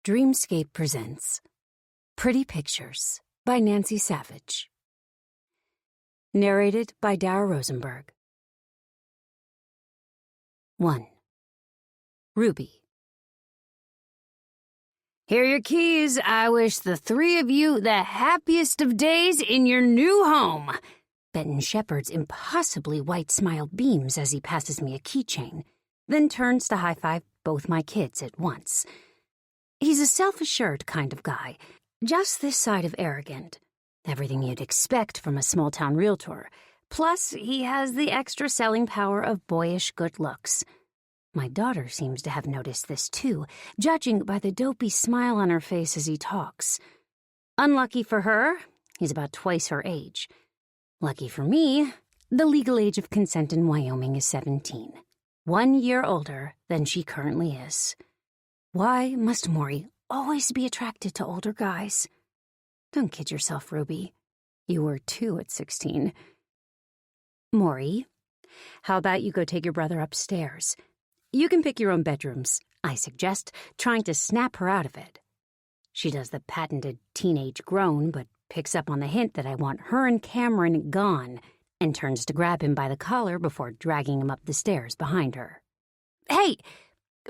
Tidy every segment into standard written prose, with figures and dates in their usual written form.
Dreamscape presents Pretty Pictures by Nancy Savage. Narrated by Dara Rosenberg. 1. Ruby. Here are your keys. I wish the three of you the happiest of days in your new home. Benton Shepard's impossibly white smile beams as he passes me a keychain, then turns to high-five both my kids at once. He's a self-assured kind of guy, just this side of arrogant. Everything you'd expect from a small-town realtor. Plus, he has the extra selling power of boyish good looks. My daughter seems to have noticed this too, judging by the dopey smile on her face as he talks. Unlucky for her, he's about twice her age. Lucky for me, the legal age of consent in Wyoming is 17. 1 year older than she currently is. Why must Maury always be attracted to older guys? Don't kid yourself, Ruby. You were too at 16. Maury, how about you go take your brother upstairs? You can pick your own bedrooms, I suggest, trying to snap her out of it. She does the patented teenage groan, but picks up on the hint that I want her and Cameron gone, and turns to grab him by the collar before dragging him up the stairs behind her. Hey!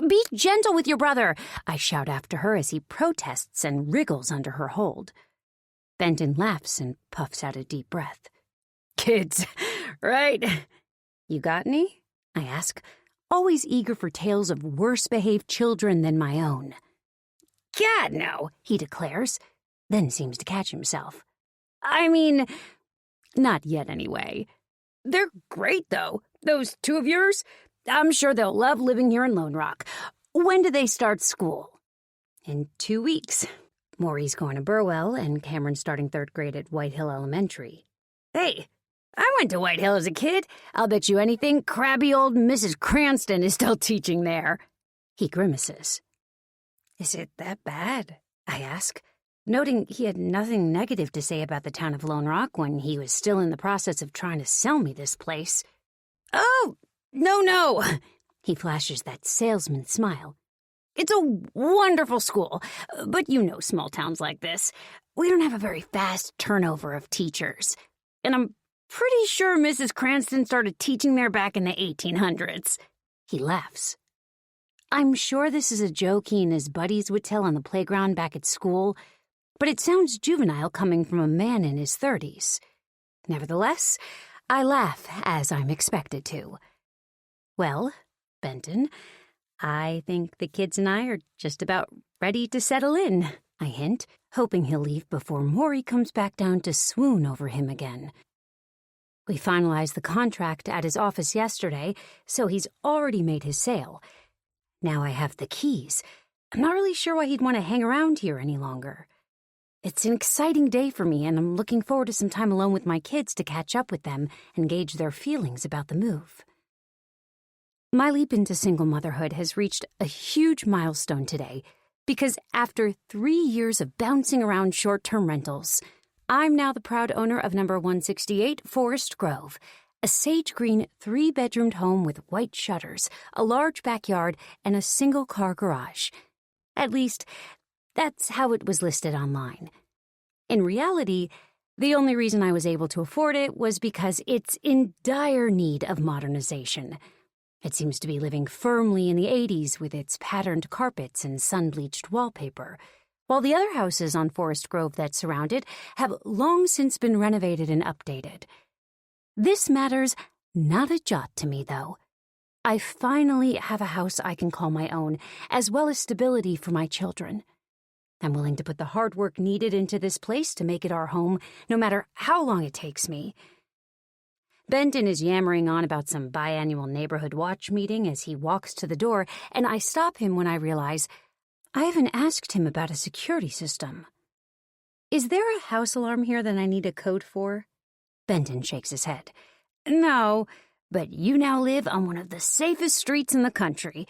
Be gentle with your brother, I shout after her as he protests and wriggles under her hold. Benton laughs and puffs out a deep breath. Kids, right? You got any? I ask, always eager for tales of worse-behaved children than my own. God, no, he declares, then seems to catch himself. I mean, not yet anyway. They're great, though, those two of yours. I'm sure they'll love living here in Lone Rock. When do they start school? In 2 weeks. Maury's going to Burwell, and Cameron's starting 3rd grade at White Hill Elementary. Hey, I went to White Hill as a kid. I'll bet you anything crabby old Mrs. Cranston is still teaching there. He grimaces. Is it that bad? I ask, noting he had nothing negative to say about the town of Lone Rock when he was still in the process of trying to sell me this place. Oh, no. He flashes that salesman smile. It's a wonderful school, but you know small towns like this. We don't have a very fast turnover of teachers. And I'm pretty sure Mrs. Cranston started teaching there back in the 1800s. He laughs. I'm sure this is a joke he and his buddies would tell on the playground back at school, but it sounds juvenile coming from a man in his 30s. Nevertheless, I laugh as I'm expected to. Well, Benton, I think the kids and I are just about ready to settle in, I hint, hoping he'll leave before Maury comes back down to swoon over him again. We finalized the contract at his office yesterday, so he's already made his sale. Now I have the keys. I'm not really sure why he'd want to hang around here any longer. It's an exciting day for me, and I'm looking forward to some time alone with my kids to catch up with them and gauge their feelings about the move. My leap into single motherhood has reached a huge milestone today because after 3 years of bouncing around short-term rentals, I'm now the proud owner of number 168 Forest Grove, a sage-green 3-bedroomed home with white shutters, a large backyard, and a single-car garage. At least, that's how it was listed online. In reality, the only reason I was able to afford it was because it's in dire need of modernization. It seems to be living firmly in the 80s with its patterned carpets and sun-bleached wallpaper, while the other houses on Forest Grove that surround it have long since been renovated and updated. This matters not a jot to me, though. I finally have a house I can call my own, as well as stability for my children. I'm willing to put the hard work needed into this place to make it our home, no matter how long it takes me. Benton is yammering on about some biannual neighborhood watch meeting as he walks to the door, and I stop him when I realize I haven't asked him about a security system. Is there a house alarm here that I need a code for? Benton shakes his head. No, but you now live on one of the safest streets in the country.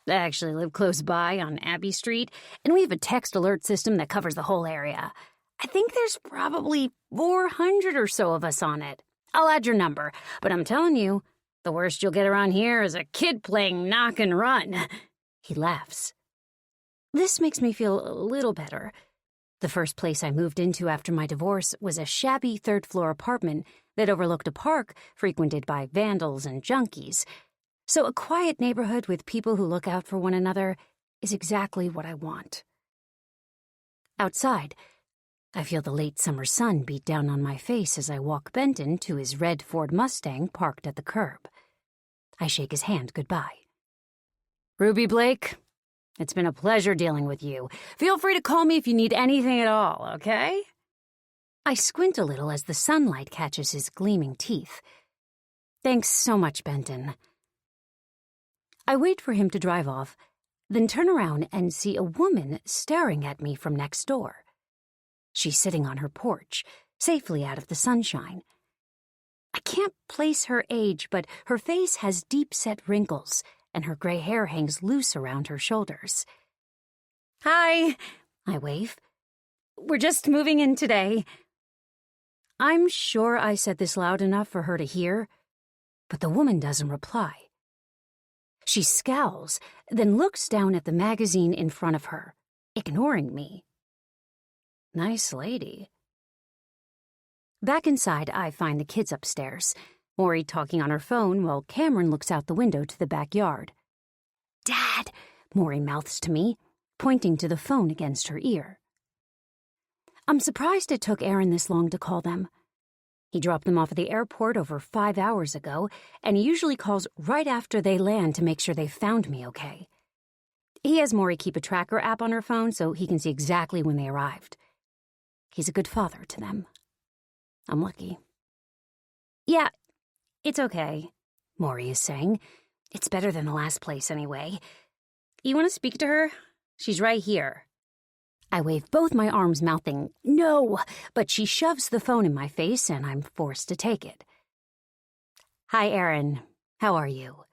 I actually live close by on Abbey Street, and we have a text alert system that covers the whole area. I think there's probably 400 or so of us on it. I'll add your number, but I'm telling you, the worst you'll get around here is a kid playing knock and run. He laughs. This makes me feel a little better. The first place I moved into after my divorce was a shabby third-floor apartment that overlooked a park frequented by vandals and junkies. So a quiet neighborhood with people who look out for one another is exactly what I want. Outside, I feel the late summer sun beat down on my face as I walk Benton to his red Ford Mustang parked at the curb. I shake his hand goodbye. Ruby Blake, it's been a pleasure dealing with you. Feel free to call me if you need anything at all, okay? I squint a little as the sunlight catches his gleaming teeth. Thanks so much, Benton. I wait for him to drive off, then turn around and see a woman staring at me from next door. She's sitting on her porch, safely out of the sunshine. I can't place her age, but her face has deep-set wrinkles, and her gray hair hangs loose around her shoulders. Hi, I wave. We're just moving in today. I'm sure I said this loud enough for her to hear, but the woman doesn't reply. She scowls, then looks down at the magazine in front of her, ignoring me. Nice lady. Back inside, I find the kids upstairs, Maury talking on her phone while Cameron looks out the window to the backyard. Dad, Maury mouths to me, pointing to the phone against her ear. I'm surprised it took Aaron this long to call them. He dropped them off at the airport over 5 hours ago, and he usually calls right after they land to make sure they've found me okay. He has Maury keep a tracker app on her phone so he can see exactly when they arrived. He's a good father to them. I'm lucky. Yeah, it's okay, Maury is saying. It's better than the last place anyway. You want to speak to her? She's right here. I wave both my arms, mouthing, no, but she shoves the phone in my face and I'm forced to take it. Hi, Aaron. How are you?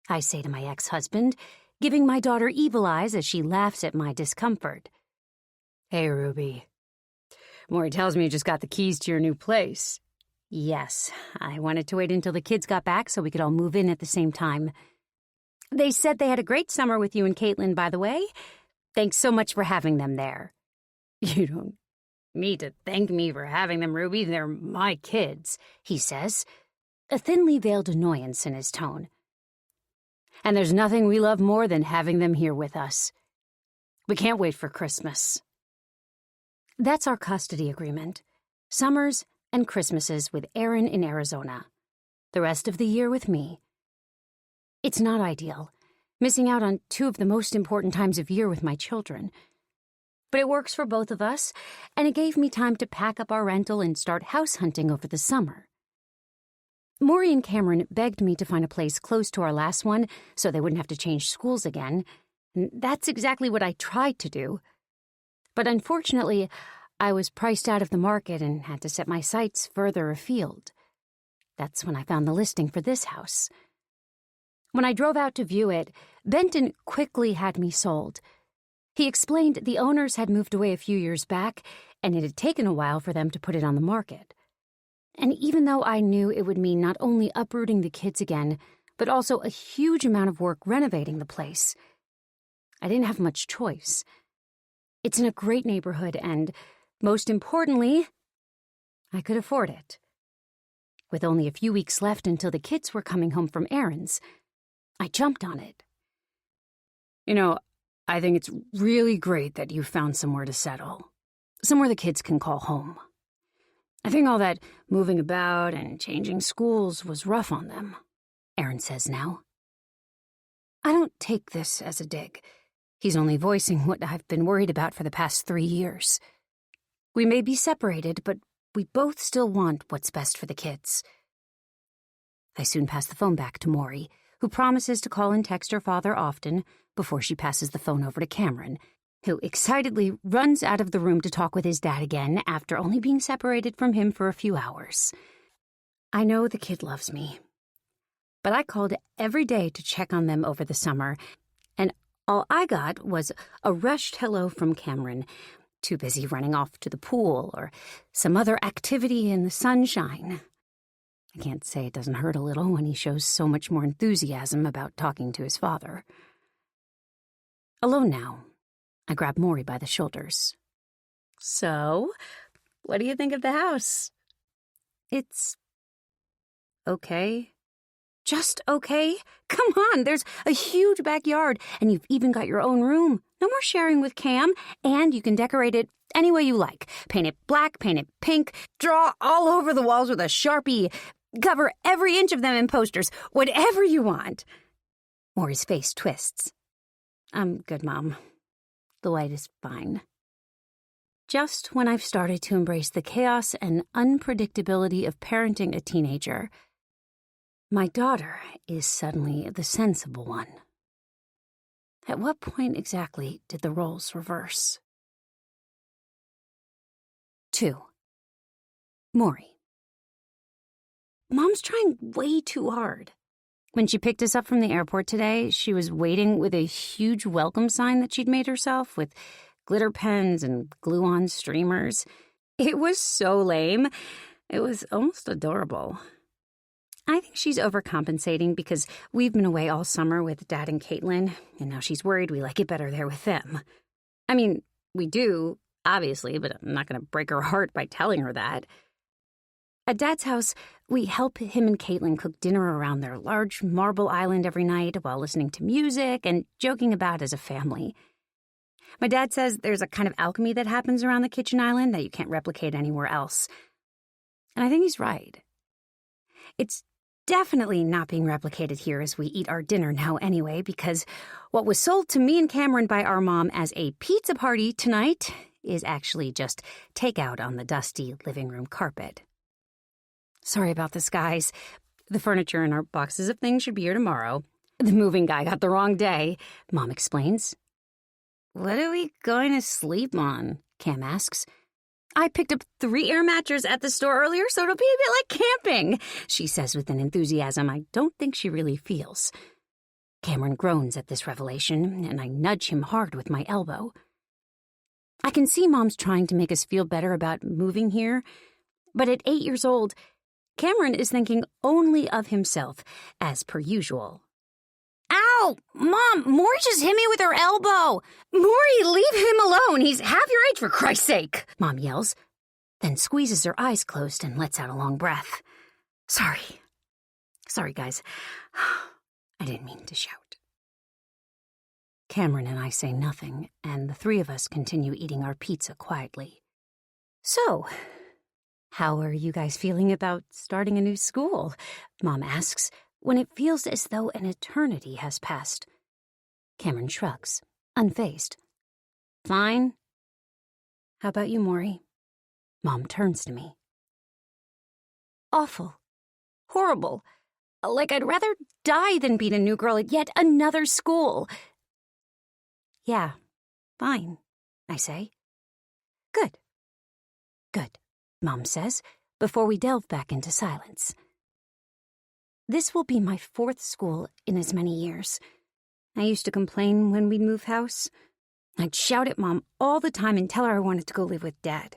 I say to my ex-husband, giving my daughter evil eyes as she laughs at my discomfort. Hey, Ruby. Maury tells me you just got the keys to your new place. Yes, I wanted to wait until the kids got back so we could all move in at the same time. They said they had a great summer with you and Caitlin, by the way. Thanks so much for having them there. You don't need to thank me for having them, Ruby. They're my kids, he says, a thinly veiled annoyance in his tone. And there's nothing we love more than having them here with us. We can't wait for Christmas. That's our custody agreement. Summers and Christmases with Aaron in Arizona. The rest of the year with me. It's not ideal, missing out on 2 of the most important times of year with my children. But it works for both of us, and it gave me time to pack up our rental and start house hunting over the summer. Maury and Cameron begged me to find a place close to our last one so they wouldn't have to change schools again. And that's exactly what I tried to do. But unfortunately, I was priced out of the market and had to set my sights further afield. That's when I found the listing for this house. When I drove out to view it, Benton quickly had me sold. He explained the owners had moved away a few years back, and it had taken a while for them to put it on the market. And even though I knew it would mean not only uprooting the kids again, but also a huge amount of work renovating the place, I didn't have much choice. It's in a great neighborhood, and, most importantly, I could afford it. With only a few weeks left until the kids were coming home from errands, I jumped on it. You know, I think it's really great that you found somewhere to settle. Somewhere the kids can call home. I think all that moving about and changing schools was rough on them, Aaron says now. I don't take this as a dig. He's only voicing what I've been worried about for the past 3 years. We may be separated, but we both still want what's best for the kids. I soon pass the phone back to Maury, who promises to call and text her father often before she passes the phone over to Cameron, who excitedly runs out of the room to talk with his dad again after only being separated from him for a few hours. I know the kid loves me, but I called every day to check on them over the summer, and all I got was a rushed hello from Cameron, too busy running off to the pool or some other activity in the sunshine. I can't say it doesn't hurt a little when he shows so much more enthusiasm about talking to his father. Alone now, I grab Maury by the shoulders. So, what do you think of the house? It's okay. Just okay? Come on, there's a huge backyard, and you've even got your own room. No more sharing with Cam, and you can decorate it any way you like. Paint it black, paint it pink, draw all over the walls with a Sharpie, cover every inch of them in posters, whatever you want. Maury's face twists. I'm good, Mom. The white is fine. Just when I've started to embrace the chaos and unpredictability of parenting a teenager, my daughter is suddenly the sensible one. At what point exactly did the roles reverse? 2. Maury. Mom's trying way too hard. When she picked us up from the airport today, she was waiting with a huge welcome sign that she'd made herself with glitter pens and glue-on streamers. It was so lame. It was almost adorable. I think she's overcompensating because we've been away all summer with Dad and Caitlin, and now she's worried we like it better there with them. I mean, we do, obviously, but I'm not going to break her heart by telling her that. At Dad's house, we help him and Caitlin cook dinner around their large marble island every night while listening to music and joking about as a family. My dad says there's a kind of alchemy that happens around the kitchen island that you can't replicate anywhere else. And I think he's right. It's definitely not being replicated here as we eat our dinner now anyway, because what was sold to me and Cameron by our mom as a pizza party tonight is actually just takeout on the dusty living room carpet. Sorry about this, guys. The furniture and our boxes of things should be here tomorrow. The moving guy got the wrong day, Mom explains. What are we going to sleep on? Cam asks. I picked up 3 air mattresses at the store earlier, so it'll be a bit like camping, she says with an enthusiasm I don't think she really feels. Cameron groans at this revelation, and I nudge him hard with my elbow. I can see Mom's trying to make us feel better about moving here, but at 8 years old, Cameron is thinking only of himself, as per usual. Ow! Mom, Maury just hit me with her elbow! Maury, leave him alone! He's half your age, for Christ's sake! Mom yells, then squeezes her eyes closed and lets out a long breath. Sorry, guys. I didn't mean to shout. Cameron and I say nothing, and the 3 of us continue eating our pizza quietly. So, how are you guys feeling about starting a new school? Mom asks, when it feels as though an eternity has passed. Cameron shrugs, unfazed. Fine. How about you, Maury? Mom turns to me. Awful. Horrible. Like I'd rather die than beat a new girl at yet another school. Yeah, fine, I say. Good, Mom says, before we delve back into silence. This will be my 4th school in as many years. I used to complain when we'd move house. I'd shout at Mom all the time and tell her I wanted to go live with Dad.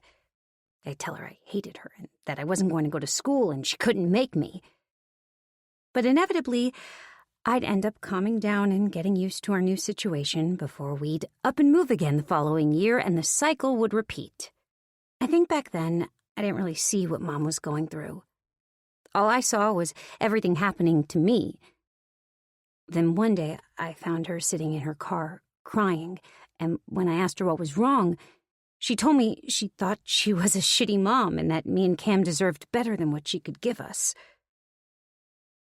I'd tell her I hated her and that I wasn't going to go to school and she couldn't make me. But inevitably, I'd end up calming down and getting used to our new situation before we'd up and move again the following year, and the cycle would repeat. I think back then, I didn't really see what Mom was going through. All I saw was everything happening to me. Then one day, I found her sitting in her car, crying, and when I asked her what was wrong, she told me she thought she was a shitty mom and that me and Cam deserved better than what she could give us.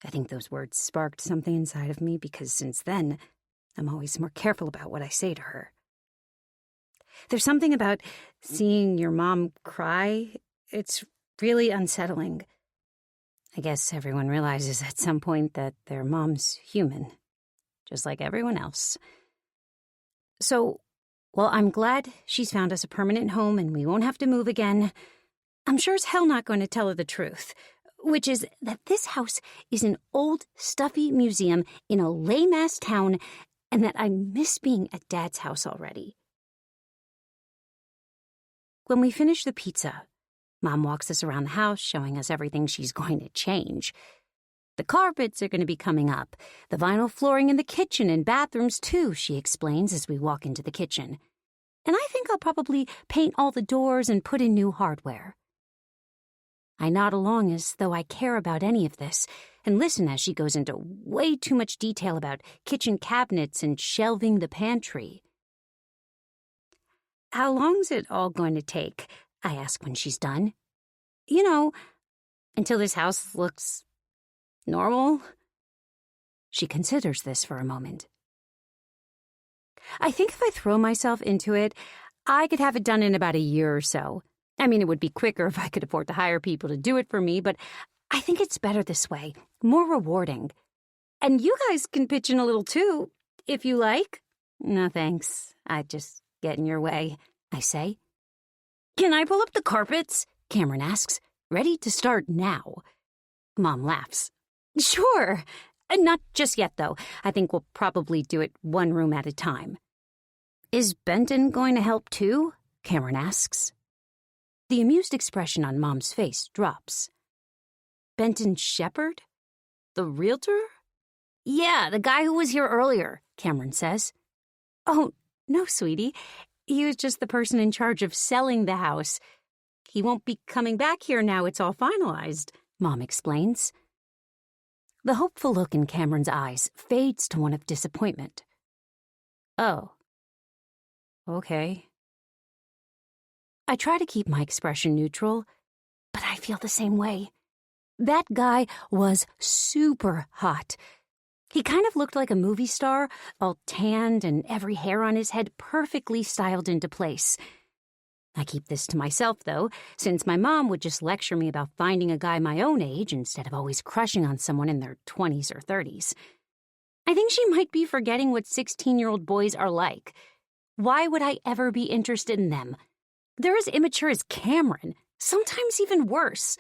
I think those words sparked something inside of me because since then, I'm always more careful about what I say to her. There's something about seeing your mom cry. It's really unsettling. I guess everyone realizes at some point that their mom's human, just like everyone else. So, while I'm glad she's found us a permanent home and we won't have to move again, I'm sure as hell not going to tell her the truth, which is that this house is an old, stuffy museum in a lame-ass town and that I miss being at Dad's house already. When we finish the pizza, Mom walks us around the house, showing us everything she's going to change. The carpets are going to be coming up, the vinyl flooring in the kitchen and bathrooms too, she explains as we walk into the kitchen. and I think I'll probably paint all the doors and put in new hardware. I nod along as though I care about any of this, and listen as she goes into way too much detail about kitchen cabinets and shelving the pantry. "How long's it all going to take?" I ask when she's done. "You know, until this house looks normal?" She considers this for a moment. "I think if I throw myself into it, I could have it done in about a year or so. I mean, it would be quicker if I could afford to hire people to do it for me, but I think it's better this way, more rewarding. And you guys can pitch in a little too, if you like." "No, thanks. I'd just get in your way," I say. "Can I pull up the carpets?" Cameron asks, ready to start now. Mom laughs. "Sure. Not just yet, though. I think we'll probably do it one room at a time." "Is Benton going to help too?" Cameron asks. The amused expression on Mom's face drops. "Benton Shepherd? The realtor?" "Yeah, the guy who was here earlier," Cameron says. "Oh, no, sweetie. He was just the person in charge of selling the house. He won't be coming back here now it's all finalized," Mom explains. The hopeful look in Cameron's eyes fades to one of disappointment. "Oh. Okay." I try to keep my expression neutral, but I feel the same way. That guy was super hot. He kind of looked like a movie star, all tanned and every hair on his head perfectly styled into place. I keep this to myself, though, since my mom would just lecture me about finding a guy my own age instead of always crushing on someone in their 20s or 30s. I think she might be forgetting what 16-year-old boys are like. Why would I ever be interested in them? They're as immature as Cameron, sometimes even worse.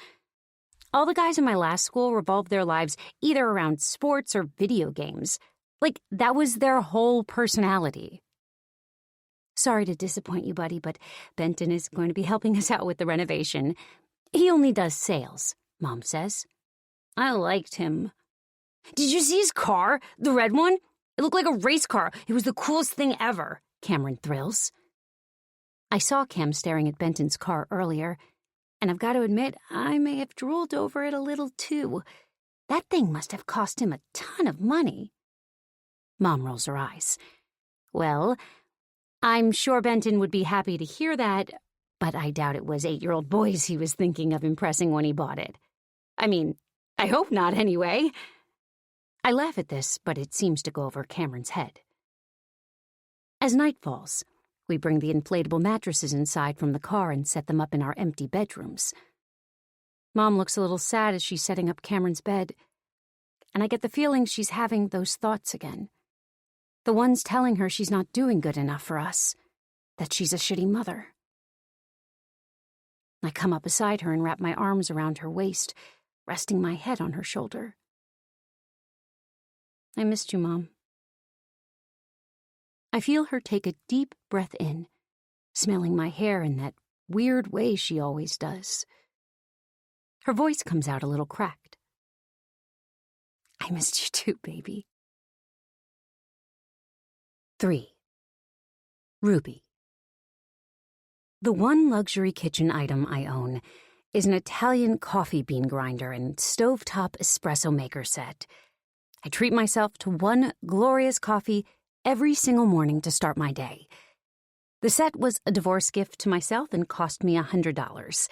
All the guys in my last school revolved their lives either around sports or video games. Like, that was their whole personality. "Sorry to disappoint you, buddy, but Benton is going to be helping us out with the renovation. He only does sales," Mom says. "I liked him." "Did you see his car? The red one? It looked like a race car. It was the coolest thing ever," Cameron thrills. I saw Cam staring at Benton's car earlier, and I've got to admit I may have drooled over it a little too. That thing must have cost him a ton of money. Mom rolls her eyes. "Well, I'm sure Benton would be happy to hear that, but I doubt it was 8-year-old boys he was thinking of impressing when he bought it. I mean, I hope not anyway." I laugh at this, but it seems to go over Cameron's head. As night falls, we bring the inflatable mattresses inside from the car and set them up in our empty bedrooms. Mom looks a little sad as she's setting up Cameron's bed, and I get the feeling she's having those thoughts again. The ones telling her she's not doing good enough for us, that she's a shitty mother. I come up beside her and wrap my arms around her waist, resting my head on her shoulder. "I missed you, Mom." I feel her take a deep breath in, smelling my hair in that weird way she always does. Her voice comes out a little cracked. "I missed you too, baby." 3. Ruby. The one luxury kitchen item I own is an Italian coffee bean grinder and stovetop espresso maker set. I treat myself to one glorious coffee every single morning to start my day. The set was a divorce gift to myself and cost me $100.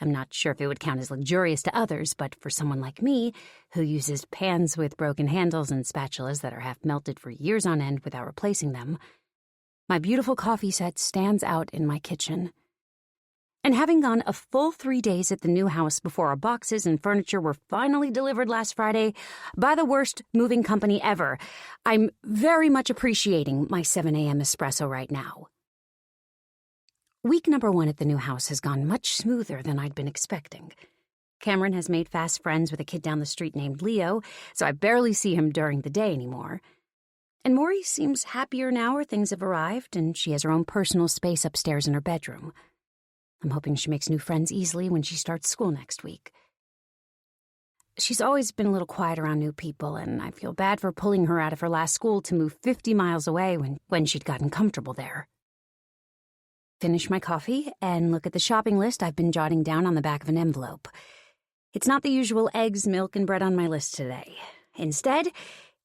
I'm not sure if it would count as luxurious to others, but for someone like me, who uses pans with broken handles and spatulas that are half melted for years on end without replacing them, my beautiful coffee set stands out in my kitchen. And having gone a full 3 days at the new house before our boxes and furniture were finally delivered last Friday by the worst moving company ever, I'm very much appreciating my 7 a.m. espresso right now. Week number 1 at the new house has gone much smoother than I'd been expecting. Cameron has made fast friends with a kid down the street named Leo, so I barely see him during the day anymore. And Maury seems happier now where things have arrived, and she has her own personal space upstairs in her bedroom. I'm hoping she makes new friends easily when she starts school next week. She's always been a little quiet around new people, and I feel bad for pulling her out of her last school to move 50 miles away when she'd gotten comfortable there. finish my coffee and look at the shopping list I've been jotting down on the back of an envelope. It's not the usual eggs, milk, and bread on my list today. Instead,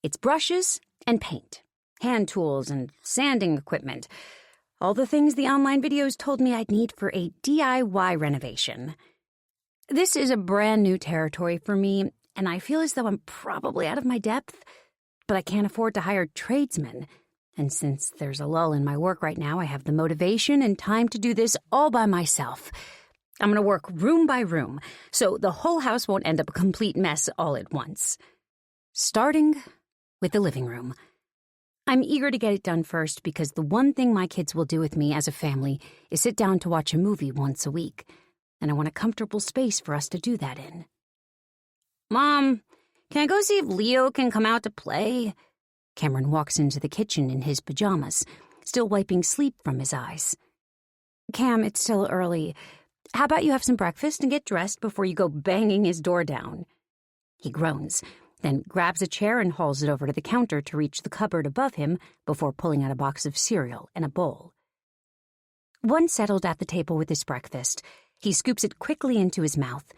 it's brushes and paint, hand tools and sanding equipment, all the things the online videos told me I'd need for a DIY renovation. This is a brand new territory for me, and I feel as though I'm probably out of my depth, but I can't afford to hire tradesmen. And since there's a lull in my work right now, I have the motivation and time to do this all by myself. I'm going to work room by room, so the whole house won't end up a complete mess all at once. Starting with the living room. I'm eager to get it done first because the one thing my kids will do with me as a family is sit down to watch a movie once a week, and I want a comfortable space for us to do that in. Mom, can I go see if Leo can come out to play? Cameron walks into the kitchen in his pajamas, still wiping sleep from his eyes. Cam, it's still early. How about you have some breakfast and get dressed before you go banging his door down? He groans, then grabs a chair and hauls it over to the counter to reach the cupboard above him before pulling out a box of cereal and a bowl. Once settled at the table with his breakfast, he scoops it quickly into his mouth,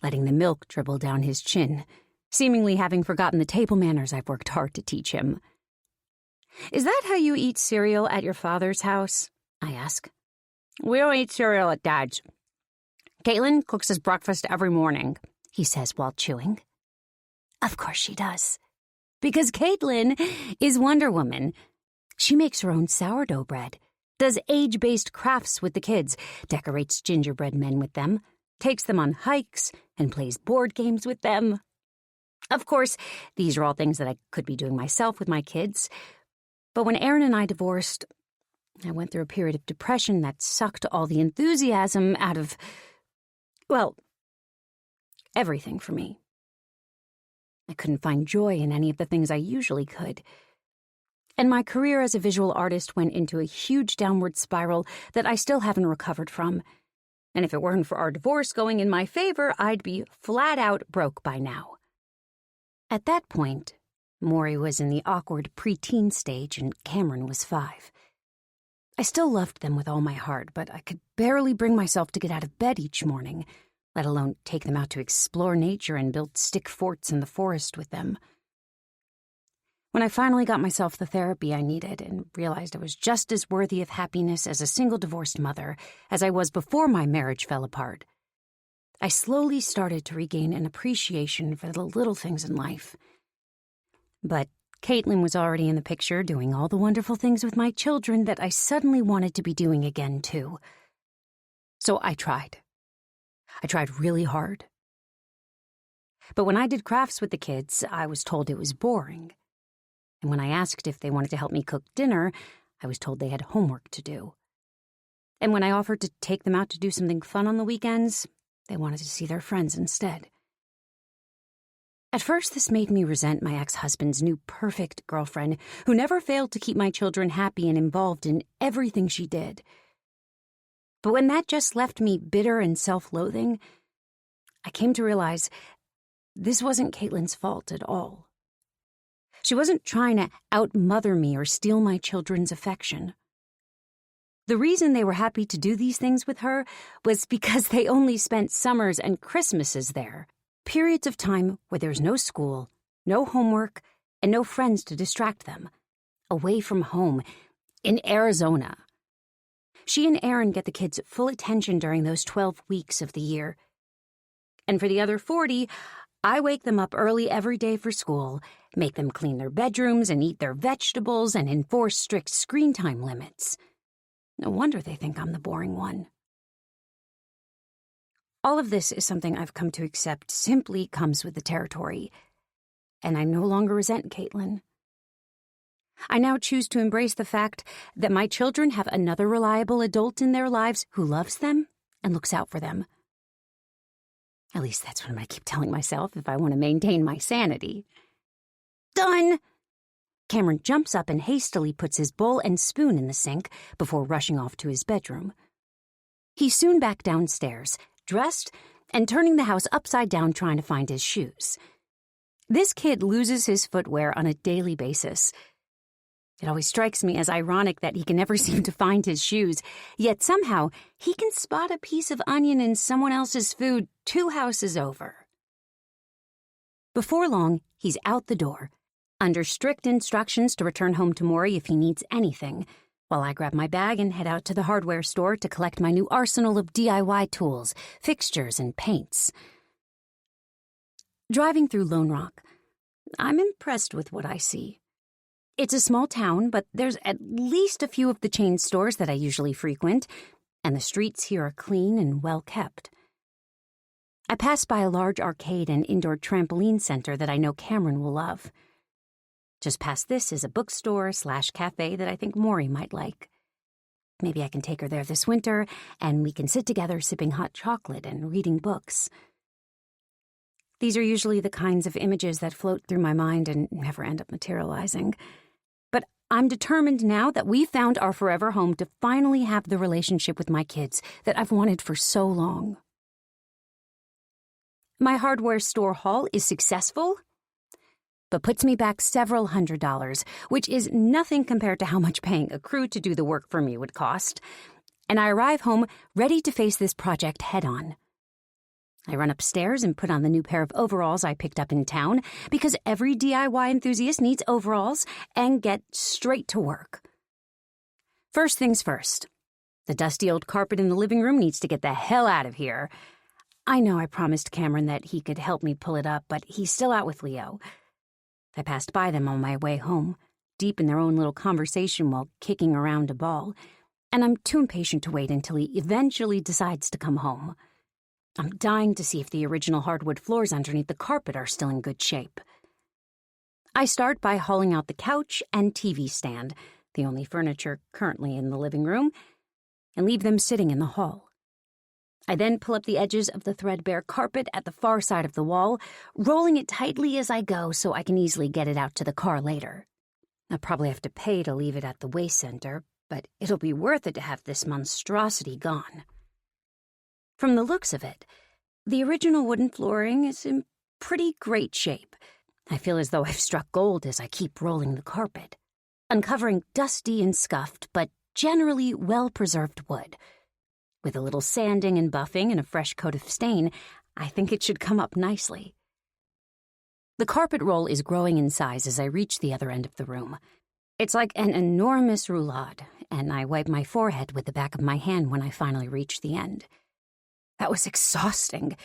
letting the milk dribble down his chin, seemingly having forgotten the table manners I've worked hard to teach him. Is that how you eat cereal at your father's house? I ask. We don't eat cereal at Dad's. Caitlin cooks us breakfast every morning, he says while chewing. Of course she does. Because Caitlin is Wonder Woman. She makes her own sourdough bread, does age-based crafts with the kids, decorates gingerbread men with them, takes them on hikes, and plays board games with them. Of course, these are all things that I could be doing myself with my kids. But when Aaron and I divorced, I went through a period of depression that sucked all the enthusiasm out of, well, everything for me. I couldn't find joy in any of the things I usually could. And my career as a visual artist went into a huge downward spiral that I still haven't recovered from. And if it weren't for our divorce going in my favor, I'd be flat out broke by now. At that point, Maury was in the awkward preteen stage and Cameron was 5. I still loved them with all my heart, but I could barely bring myself to get out of bed each morning, let alone take them out to explore nature and build stick forts in the forest with them. When I finally got myself the therapy I needed and realized I was just as worthy of happiness as a single divorced mother as I was before my marriage fell apart, I slowly started to regain an appreciation for the little things in life. But Caitlin was already in the picture doing all the wonderful things with my children that I suddenly wanted to be doing again, too. So I tried. I tried really hard. But when I did crafts with the kids, I was told it was boring. And when I asked if they wanted to help me cook dinner, I was told they had homework to do. And when I offered to take them out to do something fun on the weekends, they wanted to see their friends instead. At first, this made me resent my ex-husband's new perfect girlfriend, who never failed to keep my children happy and involved in everything she did. But when that just left me bitter and self-loathing, I came to realize this wasn't Caitlin's fault at all. She wasn't trying to out-mother me or steal my children's affection. The reason they were happy to do these things with her was because they only spent summers and Christmases there, periods of time where there's no school, no homework, and no friends to distract them, away from home, in Arizona. She and Aaron get the kids full attention during those 12 weeks of the year. And for the other 40, I wake them up early every day for school, make them clean their bedrooms and eat their vegetables, and enforce strict screen time limits. No wonder they think I'm the boring one. All of this is something I've come to accept simply comes with the territory, and I no longer resent Caitlin. I now choose to embrace the fact that my children have another reliable adult in their lives who loves them and looks out for them. At least that's what I'm going to keep telling myself if I want to maintain my sanity. Done! Cameron jumps up and hastily puts his bowl and spoon in the sink before rushing off to his bedroom. He's soon back downstairs, dressed, and turning the house upside down trying to find his shoes. This kid loses his footwear on a daily basis. It always strikes me as ironic that he can never seem to find his shoes, yet somehow he can spot a piece of onion in someone else's food 2 houses over. Before long, he's out the door, under strict instructions to return home to Maury if he needs anything, while I grab my bag and head out to the hardware store to collect my new arsenal of DIY tools, fixtures, and paints. Driving through Lone Rock, I'm impressed with what I see. It's a small town, but there's at least a few of the chain stores that I usually frequent, and the streets here are clean and well kept. I pass by a large arcade and indoor trampoline center that I know Cameron will love. Just past this is a bookstore/cafe that I think Maury might like. Maybe I can take her there this winter, and we can sit together sipping hot chocolate and reading books. These are usually the kinds of images that float through my mind and never end up materializing. But I'm determined now that we've found our forever home to finally have the relationship with my kids that I've wanted for so long. My hardware store haul is successful, but puts me back several $100s, which is nothing compared to how much paying a crew to do the work for me would cost. And I arrive home ready to face this project head-on. I run upstairs and put on the new pair of overalls I picked up in town, because every DIY enthusiast needs overalls, and get straight to work. First things first. The dusty old carpet in the living room needs to get the hell out of here. I know I promised Cameron that he could help me pull it up, but he's still out with Leo. I passed by them on my way home, deep in their own little conversation while kicking around a ball, and I'm too impatient to wait until he eventually decides to come home. I'm dying to see if the original hardwood floors underneath the carpet are still in good shape. I start by hauling out the couch and TV stand, the only furniture currently in the living room, and leave them sitting in the hall. I then pull up the edges of the threadbare carpet at the far side of the wall, rolling it tightly as I go so I can easily get it out to the car later. I'll probably have to pay to leave it at the waste center, but it'll be worth it to have this monstrosity gone. From the looks of it, the original wooden flooring is in pretty great shape. I feel as though I've struck gold as I keep rolling the carpet, uncovering dusty and scuffed, but generally well-preserved wood. With a little sanding and buffing and a fresh coat of stain, I think it should come up nicely. The carpet roll is growing in size as I reach the other end of the room. It's like an enormous roulade, and I wipe my forehead with the back of my hand when I finally reach the end. That was exhausting,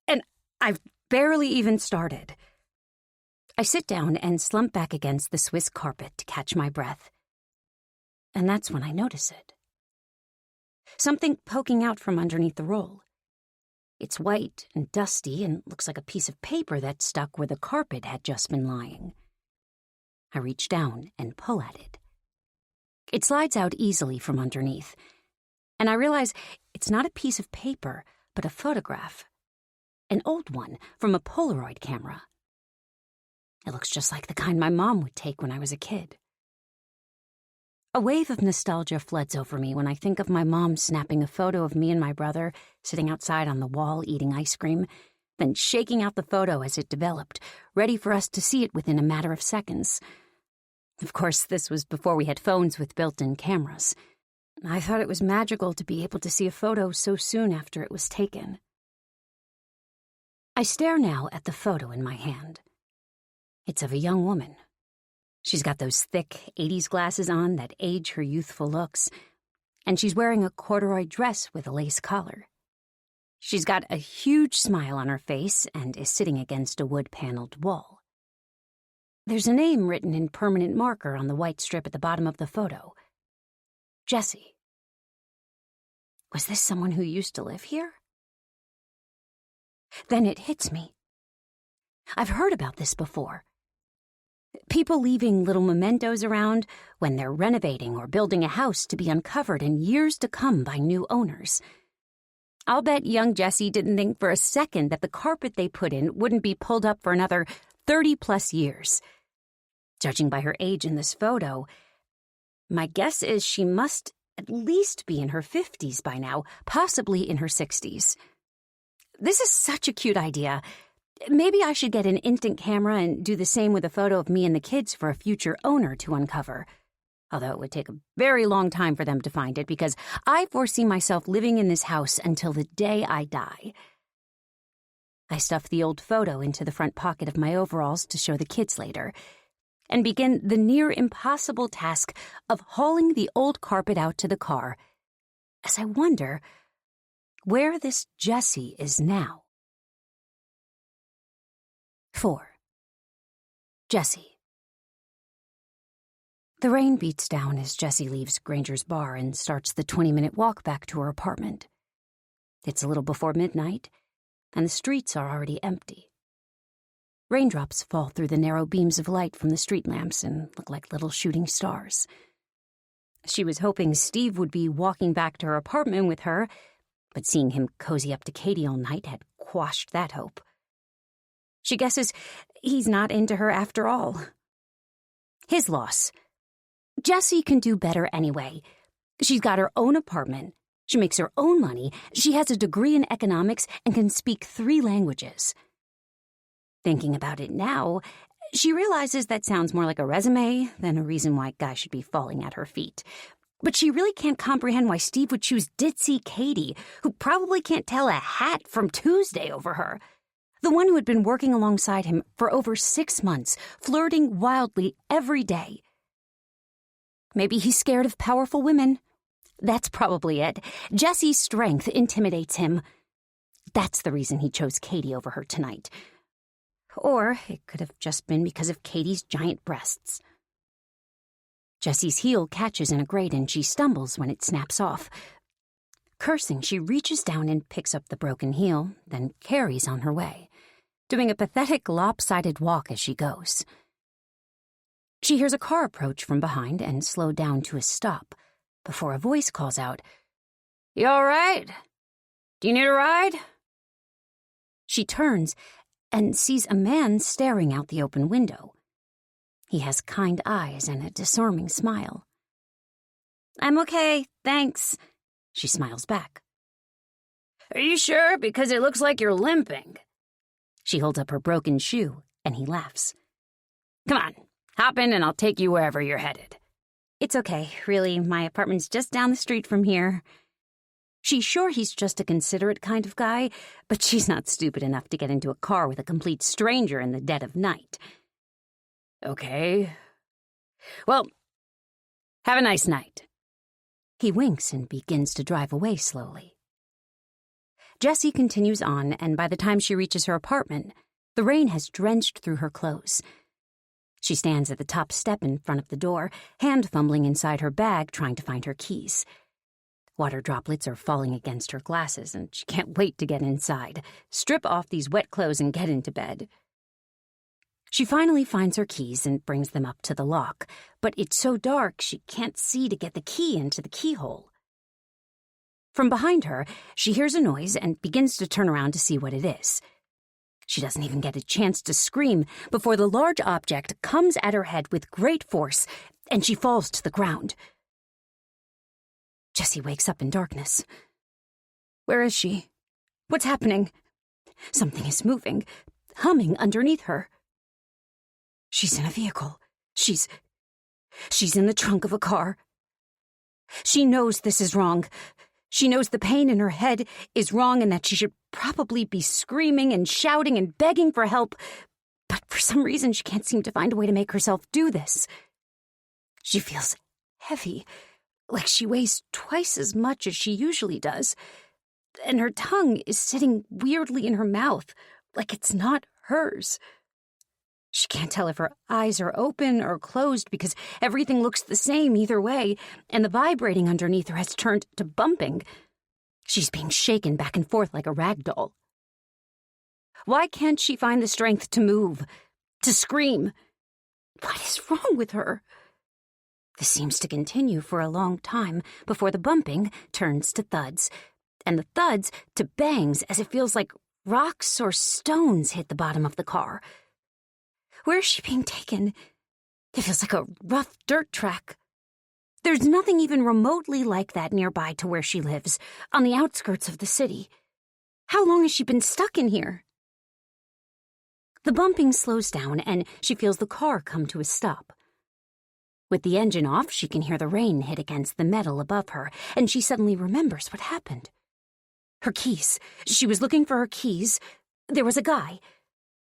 and I've barely even started. I sit down and slump back against the Swiss carpet to catch my breath. And that's when I notice it. Something poking out from underneath the roll. It's white and dusty and looks like a piece of paper that stuck where the carpet had just been lying. I reach down and pull at it. It slides out easily from underneath, and I realize it's not a piece of paper, but a photograph. An old one from a Polaroid camera. It looks just like the kind my mom would take when I was a kid. A wave of nostalgia floods over me when I think of my mom snapping a photo of me and my brother sitting outside on the wall eating ice cream, then shaking out the photo as it developed, ready for us to see it within a matter of seconds. Of course, this was before we had phones with built-in cameras. I thought it was magical to be able to see a photo so soon after it was taken. I stare now at the photo in my hand. It's of a young woman. She's got those thick 80s glasses on that age her youthful looks, and she's wearing a corduroy dress with a lace collar. She's got a huge smile on her face and is sitting against a wood-paneled wall. There's a name written in permanent marker on the white strip at the bottom of the photo. Jessie. Was this someone who used to live here? Then it hits me. I've heard about this before. People leaving little mementos around when they're renovating or building a house to be uncovered in years to come by new owners. I'll bet young Jessie didn't think for a second that the carpet they put in wouldn't be pulled up for another 30-plus years. Judging by her age in this photo, my guess is she must at least be in her 50s by now, possibly in her 60s. This is such a cute idea. Maybe I should get an instant camera and do the same with a photo of me and the kids for a future owner to uncover. although it would take a very long time for them to find it because I foresee myself living in this house until the day I die. I stuff the old photo into the front pocket of my overalls to show the kids later, and begin the near-impossible task of hauling the old carpet out to the car as I wonder where this Jessie is now. 4. Jessie. The rain beats down as Jessie leaves Granger's bar and starts the 20-minute walk back to her apartment. It's a little before midnight, and the streets are already empty. Raindrops fall through the narrow beams of light from the street lamps and look like little shooting stars. She was hoping Steve would be walking back to her apartment with her, but seeing him cozy up to Katie all night had quashed that hope. She guesses he's not into her after all. His loss. Jessie can do better anyway. She's got her own apartment. She makes her own money. She has a degree in economics and can speak 3 languages. Thinking about it now, she realizes that sounds more like a resume than a reason why guys should be falling at her feet. But she really can't comprehend why Steve would choose ditzy Katie, who probably can't tell a hat from Tuesday over her. The one who had been working alongside him for over 6 months, flirting wildly every day. Maybe he's scared of powerful women. That's probably it. Jessie's strength intimidates him. That's the reason he chose Katie over her tonight. Or it could have just been because of Katie's giant breasts. Jessie's heel catches in a grate and she stumbles when it snaps off. Cursing, she reaches down and picks up the broken heel, then carries on her way, doing a pathetic lopsided walk as she goes. She hears a car approach from behind and slow down to a stop before a voice calls out, "You all right? Do you need a ride?" She turns and sees a man staring out the open window. He has kind eyes and a disarming smile. "I'm okay, thanks," she smiles back. "Are you sure? Because it looks like you're limping." She holds up her broken shoe, and he laughs. "Come on, hop in and I'll take you wherever you're headed." "It's okay, really. My apartment's just down the street from here." She's sure he's just a considerate kind of guy, but she's not stupid enough to get into a car with a complete stranger in the dead of night. "Okay. Well, have a nice night." He winks and begins to drive away slowly. Jessie continues on, and by the time she reaches her apartment, the rain has drenched through her clothes. She stands at the top step in front of the door, hand fumbling inside her bag trying to find her keys. Water droplets are falling against her glasses, and she can't wait to get inside, strip off these wet clothes and get into bed. She finally finds her keys and brings them up to the lock, but it's so dark she can't see to get the key into the keyhole. From behind her, she hears a noise and begins to turn around to see what it is. She doesn't even get a chance to scream before the large object comes at her head with great force, and she falls to the ground. Jessie wakes up in darkness. Where is she? What's happening? Something is moving, humming underneath her. She's in a vehicle. She's in the trunk of a car. She knows this is wrong. She knows the pain in her head is wrong and that she should probably be screaming and shouting and begging for help, but for some reason she can't seem to find a way to make herself do this. She feels heavy, like she weighs twice as much as she usually does, and her tongue is sitting weirdly in her mouth, like it's not hers. She can't tell if her eyes are open or closed because everything looks the same either way, and the vibrating underneath her has turned to bumping. She's being shaken back and forth like a rag doll. Why can't she find the strength to move, to scream? What is wrong with her? This seems to continue for a long time before the bumping turns to thuds, and the thuds to bangs as it feels like rocks or stones hit the bottom of the car. Where is she being taken? It feels like a rough dirt track. There's nothing even remotely like that nearby to where she lives, on the outskirts of the city. How long has she been stuck in here? The bumping slows down, and she feels the car come to a stop. With the engine off, she can hear the rain hit against the metal above her, and she suddenly remembers what happened. Her keys. She was looking for her keys. There was a guy.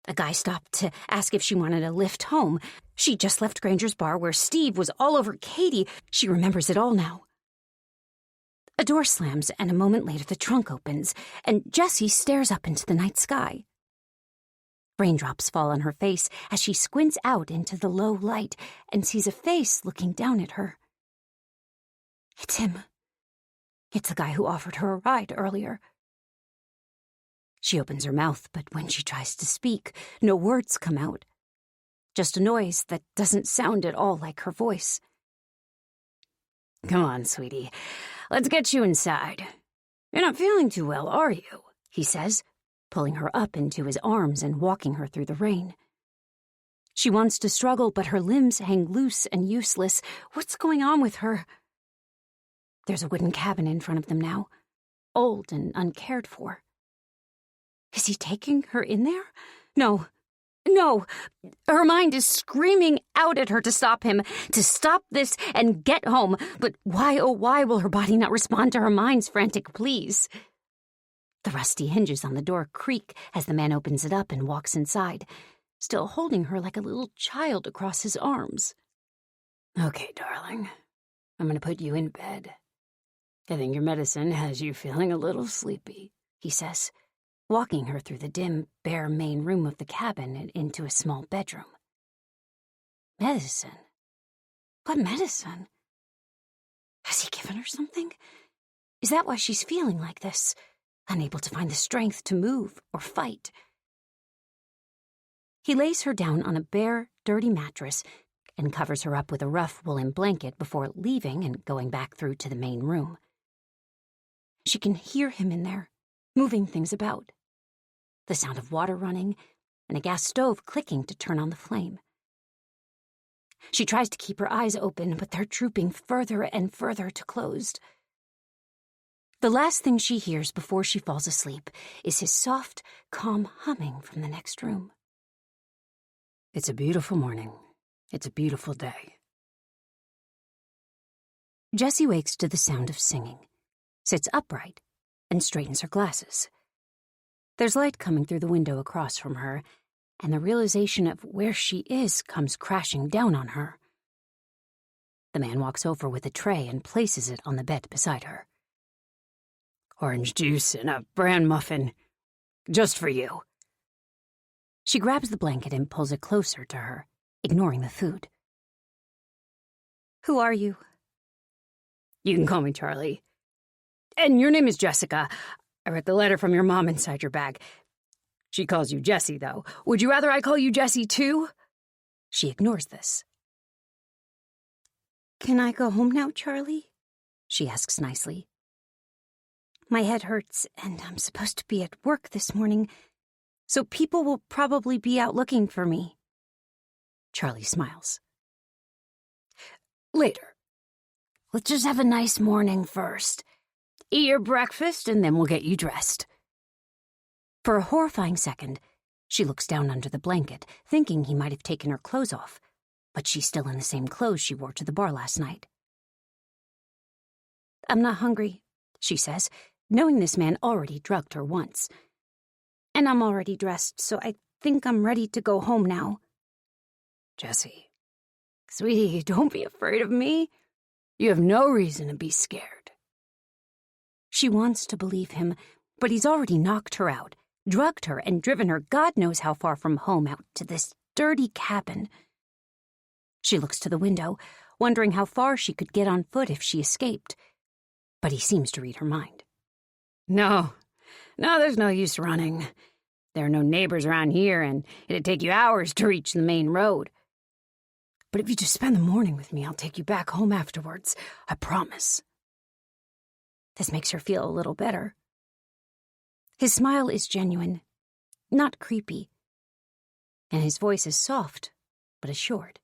A guy stopped to ask if she wanted a lift home. She just left Granger's bar where Steve was all over Katie. She remembers it all now. A door slams, and a moment later the trunk opens, and Jessie stares up into the night sky. Raindrops fall on her face as she squints out into the low light and sees a face looking down at her. It's him. It's the guy who offered her a ride earlier. She opens her mouth, but when she tries to speak, no words come out. Just a noise that doesn't sound at all like her voice. Come on, sweetie. Let's get you inside. You're not feeling too well, are you? He says, pulling her up into his arms and walking her through the rain. She wants to struggle, but her limbs hang loose and useless. What's going on with her? There's a wooden cabin in front of them now, old and uncared for. Is he taking her in there? No. Her mind is screaming out at her to stop him, to stop this and get home. But why, oh why, will her body not respond to her mind's frantic pleas? The rusty hinges on the door creak as the man opens it up and walks inside, still holding her like a little child across his arms. Okay, darling, I'm going to put you in bed. I think your medicine has you feeling a little sleepy, he says, walking her through the dim, bare main room of the cabin and into a small bedroom. Medicine? What medicine? Has he given her something? Is that why she's feeling like this, unable to find the strength to move or fight? He lays her down on a bare, dirty mattress and covers her up with a rough woolen blanket before leaving and going back through to the main room. She can hear him in there, moving things about. The sound of water running and a gas stove clicking to turn on the flame. She tries to keep her eyes open, but they're drooping further and further to closed. The last thing she hears before she falls asleep is his soft, calm humming from the next room. It's a beautiful morning. It's a beautiful day. Jessie wakes to the sound of singing, sits upright, and straightens her glasses. There's light coming through the window across from her, and the realization of where she is comes crashing down on her. The man walks over with a tray and places it on the bed beside her. Orange juice and a bran muffin. Just for you. She grabs the blanket and pulls it closer to her, ignoring the food. Who are you? You can call me Charlie. And your name is Jessica. I read the letter from your mom inside your bag. She calls you Jessie, though. Would you rather I call you Jessie, too? She ignores this. Can I go home now, Charlie? She asks nicely. My head hurts, and I'm supposed to be at work this morning, so people will probably be out looking for me. Charlie smiles. Later. Let's just have a nice morning first. Eat your breakfast, and then we'll get you dressed. For a horrifying second, she looks down under the blanket, thinking he might have taken her clothes off, but she's still in the same clothes she wore to the bar last night. I'm not hungry, she says, knowing this man already drugged her once. And I'm already dressed, so I think I'm ready to go home now. Jessie, sweetie, don't be afraid of me. You have no reason to be scared. She wants to believe him, but he's already knocked her out, drugged her, and driven her God knows how far from home out to this dirty cabin. She looks to the window, wondering how far she could get on foot if she escaped. But he seems to read her mind. No, there's no use running. There are no neighbors around here, and it'd take you hours to reach the main road. But if you just spend the morning with me, I'll take you back home afterwards. I promise. This makes her feel a little better. His smile is genuine, not creepy, and his voice is soft but assured.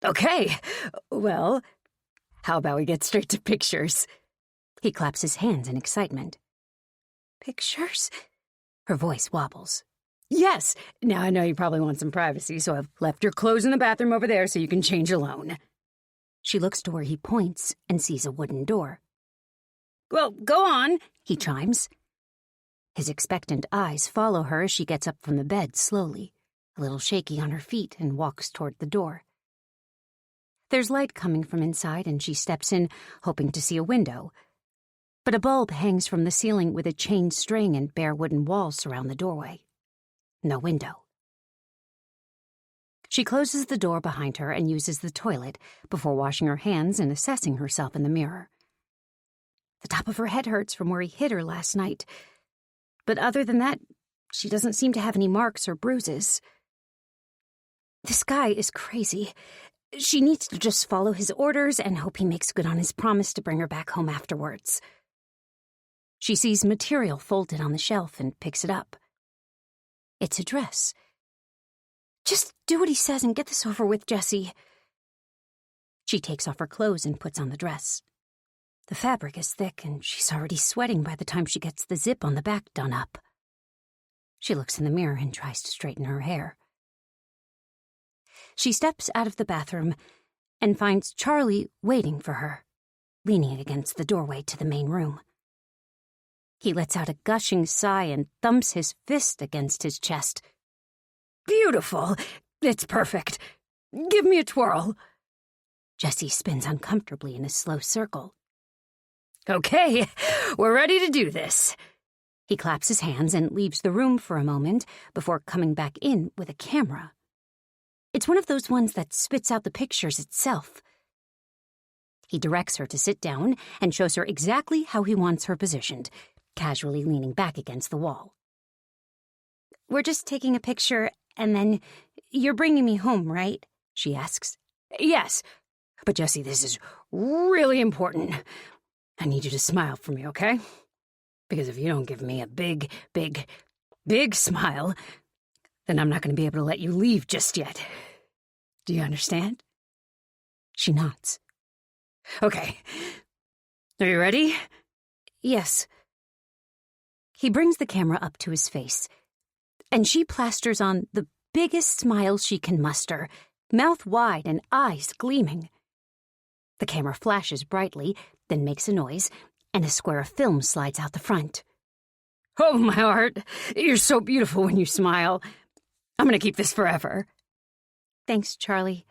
Okay, well, how about we get straight to pictures? He claps his hands in excitement. Pictures? Her voice wobbles. Yes. Now, I know you probably want some privacy, so I've left your clothes in the bathroom over there so you can change alone. She looks to where he points and sees a wooden door. Well, go on, he chimes. His expectant eyes follow her as she gets up from the bed slowly, a little shaky on her feet, and walks toward the door. There's light coming from inside, and she steps in, hoping to see a window. But a bulb hangs from the ceiling with a chain string, and bare wooden walls surround the doorway. No window. She closes the door behind her and uses the toilet before washing her hands and assessing herself in the mirror. The top of her head hurts from where he hit her last night, but other than that, she doesn't seem to have any marks or bruises. This guy is crazy. She needs to just follow his orders and hope he makes good on his promise to bring her back home afterwards. She sees material folded on the shelf and picks it up. It's a dress. Just do what he says and get this over with, Jessie. She takes off her clothes and puts on the dress. The fabric is thick, and she's already sweating by the time she gets the zip on the back done up. She looks in the mirror and tries to straighten her hair. She steps out of the bathroom and finds Charlie waiting for her, leaning against the doorway to the main room. He lets out a gushing sigh and thumps his fist against his chest. Beautiful! It's perfect. Give me a twirl. Jessie spins uncomfortably in a slow circle. Okay, we're ready to do this. He claps his hands and leaves the room for a moment before coming back in with a camera. It's one of those ones that spits out the pictures itself. He directs her to sit down and shows her exactly how he wants her positioned, casually leaning back against the wall. We're just taking a picture, and then you're bringing me home, right? She asks. Yes, but Jessie, this is really important. I need you to smile for me, okay? Because if you don't give me a big, big, big smile, then I'm not going to be able to let you leave just yet. Do you understand? She nods. Okay. Are you ready? Yes. He brings the camera up to his face, and she plasters on the biggest smile she can muster, mouth wide and eyes gleaming. The camera flashes brightly, then makes a noise, and a square of film slides out the front. Oh, my heart, you're so beautiful when you smile. I'm going to keep this forever. Thanks, Charlie.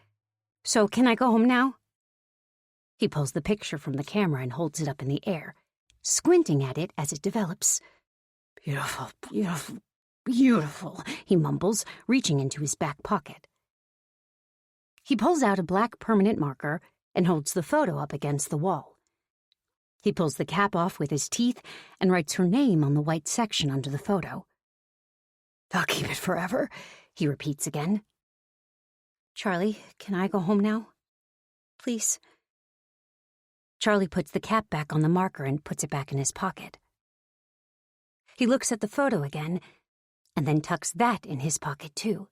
So can I go home now? He pulls the picture from the camera and holds it up in the air, squinting at it as it develops. Beautiful, beautiful, beautiful, he mumbles, reaching into his back pocket. He pulls out a black permanent marker and holds the photo up against the wall. He pulls the cap off with his teeth and writes her name on the white section under the photo. I'll keep it forever, he repeats again. Charlie, can I go home now? Please. Charlie puts the cap back on the marker and puts it back in his pocket. He looks at the photo again, and then tucks that in his pocket too.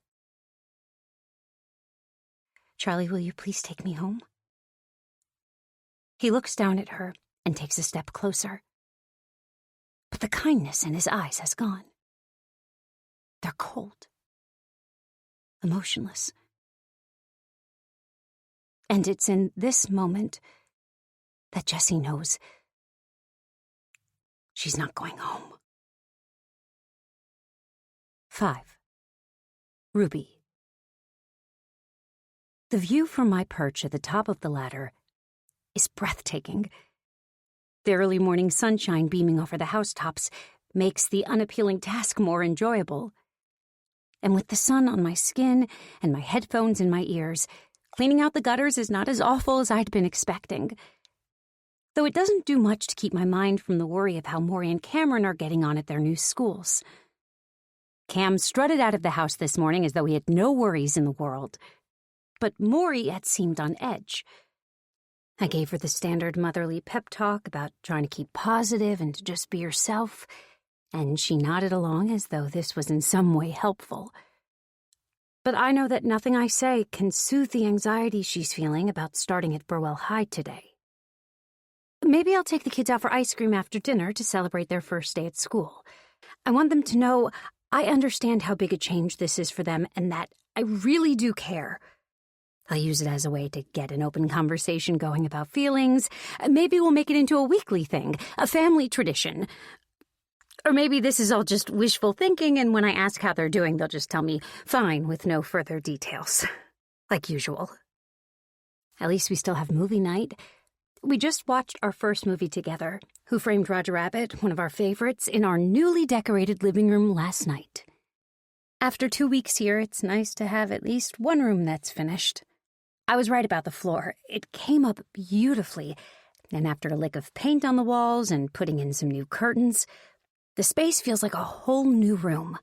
Charlie, will you please take me home? He looks down at her and takes a step closer. But the kindness in his eyes has gone. They're cold, emotionless. And it's in this moment that Jessie knows she's not going home. 5. Ruby. The view from my perch at the top of the ladder is breathtaking. The early morning sunshine beaming over the housetops makes the unappealing task more enjoyable. And with the sun on my skin and my headphones in my ears, cleaning out the gutters is not as awful as I'd been expecting. Though it doesn't do much to keep my mind from the worry of how Maury and Cameron are getting on at their new schools. Cam strutted out of the house this morning as though he had no worries in the world. But Maury had seemed on edge. I gave her the standard motherly pep talk about trying to keep positive and to just be yourself, and she nodded along as though this was in some way helpful. But I know that nothing I say can soothe the anxiety she's feeling about starting at Burwell High today. Maybe I'll take the kids out for ice cream after dinner to celebrate their first day at school. I want them to know I understand how big a change this is for them and that I really do care. I'll use it as a way to get an open conversation going about feelings. Maybe we'll make it into a weekly thing, a family tradition. Or maybe this is all just wishful thinking, and when I ask how they're doing, they'll just tell me, fine, with no further details. Like usual. At least we still have movie night. We just watched our first movie together, Who Framed Roger Rabbit, one of our favorites, in our newly decorated living room last night. After 2 weeks here, it's nice to have at least one room that's finished. I was right about the floor. It came up beautifully, and after a lick of paint on the walls and putting in some new curtains, the space feels like a whole new room.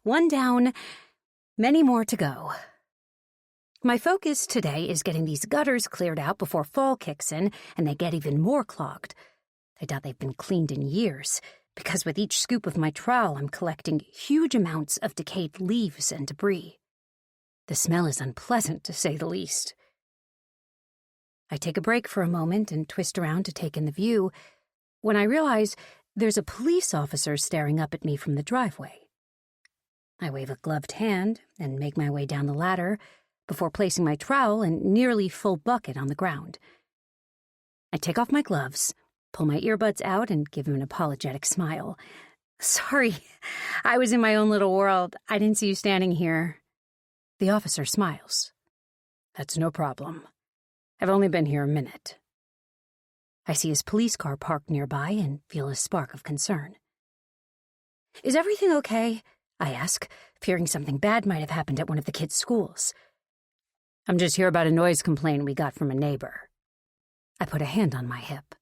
One down, many more to go. My focus today is getting these gutters cleared out before fall kicks in and they get even more clogged. I doubt they've been cleaned in years, because with each scoop of my trowel I'm collecting huge amounts of decayed leaves and debris. The smell is unpleasant, to say the least. I take a break for a moment and twist around to take in the view, when I realize there's a police officer staring up at me from the driveway. I wave a gloved hand and make my way down the ladder before placing my trowel and nearly full bucket on the ground. I take off my gloves, pull my earbuds out, and give him an apologetic smile. Sorry, I was in my own little world. I didn't see you standing here. The officer smiles. That's no problem. I've only been here a minute. I see his police car parked nearby and feel a spark of concern. Is everything okay? I ask, fearing something bad might have happened at one of the kids' schools. I'm just here about a noise complaint we got from a neighbor. I put a hand on my hip.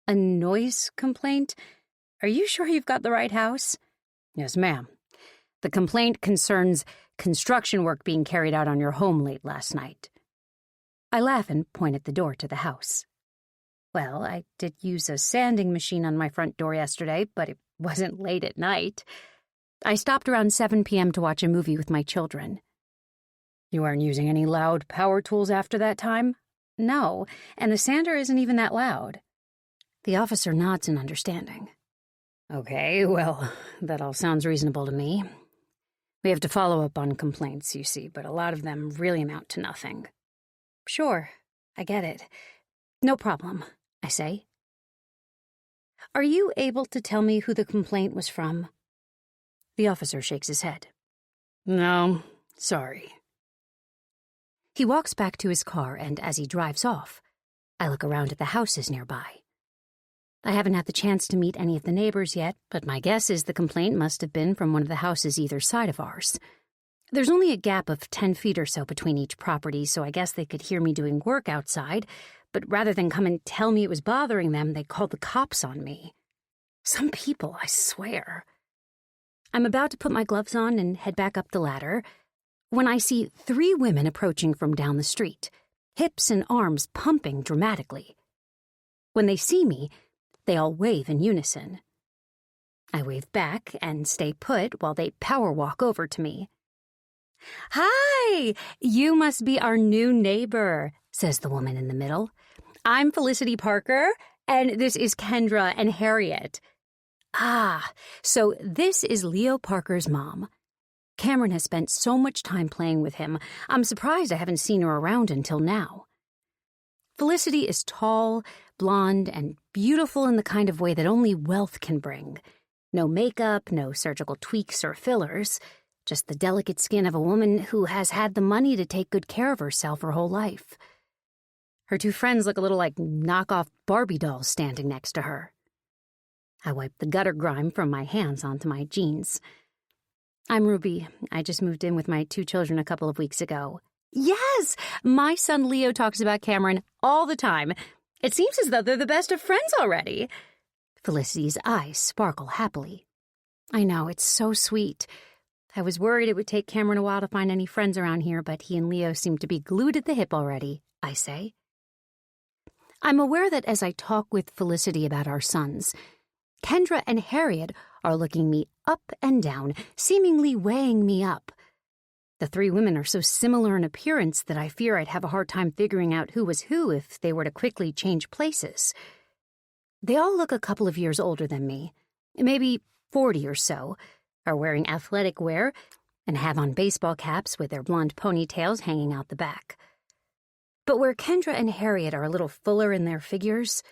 A noise complaint? Are you sure you've got the right house? Yes, ma'am. The complaint concerns construction work being carried out on your home late last night. I laugh and point at the door to the house. Well, I did use a sanding machine on my front door yesterday, but it wasn't late at night. I stopped around 7 p.m. to watch a movie with my children. You aren't using any loud power tools after that time? No, and the sander isn't even that loud. The officer nods in understanding. Okay, well, that all sounds reasonable to me. We have to follow up on complaints, you see, but a lot of them really amount to nothing. Sure, I get it. No problem, I say. Are you able to tell me who the complaint was from? The officer shakes his head. No, sorry. He walks back to his car, and as he drives off, I look around at the houses nearby. I haven't had the chance to meet any of the neighbors yet, but my guess is the complaint must have been from one of the houses either side of ours. There's only a gap of 10 feet or so between each property, so I guess they could hear me doing work outside, but rather than come and tell me it was bothering them, they called the cops on me. Some people, I swear. I'm about to put my gloves on and head back up the ladder when I see 3 women approaching from down the street, hips and arms pumping dramatically. When they see me, they all wave in unison. I wave back and stay put while they power walk over to me. Hi! You must be our new neighbor, says the woman in the middle. I'm Felicity Parker, and this is Kendra and Harriet. Ah, so this is Leo Parker's mom. Cameron has spent so much time playing with him, I'm surprised I haven't seen her around until now. Felicity is tall, blonde, and beautiful in the kind of way that only wealth can bring. No makeup, no surgical tweaks or fillers, just the delicate skin of a woman who has had the money to take good care of herself her whole life. Her 2 friends look a little like knockoff Barbie dolls standing next to her. I wipe the gutter grime from my hands onto my jeans. I'm Ruby. I just moved in with my 2 children a couple of weeks ago. Yes! My son Leo talks about Cameron all the time. It seems as though they're the best of friends already. Felicity's eyes sparkle happily. I know, it's so sweet. I was worried it would take Cameron a while to find any friends around here, but he and Leo seem to be glued at the hip already, I say. I'm aware that as I talk with Felicity about our sons, Kendra and Harriet are looking me up and down, seemingly weighing me up. The 3 women are so similar in appearance that I fear I'd have a hard time figuring out who was who if they were to quickly change places. They all look a couple of years older than me, maybe 40 or so, are wearing athletic wear and have on baseball caps with their blonde ponytails hanging out the back. But where Kendra and Harriet are a little fuller in their figures,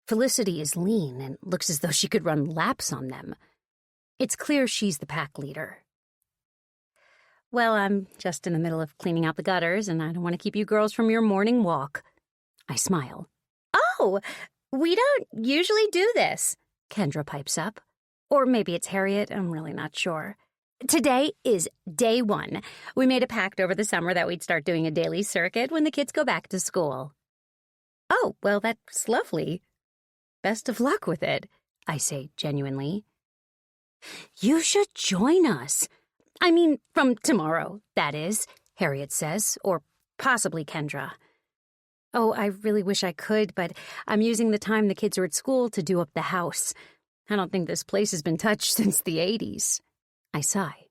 Felicity is lean and looks as though she could run laps on them. It's clear she's the pack leader. Well, I'm just in the middle of cleaning out the gutters, and I don't want to keep you girls from your morning walk. I smile. Oh, we don't usually do this, Kendra pipes up. Or maybe it's Harriet, I'm really not sure. Today is day 1. We made a pact over the summer that we'd start doing a daily circuit when the kids go back to school. Oh, well, that's lovely. Best of luck with it, I say genuinely. You should join us. I mean, from tomorrow, that is, Harriet says, or possibly Kendra. Oh, I really wish I could, but I'm using the time the kids are at school to do up the house. I don't think this place has been touched since the 80s. I sigh.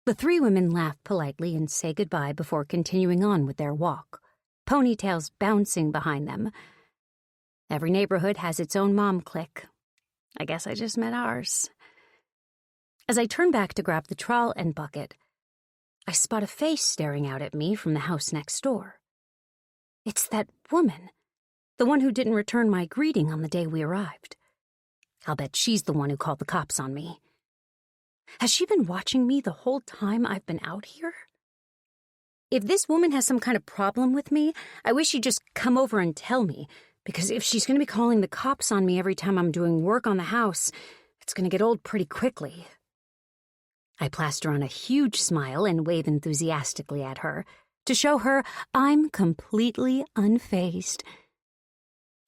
The 3 women laugh politely and say goodbye before continuing on with their walk, ponytails bouncing behind them. Every neighborhood has its own mom clique. I guess I just met ours. As I turn back to grab the trowel and bucket, I spot a face staring out at me from the house next door. It's that woman, the one who didn't return my greeting on the day we arrived. I'll bet she's the one who called the cops on me. Has she been watching me the whole time I've been out here? If this woman has some kind of problem with me, I wish she'd just come over and tell me, because if she's going to be calling the cops on me every time I'm doing work on the house, it's going to get old pretty quickly. I plaster on a huge smile and wave enthusiastically at her to show her I'm completely unfazed.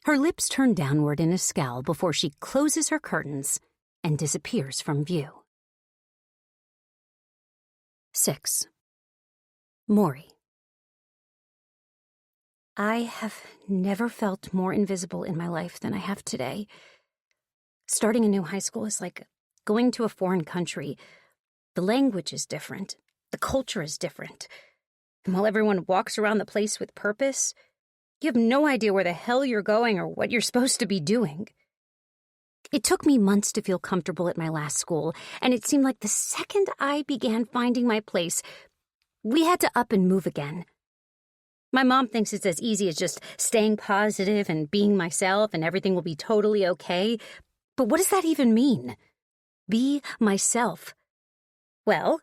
Her lips turn downward in a scowl before she closes her curtains and disappears from view. 6. Maury. I have never felt more invisible in my life than I have today. Starting a new high school is like going to a foreign country. The language is different. The culture is different. And while everyone walks around the place with purpose, you have no idea where the hell you're going or what you're supposed to be doing. It took me months to feel comfortable at my last school, and it seemed like the second I began finding my place, we had to up and move again. My mom thinks it's as easy as just staying positive and being myself and everything will be totally okay. But what does that even mean? Be myself. Well,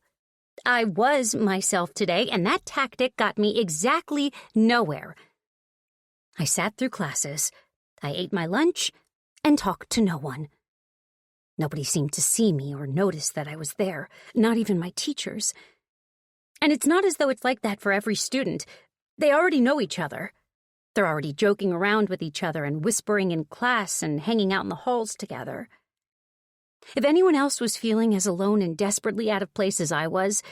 I was myself today, and that tactic got me exactly nowhere. I sat through classes, I ate my lunch, and talked to no one. Nobody seemed to see me or notice that I was there, not even my teachers. And it's not as though it's like that for every student. They already know each other. They're already joking around with each other and whispering in class and hanging out in the halls together. If anyone else was feeling as alone and desperately out of place as I was,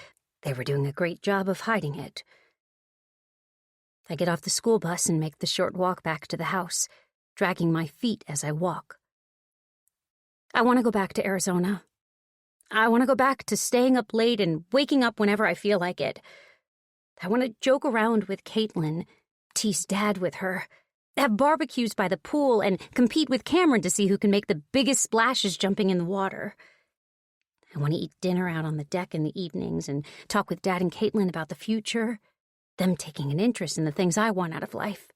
they were doing a great job of hiding it. I get off the school bus and make the short walk back to the house, dragging my feet as I walk. I want to go back to Arizona. I want to go back to staying up late and waking up whenever I feel like it. I want to joke around with Caitlin, tease Dad with her, have barbecues by the pool, and compete with Cameron to see who can make the biggest splashes jumping in the water. I want to eat dinner out on the deck in the evenings and talk with Dad and Caitlin about the future, them taking an interest in the things I want out of life.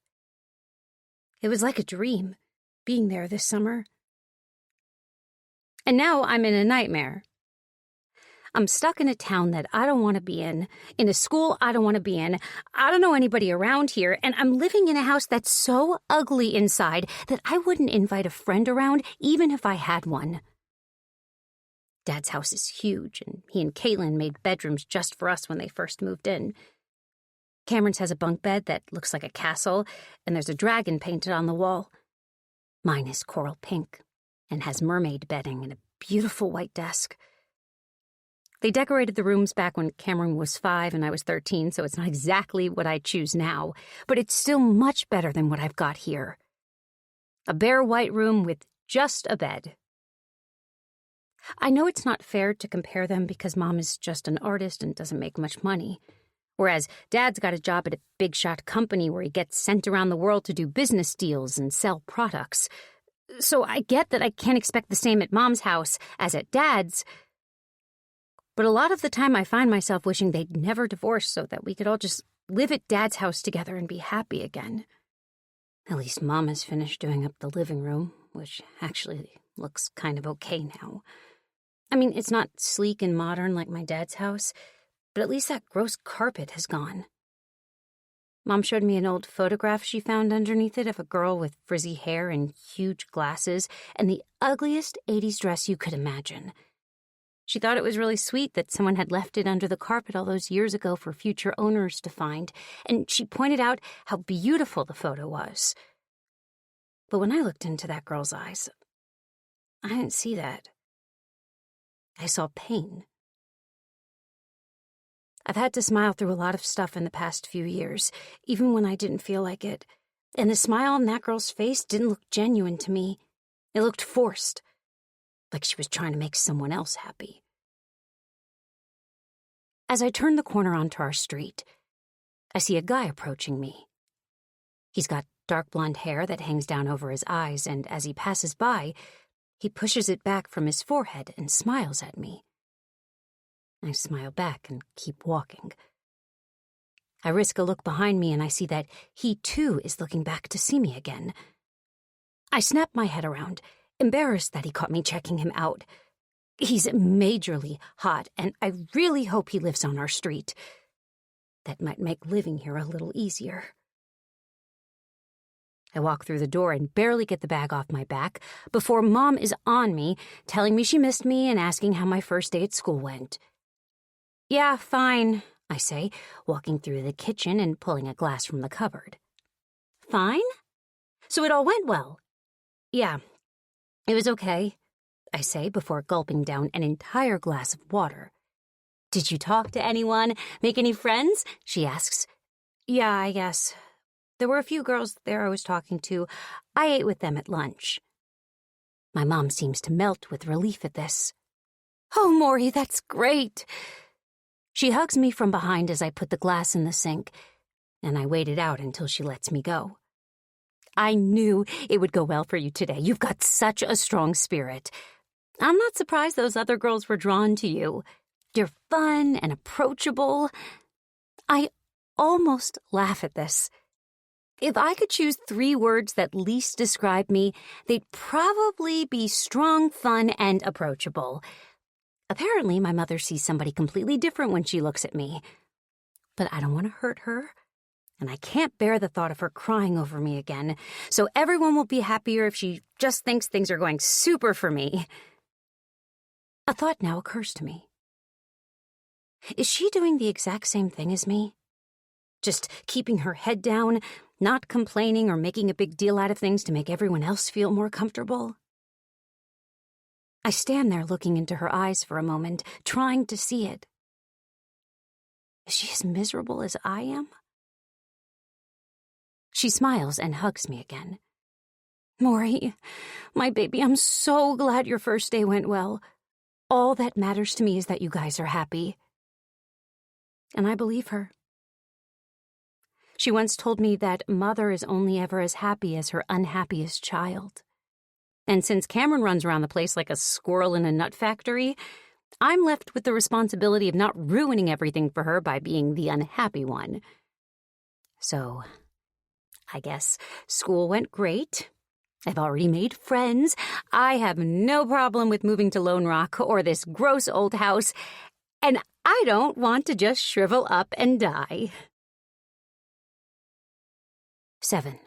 It was like a dream, being there this summer. And now I'm in a nightmare. I'm stuck in a town that I don't want to be in a school I don't want to be in. I don't know anybody around here, and I'm living in a house that's so ugly inside that I wouldn't invite a friend around even if I had one. Dad's house is huge, and he and Caitlin made bedrooms just for us when they first moved in. Cameron's has a bunk bed that looks like a castle, and there's a dragon painted on the wall. Mine is coral pink and has mermaid bedding and a beautiful white desk. They decorated the rooms back when Cameron was 5 and I was 13, so it's not exactly what I'd choose now, but it's still much better than what I've got here. A bare white room with just a bed. I know it's not fair to compare them because Mom is just an artist and doesn't make much money, whereas Dad's got a job at a big-shot company where he gets sent around the world to do business deals and sell products. So I get that I can't expect the same at Mom's house as at Dad's, But a lot of the time I find myself wishing they'd never divorce so that we could all just live at Dad's house together and be happy again. At least Mom has finished doing up the living room, which actually looks kind of okay now. I mean, it's not sleek and modern like my dad's house, but at least that gross carpet has gone. Mom showed me an old photograph she found underneath it of a girl with frizzy hair and huge glasses and the ugliest 80s dress you could imagine. She thought it was really sweet that someone had left it under the carpet all those years ago for future owners to find, and she pointed out how beautiful the photo was. But when I looked into that girl's eyes, I didn't see that. I saw pain. I've had to smile through a lot of stuff in the past few years, even when I didn't feel like it. And the smile on that girl's face didn't look genuine to me. It looked forced, like she was trying to make someone else happy. As I turn the corner onto our street, I see a guy approaching me. He's got dark blonde hair that hangs down over his eyes, and as he passes by, he pushes it back from his forehead and smiles at me. I smile back and keep walking. I risk a look behind me and I see that he too is looking back to see me again. I snap my head around, embarrassed that he caught me checking him out. He's majorly hot, and I really hope he lives on our street. That might make living here a little easier. I walk through the door and barely get the bag off my back before Mom is on me, telling me she missed me and asking how my first day at school went. Yeah, fine, I say, walking through the kitchen and pulling a glass from the cupboard. Fine? So it all went well? Yeah, it was okay, I say before gulping down an entire glass of water. Did you talk to anyone? Make any friends? She asks. Yeah, I guess. There were a few girls there I was talking to. I ate with them at lunch. My mom seems to melt with relief at this. Oh, Maury, that's great. She hugs me from behind as I put the glass in the sink, and I wait it out until she lets me go. I knew it would go well for you today. You've got such a strong spirit. I'm not surprised those other girls were drawn to you. You're fun and approachable. I almost laugh at this. If I could choose 3 words that least describe me, they'd probably be strong, fun, and approachable. Apparently, my mother sees somebody completely different when she looks at me. But I don't want to hurt her, and I can't bear the thought of her crying over me again, so everyone will be happier if she just thinks things are going super for me. A thought now occurs to me. Is she doing the exact same thing as me? Just keeping her head down, not complaining or making a big deal out of things to make everyone else feel more comfortable? I stand there looking into her eyes for a moment, trying to see it. Is she as miserable as I am? She smiles and hugs me again. Maury, my baby, I'm so glad your first day went well. All that matters to me is that you guys are happy. And I believe her. She once told me that mother is only ever as happy as her unhappiest child. And since Cameron runs around the place like a squirrel in a nut factory, I'm left with the responsibility of not ruining everything for her by being the unhappy one. So, I guess school went great. I've already made friends. I have no problem with moving to Lone Rock or this gross old house, and I don't want to just shrivel up and die. 7.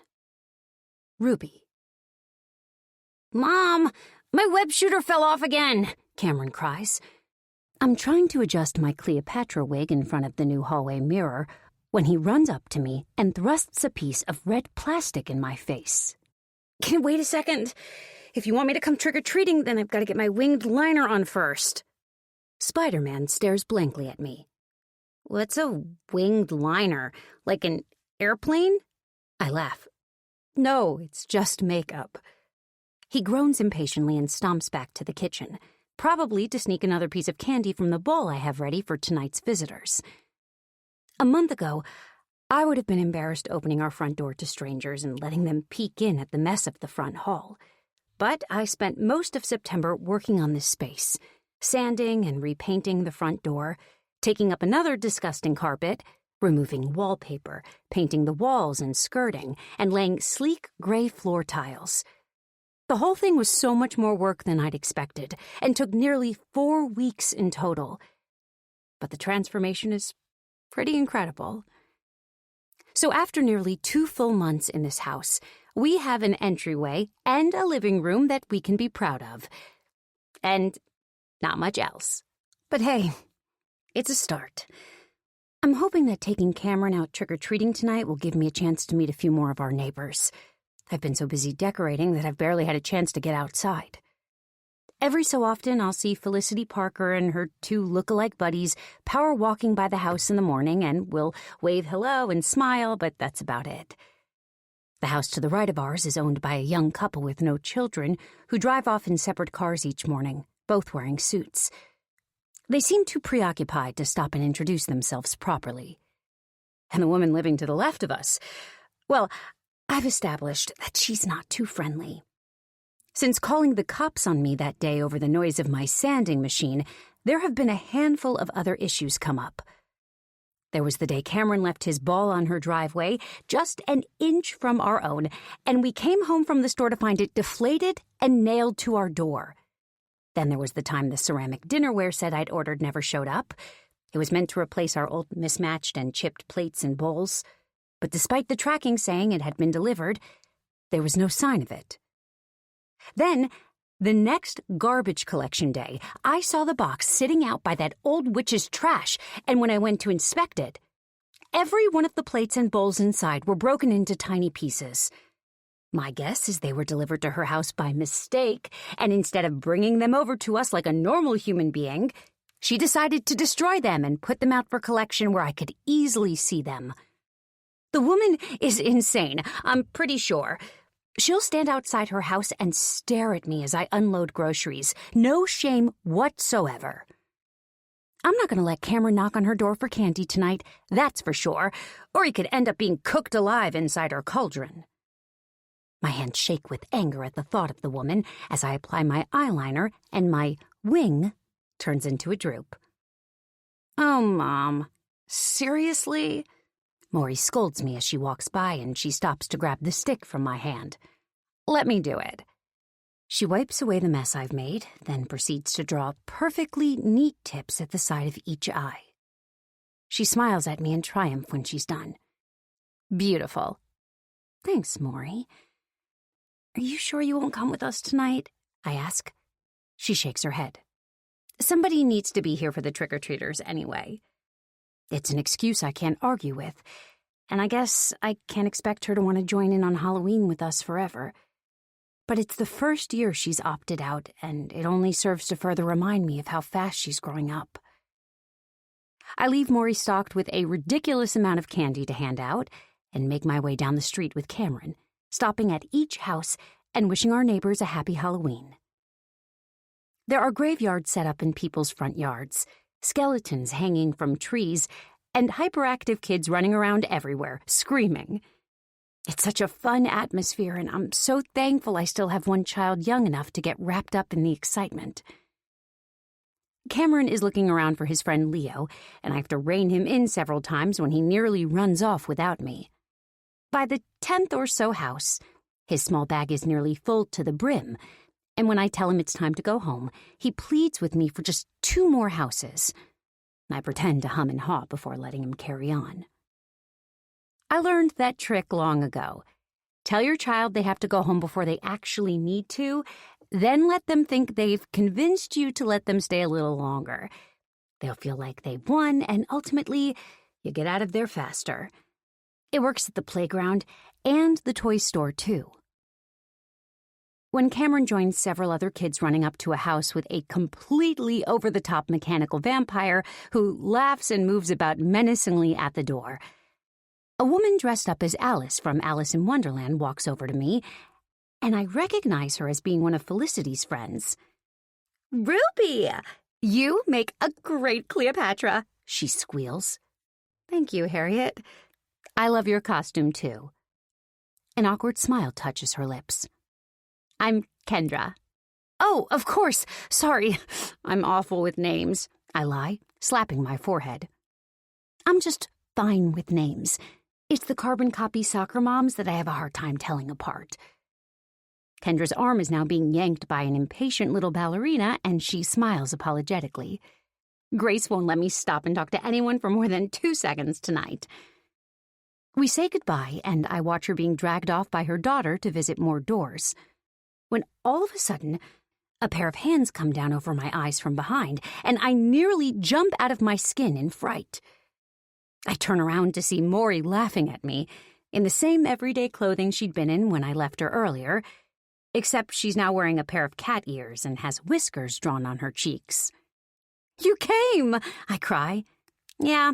Ruby. Mom, my web shooter fell off again, Cameron cries. I'm trying to adjust my Cleopatra wig in front of the new hallway mirror when he runs up to me and thrusts a piece of red plastic in my face. Can wait a second. If you want me to come trick-or-treating, then I've got to get my winged liner on first. Spider-Man stares blankly at me. What's a winged liner? Like an airplane? I laugh. No, it's just makeup. He groans impatiently and stomps back to the kitchen, probably to sneak another piece of candy from the bowl I have ready for tonight's visitors. A month ago, I would have been embarrassed opening our front door to strangers and letting them peek in at the mess of the front hall. But I spent most of September working on this space, sanding and repainting the front door, taking up another disgusting carpet, removing wallpaper, painting the walls and skirting, and laying sleek gray floor tiles. The whole thing was so much more work than I'd expected, and took nearly 4 weeks in total. But the transformation is pretty incredible. So after nearly 2 full months in this house, we have an entryway and a living room that we can be proud of. And not much else. But hey, it's a start. I'm hoping that taking Cameron out trick-or-treating tonight will give me a chance to meet a few more of our neighbors. I've been so busy decorating that I've barely had a chance to get outside. Every so often, I'll see Felicity Parker and her 2 look-alike buddies power walking by the house in the morning, and we'll wave hello and smile, but that's about it. The house to the right of ours is owned by a young couple with no children who drive off in separate cars each morning, both wearing suits. They seem too preoccupied to stop and introduce themselves properly. And the woman living to the left of us, well, I've established that she's not too friendly. Since calling the cops on me that day over the noise of my sanding machine, there have been a handful of other issues come up. There was the day Cameron left his ball on her driveway, just an inch from our own, and we came home from the store to find it deflated and nailed to our door. Then there was the time the ceramic dinnerware set I'd ordered never showed up. It was meant to replace our old mismatched and chipped plates and bowls. But despite the tracking saying it had been delivered, there was no sign of it. Then, the next garbage collection day, I saw the box sitting out by that old witch's trash, and when I went to inspect it, every one of the plates and bowls inside were broken into tiny pieces. My guess is they were delivered to her house by mistake, and instead of bringing them over to us like a normal human being, she decided to destroy them and put them out for collection where I could easily see them. The woman is insane, I'm pretty sure. She'll stand outside her house and stare at me as I unload groceries. No shame whatsoever. I'm not going to let Cameron knock on her door for candy tonight, that's for sure, or he could end up being cooked alive inside her cauldron. My hands shake with anger at the thought of the woman as I apply my eyeliner and my wing turns into a droop. Oh, Mom. Seriously? Maury scolds me as she walks by and she stops to grab the stick from my hand. Let me do it. She wipes away the mess I've made, then proceeds to draw perfectly neat tips at the side of each eye. She smiles at me in triumph when she's done. Beautiful. Thanks, Maury. Are you sure you won't come with us tonight? I ask. She shakes her head. Somebody needs to be here for the trick-or-treaters anyway. It's an excuse I can't argue with, and I guess I can't expect her to want to join in on Halloween with us forever. But it's the first year she's opted out, and it only serves to further remind me of how fast she's growing up. I leave Maury stocked with a ridiculous amount of candy to hand out and make my way down the street with Cameron, stopping at each house and wishing our neighbors a happy Halloween. There are graveyards set up in people's front yards, skeletons hanging from trees, and hyperactive kids running around everywhere, screaming. It's such a fun atmosphere, and I'm so thankful I still have one child young enough to get wrapped up in the excitement. Cameron is looking around for his friend Leo, and I have to rein him in several times when he nearly runs off without me. By the 10th or so house, his small bag is nearly full to the brim, and when I tell him it's time to go home, he pleads with me for just 2 more houses. I pretend to hum and haw before letting him carry on. I learned that trick long ago. Tell your child they have to go home before they actually need to, then let them think they've convinced you to let them stay a little longer. They'll feel like they won, and ultimately, you get out of there faster. It works at the playground and the toy store, too. When Cameron joins several other kids running up to a house with a completely over-the-top mechanical vampire who laughs and moves about menacingly at the door, a woman dressed up as Alice from Alice in Wonderland walks over to me, and I recognize her as being one of Felicity's friends. "Ruby, you make a great Cleopatra," she squeals. "Thank you, Harriet. I love your costume, too." An awkward smile touches her lips. "I'm Kendra." Oh, of course. Sorry. I'm awful with names, I lie, slapping my forehead. I'm just fine with names. It's the carbon copy soccer moms that I have a hard time telling apart. Kendra's arm is now being yanked by an impatient little ballerina, and she smiles apologetically. Grace won't let me stop and talk to anyone for more than 2 seconds tonight. We say goodbye, and I watch her being dragged off by her daughter to visit more doors. When all of a sudden, a pair of hands come down over my eyes from behind, and I nearly jump out of my skin in fright. I turn around to see Maury laughing at me, in the same everyday clothing she'd been in when I left her earlier, except she's now wearing a pair of cat ears and has whiskers drawn on her cheeks. "You came!" I cry. "Yeah,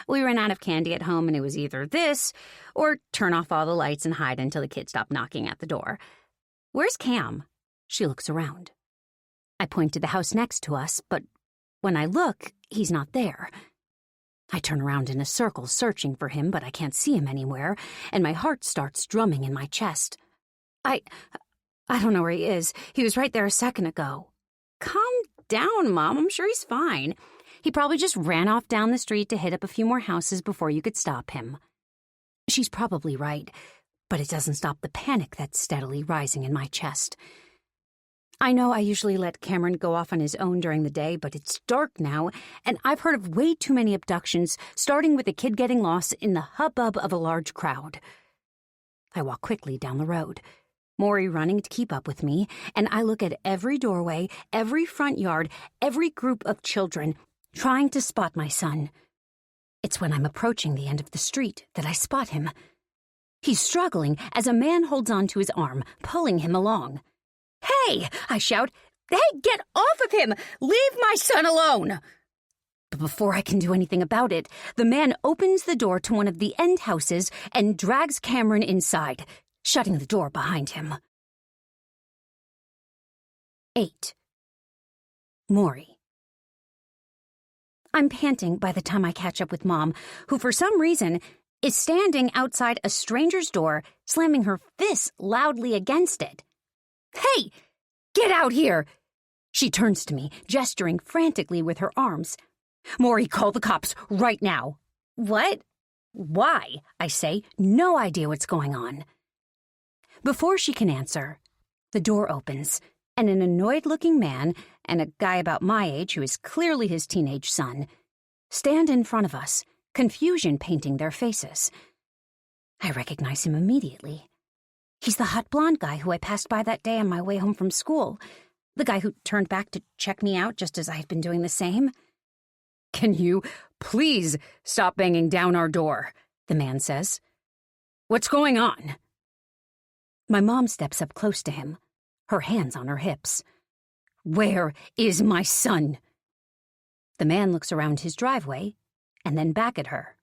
we ran out of candy at home, and it was either this or turn off all the lights and hide until the kids stop knocking at the door. Where's Cam?" She looks around. I point to the house next to us, but when I look, he's not there. I turn around in a circle searching for him, but I can't see him anywhere, and my heart starts drumming in my chest. I don't know where he is. He was right there a second ago. Calm down, Mom. I'm sure he's fine. He probably just ran off down the street to hit up a few more houses before you could stop him. She's probably right, but it doesn't stop the panic that's steadily rising in my chest. I know I usually let Cameron go off on his own during the day, but it's dark now, and I've heard of way too many abductions, starting with a kid getting lost in the hubbub of a large crowd. I walk quickly down the road, Maury running to keep up with me, and I look at every doorway, every front yard, every group of children, trying to spot my son. It's when I'm approaching the end of the street that I spot him. He's struggling as a man holds on to his arm, pulling him along. "Hey!" I shout. "Hey, get off of him! Leave my son alone!" But before I can do anything about it, the man opens the door to one of the end houses and drags Cameron inside, shutting the door behind him. 8. Maury. I'm panting by the time I catch up with Mom, who for some reason is standing outside a stranger's door, slamming her fist loudly against it. "Hey! Get out here!" She turns to me, gesturing frantically with her arms. "Maury, call the cops right now." "What? Why?" I say, no idea what's going on. Before she can answer, the door opens, and an annoyed-looking man and a guy about my age, who is clearly his teenage son, stand in front of us, confusion painting their faces. I recognize him immediately. He's the hot blonde guy who I passed by that day on my way home from school, the guy who turned back to check me out just as I had been doing the same. "Can you please stop banging down our door?" the man says. "What's going on?" My mom steps up close to him, her hands on her hips. "Where is my son?" The man looks around his driveway and then back at her.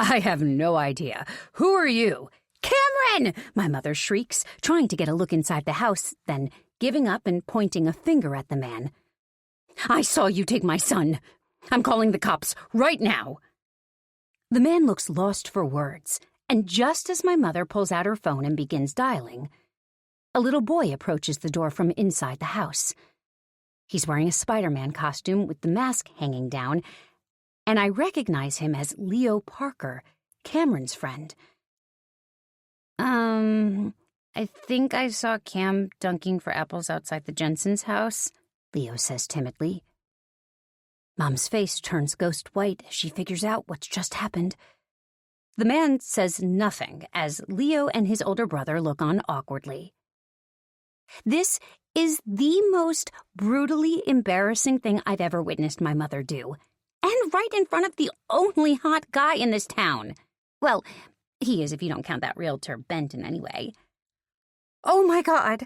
I have no idea. Who are you?" "Cameron!" my mother shrieks, trying to get a look inside the house, then giving up and pointing a finger at the man. "I saw you take my son. I'm calling the cops right now." The man looks lost for words, and just as my mother pulls out her phone and begins dialing, a little boy approaches the door from inside the house. He's wearing a Spider-Man costume with the mask hanging down, and I recognize him as Leo Parker, Cameron's friend. I think I saw Cam dunking for apples outside the Jensen's house," Leo says timidly. Mom's face turns ghost white as she figures out what's just happened. The man says nothing as Leo and his older brother look on awkwardly. This is the most brutally embarrassing thing I've ever witnessed my mother do. And right in front of the only hot guy in this town. Well, he is if you don't count that realtor Benton anyway. "Oh my God."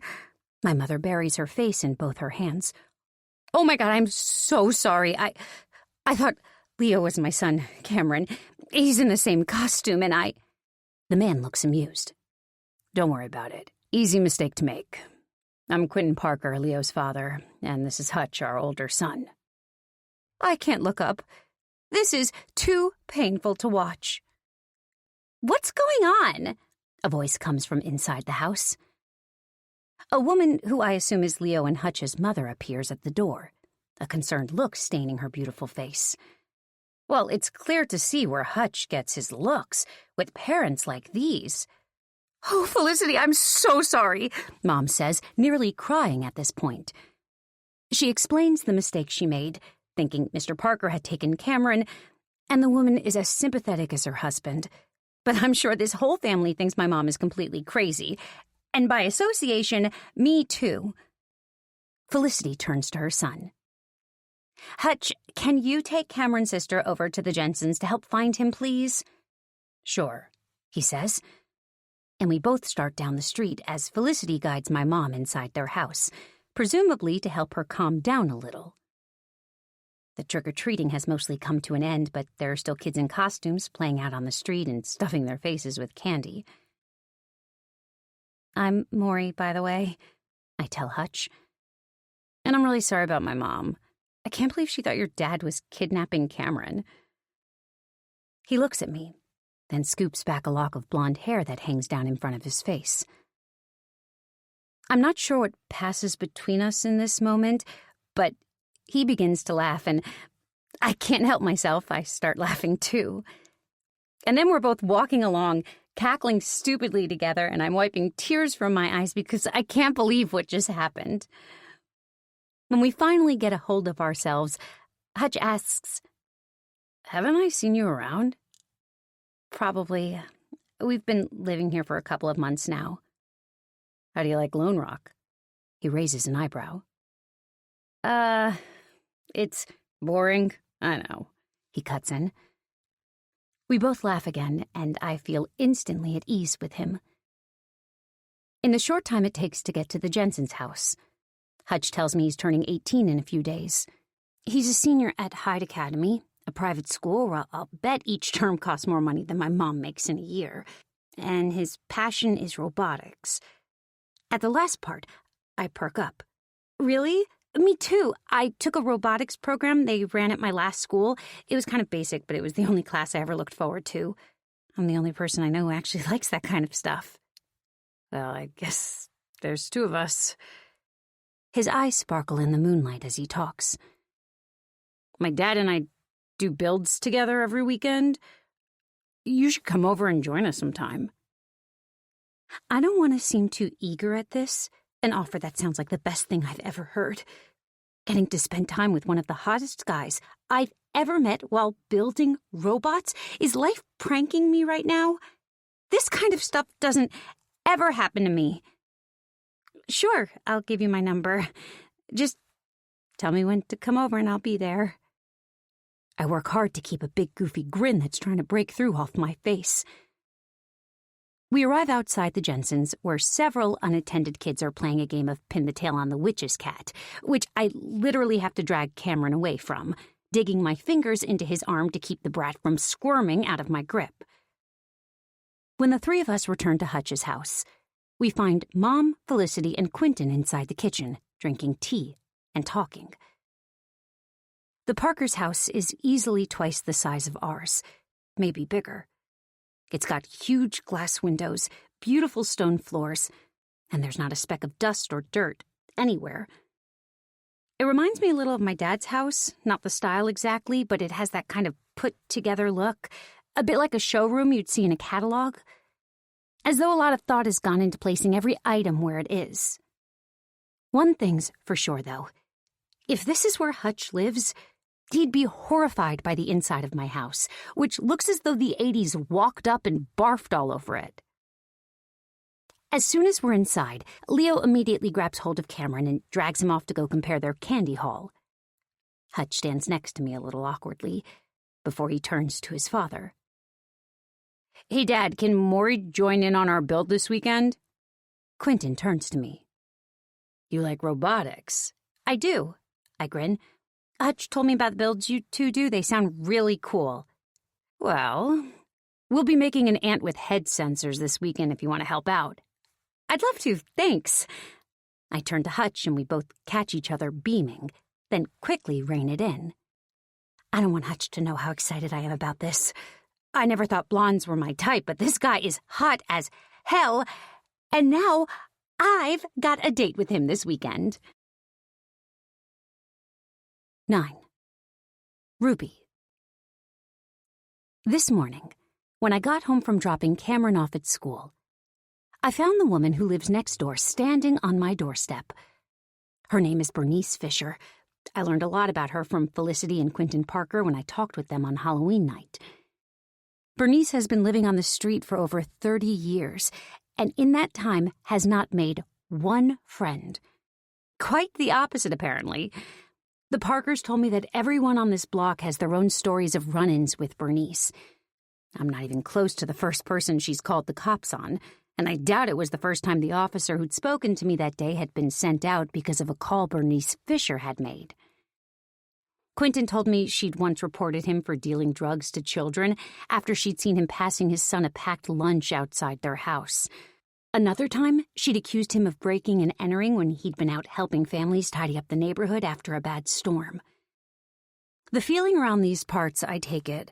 My mother buries her face in both her hands. "Oh my God, I'm so sorry. I thought Leo was my son, Cameron. He's in the same costume and I..." The man looks amused. "Don't worry about it. Easy mistake to make. I'm Quentin Parker, Leo's father, and this is Hutch, our older son." I can't look up. This is too painful to watch. "What's going on?" a voice comes from inside the house. A woman who I assume is Leo and Hutch's mother appears at the door, a concerned look staining her beautiful face. Well, it's clear to see where Hutch gets his looks, with parents like these. "Oh, Felicity, I'm so sorry," Mom says, nearly crying at this point. She explains the mistake she made, thinking Mr. Parker had taken Cameron, and the woman is as sympathetic as her husband. But I'm sure this whole family thinks my mom is completely crazy, and by association, me too. Felicity turns to her son. "Hutch, can you take Cameron's sister over to the Jensens to help find him, please?" "Sure," he says. And we both start down the street as Felicity guides my mom inside their house, presumably to help her calm down a little. The trick-or-treating has mostly come to an end, but there are still kids in costumes playing out on the street and stuffing their faces with candy. "I'm Maury, by the way," I tell Hutch. "And I'm really sorry about my mom. I can't believe she thought your dad was kidnapping Cameron." He looks at me, then scoops back a lock of blonde hair that hangs down in front of his face. I'm not sure what passes between us in this moment, but he begins to laugh, and I can't help myself. I start laughing too. And then we're both walking along, cackling stupidly together, and I'm wiping tears from my eyes because I can't believe what just happened. When we finally get a hold of ourselves, Hutch asks, "Haven't I seen you around?" "Probably. We've been living here for a couple of months now." "How do you like Lone Rock?" He raises an eyebrow. It's boring. I know." He cuts in. We both laugh again, and I feel instantly at ease with him. In the short time it takes to get to the Jensens' house, Hutch tells me he's turning 18 in a few days. He's a senior at Hyde Academy, a private school where I'll bet each term costs more money than my mom makes in a year, and his passion is robotics. At the last part, I perk up. "Really? Me too. I took a robotics program they ran at my last school. It was kind of basic, but it was the only class I ever looked forward to. I'm the only person I know who actually likes that kind of stuff." "Well, I guess there's two of us." His eyes sparkle in the moonlight as he talks. "My dad and I do builds together every weekend. You should come over and join us sometime." I don't want to seem too eager at this, an offer that sounds like the best thing I've ever heard. Getting to spend time with one of the hottest guys I've ever met while building robots? Is life pranking me right now? This kind of stuff doesn't ever happen to me. "Sure, I'll give you my number. Just tell me when to come over and I'll be there." I work hard to keep a big goofy grin that's trying to break through off my face. We arrive outside the Jensens, where several unattended kids are playing a game of pin the tail on the witch's cat, which I literally have to drag Cameron away from, digging my fingers into his arm to keep the brat from squirming out of my grip. When the three of us return to Hutch's house, we find Mom, Felicity, and Quentin inside the kitchen, drinking tea and talking. The Parkers' house is easily twice the size of ours, maybe bigger. It's got huge glass windows, beautiful stone floors, and there's not a speck of dust or dirt anywhere. It reminds me a little of my dad's house, not the style exactly, but it has that kind of put-together look, a bit like a showroom you'd see in a catalog. As though a lot of thought has gone into placing every item where it is. One thing's for sure, though. If this is where Hutch lives, he'd be horrified by the inside of my house, which looks as though the 80s walked up and barfed all over it. As soon as we're inside, Leo immediately grabs hold of Cameron and drags him off to go compare their candy haul. Hutch stands next to me a little awkwardly, before he turns to his father. "Hey, Dad, can Maury join in on our build this weekend?" Quentin turns to me. "You like robotics?" "I do," I grin. "Hutch told me about the builds you two do. They sound really cool." "Well, we'll be making an ant with head sensors this weekend if you want to help out." "I'd love to, thanks." I turn to Hutch and we both catch each other beaming, then quickly rein it in. I don't want Hutch to know how excited I am about this. I never thought blondes were my type, but this guy is hot as hell, and now I've got a date with him this weekend. 9. Ruby. This morning, when I got home from dropping Cameron off at school, I found the woman who lives next door standing on my doorstep. Her name is Bernice Fisher. I learned a lot about her from Felicity and Quentin Parker when I talked with them on Halloween night. Bernice has been living on the street for over 30 years, and in that time has not made one friend. Quite the opposite, apparently. The Parkers told me that everyone on this block has their own stories of run-ins with Bernice. I'm not even close to the first person she's called the cops on, and I doubt it was the first time the officer who'd spoken to me that day had been sent out because of a call Bernice Fisher had made. Quentin told me she'd once reported him for dealing drugs to children after she'd seen him passing his son a packed lunch outside their house. Another time, she'd accused him of breaking and entering when he'd been out helping families tidy up the neighborhood after a bad storm. The feeling around these parts, I take it,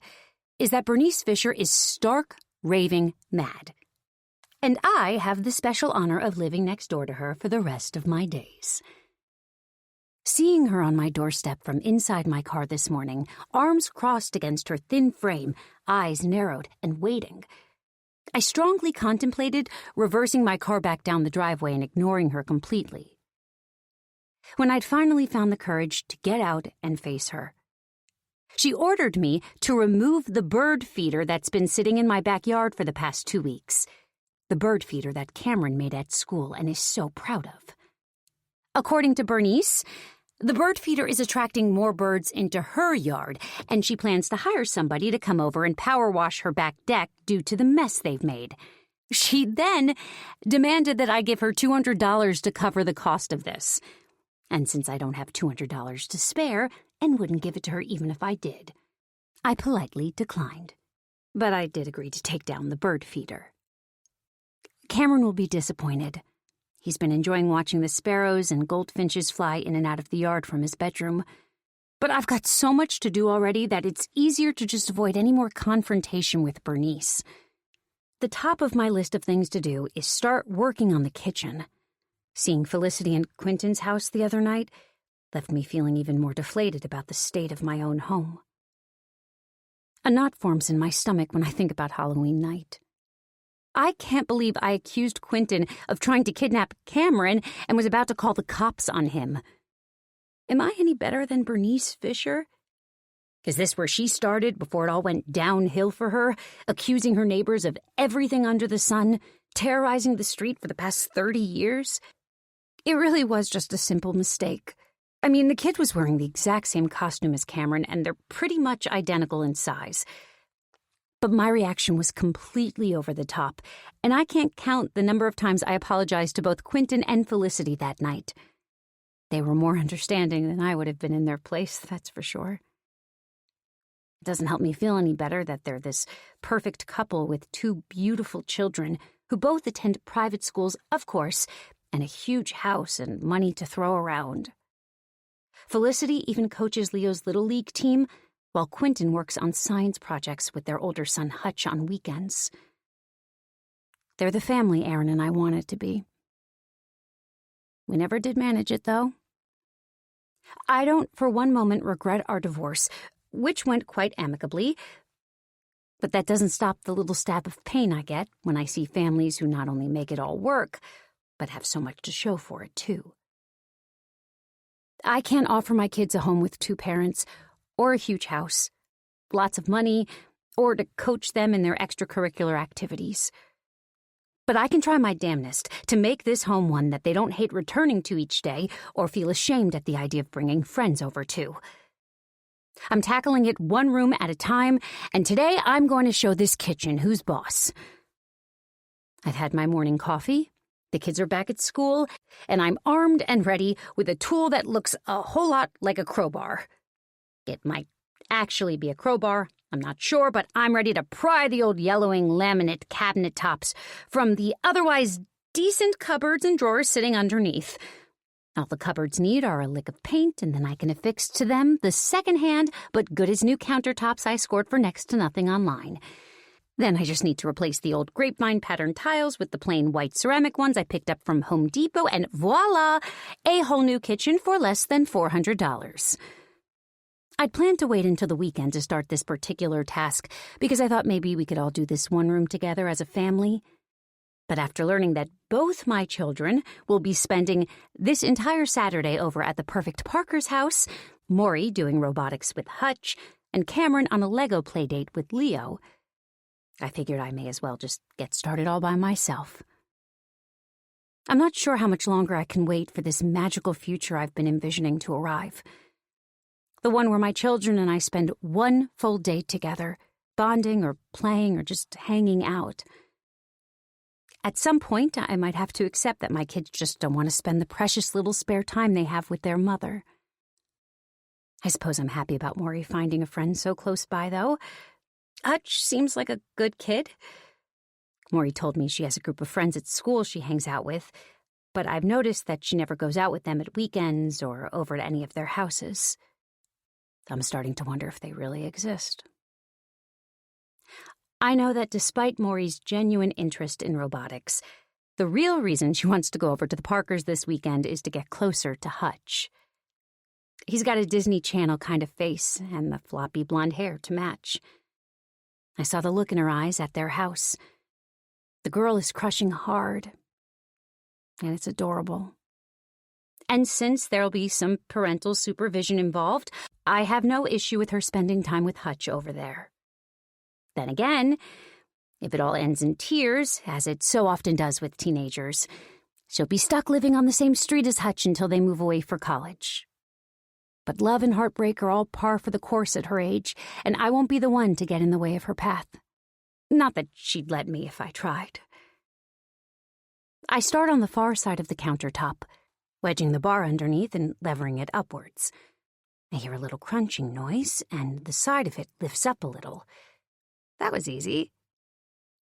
is that Bernice Fisher is stark, raving mad. And I have the special honor of living next door to her for the rest of my days. Seeing her on my doorstep from inside my car this morning, arms crossed against her thin frame, eyes narrowed and waiting, I strongly contemplated reversing my car back down the driveway and ignoring her completely. When I'd finally found the courage to get out and face her, she ordered me to remove the bird feeder that's been sitting in my backyard for the past 2 weeks, the bird feeder that Cameron made at school and is so proud of. According to Bernice, the bird feeder is attracting more birds into her yard, and she plans to hire somebody to come over and power wash her back deck due to the mess they've made. She then demanded that I give her $200 to cover the cost of this. And since I don't have $200 to spare and wouldn't give it to her even if I did, I politely declined. But I did agree to take down the bird feeder. Cameron will be disappointed. He's been enjoying watching the sparrows and goldfinches fly in and out of the yard from his bedroom. But I've got so much to do already that it's easier to just avoid any more confrontation with Bernice. The top of my list of things to do is start working on the kitchen. Seeing Felicity and Quentin's house the other night left me feeling even more deflated about the state of my own home. A knot forms in my stomach when I think about Halloween night. I can't believe I accused Quentin of trying to kidnap Cameron and was about to call the cops on him. Am I any better than Bernice Fisher? Is this where she started before it all went downhill for her, accusing her neighbors of everything under the sun, terrorizing the street for the past 30 years? It really was just a simple mistake. I mean, the kid was wearing the exact same costume as Cameron, and they're pretty much identical in size. But my reaction was completely over the top, and I can't count the number of times I apologized to both Quentin and Felicity that night. They were more understanding than I would have been in their place, that's for sure. It doesn't help me feel any better that they're this perfect couple with 2 beautiful children who both attend private schools, of course, and a huge house and money to throw around. Felicity even coaches Leo's Little League team, while Quentin works on science projects with their older son Hutch on weekends. They're the family Aaron and I wanted to be. We never did manage it, though. I don't for one moment regret our divorce, which went quite amicably, but that doesn't stop the little stab of pain I get when I see families who not only make it all work, but have so much to show for it, too. I can't offer my kids a home with 2 parents, or a huge house, lots of money, or to coach them in their extracurricular activities. But I can try my damnedest to make this home one that they don't hate returning to each day or feel ashamed at the idea of bringing friends over to. I'm tackling it one room at a time, and today I'm going to show this kitchen who's boss. I've had my morning coffee, the kids are back at school, and I'm armed and ready with a tool that looks a whole lot like a crowbar. It might actually be a crowbar, I'm not sure, but I'm ready to pry the old yellowing laminate cabinet tops from the otherwise decent cupboards and drawers sitting underneath. All the cupboards need are a lick of paint, and then I can affix to them the second-hand but good-as-new countertops I scored for next to nothing online. Then I just need to replace the old grapevine pattern tiles with the plain white ceramic ones I picked up from Home Depot, and voila, a whole new kitchen for less than $400. I'd planned to wait until the weekend to start this particular task because I thought maybe we could all do this one room together as a family. But after learning that both my children will be spending this entire Saturday over at the Perfect Parker's house, Maury doing robotics with Hutch, and Cameron on a Lego playdate with Leo, I figured I may as well just get started all by myself. I'm not sure how much longer I can wait for this magical future I've been envisioning to arrive. The one where my children and I spend one full day together, bonding or playing or just hanging out. At some point, I might have to accept that my kids just don't want to spend the precious little spare time they have with their mother. I suppose I'm happy about Maury finding a friend so close by, though. Hutch seems like a good kid. Maury told me she has a group of friends at school she hangs out with, but I've noticed that she never goes out with them at weekends or over to any of their houses. I'm starting to wonder if they really exist. I know that despite Maury's genuine interest in robotics, the real reason she wants to go over to the Parkers this weekend is to get closer to Hutch. He's got a Disney Channel kind of face and the floppy blonde hair to match. I saw the look in her eyes at their house. The girl is crushing hard, and it's adorable. And since there'll be some parental supervision involved, I have no issue with her spending time with Hutch over there. Then again, if it all ends in tears, as it so often does with teenagers, she'll be stuck living on the same street as Hutch until they move away for college. But love and heartbreak are all par for the course at her age, and I won't be the one to get in the way of her path. Not that she'd let me if I tried. I start on the far side of the countertop, wedging the bar underneath and levering it upwards. I hear a little crunching noise, and the side of it lifts up a little. That was easy.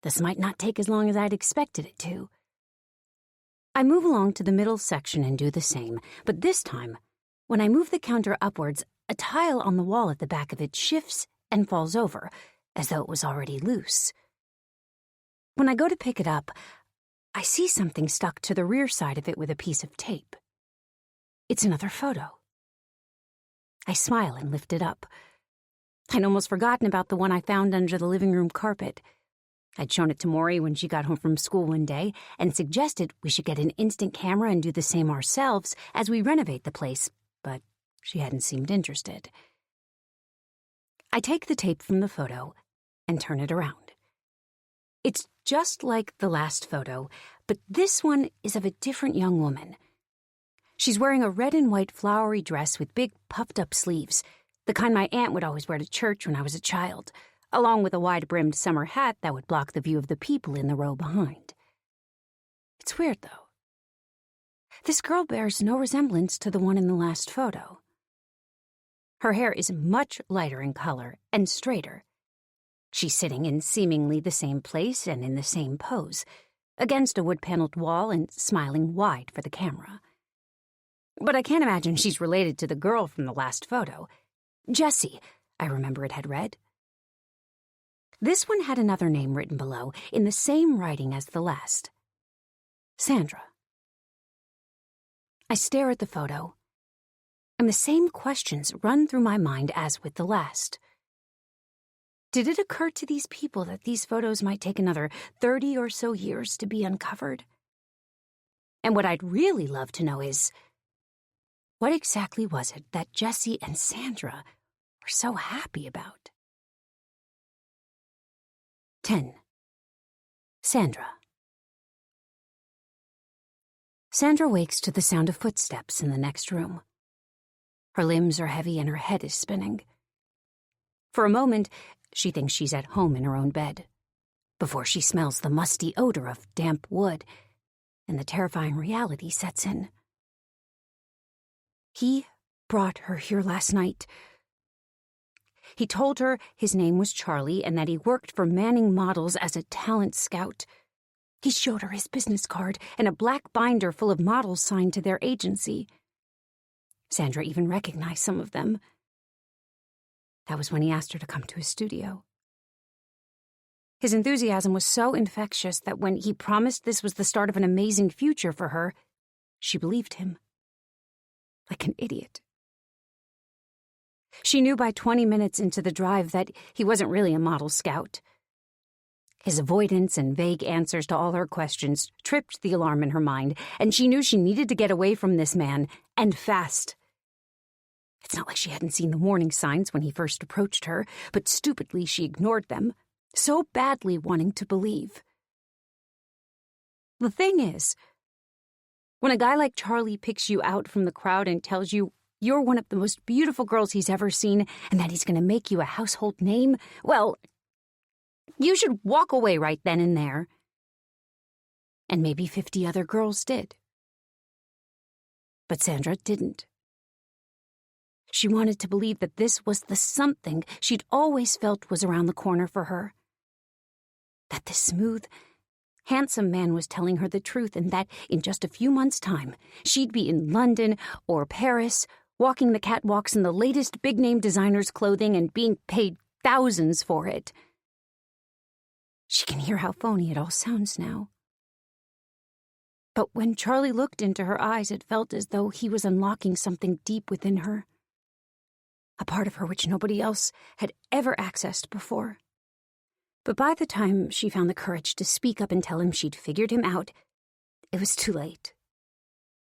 This might not take as long as I'd expected it to. I move along to the middle section and do the same, but this time, when I move the counter upwards, a tile on the wall at the back of it shifts and falls over, as though it was already loose. When I go to pick it up, I see something stuck to the rear side of it with a piece of tape. It's another photo. I smile and lift it up. I'd almost forgotten about the one I found under the living room carpet. I'd shown it to Maury when she got home from school one day and suggested we should get an instant camera and do the same ourselves as we renovate the place, but she hadn't seemed interested. I take the tape from the photo and turn it around. It's just like the last photo, but this one is of a different young woman. She's wearing a red and white flowery dress with big puffed-up sleeves, the kind my aunt would always wear to church when I was a child, along with a wide-brimmed summer hat that would block the view of the people in the row behind. It's weird, though. This girl bears no resemblance to the one in the last photo. Her hair is much lighter in color and straighter. She's sitting in seemingly the same place and in the same pose, against a wood-paneled wall and smiling wide for the camera. But I can't imagine she's related to the girl from the last photo. Jessie, I remember it had read. This one had another name written below, in the same writing as the last. Sandra. I stare at the photo, and the same questions run through my mind as with the last. Did it occur to these people that these photos might take another 30 or so years to be uncovered? And what I'd really love to know is, what exactly was it that Jessie and Sandra were so happy about? 10. Sandra. Sandra wakes to the sound of footsteps in the next room. Her limbs are heavy and her head is spinning. For a moment, she thinks she's at home in her own bed, before she smells the musty odor of damp wood, and the terrifying reality sets in. He brought her here last night. He told her his name was Charlie and that he worked for Manning Models as a talent scout. He showed her his business card and a black binder full of models signed to their agency. Sandra even recognized some of them. That was when he asked her to come to his studio. His enthusiasm was so infectious that when he promised this was the start of an amazing future for her, she believed him. Like an idiot. She knew by 20 minutes into the drive that he wasn't really a model scout. His avoidance and vague answers to all her questions tripped the alarm in her mind, and she knew she needed to get away from this man, and fast. It's not like she hadn't seen the warning signs when he first approached her, but stupidly she ignored them, so badly wanting to believe. The thing is, when a guy like Charlie picks you out from the crowd and tells you you're one of the most beautiful girls he's ever seen and that he's going to make you a household name, well, you should walk away right then and there. And maybe 50 other girls did. But Sandra didn't. She wanted to believe that this was the something she'd always felt was around the corner for her. That this smooth, handsome man was telling her the truth, and that in just a few months' time, she'd be in London or Paris, walking the catwalks in the latest big-name designer's clothing and being paid thousands for it. She can hear how phony it all sounds now. But when Charlie looked into her eyes, it felt as though he was unlocking something deep within her. A part of her which nobody else had ever accessed before. But by the time she found the courage to speak up and tell him she'd figured him out, it was too late.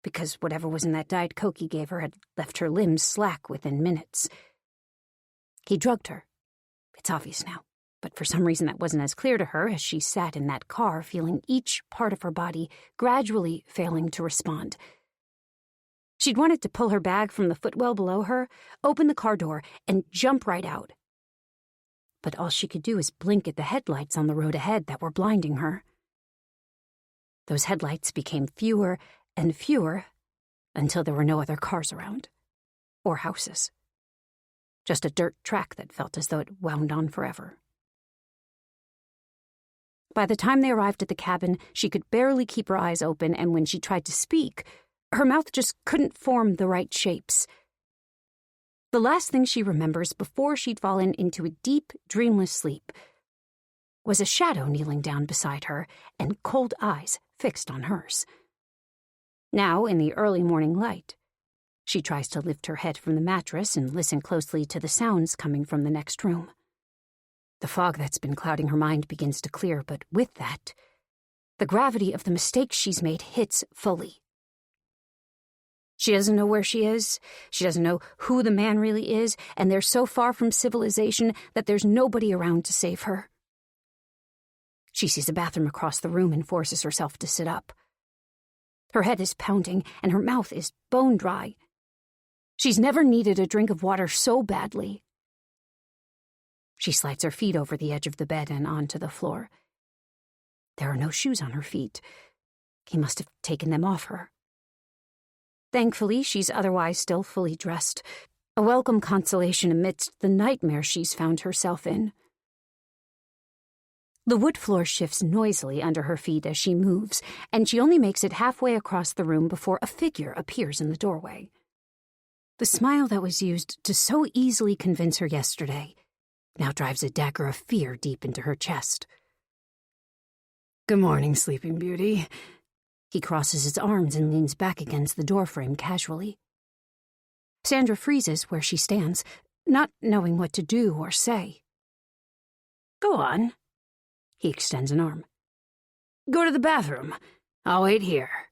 Because whatever was in that Diet Coke he gave her had left her limbs slack within minutes. He drugged her. It's obvious now. But for some reason that wasn't as clear to her as she sat in that car, feeling each part of her body gradually failing to respond. She'd wanted to pull her bag from the footwell below her, open the car door, and jump right out. But all she could do was blink at the headlights on the road ahead that were blinding her. Those headlights became fewer and fewer until there were no other cars around. Or houses. Just a dirt track that felt as though it wound on forever. By the time they arrived at the cabin, she could barely keep her eyes open, and when she tried to speak, her mouth just couldn't form the right shapes. The last thing she remembers before she'd fallen into a deep, dreamless sleep was a shadow kneeling down beside her and cold eyes fixed on hers. Now, in the early morning light, she tries to lift her head from the mattress and listen closely to the sounds coming from the next room. The fog that's been clouding her mind begins to clear, but with that, the gravity of the mistake she's made hits fully. She doesn't know where she is, she doesn't know who the man really is, and they're so far from civilization that there's nobody around to save her. She sees a bathroom across the room and forces herself to sit up. Her head is pounding, and her mouth is bone dry. She's never needed a drink of water so badly. She slides her feet over the edge of the bed and onto the floor. There are no shoes on her feet. He must have taken them off her. Thankfully, she's otherwise still fully dressed, a welcome consolation amidst the nightmare she's found herself in. The wood floor shifts noisily under her feet as she moves, and she only makes it halfway across the room before a figure appears in the doorway. The smile that was used to so easily convince her yesterday now drives a dagger of fear deep into her chest. "Good morning, Sleeping Beauty." He crosses his arms and leans back against the doorframe casually. Sandra freezes where she stands, not knowing what to do or say. "Go on." He extends an arm. "Go to the bathroom. I'll wait here."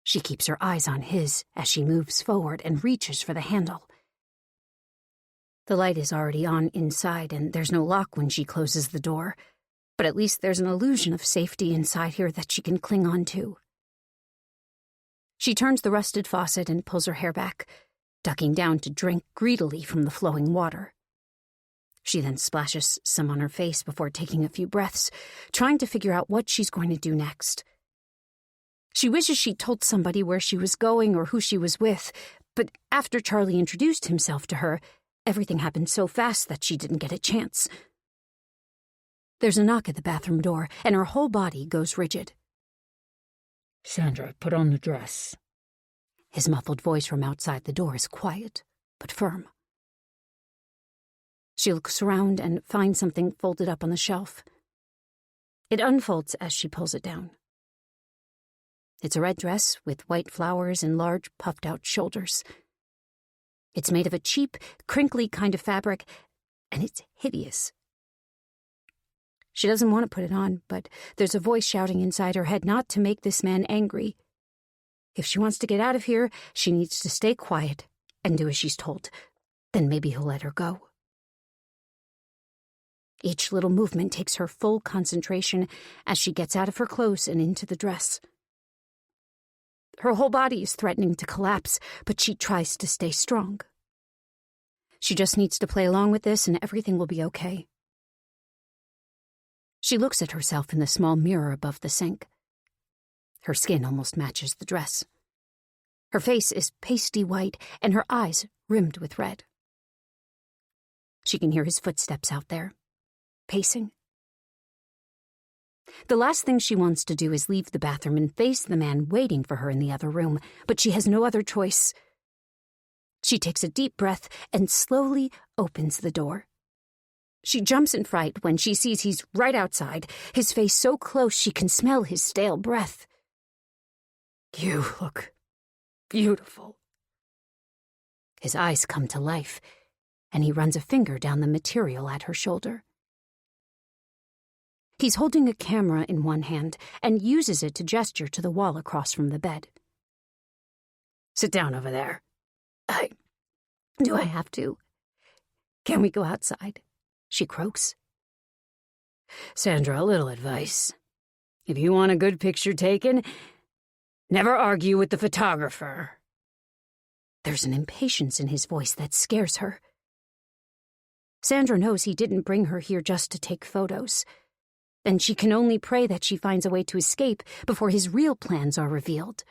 She keeps her eyes on his as she moves forward and reaches for the handle. The light is already on inside, and there's no lock when she closes the door, but at least there's an illusion of safety inside here that she can cling on to. She turns the rusted faucet and pulls her hair back, ducking down to drink greedily from the flowing water. She then splashes some on her face before taking a few breaths, trying to figure out what she's going to do next. She wishes she'd told somebody where she was going or who she was with, but after Charlie introduced himself to her, everything happened so fast that she didn't get a chance. There's a knock at the bathroom door, and her whole body goes rigid. "Sandra, put on the dress." His muffled voice from outside the door is quiet, but firm. She looks around and finds something folded up on the shelf, It unfolds as she pulls it down. It's a red dress with white flowers and large, puffed-out shoulders. It's made of a cheap, crinkly kind of fabric, and it's hideous. She doesn't want to put it on, but there's a voice shouting inside her head not to make this man angry. If she wants to get out of here, she needs to stay quiet and do as she's told. Then maybe he'll let her go. Each little movement takes her full concentration as she gets out of her clothes and into the dress. Her whole body is threatening to collapse, but she tries to stay strong. She just needs to play along with this and everything will be okay. She looks at herself in the small mirror above the sink. Her skin almost matches the dress. Her face is pasty white and her eyes rimmed with red. She can hear his footsteps out there, pacing. The last thing she wants to do is leave the bathroom and face the man waiting for her in the other room, but she has no other choice. She takes a deep breath and slowly opens the door. She jumps in fright when she sees he's right outside, his face so close she can smell his stale breath. "You look beautiful." His eyes come to life, and he runs a finger down the material at her shoulder. He's holding a camera in one hand and uses it to gesture to the wall across from the bed. "Sit down over there." Do I have to? Can we go outside?" she croaks. "Sandra, a little advice. If you want a good picture taken, never argue with the photographer." There's an impatience in his voice that scares her. Sandra knows he didn't bring her here just to take photos, and she can only pray that she finds a way to escape before his real plans are revealed.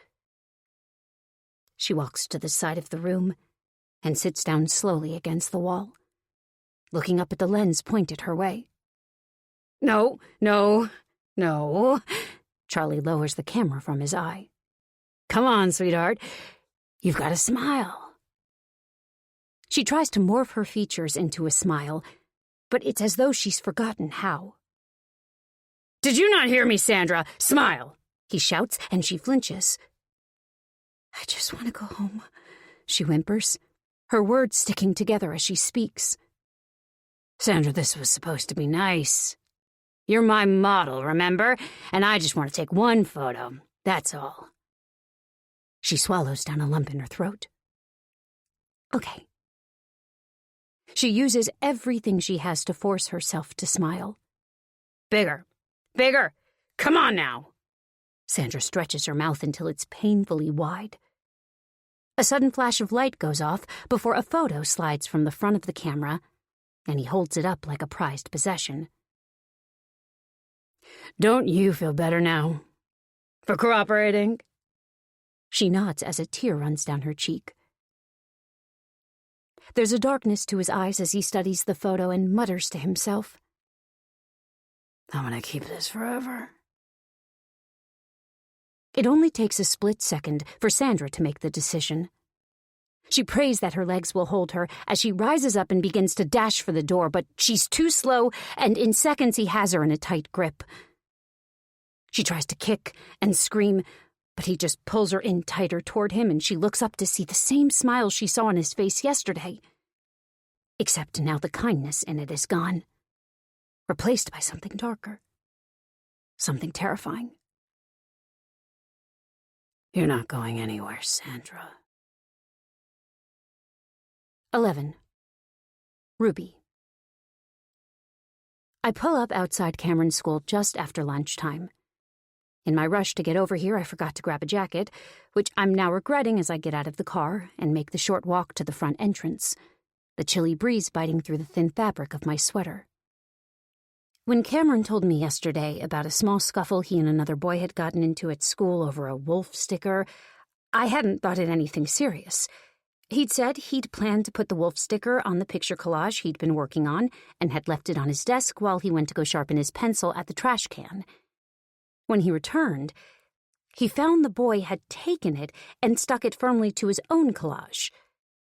She walks to the side of the room and sits down slowly against the wall, looking up at the lens pointed her way. No. Charlie lowers the camera from his eye. "Come on, sweetheart. You've got to smile." She tries to morph her features into a smile, but it's as though she's forgotten how. "Did you not hear me, Sandra? Smile!" he shouts, and she flinches. "I just want to go home," she whimpers, her words sticking together as she speaks. "Sandra, this was supposed to be nice. You're my model, remember? And I just want to take one photo, that's all." She swallows down a lump in her throat. Okay. She uses everything she has to force herself to smile. Bigger. Come on now." Sandra stretches her mouth until it's painfully wide. A sudden flash of light goes off before a photo slides from the front of the camera, and he holds it up like a prized possession. "Don't you feel better now? For cooperating?" She nods as a tear runs down her cheek. There's a darkness to his eyes as he studies the photo and mutters to himself, "I'm gonna keep this forever." It only takes a split second for Sandra to make the decision. She prays that her legs will hold her as she rises up and begins to dash for the door, but she's too slow, and in seconds he has her in a tight grip. She tries to kick and scream, but he just pulls her in tighter toward him, and she looks up to see the same smile she saw on his face yesterday. Except now the kindness in it is gone, replaced by something darker, something terrifying. "You're not going anywhere, Sandra." 11. Ruby. I pull up outside Cameron's school just after lunchtime. In my rush to get over here, I forgot to grab a jacket, which I'm now regretting as I get out of the car and make the short walk to the front entrance, the chilly breeze biting through the thin fabric of my sweater. When Cameron told me yesterday about a small scuffle he and another boy had gotten into at school over a wolf sticker, I hadn't thought it anything serious. He'd said he'd planned to put the wolf sticker on the picture collage he'd been working on and had left it on his desk while he went to go sharpen his pencil at the trash can. When he returned, he found the boy had taken it and stuck it firmly to his own collage.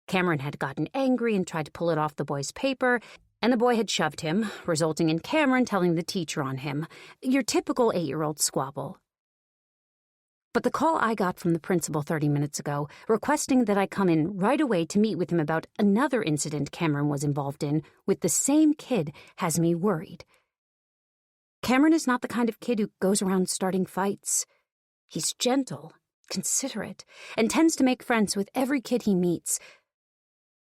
Cameron had gotten angry and tried to pull it off the boy's paper, and the boy had shoved him, resulting in Cameron telling the teacher on him. Your typical 8-year-old squabble. But the call I got from the principal 30 minutes ago, requesting that I come in right away to meet with him about another incident Cameron was involved in with the same kid, has me worried. Cameron is not the kind of kid who goes around starting fights. He's gentle, considerate, and tends to make friends with every kid he meets.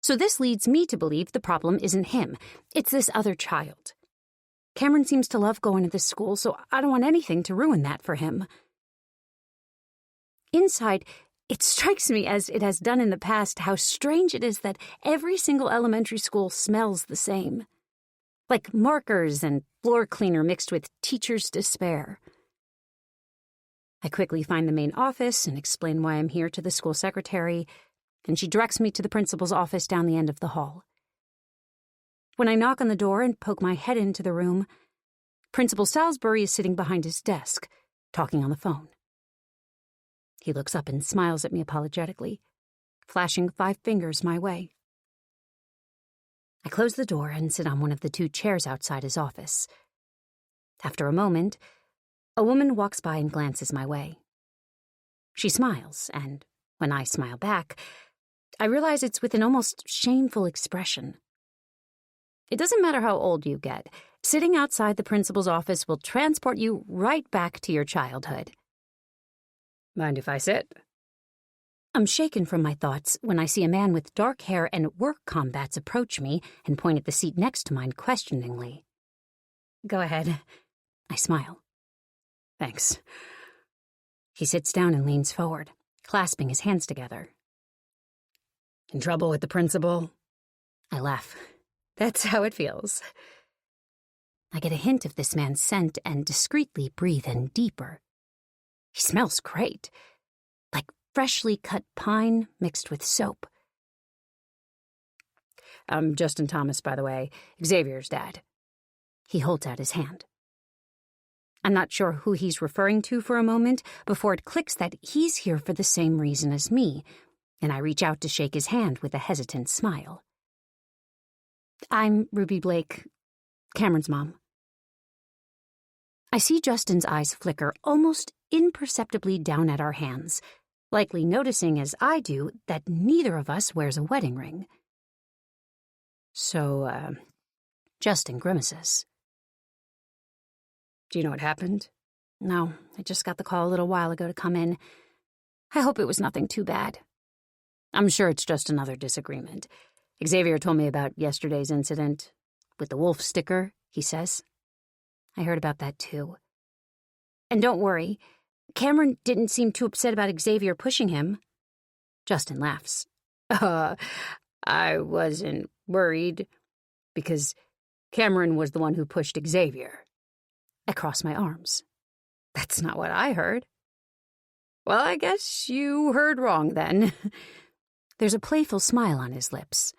So this leads me to believe the problem isn't him, it's this other child. Cameron seems to love going to this school, so I don't want anything to ruin that for him. Inside, it strikes me, as it has done in the past, how strange it is that every single elementary school smells the same. Like markers and floor cleaner mixed with teacher's despair. I quickly find the main office and explain why I'm here to the school secretary, and she directs me to the principal's office down the end of the hall. When I knock on the door and poke my head into the room, Principal Salisbury is sitting behind his desk, talking on the phone. He looks up and smiles at me apologetically, flashing 5 fingers my way. I close the door and sit on one of the 2 chairs outside his office. After a moment, a woman walks by and glances my way. She smiles, and when I smile back, I realize it's with an almost shameful expression. It doesn't matter how old you get, sitting outside the principal's office will transport you right back to your childhood. Mind if I sit? I'm shaken from my thoughts when I see a man with dark hair and work combats approach me and point at the seat next to mine questioningly. Go ahead. I smile. Thanks. He sits down and leans forward, clasping his hands together. In trouble with the principal? I laugh. That's how it feels. I get a hint of this man's scent and discreetly breathe in deeper. He smells great, like freshly cut pine mixed with soap. I'm Justin Thomas, by the way, Xavier's dad. He holds out his hand. I'm not sure who he's referring to for a moment before it clicks that he's here for the same reason as me, and I reach out to shake his hand with a hesitant smile. I'm Ruby Blake, Cameron's mom. I see Justin's eyes flicker almost imperceptibly down at our hands, likely noticing as I do that neither of us wears a wedding ring. So, Justin grimaces. Do you know what happened? No, I just got the call a little while ago to come in. I hope it was nothing too bad. I'm sure it's just another disagreement. Xavier told me about yesterday's incident with the wolf sticker, he says. I heard about that too. And don't worry, Cameron didn't seem too upset about Xavier pushing him. Justin laughs. I wasn't worried because Cameron was the one who pushed Xavier. I cross my arms. That's not what I heard. Well, I guess you heard wrong then. There's a playful smile on his lips.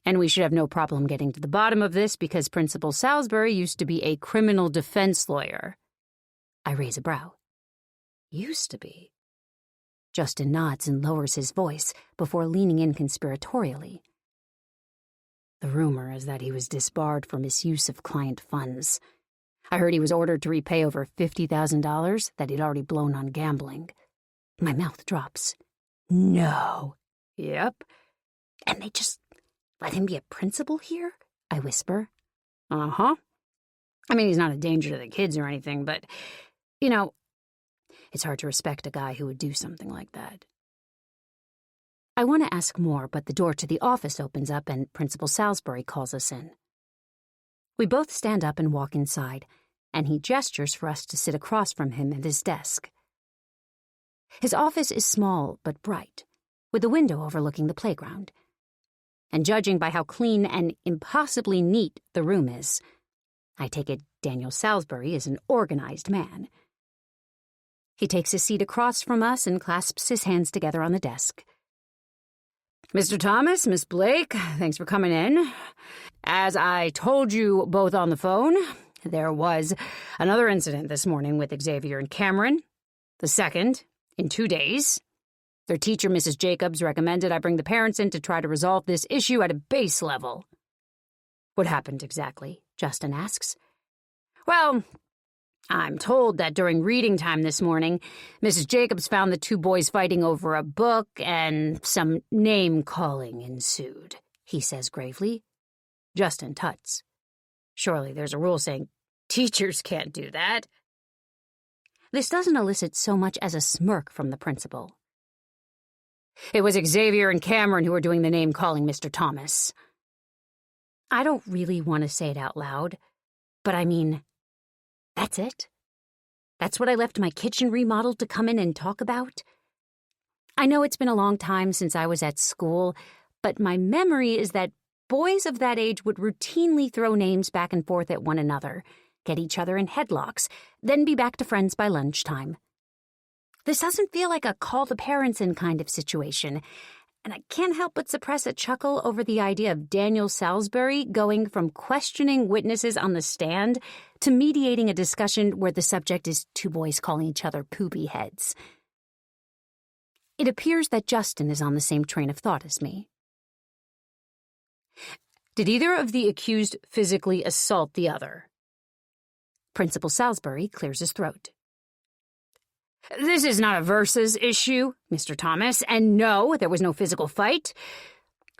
And we should have no problem getting to the bottom of this because Principal Salisbury used to be a criminal defense lawyer. I raise a brow. Used to be. Justin nods and lowers his voice before leaning in conspiratorially. The rumor is that he was disbarred for misuse of client funds. I heard he was ordered to repay over $50,000 that he'd already blown on gambling. My mouth drops. No. Yep. And they just let him be a principal here? I whisper. Uh-huh. I mean, he's not a danger to the kids or anything, but, you know, it's hard to respect a guy who would do something like that. I want to ask more, but the door to the office opens up and Principal Salisbury calls us in. We both stand up and walk inside, and he gestures for us to sit across from him at his desk. His office is small but bright, with a window overlooking the playground. And judging by how clean and impossibly neat the room is, I take it Daniel Salisbury is an organized man. He takes his seat across from us and clasps his hands together on the desk. Mr. Thomas, Miss Blake, thanks for coming in. As I told you both on the phone, there was another incident this morning with Xavier and Cameron, the second in 2 days. Their teacher, Mrs. Jacobs, recommended I bring the parents in to try to resolve this issue at a base level. What happened exactly? Justin asks. Well, I'm told that during reading time this morning, Mrs. Jacobs found the two boys fighting over a book and some name-calling ensued, he says gravely. Justin tuts. Surely there's a rule saying teachers can't do that. This doesn't elicit so much as a smirk from the principal. It was Xavier and Cameron who were doing the name-calling, Mr. Thomas. I don't really want to say it out loud, but I mean, that's it. That's what I left my kitchen remodeled to come in and talk about. I know it's been a long time since I was at school, but my memory is that boys of that age would routinely throw names back and forth at one another, get each other in headlocks, then be back to friends by lunchtime. This doesn't feel like a call the parents in kind of situation, and I can't help but suppress a chuckle over the idea of Daniel Salisbury going from questioning witnesses on the stand to mediating a discussion where the subject is two boys calling each other poopy heads. It appears that Justin is on the same train of thought as me. Did either of the accused physically assault the other? Principal Salisbury clears his throat. This is not a versus issue, Mr. Thomas, and no, there was no physical fight.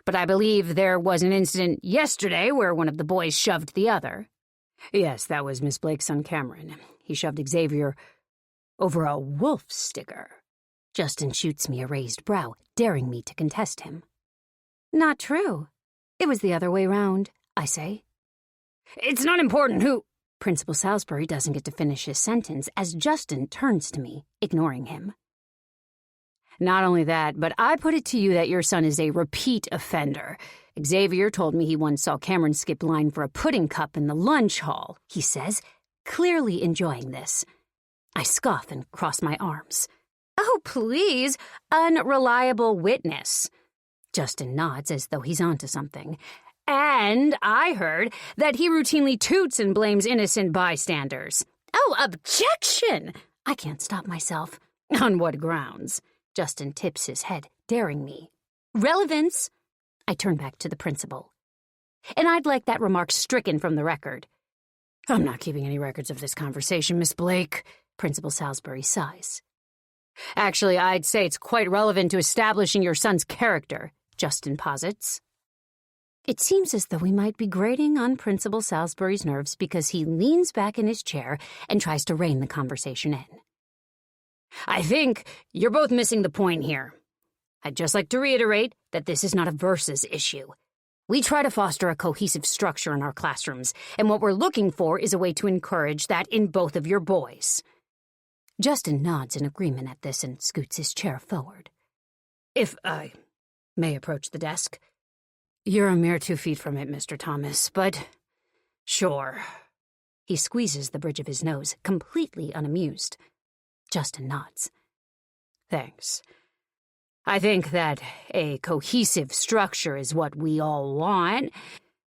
But I believe there was an incident yesterday where one of the boys shoved the other. Yes, that was Miss Blake's son Cameron. He shoved Xavier over a wolf sticker. Justin shoots me a raised brow, daring me to contest him. Not true. It was the other way round, I say. It's not important who... Principal Salisbury doesn't get to finish his sentence as Justin turns to me, ignoring him. Not only that, but I put it to you that your son is a repeat offender. Xavier told me he once saw Cameron skip line for a pudding cup in the lunch hall, he says, clearly enjoying this. I scoff and cross my arms. Oh, please, unreliable witness. Justin nods as though he's onto something. And I heard that he routinely toots and blames innocent bystanders. Oh, objection! I can't stop myself. On what grounds? Justin tips his head, daring me. Relevance! I turn back to the principal. And I'd like that remark stricken from the record. I'm not keeping any records of this conversation, Miss Blake, Principal Salisbury sighs. Actually, I'd say it's quite relevant to establishing your son's character, Justin posits. It seems as though we might be grating on Principal Salisbury's nerves because he leans back in his chair and tries to rein the conversation in. I think you're both missing the point here. I'd just like to reiterate that this is not a versus issue. We try to foster a cohesive structure in our classrooms, and what we're looking for is a way to encourage that in both of your boys. Justin nods in agreement at this and scoots his chair forward. If I may approach the desk. You're a mere 2 feet from it, Mr. Thomas, but sure. He squeezes the bridge of his nose, completely unamused. Justin nods. Thanks. I think that a cohesive structure is what we all want,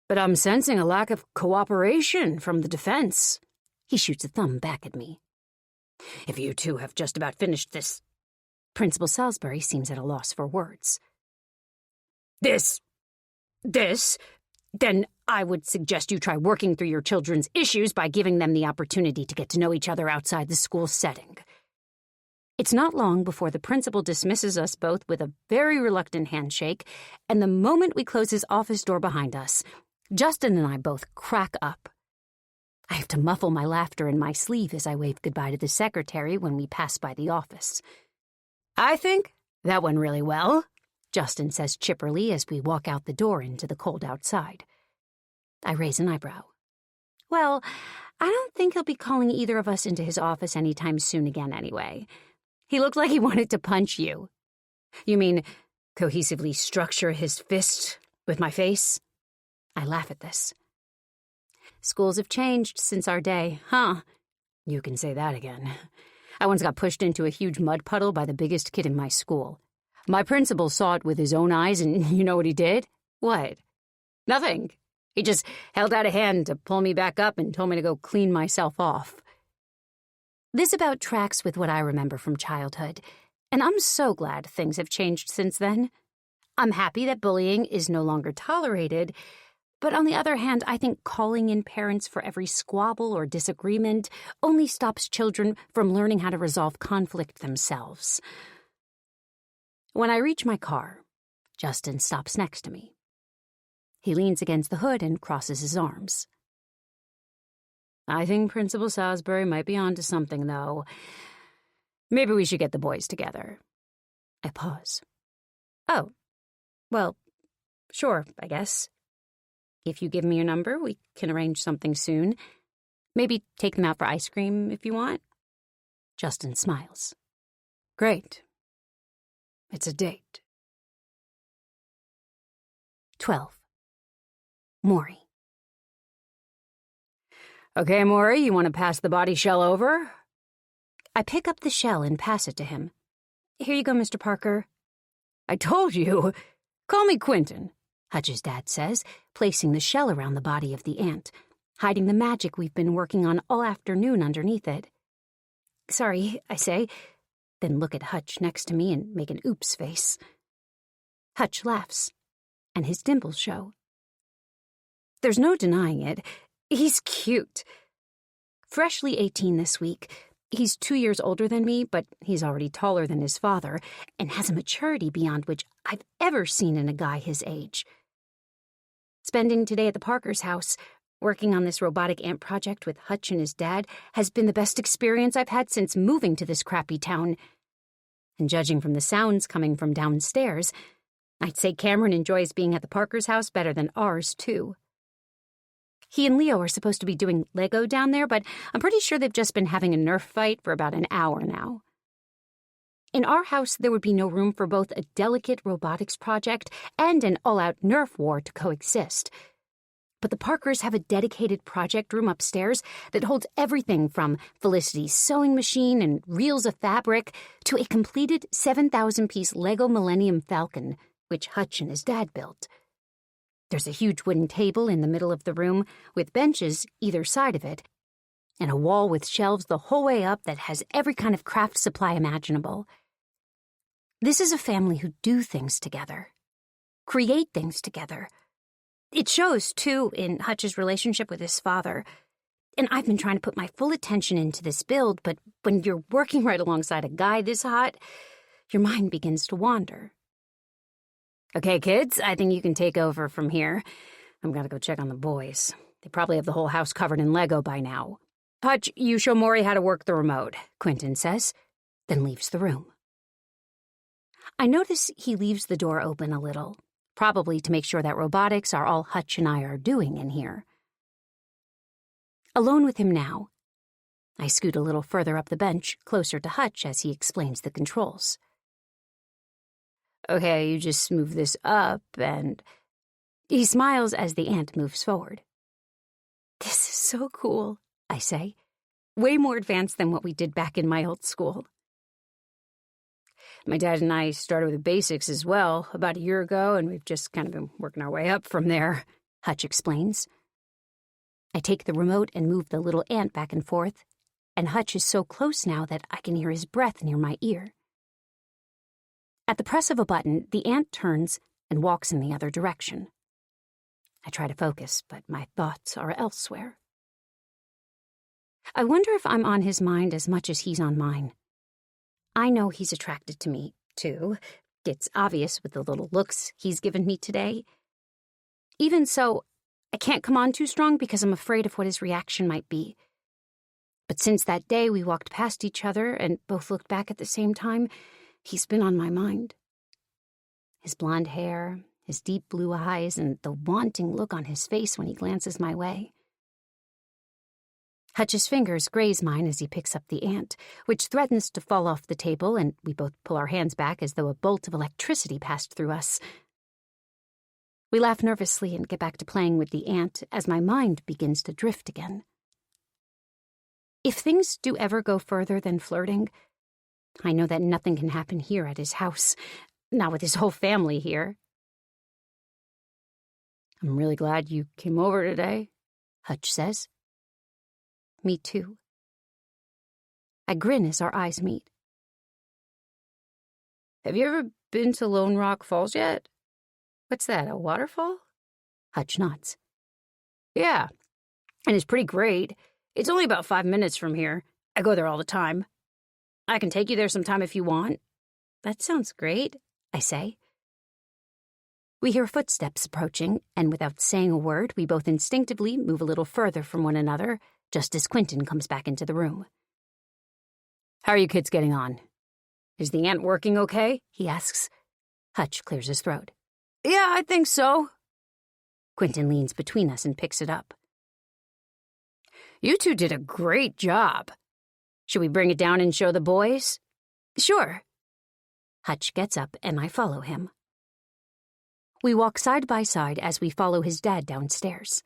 but I'm sensing a lack of cooperation from the defense. He shoots a thumb back at me. If you two have just about finished this... Principal Salisbury seems at a loss for words. This, then I would suggest you try working through your children's issues by giving them the opportunity to get to know each other outside the school setting. It's not long before the principal dismisses us both with a very reluctant handshake, and the moment we close his office door behind us, Justin and I both crack up. I have to muffle my laughter in my sleeve as I wave goodbye to the secretary when we pass by the office. I think that went really well, Justin says chipperly as we walk out the door into the cold outside. I raise an eyebrow. Well, I don't think he'll be calling either of us into his office anytime soon again anyway. He looked like he wanted to punch you. You mean cohesively structure his fist with my face? I laugh at this. Schools have changed since our day, huh? You can say that again. I once got pushed into a huge mud puddle by the biggest kid in my school. My principal saw it with his own eyes, and you know what he did? What? Nothing. He just held out a hand to pull me back up and told me to go clean myself off. This about tracks with what I remember from childhood, and I'm so glad things have changed since then. I'm happy that bullying is no longer tolerated, But on the other hand, I think calling in parents for every squabble or disagreement only stops children from learning how to resolve conflict themselves. When I reach my car, Justin stops next to me. He leans against the hood and crosses his arms. I think Principal Salisbury might be onto something, though. Maybe we should get the boys together. I pause. Oh, well, sure, I guess. If you give me your number, we can arrange something soon. Maybe take them out for ice cream if you want. Justin smiles. Great. It's a date. 12. Maury. Okay, Maury, you want to pass the body shell over? I pick up the shell and pass it to him. Here you go, Mr. Parker. I told you. Call me Quentin, Hutch's dad says, placing the shell around the body of the ant, hiding the magic we've been working on all afternoon underneath it. Sorry, I say, then look at Hutch next to me and make an oops face. Hutch laughs, and his dimples show. There's no denying it. He's cute. Freshly 18 this week. He's 2 years older than me, but he's already taller than his father and has a maturity beyond which I've ever seen in a guy his age. Spending today at the Parker's house, working on this robotic ant project with Hutch and his dad, has been the best experience I've had since moving to this crappy town. And judging from the sounds coming from downstairs, I'd say Cameron enjoys being at the Parker's house better than ours, too. He and Leo are supposed to be doing Lego down there, but I'm pretty sure they've just been having a Nerf fight for about an hour now. In our house, there would be no room for both a delicate robotics project and an all-out Nerf war to coexist. But the Parkers have a dedicated project room upstairs that holds everything from Felicity's sewing machine and reels of fabric to a completed 7,000-piece Lego Millennium Falcon, which Hutch and his dad built. There's a huge wooden table in the middle of the room with benches either side of it, and a wall with shelves the whole way up that has every kind of craft supply imaginable. This is a family who do things together, create things together. It shows, too, in Hutch's relationship with his father. And I've been trying to put my full attention into this build, but when you're working right alongside a guy this hot, your mind begins to wander. Okay, kids, I think you can take over from here. I'm gonna go check on the boys. They probably have the whole house covered in Lego by now. Hutch, you show Maury how to work the remote, Quentin says, then leaves the room. I notice he leaves the door open a little, probably to make sure that robotics are all Hutch and I are doing in here. Alone with him now, I scoot a little further up the bench, closer to Hutch as he explains the controls. Okay, you just move this up and... He smiles as the ant moves forward. This is so cool, I say. Way more advanced than what we did back in my old school. My dad and I started with the basics as well about a year ago, and we've just kind of been working our way up from there, Hutch explains. I take the remote and move the little ant back and forth, and Hutch is so close now that I can hear his breath near my ear. At the press of a button, the ant turns and walks in the other direction. I try to focus, but my thoughts are elsewhere. I wonder if I'm on his mind as much as he's on mine. I know he's attracted to me, too. It's obvious with the little looks he's given me today. Even so, I can't come on too strong because I'm afraid of what his reaction might be. But since that day we walked past each other and both looked back at the same time, he's been on my mind. His blonde hair, his deep blue eyes, and the wanting look on his face when he glances my way. Hutch's fingers graze mine as he picks up the ant, which threatens to fall off the table, and we both pull our hands back as though a bolt of electricity passed through us. We laugh nervously and get back to playing with the ant as my mind begins to drift again. If things do ever go further than flirting, I know that nothing can happen here at his house, not with his whole family here. I'm really glad you came over today, Hutch says. Me too. I grin as our eyes meet. Have you ever been to Lone Rock Falls yet? What's that, a waterfall? Hutch nods. Yeah, and it's pretty great. It's only about 5 minutes from here. I go there all the time. I can take you there sometime if you want. That sounds great, I say. We hear footsteps approaching, and without saying a word, we both instinctively move a little further from one another, just as Quentin comes back into the room. How are you kids getting on? Is the ant working okay? He asks. Hutch clears his throat. Yeah, I think so. Quentin leans between us and picks it up. You two did a great job. Should we bring it down and show the boys? Sure. Hutch gets up and I follow him. We walk side by side as we follow his dad downstairs.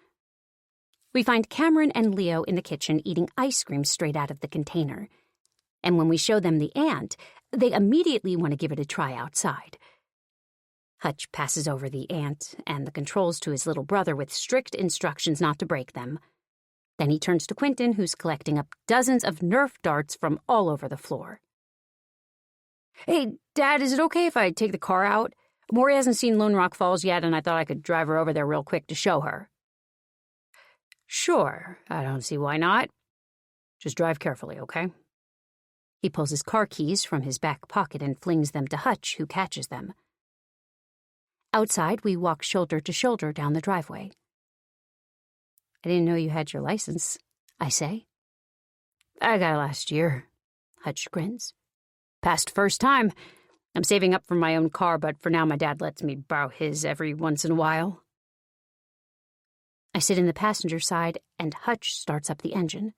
We find Cameron and Leo in the kitchen eating ice cream straight out of the container. And when we show them the ant, they immediately want to give it a try outside. Hutch passes over the ant and the controls to his little brother with strict instructions not to break them. Then he turns to Quentin, who's collecting up dozens of Nerf darts from all over the floor. Hey, Dad, is it okay if I take the car out? Maury hasn't seen Lone Rock Falls yet, and I thought I could drive her over there real quick to show her. Sure, I don't see why not. Just drive carefully, okay? He pulls his car keys from his back pocket and flings them to Hutch, who catches them. Outside, we walk shoulder to shoulder down the driveway. I didn't know you had your license, I say. I got it last year, Hutch grins. Passed first time. I'm saving up for my own car, but for now my dad lets me borrow his every once in a while. I sit in the passenger side, and Hutch starts up the engine.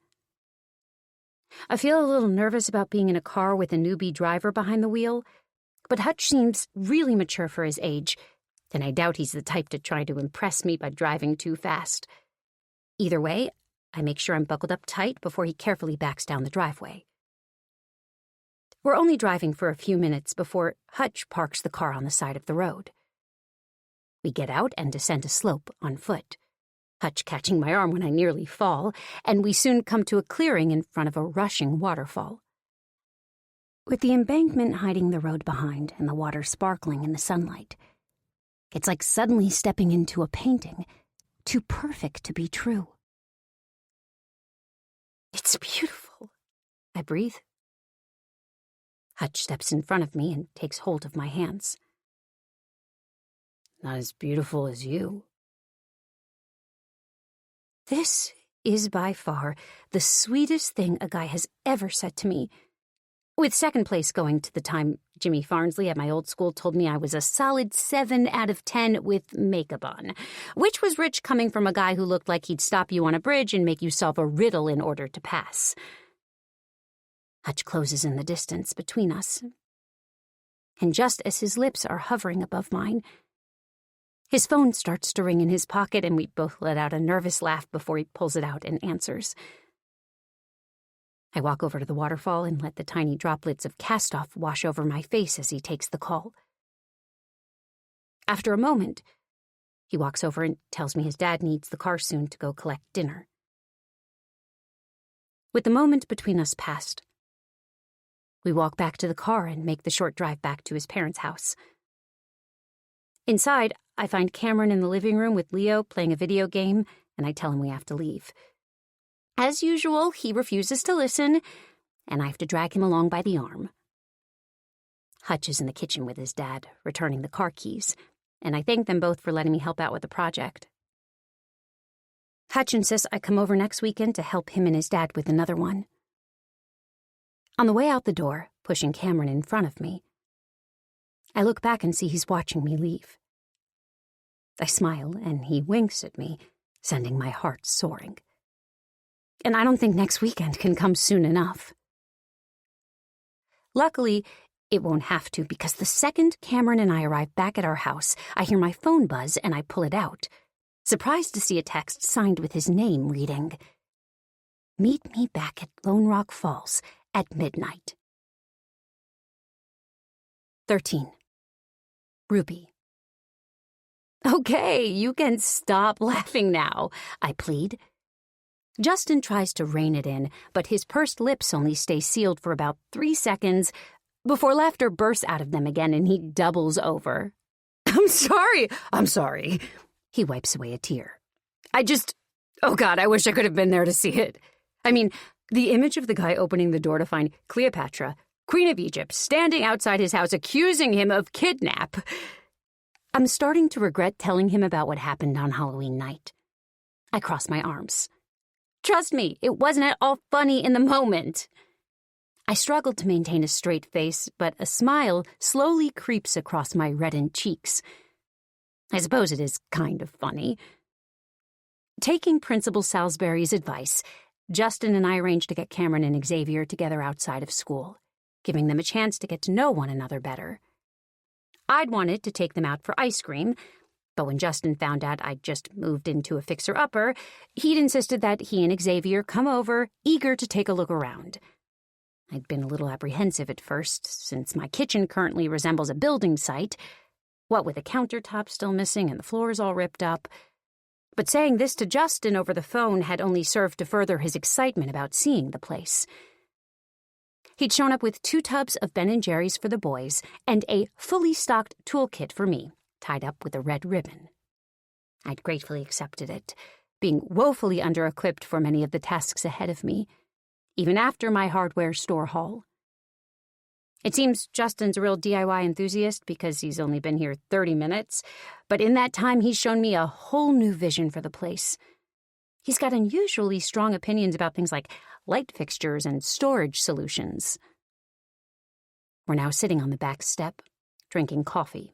I feel a little nervous about being in a car with a newbie driver behind the wheel, but Hutch seems really mature for his age, and I doubt he's the type to try to impress me by driving too fast. Either way, I make sure I'm buckled up tight before he carefully backs down the driveway. We're only driving for a few minutes before Hutch parks the car on the side of the road. We get out and descend a slope on foot, Hutch catching my arm when I nearly fall, and we soon come to a clearing in front of a rushing waterfall. With the embankment hiding the road behind and the water sparkling in the sunlight, it's like suddenly stepping into a painting, too perfect to be true. It's beautiful, I breathe. Hutch steps in front of me and takes hold of my hands. Not as beautiful as you. This is by far the sweetest thing a guy has ever said to me, with second place going to the time Jimmy Farnsley at my old school told me I was a solid 7 out of 10 with makeup on, which was rich coming from a guy who looked like he'd stop you on a bridge and make you solve a riddle in order to pass. Hutch closes in the distance between us, and just as his lips are hovering above mine, his phone starts to ring in his pocket, and we both let out a nervous laugh before he pulls it out and answers. I walk over to the waterfall and let the tiny droplets of cast-off wash over my face as he takes the call. After a moment, he walks over and tells me his dad needs the car soon to go collect dinner. With the moment between us past, we walk back to the car and make the short drive back to his parents' house. Inside, I find Cameron in the living room with Leo playing a video game, and I tell him we have to leave. As usual, he refuses to listen, and I have to drag him along by the arm. Hutch is in the kitchen with his dad, returning the car keys, and I thank them both for letting me help out with the project. Hutch insists I come over next weekend to help him and his dad with another one. On the way out the door, pushing Cameron in front of me, I look back and see he's watching me leave. I smile, and he winks at me, sending my heart soaring. And I don't think next weekend can come soon enough. Luckily, it won't have to, because the second Cameron and I arrive back at our house, I hear my phone buzz and I pull it out, surprised to see a text signed with his name reading, "Meet me back at Lone Rock Falls at midnight." 13. Ruby. Okay, you can stop laughing now, I plead. Justin tries to rein it in, but his pursed lips only stay sealed for about 3 seconds before laughter bursts out of them again and he doubles over. I'm sorry. He wipes away a tear. Oh, God, I wish I could have been there to see it. I mean, the image of the guy opening the door to find Cleopatra, Queen of Egypt, standing outside his house accusing him of kidnap. I'm starting to regret telling him about what happened on Halloween night. I cross my arms. Trust me, it wasn't at all funny in the moment. I struggled to maintain a straight face, but a smile slowly creeps across my reddened cheeks. I suppose it is kind of funny. Taking Principal Salisbury's advice, Justin and I arranged to get Cameron and Xavier together outside of school, giving them a chance to get to know one another better. I'd wanted to take them out for ice cream, but when Justin found out I'd just moved into a fixer-upper, he'd insisted that he and Xavier come over, eager to take a look around. I'd been a little apprehensive at first, since my kitchen currently resembles a building site, what with the countertop still missing and the floors all ripped up. But saying this to Justin over the phone had only served to further his excitement about seeing the place. He'd shown up with 2 tubs of Ben & Jerry's for the boys and a fully stocked toolkit for me, tied up with a red ribbon. I'd gratefully accepted it, being woefully under-equipped for many of the tasks ahead of me, even after my hardware store haul. It seems Justin's a real DIY enthusiast because he's only been here 30 minutes, but in that time he's shown me a whole new vision for the place. He's got unusually strong opinions about things like light fixtures and storage solutions. We're now sitting on the back step, drinking coffee,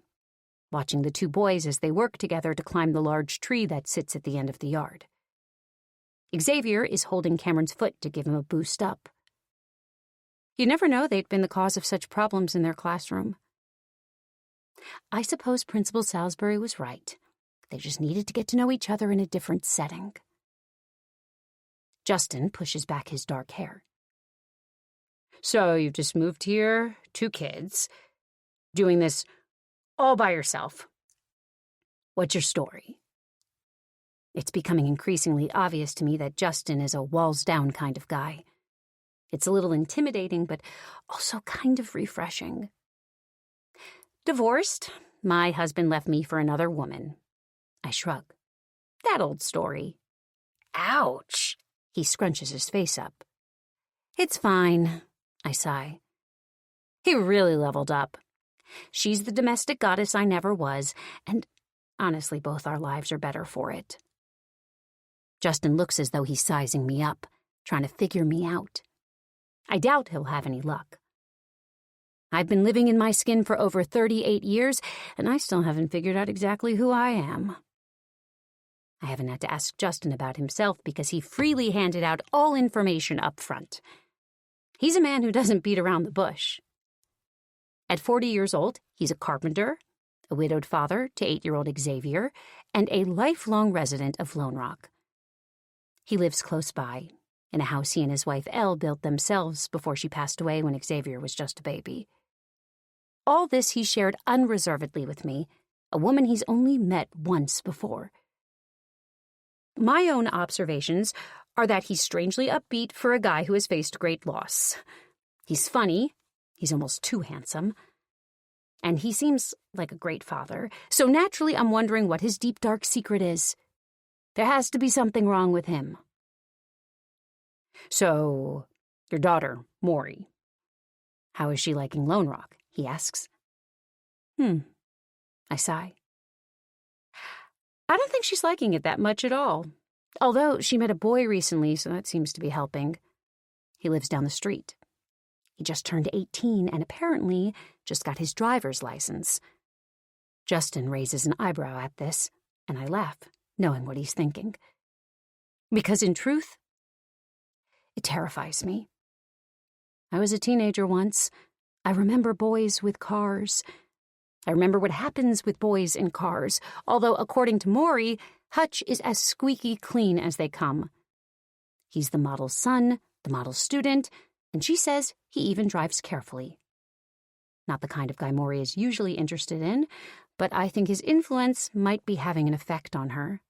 watching the 2 boys as they work together to climb the large tree that sits at the end of the yard. Xavier is holding Cameron's foot to give him a boost up. You'd never know they'd been the cause of such problems in their classroom. I suppose Principal Salisbury was right. They just needed to get to know each other in a different setting. Justin pushes back his dark hair. So you've just moved here, 2 kids, doing this all by yourself. What's your story? It's becoming increasingly obvious to me that Justin is a walls-down kind of guy. It's a little intimidating, but also kind of refreshing. Divorced. My husband left me for another woman. I shrug. That old story. Ouch! He scrunches his face up. It's fine, I sigh. He really leveled up. She's the domestic goddess I never was, and honestly, both our lives are better for it. Justin looks as though he's sizing me up, trying to figure me out. I doubt he'll have any luck. I've been living in my skin for over 38 years, and I still haven't figured out exactly who I am. I haven't had to ask Justin about himself because he freely handed out all information up front. He's a man who doesn't beat around the bush. At 40 years old, he's a carpenter, a widowed father to 8-year-old Xavier, and a lifelong resident of Lone Rock. He lives close by, in a house he and his wife Elle built themselves before she passed away when Xavier was just a baby. All this he shared unreservedly with me, a woman he's only met once before. My own observations are that he's strangely upbeat for a guy who has faced great loss. He's funny, he's almost too handsome, and he seems like a great father, so naturally I'm wondering what his deep dark secret is. There has to be something wrong with him. So, your daughter, Maury. How is she liking Lone Rock? He asks. I sigh. I don't think she's liking it that much at all. Although she met a boy recently, so that seems to be helping. He lives down the street. He just turned 18 and apparently just got his driver's license. Justin raises an eyebrow at this, and I laugh, knowing what he's thinking. Because in truth, it terrifies me. I was a teenager once. I remember boys with cars. I remember what happens with boys in cars, although according to Maury, Hutch is as squeaky clean as they come. He's the model's son, the model's student, and she says he even drives carefully. Not the kind of guy Maury is usually interested in, but I think his influence might be having an effect on her.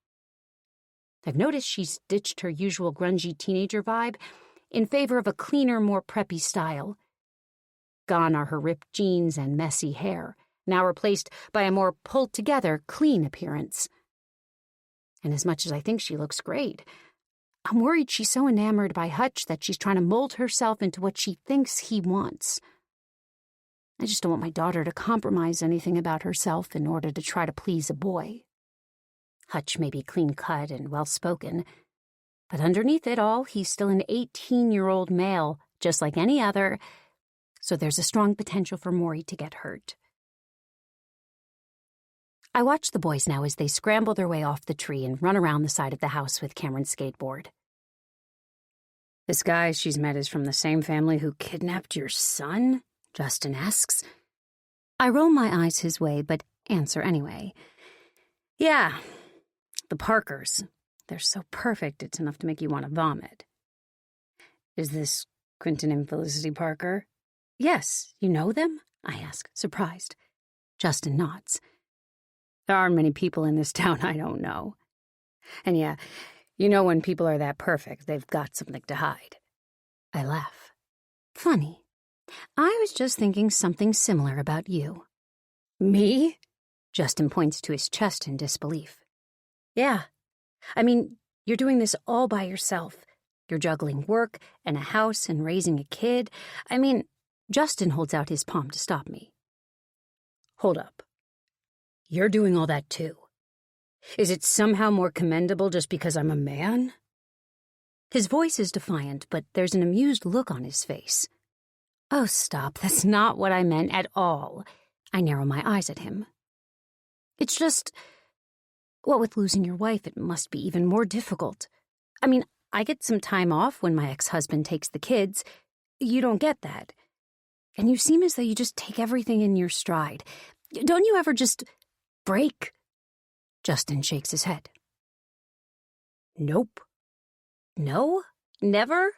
I've noticed she's ditched her usual grungy teenager vibe in favor of a cleaner, more preppy style. Gone are her ripped jeans and messy hair, now replaced by a more pulled-together, clean appearance. And as much as I think she looks great, I'm worried she's so enamored by Hutch that she's trying to mold herself into what she thinks he wants. I just don't want my daughter to compromise anything about herself in order to try to please a boy. Hutch may be clean-cut and well-spoken, but underneath it all, he's still an 18-year-old male, just like any other, so there's a strong potential for Maury to get hurt. I watch the boys now as they scramble their way off the tree and run around the side of the house with Cameron's skateboard. "This guy she's met is from the same family who kidnapped your son?" Justin asks. I roll my eyes his way, but answer anyway. "Yeah, the Parkers. They're so perfect it's enough to make you want to vomit." "Is this Quentin and Felicity Parker?" "Yes, you know them?" I ask, surprised. Justin nods. "There aren't many people in this town I don't know. And yeah, you know when people are that perfect, they've got something to hide." I laugh. "Funny. I was just thinking something similar about you." "Me?" Justin points to his chest in disbelief. "Yeah. I mean, you're doing this all by yourself. You're juggling work and a house and raising a kid. I mean," Justin holds out his palm to stop me. "Hold up. You're doing all that too. Is it somehow more commendable just because I'm a man?" His voice is defiant, but there's an amused look on his face. "Oh, stop. That's not what I meant at all." I narrow my eyes at him. "It's just, what with losing your wife, it must be even more difficult. I mean, I get some time off when my ex-husband takes the kids. You don't get that. And you seem as though you just take everything in your stride. Don't you ever just break?" Justin shakes his head. "Nope." "No? Never?"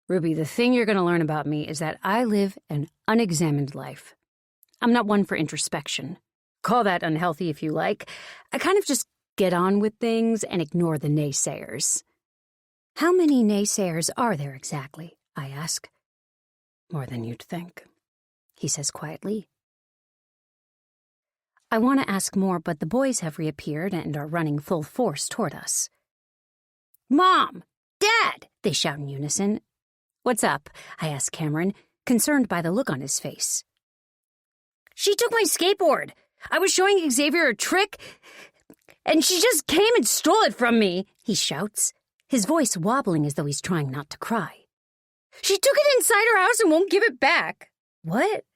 "Ruby, the thing you're going to learn about me is that I live an unexamined life. I'm not one for introspection. Call that unhealthy if you like. I kind of just get on with things and ignore the naysayers." "How many naysayers are there exactly?" I ask. "More than you'd think," he says quietly. I want to ask more, but the boys have reappeared and are running full force toward us. "Mom! Dad!" they shout in unison. "What's up?" I ask Cameron, concerned by the look on his face. "She took my skateboard. I was showing Xavier a trick, and she just came and stole it from me," he shouts, his voice wobbling as though he's trying not to cry. "She took it inside her house and won't give it back." "What?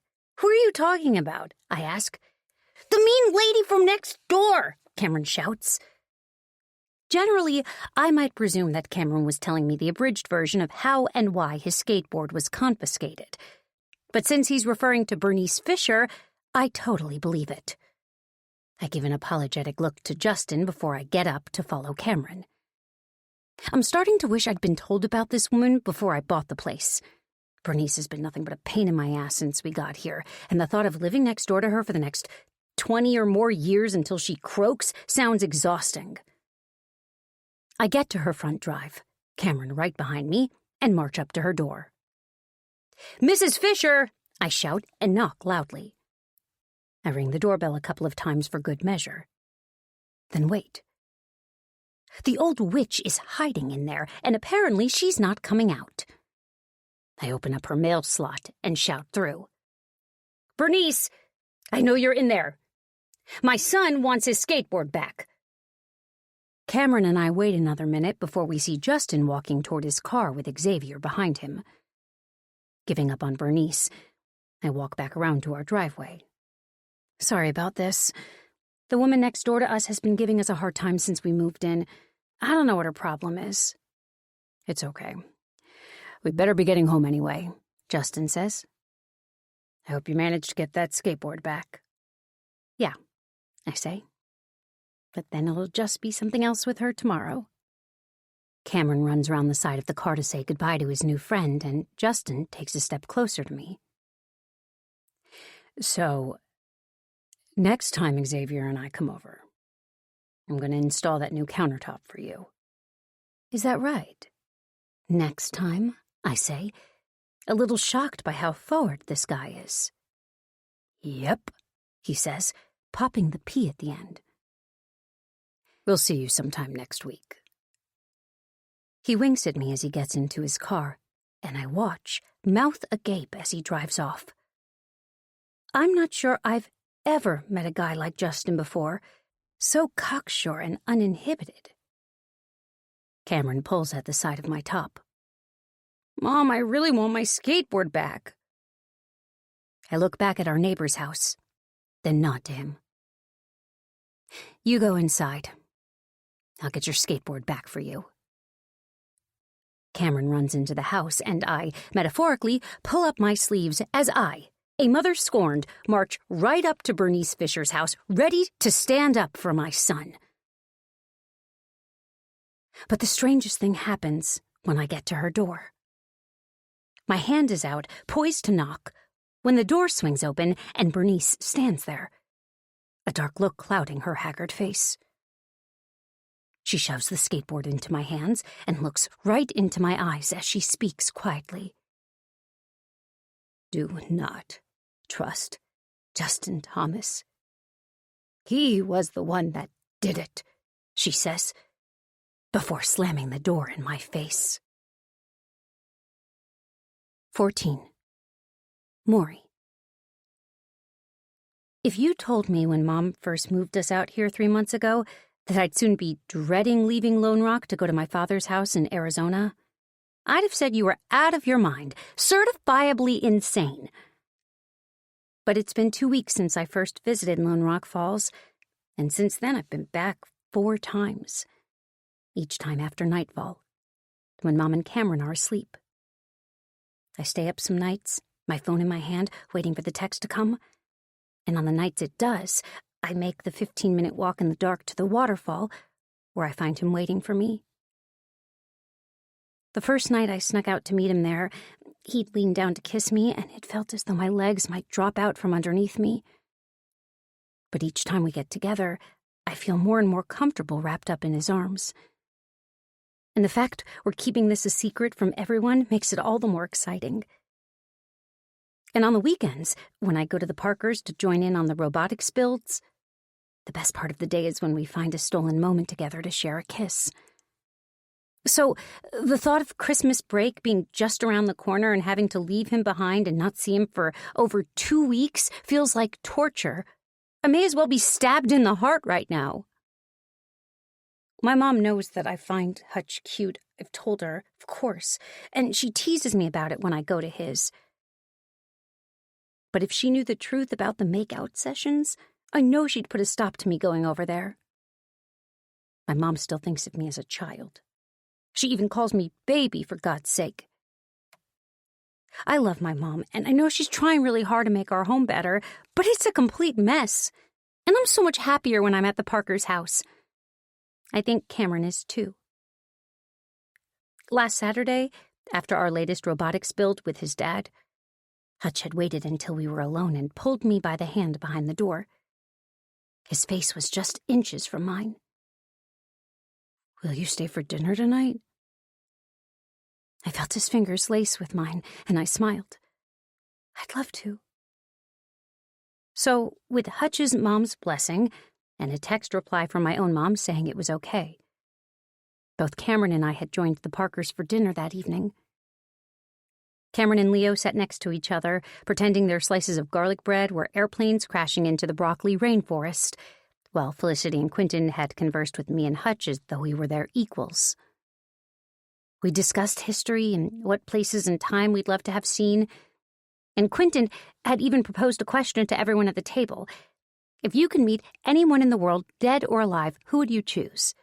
Who are you talking about?" I ask. "The mean lady from next door," Cameron shouts. Generally, I might presume that Cameron was telling me the abridged version of how and why his skateboard was confiscated. But since he's referring to Bernice Fisher, I totally believe it. I give an apologetic look to Justin before I get up to follow Cameron. I'm starting to wish I'd been told about this woman before I bought the place. Bernice has been nothing but a pain in my ass since we got here, and the thought of living next door to her for the next 20 or more years until she croaks sounds exhausting. I get to her front drive, Cameron right behind me, and march up to her door. "Mrs. Fisher!" I shout and knock loudly. I ring the doorbell a couple of times for good measure. Then wait. The old witch is hiding in there, and apparently she's not coming out. I open up her mail slot and shout through. "Bernice, I know you're in there. My son wants his skateboard back." Cameron and I wait another minute before we see Justin walking toward his car with Xavier behind him. Giving up on Bernice, I walk back around to our driveway. "Sorry about this. The woman next door to us has been giving us a hard time since we moved in. I don't know what her problem is." "It's okay. We'd better be getting home anyway," Justin says. "I hope you managed to get that skateboard back." "Yeah," I say. "But then it'll just be something else with her tomorrow." Cameron runs around the side of the car to say goodbye to his new friend, and Justin takes a step closer to me. "So, next time Xavier and I come over, I'm going to install that new countertop for you." "Is that right?" "Next time," I say, a little shocked by how forward this guy is. "Yep," he says, popping the P at the end. "We'll see you sometime next week." He winks at me as he gets into his car, and I watch, mouth agape as he drives off. I'm not sure I've ever met a guy like Justin before, so cocksure and uninhibited. Cameron pulls at the side of my top. Mom, I really want my skateboard back. I look back at our neighbor's house, then nod to him. You go inside. I'll get your skateboard back for you. Cameron runs into the house, and I, metaphorically, pull up my sleeves as I, a mother scorned, march right up to Bernice Fisher's house, ready to stand up for my son. But the strangest thing happens when I get to her door. My hand is out, poised to knock, when the door swings open and Bernice stands there, a dark look clouding her haggard face. She shoves the skateboard into my hands and looks right into my eyes as she speaks quietly. Do not trust Justin Thomas. He was the one that did it, she says, before slamming the door in my face. 14. Maury. If you told me when Mom first moved us out here 3 months ago that I'd soon be dreading leaving Lone Rock to go to my father's house in Arizona, I'd have said you were out of your mind, certifiably insane. But it's been 2 weeks since I first visited Lone Rock Falls, and since then I've been back 4 times, each time after nightfall, when Mom and Cameron are asleep. I stay up some nights, my phone in my hand, waiting for the text to come, and on the nights it does, I make the 15-minute walk in the dark to the waterfall, where I find him waiting for me. The first night I snuck out to meet him there, he'd leaned down to kiss me, and it felt as though my legs might drop out from underneath me. But each time we get together, I feel more and more comfortable wrapped up in his arms. And the fact we're keeping this a secret from everyone makes it all the more exciting. And on the weekends, when I go to the Parkers to join in on the robotics builds, the best part of the day is when we find a stolen moment together to share a kiss. So, the thought of Christmas break being just around the corner and having to leave him behind and not see him for over 2 weeks feels like torture. I may as well be stabbed in the heart right now. My mom knows that I find Hutch cute. I've told her, of course, and she teases me about it when I go to his. But if she knew the truth about the make-out sessions, I know she'd put a stop to me going over there. My mom still thinks of me as a child. She even calls me baby, for God's sake. I love my mom, and I know she's trying really hard to make our home better, but it's a complete mess. And I'm so much happier when I'm at the Parkers' house. I think Cameron is too. Last Saturday, after our latest robotics build with his dad, Hutch had waited until we were alone and pulled me by the hand behind the door. His face was just inches from mine. Will you stay for dinner tonight? I felt his fingers lace with mine, and I smiled. I'd love to. So, with Hutch's mom's blessing, and a text reply from my own mom saying it was okay, both Cameron and I had joined the Parkers for dinner that evening. Cameron and Leo sat next to each other, pretending their slices of garlic bread were airplanes crashing into the broccoli rainforest, while Felicity and Quentin had conversed with me and Hutch as though we were their equals. We discussed history and what places and time we'd love to have seen, and Quentin had even proposed a question to everyone at the table. If you could meet anyone in the world, dead or alive, who would you choose?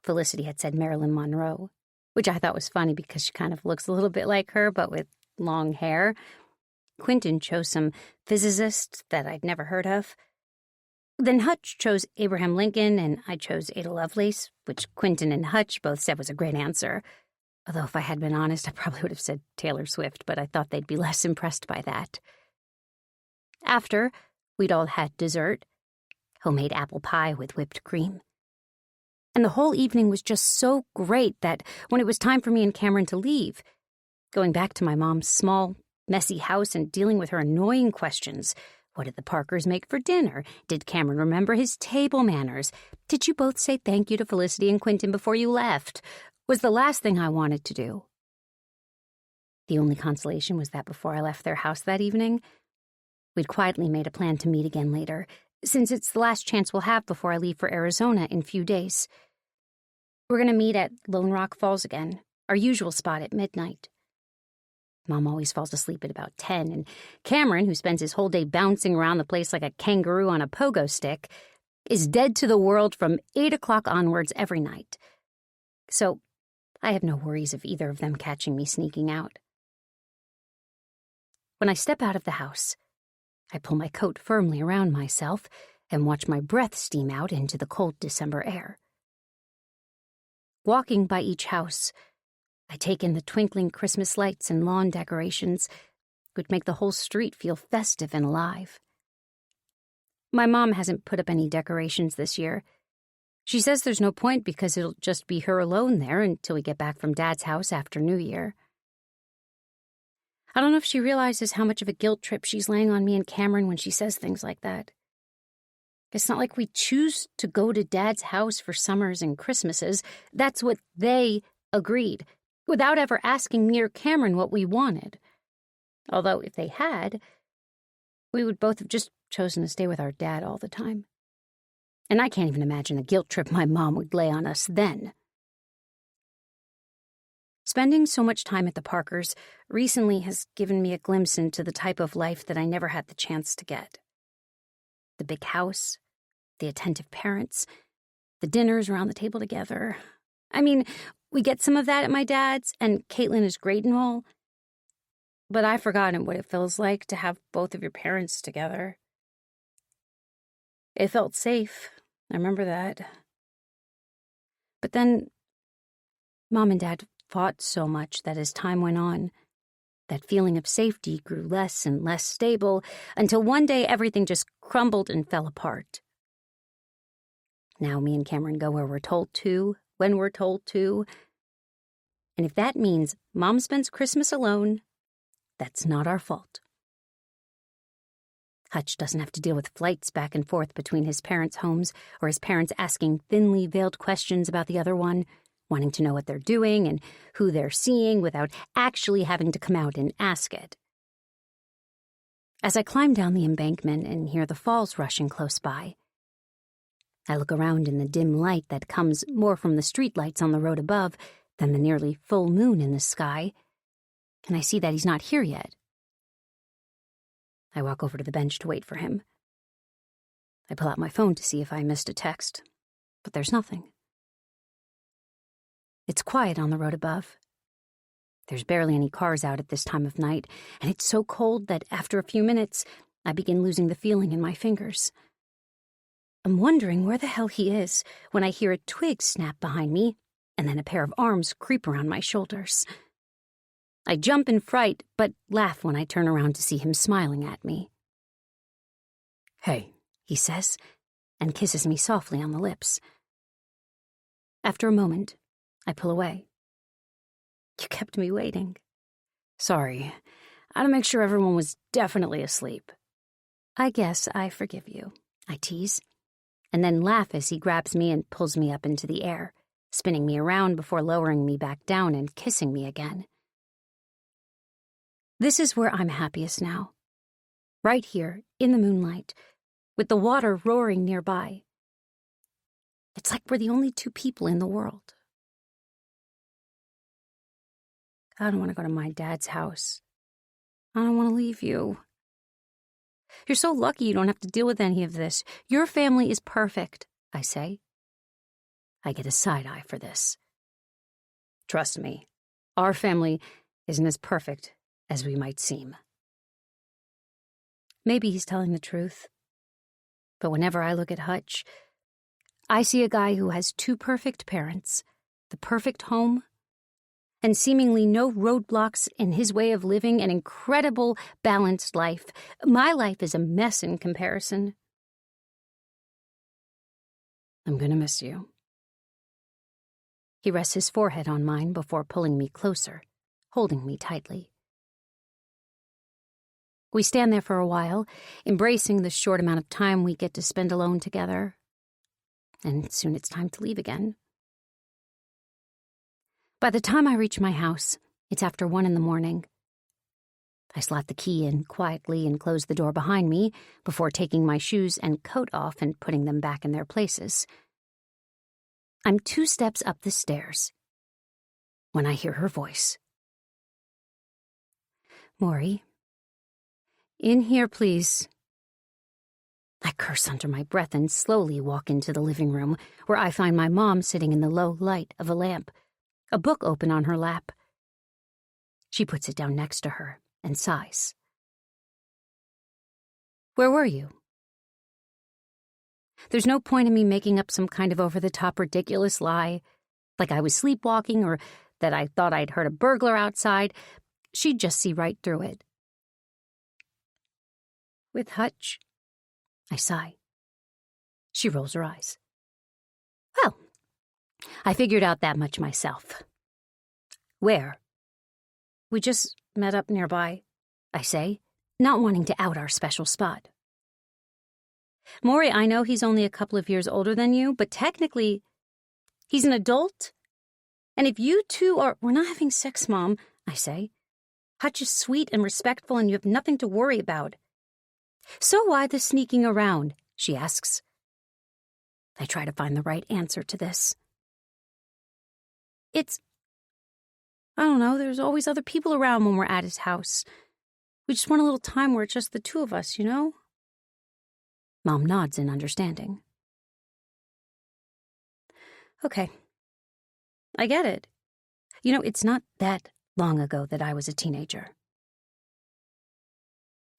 Felicity had said Marilyn Monroe, which I thought was funny because she kind of looks a little bit like her, but with long hair. Quentin chose some physicist that I'd never heard of. Then Hutch chose Abraham Lincoln, and I chose Ada Lovelace, which Quentin and Hutch both said was a great answer. Although if I had been honest, I probably would have said Taylor Swift, but I thought they'd be less impressed by that. After, we'd all had dessert, homemade apple pie with whipped cream. And the whole evening was just so great that when it was time for me and Cameron to leave, going back to my mom's small, messy house and dealing with her annoying questions, what did the Parkers make for dinner? Did Cameron remember his table manners? Did you both say thank you to Felicity and Quentin before you left? was the last thing I wanted to do. The only consolation was that before I left their house that evening, we'd quietly made a plan to meet again later, since it's the last chance we'll have before I leave for Arizona in a few days. We're going to meet at Lone Rock Falls again, our usual spot at midnight. Mom always falls asleep at about 10, and Cameron, who spends his whole day bouncing around the place like a kangaroo on a pogo stick, is dead to the world from 8 o'clock onwards every night. So I have no worries of either of them catching me sneaking out. When I step out of the house, I pull my coat firmly around myself and watch my breath steam out into the cold December air. Walking by each house, I take in the twinkling Christmas lights and lawn decorations, which make the whole street feel festive and alive. My mom hasn't put up any decorations this year. She says there's no point because it'll just be her alone there until we get back from Dad's house after New Year. I don't know if she realizes how much of a guilt trip she's laying on me and Cameron when she says things like that. It's not like we choose to go to Dad's house for summers and Christmases. That's what they agreed, without ever asking me or Cameron what we wanted. Although, if they had, we would both have just chosen to stay with our dad all the time. And I can't even imagine the guilt trip my mom would lay on us then. Spending so much time at the Parkers recently has given me a glimpse into the type of life that I never had the chance to get. The big house, the attentive parents, the dinners around the table together. I mean, we get some of that at my dad's, and Caitlin is great and all, but I've forgotten what it feels like to have both of your parents together. It felt safe. I remember that. But then, Mom and Dad fought so much that as time went on, that feeling of safety grew less and less stable until one day everything just crumbled and fell apart. Now me and Cameron go where we're told to, when we're told to. And if that means Mom spends Christmas alone, that's not our fault. Hutch doesn't have to deal with flights back and forth between his parents' homes or his parents asking thinly veiled questions about the other one, wanting to know what they're doing and who they're seeing without actually having to come out and ask it. As I climb down the embankment and hear the falls rushing close by, I look around in the dim light that comes more from the streetlights on the road above than the nearly full moon in the sky, and I see that he's not here yet. I walk over to the bench to wait for him. I pull out my phone to see if I missed a text, but there's nothing. It's quiet on the road above. There's barely any cars out at this time of night, and it's so cold that after a few minutes, I begin losing the feeling in my fingers. I'm wondering where the hell he is when I hear a twig snap behind me, and then a pair of arms creep around my shoulders. I jump in fright, but laugh when I turn around to see him smiling at me. "Hey," he says, and kisses me softly on the lips. After a moment, I pull away. "You kept me waiting." "Sorry. I had to make sure everyone was definitely asleep." "I guess I forgive you," I tease, and then laugh as he grabs me and pulls me up into the air, spinning me around before lowering me back down and kissing me again. This is where I'm happiest now. Right here, in the moonlight, with the water roaring nearby. It's like we're the only two people in the world. I don't want to go to my dad's house. I don't want to leave you. You're so lucky you don't have to deal with any of this. Your family is perfect, I say. I get a side eye for this. Trust me, our family isn't as perfect as we might seem. Maybe he's telling the truth. But whenever I look at Hutch, I see a guy who has two perfect parents, the perfect home, and seemingly no roadblocks in his way of living an incredible, balanced life. My life is a mess in comparison. I'm gonna miss you. He rests his forehead on mine before pulling me closer, holding me tightly. We stand there for a while, embracing the short amount of time we get to spend alone together. And soon it's time to leave again. By the time I reach my house, it's after 1 a.m. I slot the key in quietly and close the door behind me before taking my shoes and coat off and putting them back in their places. I'm 2 steps up the stairs when I hear her voice. "Maury, in here, please." I curse under my breath and slowly walk into the living room, where I find my mom sitting in the low light of a lamp, a book open on her lap. She puts it down next to her and sighs. "Where were you?" There's no point in me making up some kind of over-the-top ridiculous lie, like I was sleepwalking or that I thought I'd heard a burglar outside. She'd just see right through it. "With Hutch." I sigh. She rolls her eyes. "Well, I figured out that much myself." "Where?" "We just met up nearby," I say, not wanting to out our special spot. "Maury, I know he's only a couple of years older than you, but technically, he's an adult. And if you two are—" "We're not having sex, Mom," I say. "Hutch is sweet and respectful, and you have nothing to worry about." "So why the sneaking around?" she asks. I try to find the right answer to this. I don't know, there's always other people around when we're at his house. We just want a little time where it's just the two of us, you know?" Mom nods in understanding. "Okay. I get it. You know, it's not that long ago that I was a teenager."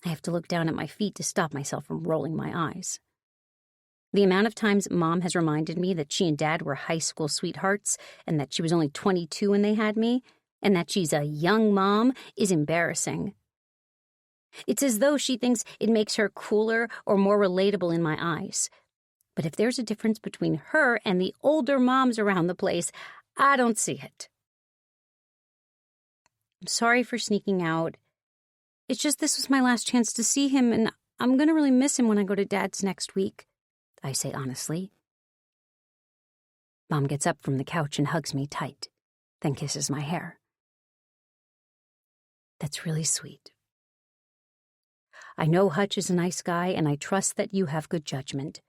I have to look down at my feet to stop myself from rolling my eyes. The amount of times Mom has reminded me that she and Dad were high school sweethearts and that she was only 22 when they had me, and that she's a young mom, is embarrassing. It's as though she thinks it makes her cooler or more relatable in my eyes. But if there's a difference between her and the older moms around the place, I don't see it. "I'm sorry for sneaking out. It's just this was my last chance to see him, and I'm going to really miss him when I go to Dad's next week," I say honestly. Mom gets up from the couch and hugs me tight, then kisses my hair. "That's really sweet. I know Hutch is a nice guy, and I trust that you have good judgment.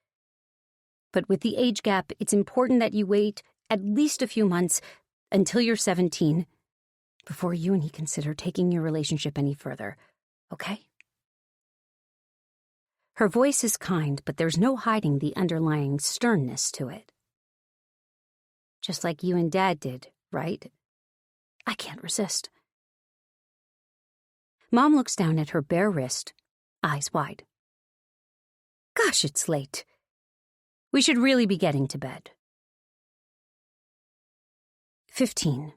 But with the age gap, it's important that you wait at least a few months until you're 17 before you and he consider taking your relationship any further, okay?" Her voice is kind, but there's no hiding the underlying sternness to it. "Just like you and Dad did, right?" I can't resist. Mom looks down at her bare wrist, eyes wide. "Gosh, it's late. We should really be getting to bed." 15.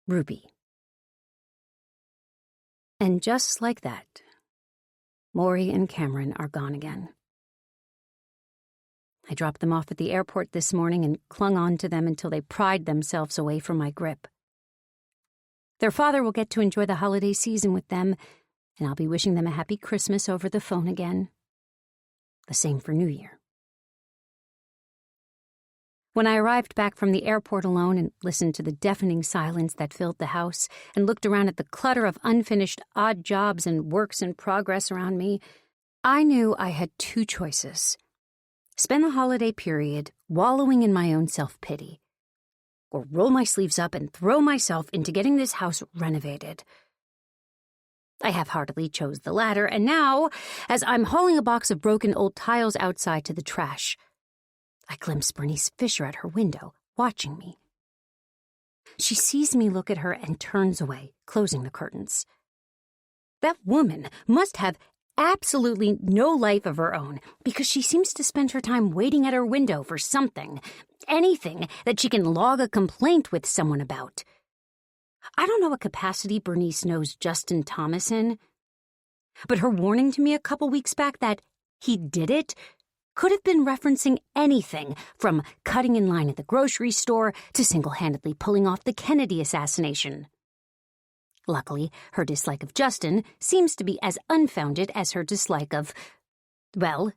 Ruby. And just like that, Maury and Cameron are gone again. I dropped them off at the airport this morning and clung on to them until they pried themselves away from my grip. Their father will get to enjoy the holiday season with them, and I'll be wishing them a happy Christmas over the phone again. The same for New Year. When I arrived back from the airport alone and listened to the deafening silence that filled the house and looked around at the clutter of unfinished odd jobs and works in progress around me, I knew I had 2 choices. Spend the holiday period wallowing in my own self-pity, or roll my sleeves up and throw myself into getting this house renovated. I half-heartedly chose the latter, and now, as I'm hauling a box of broken old tiles outside to the trash, I glimpse Bernice Fisher at her window, watching me. She sees me look at her and turns away, closing the curtains. That woman must have absolutely no life of her own, because she seems to spend her time waiting at her window for something, anything that she can log a complaint with someone about. I don't know what capacity Bernice knows Justin Thomas in, but her warning to me a couple weeks back that he did it could have been referencing anything from cutting in line at the grocery store to single-handedly pulling off the Kennedy assassination. Luckily, her dislike of Justin seems to be as unfounded as her dislike of, well,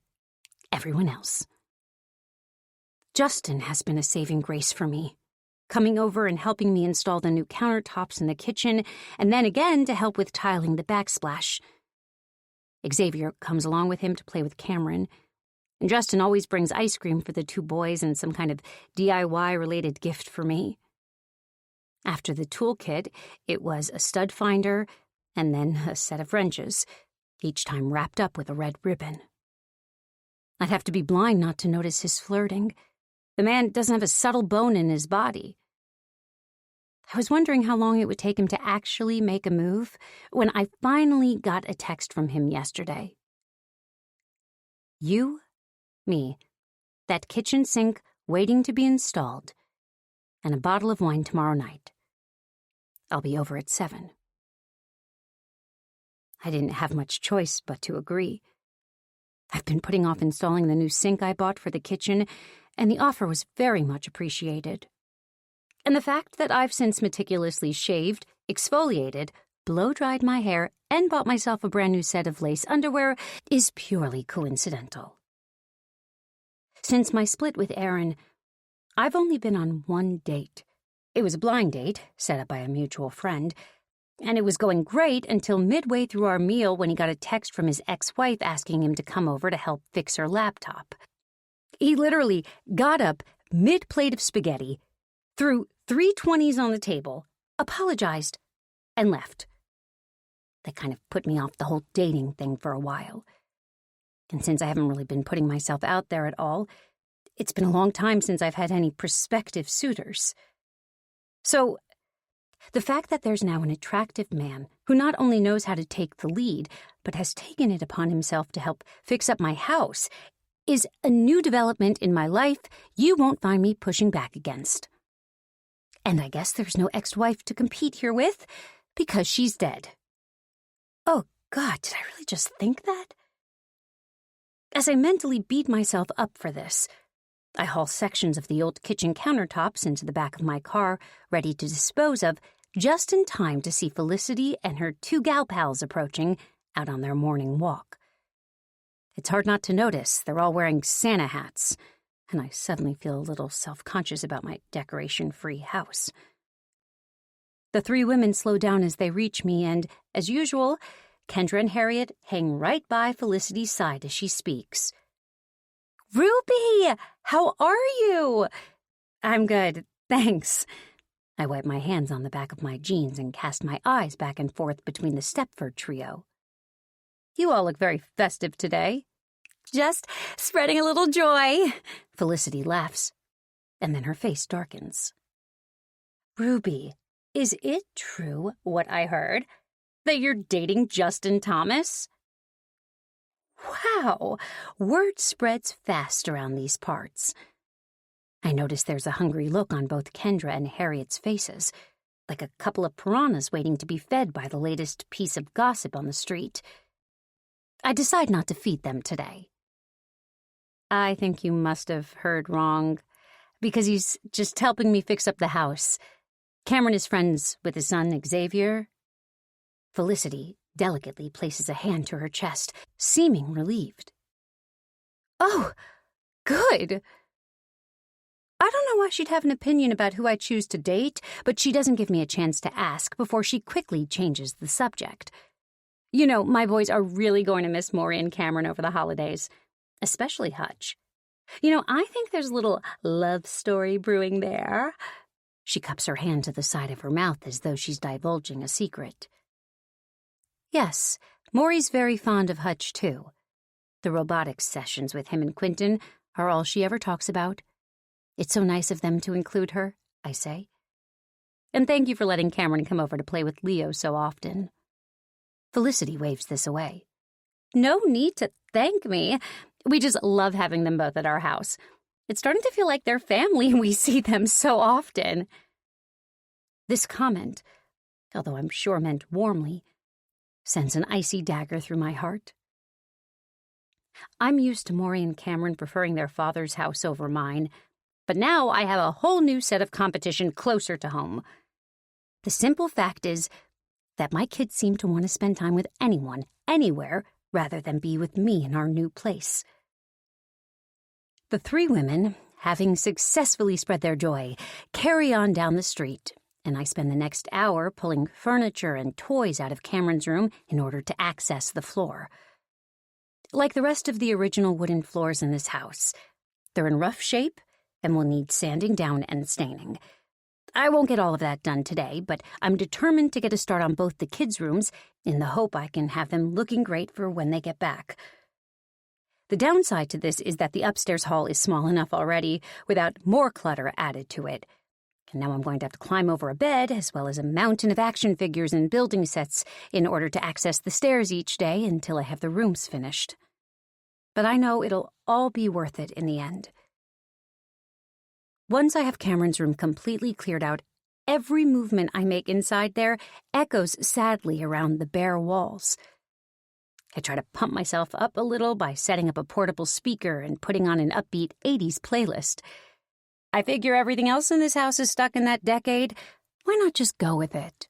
everyone else. Justin has been a saving grace for me, coming over and helping me install the new countertops in the kitchen, and then again to help with tiling the backsplash. Xavier comes along with him to play with Cameron, and Justin always brings ice cream for the two boys and some kind of DIY-related gift for me. After the toolkit, it was a stud finder and then a set of wrenches, each time wrapped up with a red ribbon. I'd have to be blind not to notice his flirting. The man doesn't have a subtle bone in his body. I was wondering how long it would take him to actually make a move when I finally got a text from him yesterday. You, me, that kitchen sink waiting to be installed, and a bottle of wine tomorrow night. I'll be over at 7. I didn't have much choice but to agree. I've been putting off installing the new sink I bought for the kitchen, and the offer was very much appreciated. And the fact that I've since meticulously shaved, exfoliated, blow-dried my hair, and bought myself a brand new set of lace underwear is purely coincidental. Since my split with Aaron, I've only been on one date. It was a blind date, set up by a mutual friend, and it was going great until midway through our meal when he got a text from his ex-wife asking him to come over to help fix her laptop. He literally got up mid-plate of spaghetti, threw 3 20s on the table, apologized, and left. That kind of put me off the whole dating thing for a while. And since I haven't really been putting myself out there at all, it's been a long time since I've had any prospective suitors. So, the fact that there's now an attractive man who not only knows how to take the lead, but has taken it upon himself to help fix up my house is a new development in my life you won't find me pushing back against. And I guess there's no ex-wife to compete here with, because she's dead. Oh, God, did I really just think that? As I mentally beat myself up for this, I haul sections of the old kitchen countertops into the back of my car, ready to dispose of, just in time to see Felicity and her 2 gal pals approaching out on their morning walk. It's hard not to notice they're all wearing Santa hats, and I suddenly feel a little self-conscious about my decoration-free house. The 3 women slow down as they reach me, and, as usual, Kendra and Harriet hang right by Felicity's side as she speaks. "Ruby, how are you?" "I'm good, thanks." I wipe my hands on the back of my jeans and cast my eyes back and forth between the Stepford trio. "You all look very festive today." "Just spreading a little joy," Felicity laughs, and then her face darkens. "Ruby, is it true what I heard, that you're dating Justin Thomas?" Wow, word spreads fast around these parts. I notice there's a hungry look on both Kendra and Harriet's faces, like a couple of piranhas waiting to be fed by the latest piece of gossip on the street. I decide not to feed them today. "I think you must have heard wrong, because he's just helping me fix up the house. Cameron is friends with his son, Xavier." Felicity delicately places a hand to her chest, seeming relieved. "Oh, good." I don't know why she'd have an opinion about who I choose to date, but she doesn't give me a chance to ask before she quickly changes the subject. "You know, my boys are really going to miss Maury and Cameron over the holidays, especially Hutch. I think there's a little love story brewing there." She cups her hand to the side of her mouth as though she's divulging a secret. Yes, Maury's very fond of Hutch, too. The robotics sessions with him and Quentin are all she ever talks about. "It's so nice of them to include her," I say. "And thank you for letting Cameron come over to play with Leo so often." Felicity waves this away. "No need to thank me. We just love having them both at our house. It's starting to feel like they're family and we see them so often." This comment, although I'm sure meant warmly, sends an icy dagger through my heart. I'm used to Maury and Cameron preferring their father's house over mine, but now I have a whole new set of competition closer to home. The simple fact is that my kids seem to want to spend time with anyone, anywhere, rather than be with me in our new place. The 3 women having successfully spread their joy, carry on down the street, and I spend the next hour pulling furniture and toys out of Cameron's room in order to access the floor. Like the rest of the original wooden floors in this house, they're in rough shape and will need sanding down and staining. I won't get all of that done today, but I'm determined to get a start on both the kids' rooms in the hope I can have them looking great for when they get back. The downside to this is that the upstairs hall is small enough already without more clutter added to it. And now I'm going to have to climb over a bed as well as a mountain of action figures and building sets in order to access the stairs each day until I have the rooms finished. But I know it'll all be worth it in the end. Once I have Cameron's room completely cleared out, every movement I make inside there echoes sadly around the bare walls. I try to pump myself up a little by setting up a portable speaker and putting on an upbeat 80s playlist. I figure everything else in this house is stuck in that decade. Why not just go with it?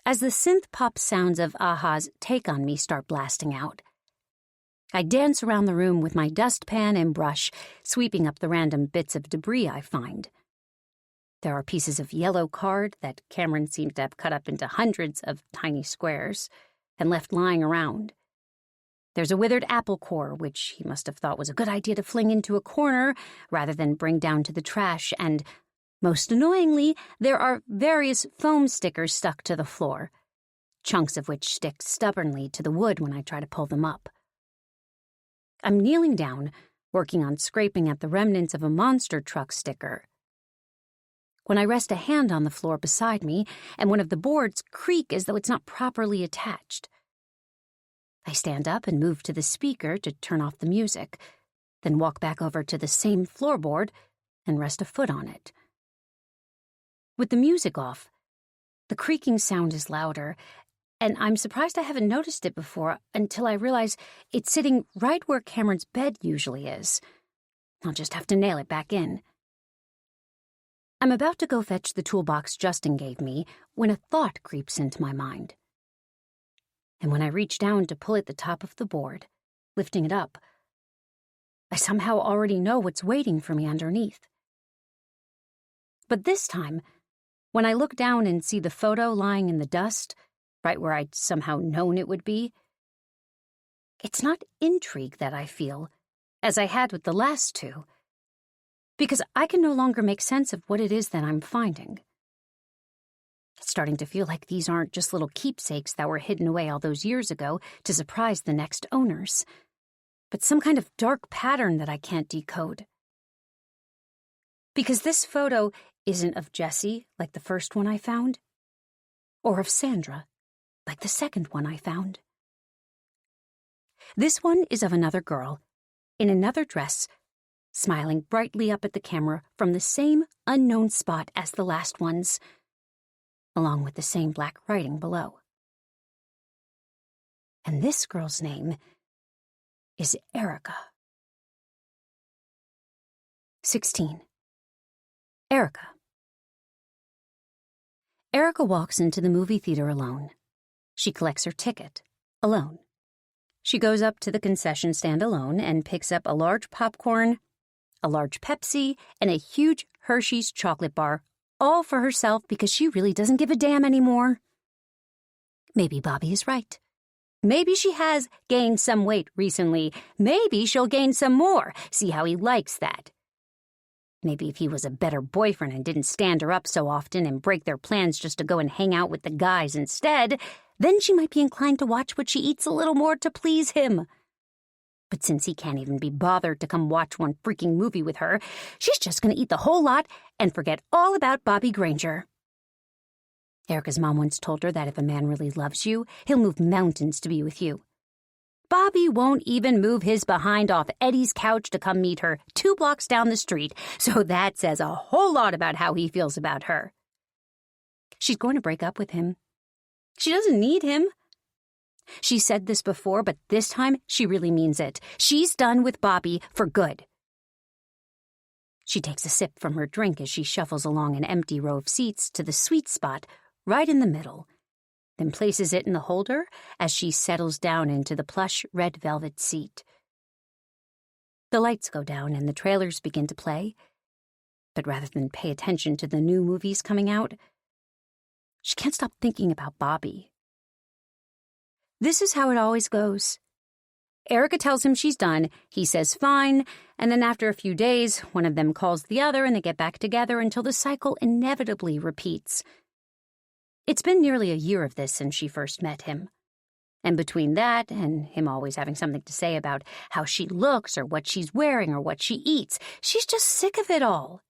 As the synth-pop sounds of a-ha's Take On Me start blasting out, I dance around the room with my dustpan and brush, sweeping up the random bits of debris I find. There are pieces of yellow card that Cameron seemed to have cut up into hundreds of tiny squares and left lying around. There's a withered apple core, which he must have thought was a good idea to fling into a corner rather than bring down to the trash, and, most annoyingly, there are various foam stickers stuck to the floor, chunks of which stick stubbornly to the wood when I try to pull them up. I'm kneeling down, working on scraping at the remnants of a monster truck sticker, when I rest a hand on the floor beside me and one of the boards creak as though it's not properly attached. I stand up and move to the speaker to turn off the music, then walk back over to the same floorboard and rest a foot on it. With the music off, the creaking sound is louder, and I'm surprised I haven't noticed it before until I realize it's sitting right where Cameron's bed usually is. I'll just have to nail it back in. I'm about to go fetch the toolbox Justin gave me when a thought creeps into my mind. And when I reach down to pull at the top of the board, lifting it up, I somehow already know what's waiting for me underneath. But this time, when I look down and see the photo lying in the dust, right where I'd somehow known it would be, it's not intrigue that I feel, as I had with the last two, because I can no longer make sense of what it is that I'm finding. It's starting to feel like these aren't just little keepsakes that were hidden away all those years ago to surprise the next owners, but some kind of dark pattern that I can't decode. Because this photo isn't of Jessie, like the first one I found, or of Sandra, like the second one I found. This one is of another girl, in another dress, smiling brightly up at the camera from the same unknown spot as the last ones, along with the same black writing below. And this girl's name is Erica. 16. Erica. Erica walks into the movie theater alone. She collects her ticket, alone. She goes up to the concession stand alone and picks up a large popcorn, a large Pepsi, and a huge Hershey's chocolate bar, all for herself because she really doesn't give a damn anymore. Maybe Bobby is right. Maybe she has gained some weight recently. Maybe she'll gain some more. See how he likes that. Maybe if he was a better boyfriend and didn't stand her up so often and break their plans just to go and hang out with the guys instead, then she might be inclined to watch what she eats a little more to please him. But since he can't even be bothered to come watch one freaking movie with her, she's just going to eat the whole lot and forget all about Bobby Granger. Erica's mom once told her that if a man really loves you, he'll move mountains to be with you. Bobby won't even move his behind off Eddie's couch to come meet her 2 blocks down the street, so that says a whole lot about how he feels about her. She's going to break up with him. She doesn't need him. She said this before, but this time she really means it. She's done with Bobby for good. She takes a sip from her drink as she shuffles along an empty row of seats to the sweet spot right in the middle, then places it in the holder as she settles down into the plush red velvet seat. The lights go down and the trailers begin to play. But rather than pay attention to the new movies coming out, she can't stop thinking about Bobby. This is how it always goes. Erica tells him she's done, he says fine, and then after a few days, one of them calls the other and they get back together until the cycle inevitably repeats. It's been nearly a year of this since she first met him. And between that and him always having something to say about how she looks or what she's wearing or what she eats, she's just sick of it all.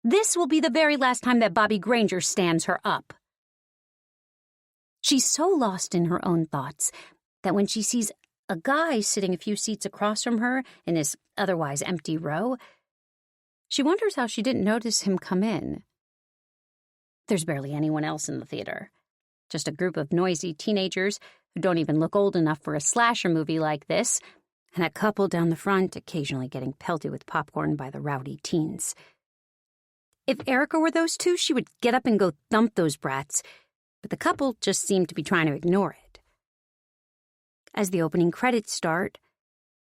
This will be the very last time that Bobby Granger stands her up. She's so lost in her own thoughts that when she sees a guy sitting a few seats across from her in this otherwise empty row, she wonders how she didn't notice him come in. There's barely anyone else in the theater. Just a group of noisy teenagers who don't even look old enough for a slasher movie like this, and a couple down the front occasionally getting pelted with popcorn by the rowdy teens. If Erica were those two, she would get up and go thump those brats, but the couple just seemed to be trying to ignore it. As the opening credits start,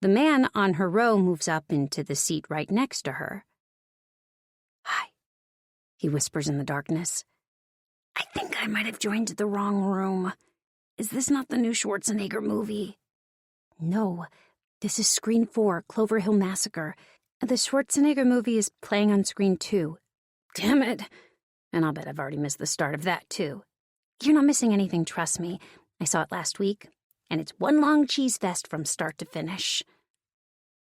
the man on her row moves up into the seat right next to her. "Hi," he whispers in the darkness. "I think I might have joined the wrong room. Is this not the new Schwarzenegger movie?" "No, this is Screen 4, Clover Hill Massacre. The Schwarzenegger movie is playing on Screen 2. Damn it. And I'll bet I've already missed the start of that, too." "You're not missing anything, trust me. I saw it last week, and it's one long cheese fest from start to finish."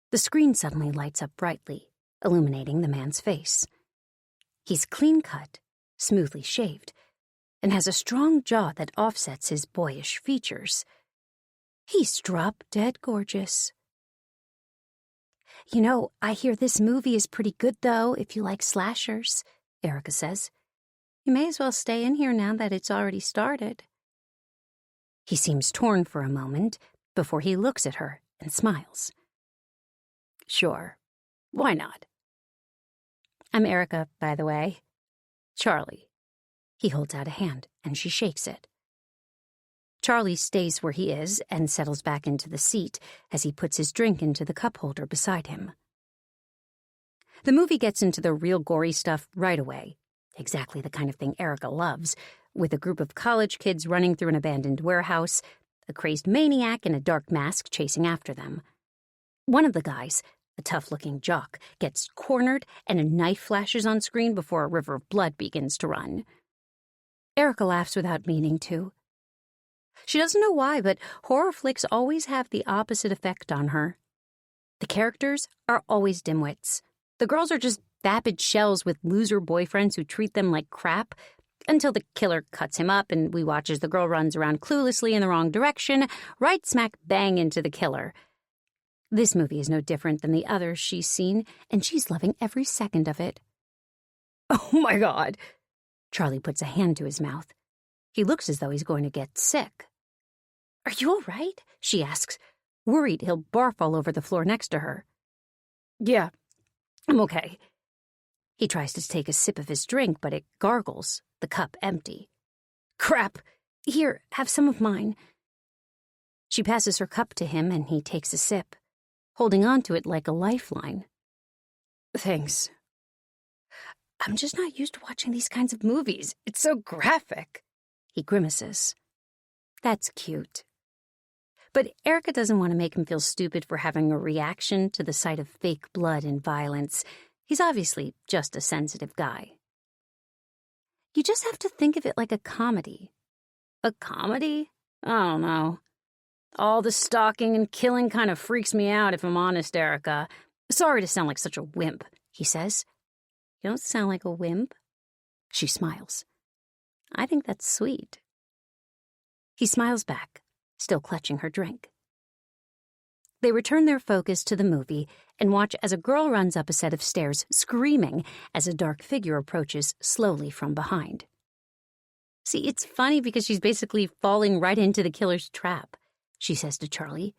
The screen suddenly lights up brightly, illuminating the man's face. He's clean-cut, smoothly shaved, and has a strong jaw that offsets his boyish features. He's drop-dead gorgeous. "You know, I hear this movie is pretty good, though, if you like slashers," Erica says. "You may as well stay in here now that it's already started." He seems torn for a moment before he looks at her and smiles. "Sure, why not?" "I'm Erica, by the way. Charlie." He holds out a hand, and she shakes it. Charlie stays where he is and settles back into the seat as he puts his drink into the cup holder beside him. The movie gets into the real gory stuff right away, exactly the kind of thing Erica loves, with a group of college kids running through an abandoned warehouse, a crazed maniac in a dark mask chasing after them. One of the guys, a tough-looking jock, gets cornered and a knife flashes on screen before a river of blood begins to run. Erica laughs without meaning to. She doesn't know why, but horror flicks always have the opposite effect on her. The characters are always dimwits. The girls are just vapid shells with loser boyfriends who treat them like crap, until the killer cuts him up and we watch as the girl runs around cluelessly in the wrong direction, right smack bang into the killer. This movie is no different than the others she's seen, and she's loving every second of it. "Oh my God!" Charlie puts a hand to his mouth. He looks as though he's going to get sick. "Are you all right?" she asks, worried he'll barf all over the floor next to her. "Yeah, I'm okay." He tries to take a sip of his drink, but it gargles, the cup empty. "Crap! Here, have some of mine." She passes her cup to him, and he takes a sip, holding on to it like a lifeline. "Thanks. I'm just not used to watching these kinds of movies. It's so graphic." He grimaces. That's cute. But Erica doesn't want to make him feel stupid for having a reaction to the sight of fake blood and violence. He's obviously just a sensitive guy. You just have to think of it like a comedy. A comedy? I don't know. All the stalking and killing kind of freaks me out, if I'm honest, Erica. Sorry to sound like such a wimp, he says. You don't sound like a wimp. She smiles. I think that's sweet. He smiles back, still clutching her drink. They return their focus to the movie and watch as a girl runs up a set of stairs, screaming as a dark figure approaches slowly from behind. See, it's funny because she's basically falling right into the killer's trap, she says to Charlie.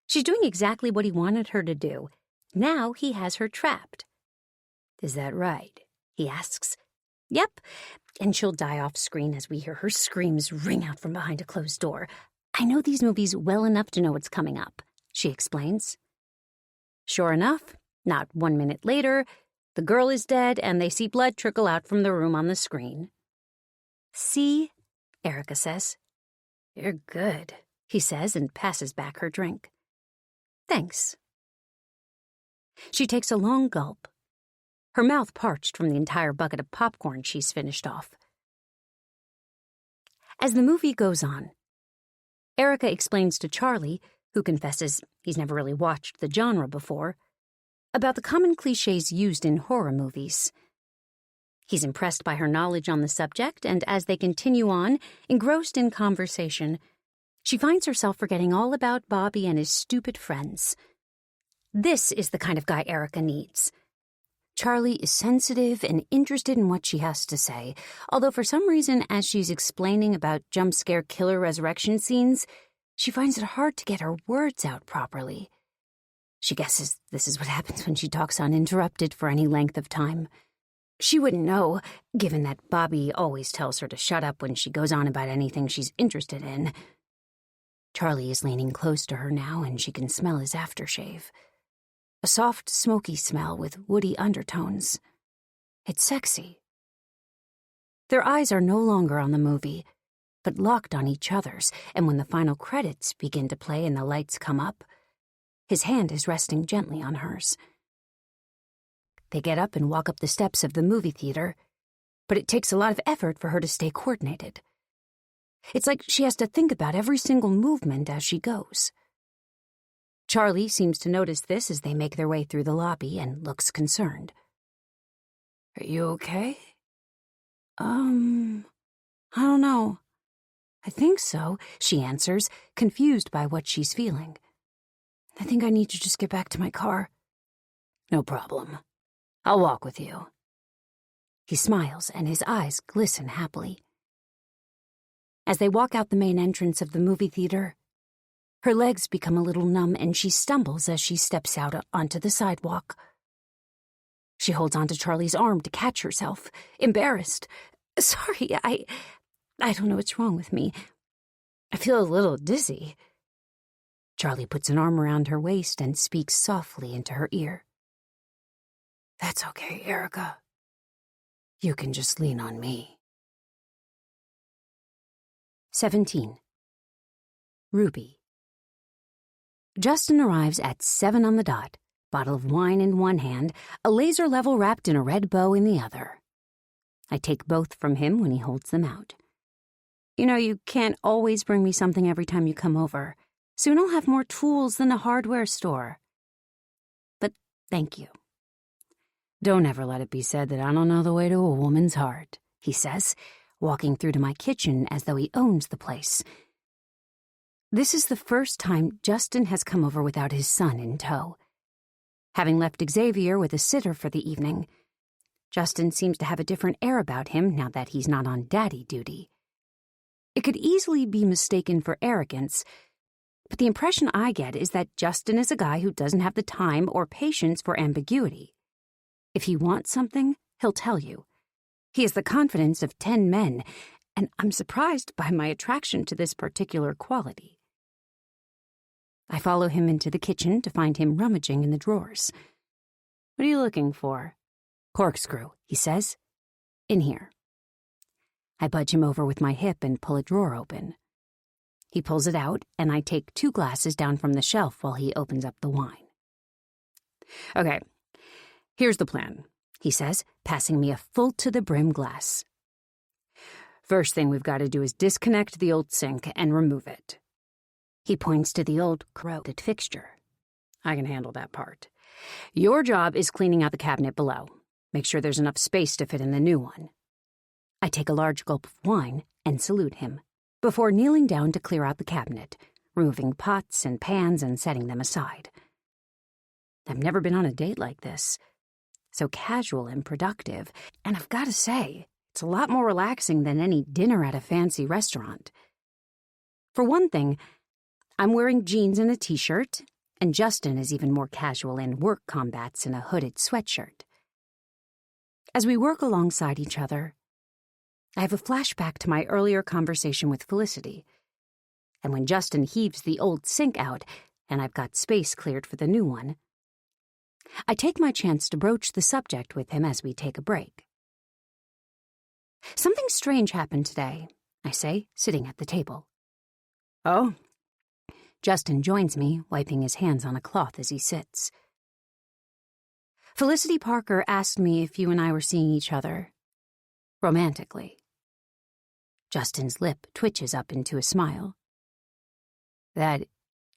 She's doing exactly what he wanted her to do. Now he has her trapped. Is that right? He asks. Yep, and she'll die off screen as we hear her screams ring out from behind a closed door. I know these movies well enough to know what's coming up, she explains. Sure enough, not 1 minute later, the girl is dead and they see blood trickle out from the room on the screen. "See?" Erica says. "You're good," he says and passes back her drink. "Thanks." She takes a long gulp, her mouth parched from the entire bucket of popcorn she's finished off. As the movie goes on, Erica explains to Charlie, who confesses he's never really watched the genre before, about the common cliches used in horror movies. He's impressed by her knowledge on the subject, and as they continue on, engrossed in conversation, she finds herself forgetting all about Bobby and his stupid friends. This is the kind of guy Erica needs. Charlie is sensitive and interested in what she has to say, although for some reason, as she's explaining about jump-scare killer resurrection scenes, she finds it hard to get her words out properly. She guesses this is what happens when she talks uninterrupted for any length of time. She wouldn't know, given that Bobby always tells her to shut up when she goes on about anything she's interested in. Charlie is leaning close to her now, and she can smell his aftershave. A soft, smoky smell with woody undertones. It's sexy. Their eyes are no longer on the movie, but locked on each other's, and when the final credits begin to play and the lights come up, his hand is resting gently on hers. They get up and walk up the steps of the movie theater, but it takes a lot of effort for her to stay coordinated. It's like she has to think about every single movement as she goes. Charlie seems to notice this as they make their way through the lobby and looks concerned. "Are you okay?" I don't know. "I think so," she answers, confused by what she's feeling. "I think I need to just get back to my car." "No problem. I'll walk with you." He smiles and his eyes glisten happily. As they walk out the main entrance of the movie theater, her legs become a little numb and she stumbles as she steps out onto the sidewalk. She holds onto Charlie's arm to catch herself, embarrassed. "Sorry, I don't know what's wrong with me. I feel a little dizzy." Charlie puts an arm around her waist and speaks softly into her ear. "That's okay, Erica. You can just lean on me." 17. Ruby. Justin arrives at 7 on the dot, bottle of wine in one hand, a laser level wrapped in a red bow in the other. I take both from him when he holds them out. "You know, you can't always bring me something every time you come over. Soon I'll have more tools than a hardware store. But thank you." "Don't ever let it be said that I don't know the way to a woman's heart," he says, walking through to my kitchen as though he owns the place. This is the first time Justin has come over without his son in tow. Having left Xavier with a sitter for the evening, Justin seems to have a different air about him now that he's not on daddy duty. It could easily be mistaken for arrogance, but the impression I get is that Justin is a guy who doesn't have the time or patience for ambiguity. If he wants something, he'll tell you. He has the confidence of 10 men, and I'm surprised by my attraction to this particular quality. I follow him into the kitchen to find him rummaging in the drawers. "What are you looking for?" "Corkscrew," he says. "In here." I budge him over with my hip and pull a drawer open. He pulls it out, and I take 2 glasses down from the shelf while he opens up the wine. "Okay, here's the plan," he says, passing me a full-to-the-brim glass. "First thing we've got to do is disconnect the old sink and remove it." He points to the old corroded fixture. "I can handle that part. Your job is cleaning out the cabinet below. Make sure there's enough space to fit in the new one." I take a large gulp of wine and salute him, before kneeling down to clear out the cabinet, removing pots and pans and setting them aside. I've never been on a date like this. So casual and productive, and I've got to say, it's a lot more relaxing than any dinner at a fancy restaurant. For one thing, I'm wearing jeans and a t-shirt, and Justin is even more casual in work combats and a hooded sweatshirt. As we work alongside each other, I have a flashback to my earlier conversation with Felicity, and when Justin heaves the old sink out and I've got space cleared for the new one, I take my chance to broach the subject with him as we take a break. Something strange happened today, I say, sitting at the table. Oh? Justin joins me, wiping his hands on a cloth as he sits. Felicity Parker asked me if you and I were seeing each other romantically. Justin's lip twitches up into a smile. That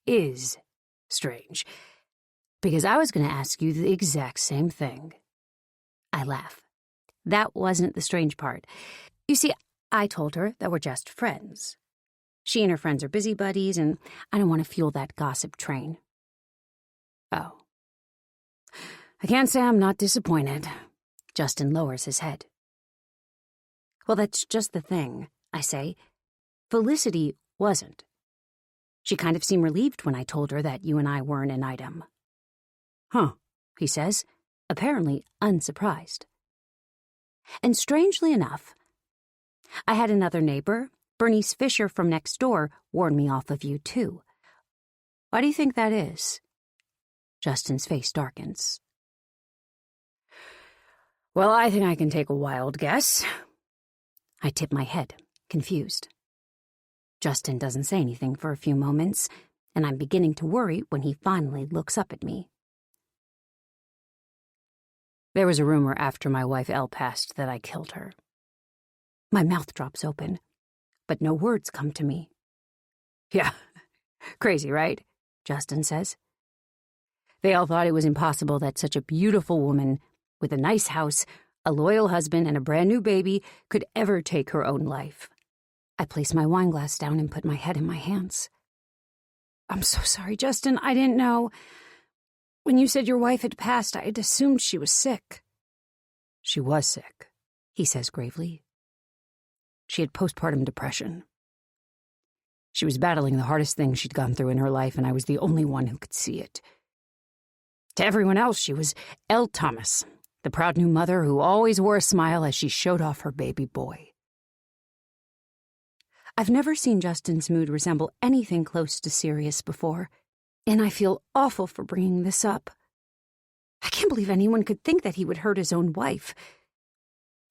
is strange, because I was going to ask you the exact same thing. I laugh. That wasn't the strange part. You see, I told her that we're just friends. She and her friends are busybodies, and I don't want to fuel that gossip train. Oh. I can't say I'm not disappointed. Justin lowers his head. Well, that's just the thing, I say. Felicity wasn't. She kind of seemed relieved when I told her that you and I weren't an item. Huh, he says, apparently unsurprised. And strangely enough, I had another neighbor, Bernice Fisher from next door, warn me off of you too. Why do you think that is? Justin's face darkens. Well, I think I can take a wild guess. I tip my head, confused. Justin doesn't say anything for a few moments, and I'm beginning to worry when he finally looks up at me. There was a rumor after my wife Elle passed that I killed her. My mouth drops open, but no words come to me. Yeah, crazy, right? Justin says. They all thought it was impossible that such a beautiful woman with a nice house, a loyal husband, and a brand new baby could ever take her own life. I place my wine glass down and put my head in my hands. I'm so sorry, Justin. I didn't know. When you said your wife had passed, I had assumed she was sick. She was sick, he says gravely. She had postpartum depression. She was battling the hardest thing she'd gone through in her life, and I was the only one who could see it. To everyone else, she was Elle Thomas, the proud new mother who always wore a smile as she showed off her baby boy. I've never seen Justin's mood resemble anything close to serious before, and I feel awful for bringing this up. I can't believe anyone could think that he would hurt his own wife.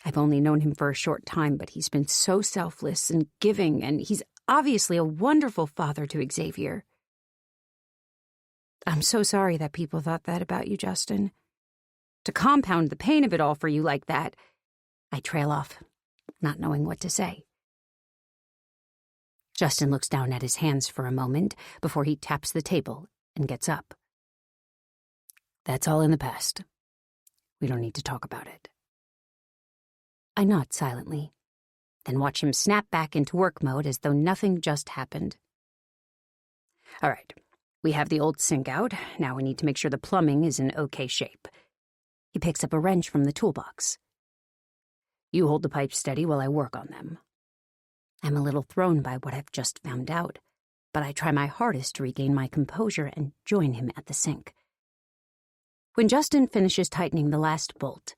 I've only known him for a short time, but he's been so selfless and giving, and he's obviously a wonderful father to Xavier. I'm so sorry that people thought that about you, Justin. To compound the pain of it all for you like that, I trail off, not knowing what to say. Justin looks down at his hands for a moment before he taps the table and gets up. That's all in the past. We don't need to talk about it. I nod silently, then watch him snap back into work mode as though nothing just happened. All right, we have the old sink out. Now we need to make sure the plumbing is in okay shape. He picks up a wrench from the toolbox. You hold the pipes steady while I work on them. I'm a little thrown by what I've just found out, but I try my hardest to regain my composure and join him at the sink. When Justin finishes tightening the last bolt,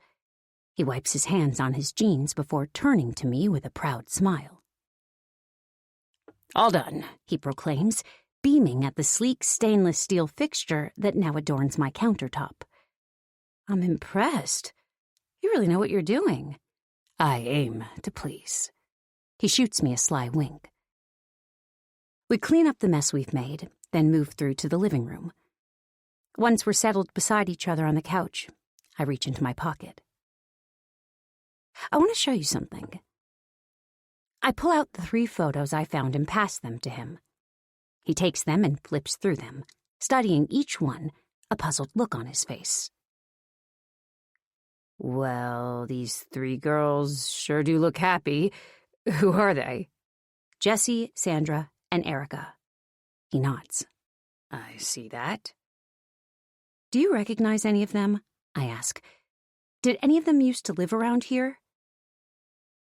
he wipes his hands on his jeans before turning to me with a proud smile. All done, he proclaims, beaming at the sleek stainless steel fixture that now adorns my countertop. I'm impressed. You really know what you're doing. I aim to please. He shoots me a sly wink. We clean up the mess we've made, then move through to the living room. Once we're settled beside each other on the couch, I reach into my pocket. I want to show you something. I pull out the 3 photos I found and pass them to him. He takes them and flips through them, studying each one, a puzzled look on his face. Well, these 3 girls sure do look happy. Who are they? Jessie, Sandra, and Erica. He nods. I see that. Do you recognize any of them? I ask. Did any of them used to live around here?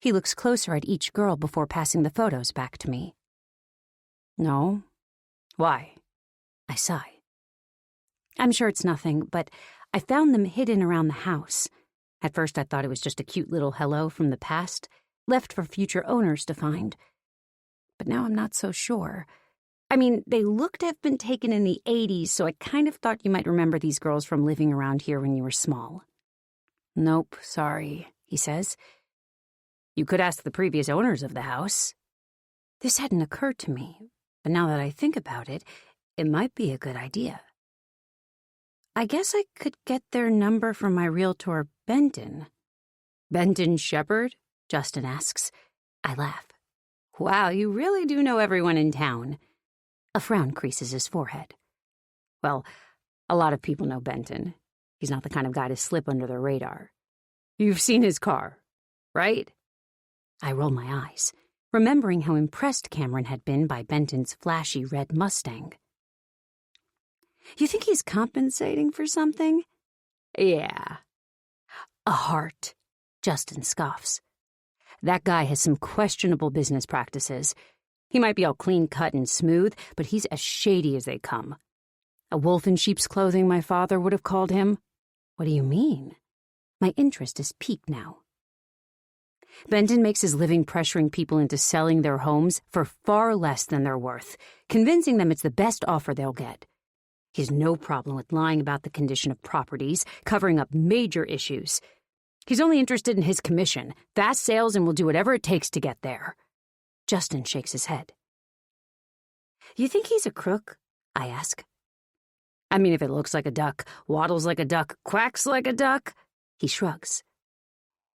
He looks closer at each girl before passing the photos back to me. No. Why? I sigh. I'm sure it's nothing, but I found them hidden around the house. At first I thought it was just a cute little hello from the past, left for future owners to find. But now I'm not so sure. I mean, they looked to have been taken in the 80s, so I kind of thought you might remember these girls from living around here when you were small. Nope, sorry, he says. You could ask the previous owners of the house. This hadn't occurred to me, but now that I think about it, it might be a good idea. I guess I could get their number from my realtor, Benton. Benton Shepherd? Justin asks. I laugh. Wow, you really do know everyone in town. A frown creases his forehead. Well, a lot of people know Benton. He's not the kind of guy to slip under the radar. You've seen his car, right? I roll my eyes, remembering how impressed Cameron had been by Benton's flashy red Mustang. You think he's compensating for something? Yeah. A heart, Justin scoffs. That guy has some questionable business practices. He might be all clean-cut and smooth, but he's as shady as they come. A wolf in sheep's clothing, my father would have called him. What do you mean? My interest is piqued now. Benton makes his living pressuring people into selling their homes for far less than they're worth, convincing them it's the best offer they'll get. He has no problem with lying about the condition of properties, covering up major issues. He's only interested in his commission, fast sales, and will do whatever it takes to get there. Justin shakes his head. You think he's a crook? I ask. I mean, if it looks like a duck, waddles like a duck, quacks like a duck. He shrugs.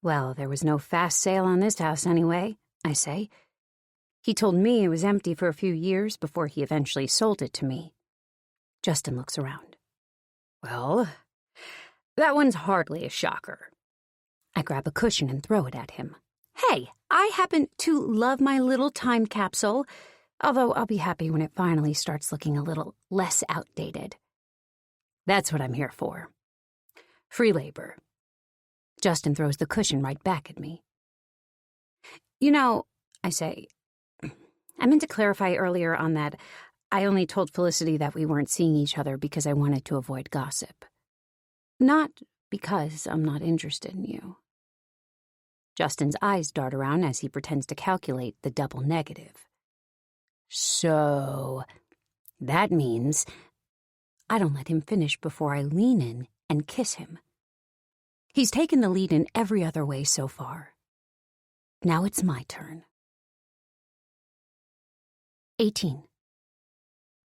Well, there was no fast sale on this house anyway, I say. He told me it was empty for a few years before he eventually sold it to me. Justin looks around. Well, that one's hardly a shocker. I grab a cushion and throw it at him. Hey, I happen to love my little time capsule, although I'll be happy when it finally starts looking a little less outdated. That's what I'm here for. Free labor. Justin throws the cushion right back at me. You know, I say, I meant to clarify earlier on that I only told Felicity that we weren't seeing each other because I wanted to avoid gossip. Not because I'm not interested in you. Justin's eyes dart around as he pretends to calculate the double negative. So, that means I don't let him finish before I lean in and kiss him. He's taken the lead in every other way so far. Now it's my turn. 18.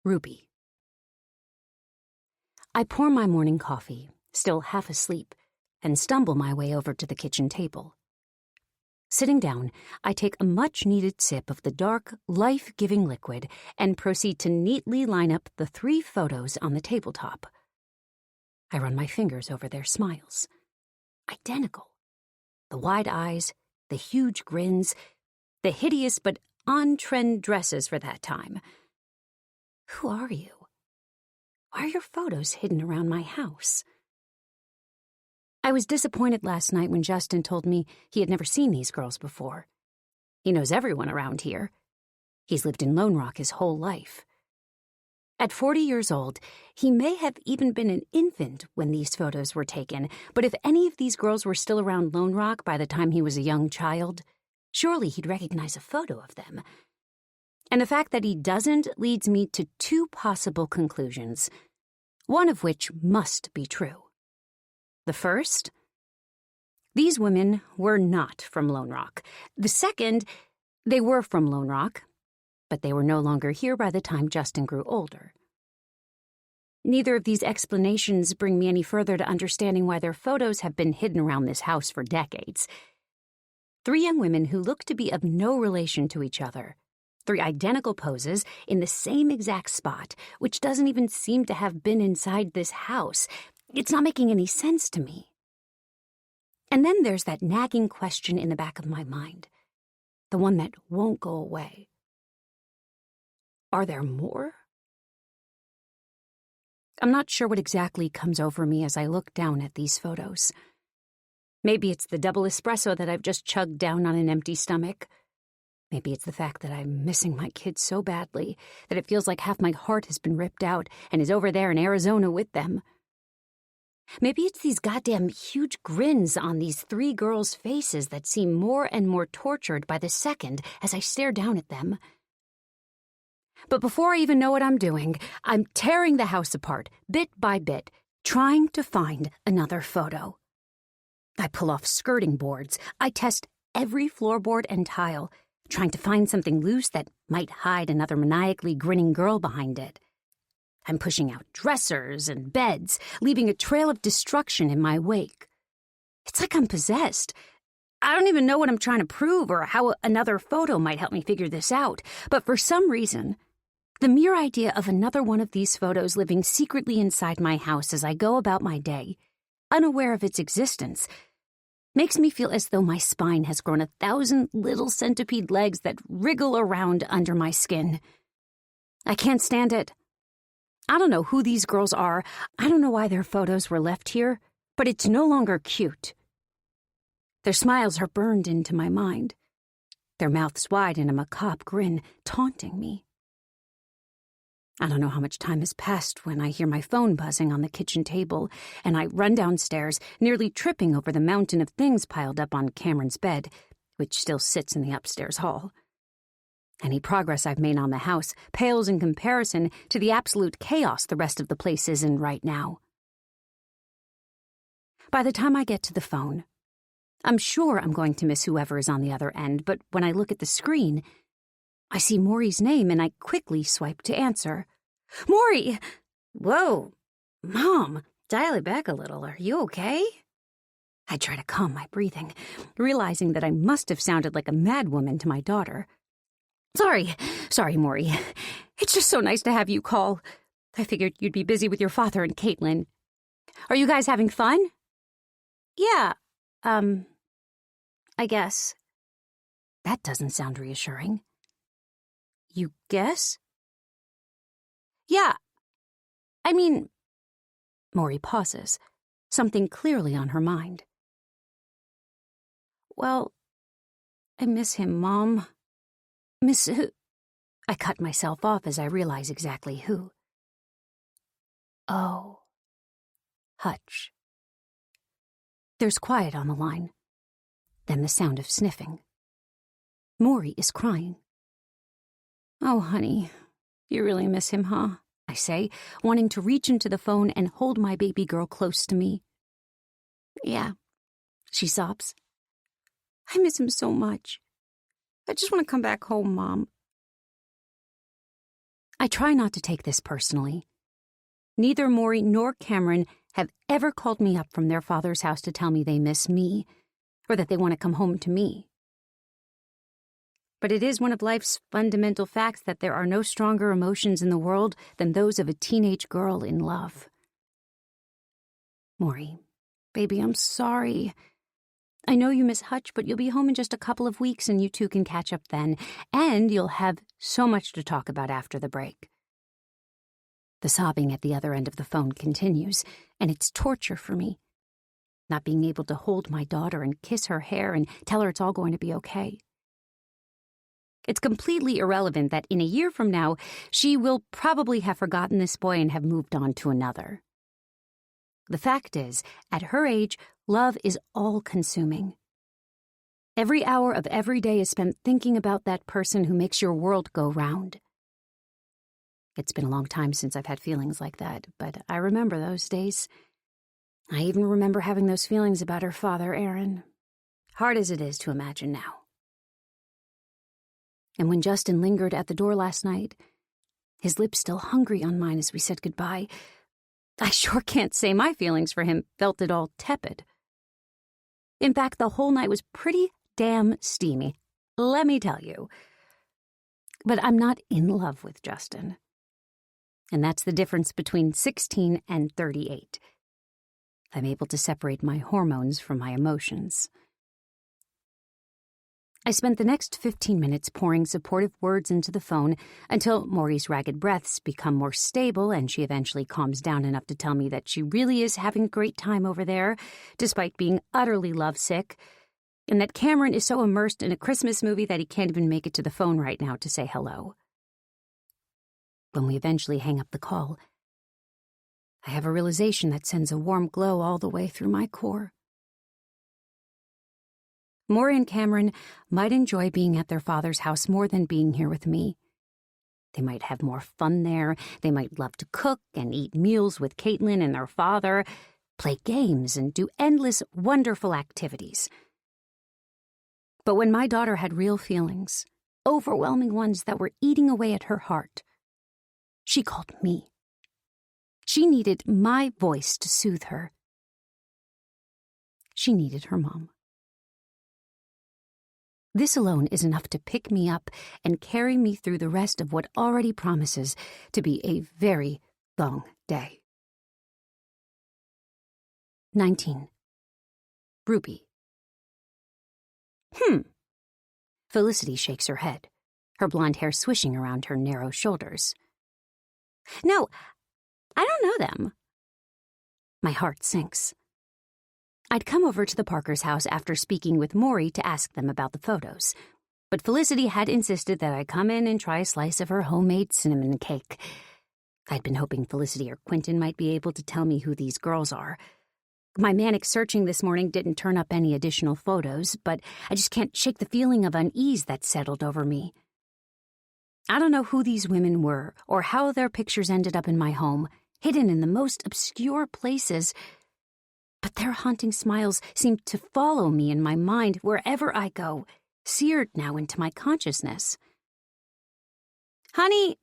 Ruby. I pour my morning coffee, still half asleep, and stumble my way over to the kitchen table. Sitting down, I take a much-needed sip of the dark, life-giving liquid and proceed to neatly line up the 3 photos on the tabletop. I run my fingers over their smiles. Identical. The wide eyes, the huge grins, the hideous but on-trend dresses for that time. Who are you? Why are your photos hidden around my house? I was disappointed last night when Justin told me he had never seen these girls before. He knows everyone around here. He's lived in Lone Rock his whole life. At 40 years old, he may have even been an infant when these photos were taken, but if any of these girls were still around Lone Rock by the time he was a young child, surely he'd recognize a photo of them. And the fact that he doesn't leads me to 2 possible conclusions, one of which must be true. The first, these women were not from Lone Rock. The second, they were from Lone Rock, but they were no longer here by the time Justin grew older. Neither of these explanations bring me any further to understanding why their photos have been hidden around this house for decades. 3 young women who look to be of no relation to each other. 3 identical poses in the same exact spot, which doesn't even seem to have been inside this house. It's not making any sense to me. And then there's that nagging question in the back of my mind, the one that won't go away. Are there more? I'm not sure what exactly comes over me as I look down at these photos. Maybe it's the double espresso that I've just chugged down on an empty stomach. Maybe it's the fact that I'm missing my kids so badly that it feels like half my heart has been ripped out and is over there in Arizona with them. Maybe it's these goddamn huge grins on these 3 girls' faces that seem more and more tortured by the second as I stare down at them. But before I even know what I'm doing, I'm tearing the house apart, bit by bit, trying to find another photo. I pull off skirting boards. I test every floorboard and tile, trying to find something loose that might hide another maniacally grinning girl behind it. I'm pushing out dressers and beds, leaving a trail of destruction in my wake. It's like I'm possessed. I don't even know what I'm trying to prove or how another photo might help me figure this out, but for some reason, the mere idea of another one of these photos living secretly inside my house as I go about my day, unaware of its existence, makes me feel as though my spine has grown 1,000 little centipede legs that wriggle around under my skin. I can't stand it. I don't know who these girls are. I don't know why their photos were left here, but it's no longer cute. Their smiles are burned into my mind, their mouths wide in a macabre grin, taunting me. I don't know how much time has passed when I hear my phone buzzing on the kitchen table, and I run downstairs, nearly tripping over the mountain of things piled up on Cameron's bed, which still sits in the upstairs hall. Any progress I've made on the house pales in comparison to the absolute chaos the rest of the place is in right now. By the time I get to the phone, I'm sure I'm going to miss whoever is on the other end, but when I look at the screen, I see Maury's name and I quickly swipe to answer. Maury! Whoa! Mom, dial it back a little. Are you okay? I try to calm my breathing, realizing that I must have sounded like a madwoman to my daughter. Sorry, Maury. It's just so nice to have you call. I figured you'd be busy with your father and Caitlin. Are you guys having fun? Yeah, I guess. That doesn't sound reassuring. You guess? Yeah, I mean... Maury pauses, something clearly on her mind. Well, I miss him, Mom. Miss who? I cut myself off as I realize exactly who. Oh. Hutch. There's quiet on the line. Then the sound of sniffing. Maury is crying. Oh, honey, you really miss him, huh? I say, wanting to reach into the phone and hold my baby girl close to me. Yeah, she sobs. I miss him so much. I just want to come back home, Mom. I try not to take this personally. Neither Maury nor Cameron have ever called me up from their father's house to tell me they miss me, or that they want to come home to me. But it is one of life's fundamental facts that there are no stronger emotions in the world than those of a teenage girl in love. Maury, baby, I'm sorry. I know you miss Hutch, but you'll be home in just a couple of weeks and you two can catch up then, and you'll have so much to talk about after the break. The sobbing at the other end of the phone continues, and it's torture for me. Not being able to hold my daughter and kiss her hair and tell her it's all going to be okay. It's completely irrelevant that in a year from now, she will probably have forgotten this boy and have moved on to another. The fact is, at her age, love is all-consuming. Every hour of every day is spent thinking about that person who makes your world go round. It's been a long time since I've had feelings like that, but I remember those days. I even remember having those feelings about her father, Aaron. Hard as it is to imagine now. And when Justin lingered at the door last night, his lips still hungry on mine as we said goodbye, I sure can't say my feelings for him felt at all tepid. In fact, the whole night was pretty damn steamy, let me tell you. But I'm not in love with Justin. And that's the difference between 16 and 38. I'm able to separate my hormones from my emotions. I spent the next 15 minutes pouring supportive words into the phone until Maury's ragged breaths become more stable and she eventually calms down enough to tell me that she really is having a great time over there, despite being utterly lovesick, and that Cameron is so immersed in a Christmas movie that he can't even make it to the phone right now to say hello. When we eventually hang up the call, I have a realization that sends a warm glow all the way through my core. Maury and Cameron might enjoy being at their father's house more than being here with me. They might have more fun there. They might love to cook and eat meals with Caitlin and their father, play games and do endless wonderful activities. But when my daughter had real feelings, overwhelming ones that were eating away at her heart, she called me. She needed my voice to soothe her. She needed her mom. This alone is enough to pick me up and carry me through the rest of what already promises to be a very long day. 19. Ruby. Felicity shakes her head, her blonde hair swishing around her narrow shoulders. No, I don't know them. My heart sinks. I'd come over to the Parkers' house after speaking with Maury to ask them about the photos, but Felicity had insisted that I come in and try a slice of her homemade cinnamon cake. I'd been hoping Felicity or Quentin might be able to tell me who these girls are. My manic searching this morning didn't turn up any additional photos, but I just can't shake the feeling of unease that settled over me. I don't know who these women were or how their pictures ended up in my home, hidden in the most obscure places, but their haunting smiles seem to follow me in my mind wherever I go, seared now into my consciousness. Honey,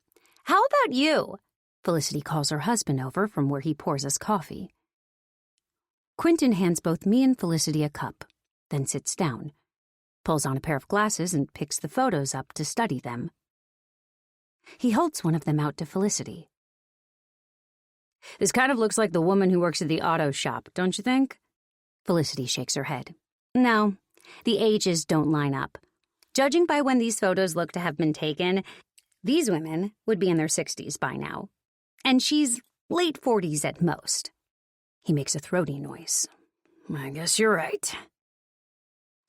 how about you? Felicity calls her husband over from where he pours us coffee. Quentin hands both me and Felicity a cup, then sits down, pulls on a pair of glasses and picks the photos up to study them. He holds one of them out to Felicity. This kind of looks like the woman who works at the auto shop, don't you think? Felicity shakes her head. No, the ages don't line up. Judging by when these photos look to have been taken, these women would be in their 60s by now. And she's late 40s at most. He makes a throaty noise. I guess you're right.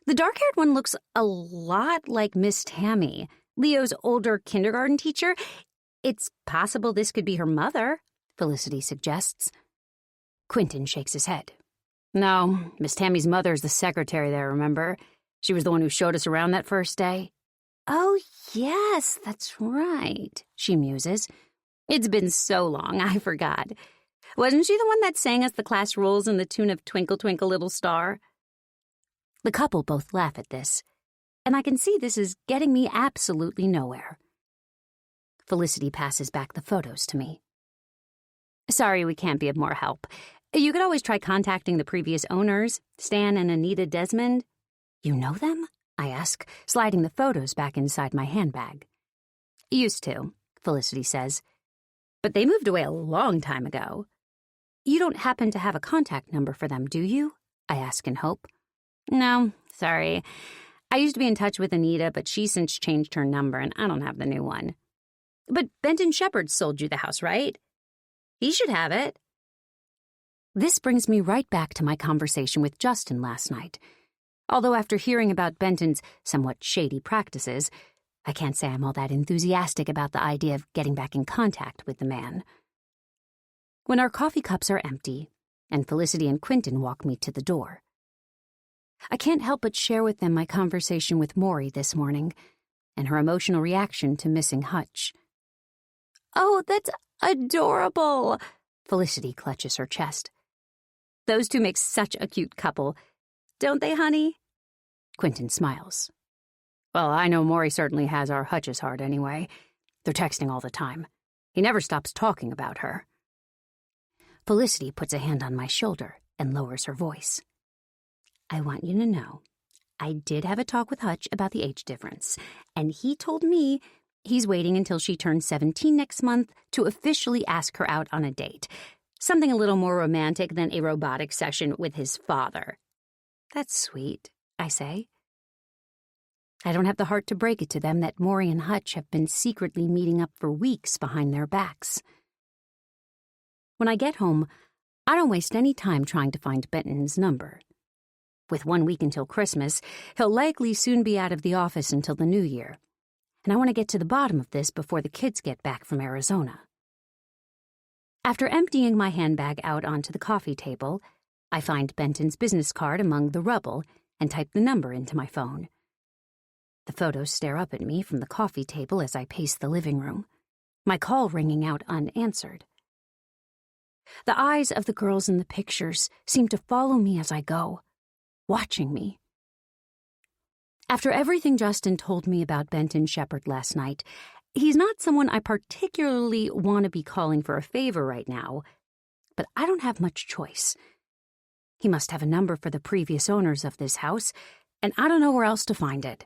The dark-haired one looks a lot like Miss Tammy, Leo's older kindergarten teacher. It's possible this could be her mother, Felicity suggests. Quentin shakes his head. No, Miss Tammy's mother is the secretary there, remember? She was the one who showed us around that first day. Oh, yes, that's right, she muses. It's been so long, I forgot. Wasn't she the one that sang us the class rules in the tune of Twinkle, Twinkle, Little Star? The couple both laugh at this, and I can see this is getting me absolutely nowhere. Felicity passes back the photos to me. Sorry we can't be of more help. You could always try contacting the previous owners, Stan and Anita Desmond. You know them? I ask, sliding the photos back inside my handbag. Used to, Felicity says. But they moved away a long time ago. You don't happen to have a contact number for them, do you? I ask in hope. No, sorry. I used to be in touch with Anita, but she's since changed her number, and I don't have the new one. But Benton Shepard sold you the house, right? He should have it. This brings me right back to my conversation with Justin last night. Although after hearing about Benton's somewhat shady practices, I can't say I'm all that enthusiastic about the idea of getting back in contact with the man. When our coffee cups are empty, and Felicity and Quentin walk me to the door, I can't help but share with them my conversation with Maury this morning, and her emotional reaction to missing Hutch. Oh, that's adorable! Felicity clutches her chest. Those two make such a cute couple, don't they, honey? Quentin smiles. Well, I know Maury certainly has our Hutch's heart anyway. They're texting all the time. He never stops talking about her. Felicity puts a hand on my shoulder and lowers her voice. I want you to know, I did have a talk with Hutch about the age difference, and he told me he's waiting until she turns 17 next month to officially ask her out on a date. Something a little more romantic than a robotic session with his father. That's sweet, I say. I don't have the heart to break it to them that Maury and Hutch have been secretly meeting up for weeks behind their backs. When I get home, I don't waste any time trying to find Benton's number. With 1 week until Christmas, he'll likely soon be out of the office until the new year, and I want to get to the bottom of this before the kids get back from Arizona. After emptying my handbag out onto the coffee table, I find Benton's business card among the rubble and type the number into my phone. The photos stare up at me from the coffee table as I pace the living room, my call ringing out unanswered. The eyes of the girls in the pictures seem to follow me as I go, watching me. After everything Justin told me about Benton Shepard last night, he's not someone I particularly want to be calling for a favor right now, but I don't have much choice. He must have a number for the previous owners of this house, and I don't know where else to find it.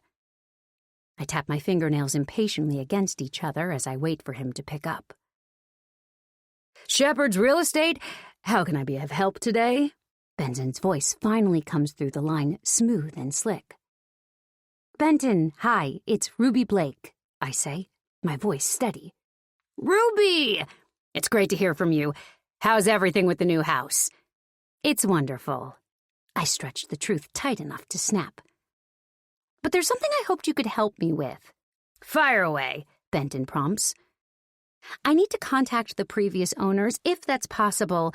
I tap my fingernails impatiently against each other as I wait for him to pick up. "Shepard's Real Estate? How can I be of help today?" Benton's voice finally comes through the line, smooth and slick. "Benton, hi, it's Ruby Blake," I say, my voice steady. "Ruby! It's great to hear from you. How's everything with the new house?" "It's wonderful." I stretched the truth tight enough to snap. "But there's something I hoped you could help me with." "Fire away," Benton prompts. "I need to contact the previous owners, if that's possible.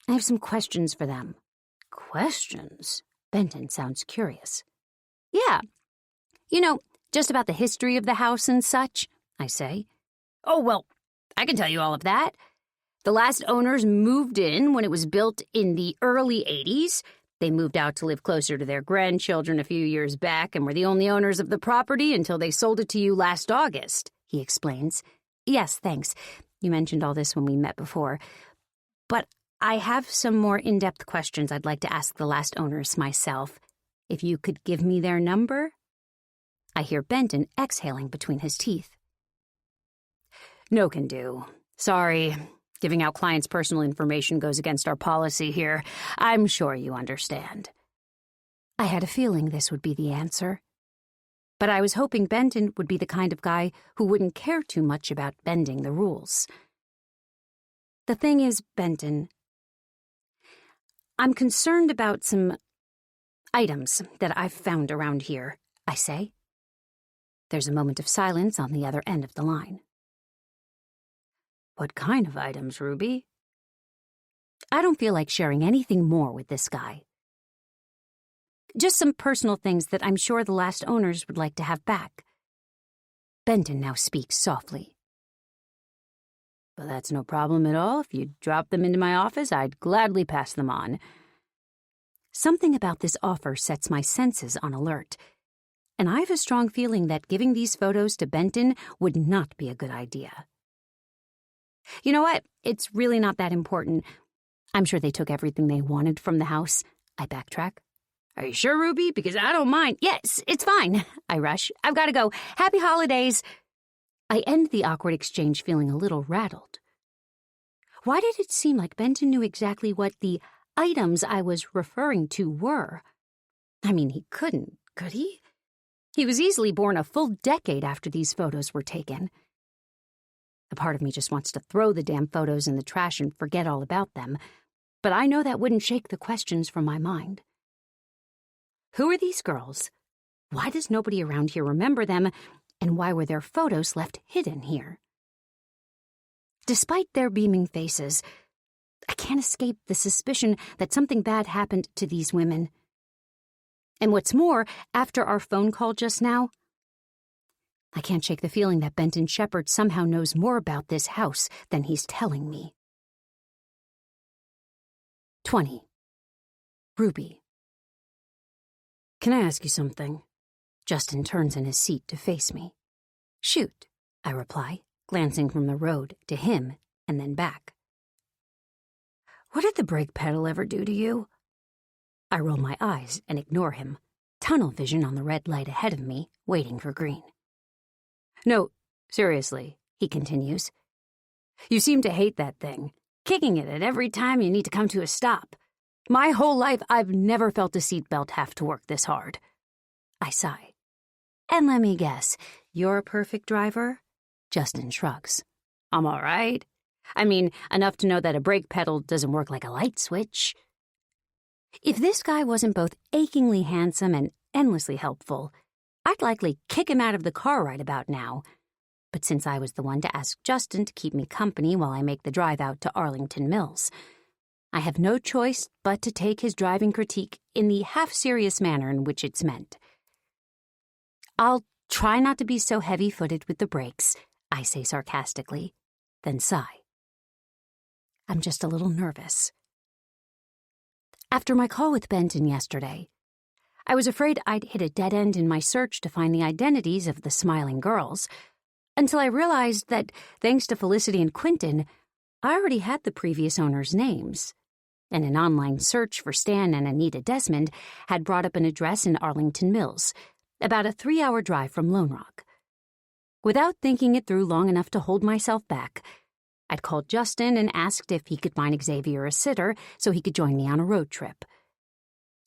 I have some questions for them." "Questions?" Benton sounds curious. "Yeah. Just about the history of the house and such," I say. "Oh, well, I can tell you all of that. The last owners moved in when it was built in the early 80s. They moved out to live closer to their grandchildren a few years back and were the only owners of the property until they sold it to you last August," he explains. "Yes, thanks. You mentioned all this when we met before. But I have some more in-depth questions I'd like to ask the last owners myself. If you could give me their number?" I hear Benton exhaling between his teeth. "No can do. Sorry. Giving out clients' personal information goes against our policy here. I'm sure you understand." I had a feeling this would be the answer. But I was hoping Benton would be the kind of guy who wouldn't care too much about bending the rules. "The thing is, Benton, I'm concerned about some items that I've found around here," I say. There's a moment of silence on the other end of the line. "What kind of items, Ruby?" I don't feel like sharing anything more with this guy. Just some personal things that I'm sure the last owners would like to have back. Benton now speaks softly. "Well, that's no problem at all. If you drop them into my office, I'd gladly pass them on." Something about this offer sets my senses on alert, and I have a strong feeling that giving these photos to Benton would not be a good idea. "You know what? It's really not that important. I'm sure they took everything they wanted from the house." I backtrack. "Are you sure, Ruby? Because I don't mind." "Yes, it's fine," I rush. "I've got to go. Happy holidays." I end the awkward exchange feeling a little rattled. Why did it seem like Benton knew exactly what the items I was referring to were? I mean, he couldn't, could he? He was easily born a full decade after these photos were taken. A part of me just wants to throw the damn photos in the trash and forget all about them, but I know that wouldn't shake the questions from my mind. Who are these girls? Why does nobody around here remember them, and why were their photos left hidden here? Despite their beaming faces, I can't escape the suspicion that something bad happened to these women. And what's more, after our phone call just now, I can't shake the feeling that Benton Shepard somehow knows more about this house than he's telling me. 20. Ruby. "Can I ask you something?" Justin turns in his seat to face me. "Shoot," I reply, glancing from the road to him and then back. "What did the brake pedal ever do to you?" I roll my eyes and ignore him, tunnel vision on the red light ahead of me, waiting for green. "No, seriously," he continues. "You seem to hate that thing, kicking it at every time you need to come to a stop. My whole life, I've never felt a seatbelt have to work this hard." I sigh. "And let me guess, you're a perfect driver?" Justin shrugs. "I'm all right. I mean, enough to know that a brake pedal doesn't work like a light switch." If this guy wasn't both achingly handsome and endlessly helpful, I'd likely kick him out of the car right about now. But since I was the one to ask Justin to keep me company while I make the drive out to Arlington Mills, I have no choice but to take his driving critique in the half-serious manner in which it's meant. I'll try not to be so heavy-footed with the brakes, I say sarcastically, then sigh. I'm just a little nervous. After my call with Benton yesterday, I was afraid I'd hit a dead end in my search to find the identities of the smiling girls, until I realized that, thanks to Felicity and Quentin, I already had the previous owners' names, and an online search for Stan and Anita Desmond had brought up an address in Arlington Mills, about a 3-hour drive from Lone Rock. Without thinking it through long enough to hold myself back, I'd called Justin and asked if he could find Xavier a sitter so he could join me on a road trip.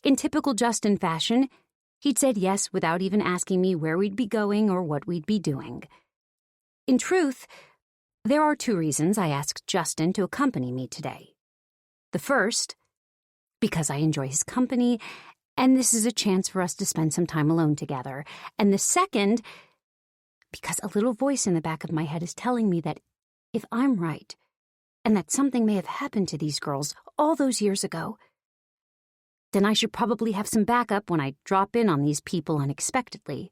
In typical Justin fashion, he'd said yes without even asking me where we'd be going or what we'd be doing. In truth, there are 2 reasons I asked Justin to accompany me today. The first, because I enjoy his company, and this is a chance for us to spend some time alone together. And the second, because a little voice in the back of my head is telling me that if I'm right, and that something may have happened to these girls all those years ago, then I should probably have some backup when I drop in on these people unexpectedly.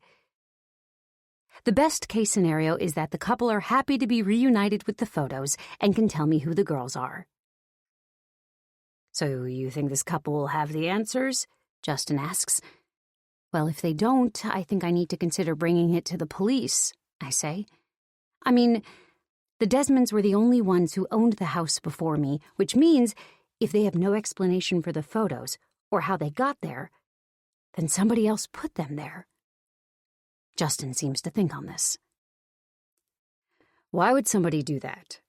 The best-case scenario is that the couple are happy to be reunited with the photos and can tell me who the girls are. So you think this couple will have the answers? Justin asks. Well, if they don't, I think I need to consider bringing it to the police, I say. I mean, the Desmonds were the only ones who owned the house before me, which means if they have no explanation for the photos or how they got there, then somebody else put them there. Justin seems to think on this. Why would somebody do that?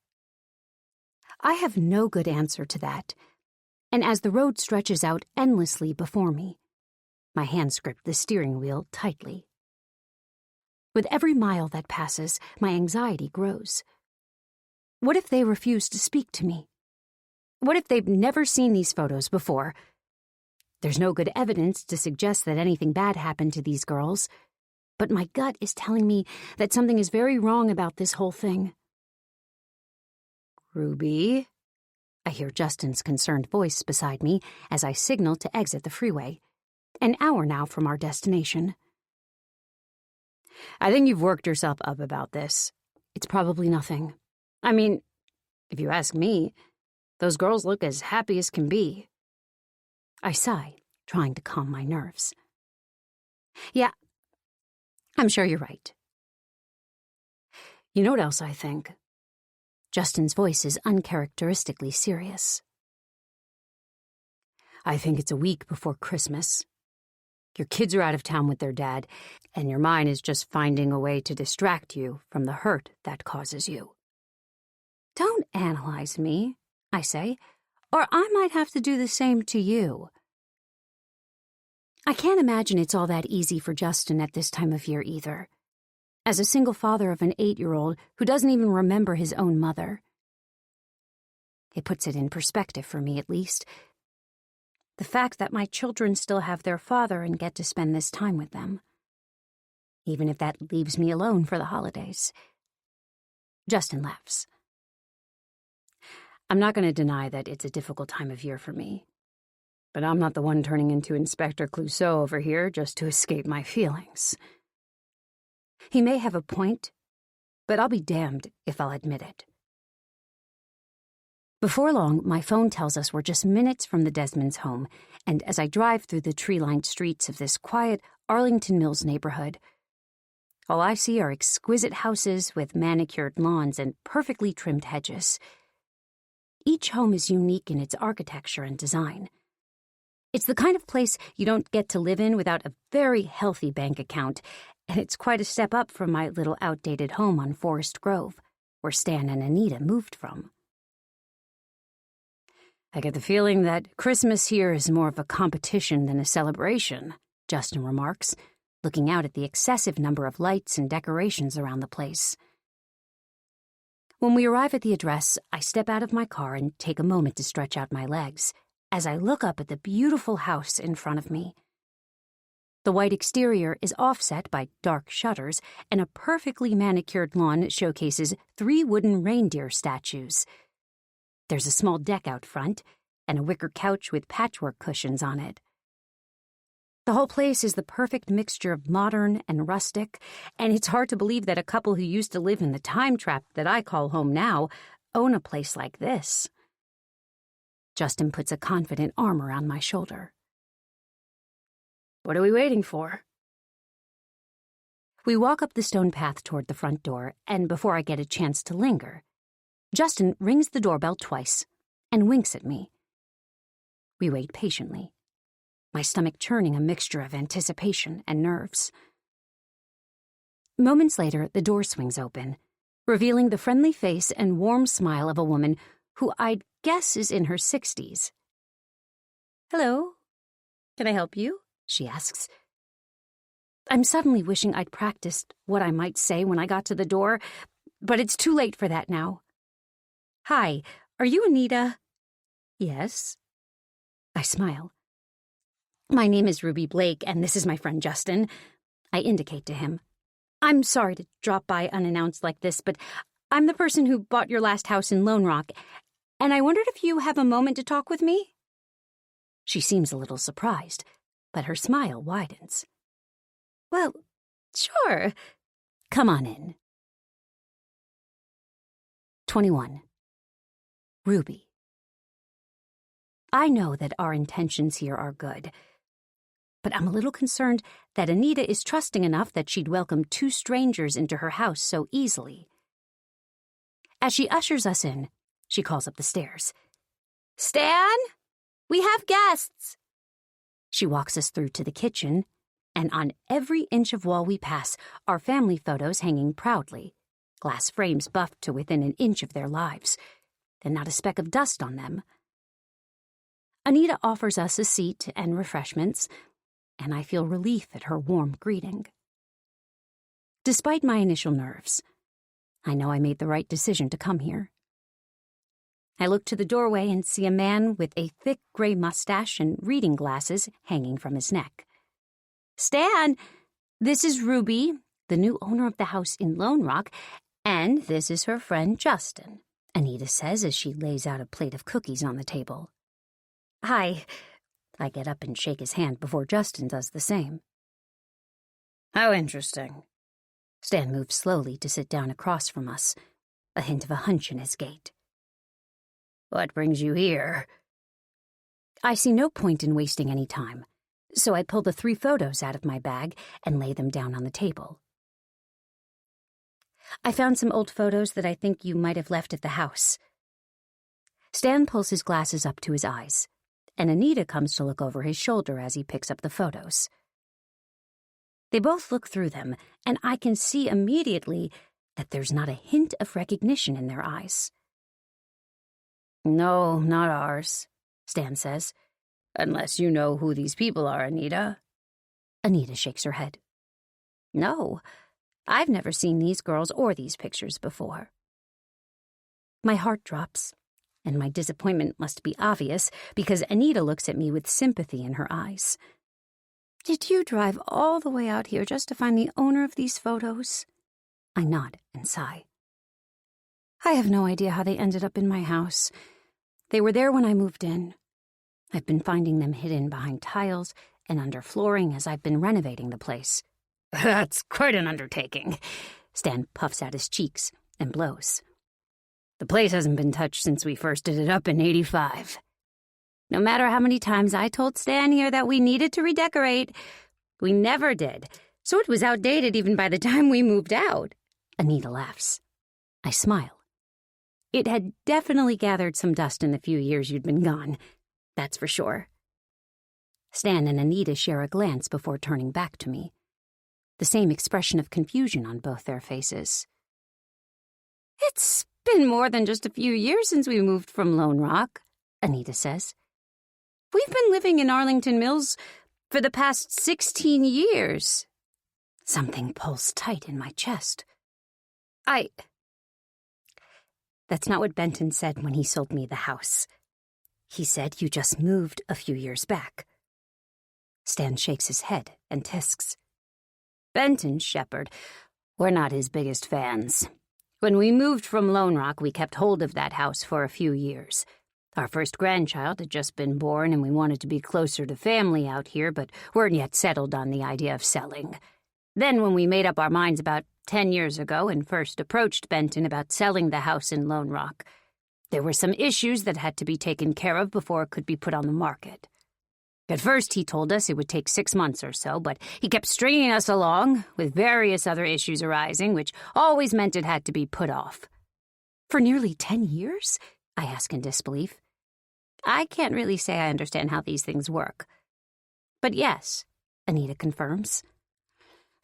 I have no good answer to that, and as the road stretches out endlessly before me, my hands grip the steering wheel tightly. With every mile that passes, my anxiety grows. What if they refuse to speak to me? What if they've never seen these photos before? There's no good evidence to suggest that anything bad happened to these girls, but my gut is telling me that something is very wrong about this whole thing. Ruby? I hear Justin's concerned voice beside me as I signal to exit the freeway, an hour now from our destination. I think you've worked yourself up about this. It's probably nothing. I mean, if you ask me, those girls look as happy as can be. I sigh, trying to calm my nerves. Yeah, I'm sure you're right. You know what else I think? Justin's voice is uncharacteristically serious. I think it's a week before Christmas. Your kids are out of town with their dad, and your mind is just finding a way to distract you from the hurt that causes you. Don't analyze me, I say, or I might have to do the same to you. I can't imagine it's all that easy for Justin at this time of year either. As a single father of an 8-year-old who doesn't even remember his own mother. It puts it in perspective for me, at least. The fact that my children still have their father and get to spend this time with them. Even if that leaves me alone for the holidays. Justin laughs. I'm not going to deny that it's a difficult time of year for me. But I'm not the one turning into Inspector Clouseau over here just to escape my feelings. He may have a point, but I'll be damned if I'll admit it. Before long, my phone tells us we're just minutes from the Desmonds' home, and as I drive through the tree-lined streets of this quiet Arlington Mills neighborhood, all I see are exquisite houses with manicured lawns and perfectly trimmed hedges. Each home is unique in its architecture and design. It's the kind of place you don't get to live in without a very healthy bank account, and it's quite a step up from my little outdated home on Forest Grove, where Stan and Anita moved from. I get the feeling that Christmas here is more of a competition than a celebration, Justin remarks, looking out at the excessive number of lights and decorations around the place. When we arrive at the address, I step out of my car and take a moment to stretch out my legs as I look up at the beautiful house in front of me. The white exterior is offset by dark shutters, and a perfectly manicured lawn showcases 3 wooden reindeer statues. There's a small deck out front, and a wicker couch with patchwork cushions on it. The whole place is the perfect mixture of modern and rustic, and it's hard to believe that a couple who used to live in the time trap that I call home now own a place like this. Justin puts a confident arm around my shoulder. What are we waiting for? We walk up the stone path toward the front door, and before I get a chance to linger, Justin rings the doorbell twice and winks at me. We wait patiently, my stomach churning a mixture of anticipation and nerves. Moments later, the door swings open, revealing the friendly face and warm smile of a woman who I'd guess is in her 60s. "Hello, can I help you?" she asks. I'm suddenly wishing I'd practiced what I might say when I got to the door, but it's too late for that now. "Hi, are you Anita?" "Yes." I smile. "My name is Ruby Blake, and this is my friend Justin." I indicate to him. "I'm sorry to drop by unannounced like this, but I'm the person who bought your last house in Lone Rock, and I wondered if you have a moment to talk with me?" She seems a little surprised, but her smile widens. "Well, sure. Come on in." 21. Ruby. I know that our intentions here are good, but I'm a little concerned that Anita is trusting enough that she'd welcome two strangers into her house so easily. As she ushers us in, she calls up the stairs. "Stan, we have guests." She walks us through to the kitchen, and on every inch of wall we pass are family photos hanging proudly, glass frames buffed to within an inch of their lives, and not a speck of dust on them. Anita offers us a seat and refreshments, and I feel relief at her warm greeting. Despite my initial nerves, I know I made the right decision to come here. I look to the doorway and see a man with a thick gray mustache and reading glasses hanging from his neck. "Stan, this is Ruby, the new owner of the house in Lone Rock, and this is her friend Justin," Anita says as she lays out a plate of cookies on the table. "Hi." I get up and shake his hand before Justin does the same. "How interesting." Stan moves slowly to sit down across from us, a hint of a hunch in his gait. "What brings you here?" I see no point in wasting any time, so I pull the 3 photos out of my bag and lay them down on the table. "I found some old photos that I think you might have left at the house." Stan pulls his glasses up to his eyes, and Anita comes to look over his shoulder as he picks up the photos. They both look through them, and I can see immediately that there's not a hint of recognition in their eyes. "No, not ours," Stan says. "Unless you know who these people are, Anita." Anita shakes her head. "No, I've never seen these girls or these pictures before." My heart drops, and my disappointment must be obvious because Anita looks at me with sympathy in her eyes. "Did you drive all the way out here just to find the owner of these photos?" I nod and sigh. "I have no idea how they ended up in my house. They were there when I moved in. I've been finding them hidden behind tiles and under flooring as I've been renovating the place." "That's quite an undertaking." Stan puffs out his cheeks and blows. "The place hasn't been touched since we first did it up in '85. No matter how many times I told Stan here that we needed to redecorate, we never did, so it was outdated even by the time we moved out." Anita laughs. I smile. It had definitely gathered some dust in the few years you'd been gone, that's for sure. Stan and Anita share a glance before turning back to me, the same expression of confusion on both their faces. "It's been more than just a few years since we moved from Lone Rock," Anita says. "We've been living in Arlington Mills for the past 16 years. Something pulls tight in my chest. That's not what Benton said when he sold me the house. He said you just moved a few years back." Stan shakes his head and tisks. "Benton Shepherd, we're not his biggest fans. When we moved from Lone Rock, we kept hold of that house for a few years. Our first grandchild had just been born, and we wanted to be closer to family out here, but weren't yet settled on the idea of selling. Then when we made up our minds about 10 years ago and first approached Benton about selling the house in Lone Rock, there were some issues that had to be taken care of before it could be put on the market. At first, he told us it would take 6 months or so, but he kept stringing us along, with various other issues arising, which always meant it had to be put off. For nearly 10 years? I ask in disbelief. I can't really say I understand how these things work. But yes, Anita confirms.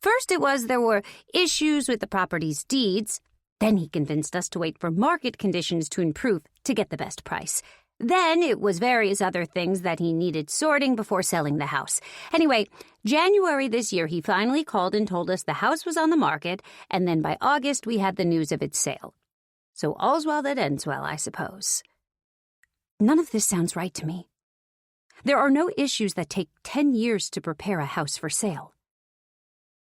First it was there were issues with the property's deeds. Then he convinced us to wait for market conditions to improve to get the best price. Then it was various other things that he needed sorting before selling the house. Anyway, January this year he finally called and told us the house was on the market, and then by August we had the news of its sale. So all's well that ends well, I suppose. None of this sounds right to me. There are no issues that take 10 years to prepare a house for sale.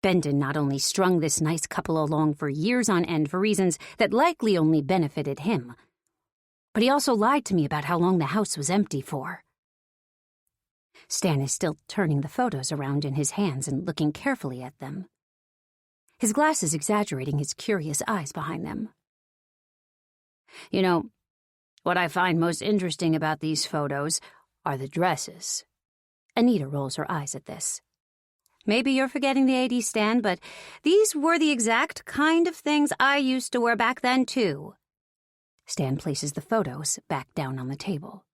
Benton not only strung this nice couple along for years on end for reasons that likely only benefited him, but he also lied to me about how long the house was empty for. Stan is still turning the photos around in his hands and looking carefully at them, his glasses exaggerating his curious eyes behind them. You know, what I find most interesting about these photos are the dresses. Anita rolls her eyes at this. Maybe you're forgetting the 80s, Stan, but these were the exact kind of things I used to wear back then, too. Stan places the photos back down on the table.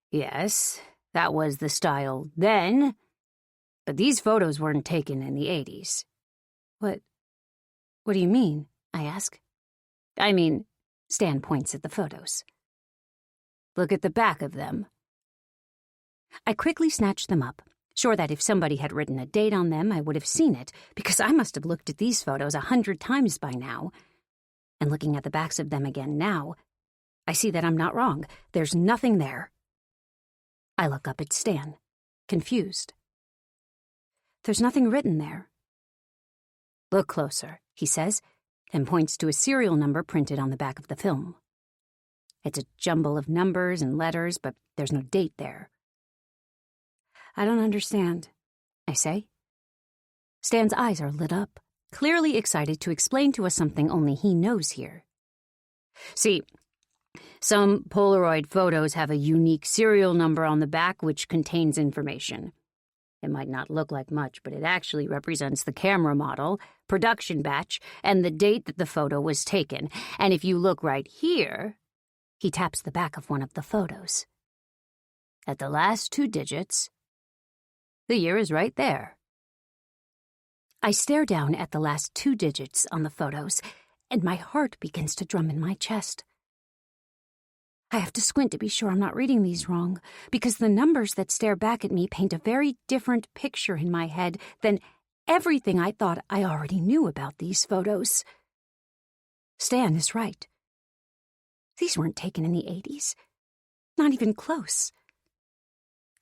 Yes, that was the style then, but these photos weren't taken in the 80s. What do you mean? I ask. I mean, Stan points at the photos. Look at the back of them. I quickly snatched them up, sure that if somebody had written a date on them, I would have seen it, because I must have looked at these photos 100 times by now. And looking at the backs of them again now, I see that I'm not wrong. There's nothing there. I look up at Stan, confused. There's nothing written there. Look closer, he says, and points to a serial number printed on the back of the film. It's a jumble of numbers and letters, but there's no date there. I don't understand, I say. Stan's eyes are lit up, clearly excited to explain to us something only he knows here. See, some Polaroid photos have a unique serial number on the back which contains information. It might not look like much, but it actually represents the camera model, production batch, and the date that the photo was taken. And if you look right here, he taps the back of one of the photos. At the last 2 digits, the year is right there. I stare down at the last 2 digits on the photos, and my heart begins to drum in my chest. I have to squint to be sure I'm not reading these wrong, because the numbers that stare back at me paint a very different picture in my head than everything I thought I already knew about these photos. Stan is right. These weren't taken in the 80s. Not even close.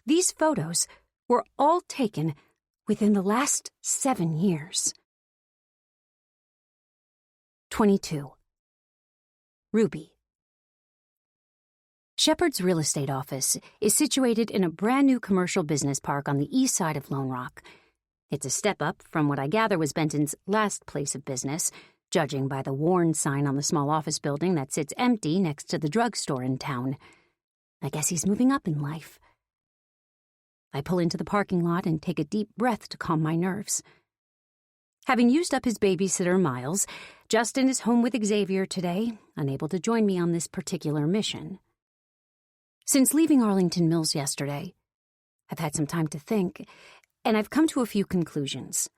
These photos were all taken within the last 7 years. 22. Ruby. Shepard's real estate office is situated in a brand new commercial business park on the east side of Lone Rock. It's a step up from what I gather was Benton's last place of business, judging by the worn sign on the small office building that sits empty next to the drugstore in town. I guess he's moving up in life. I pull into the parking lot and take a deep breath to calm my nerves. Having used up his babysitter, Miles, Justin is home with Xavier today, unable to join me on this particular mission. Since leaving Arlington Mills yesterday, I've had some time to think, and I've come to a few conclusions.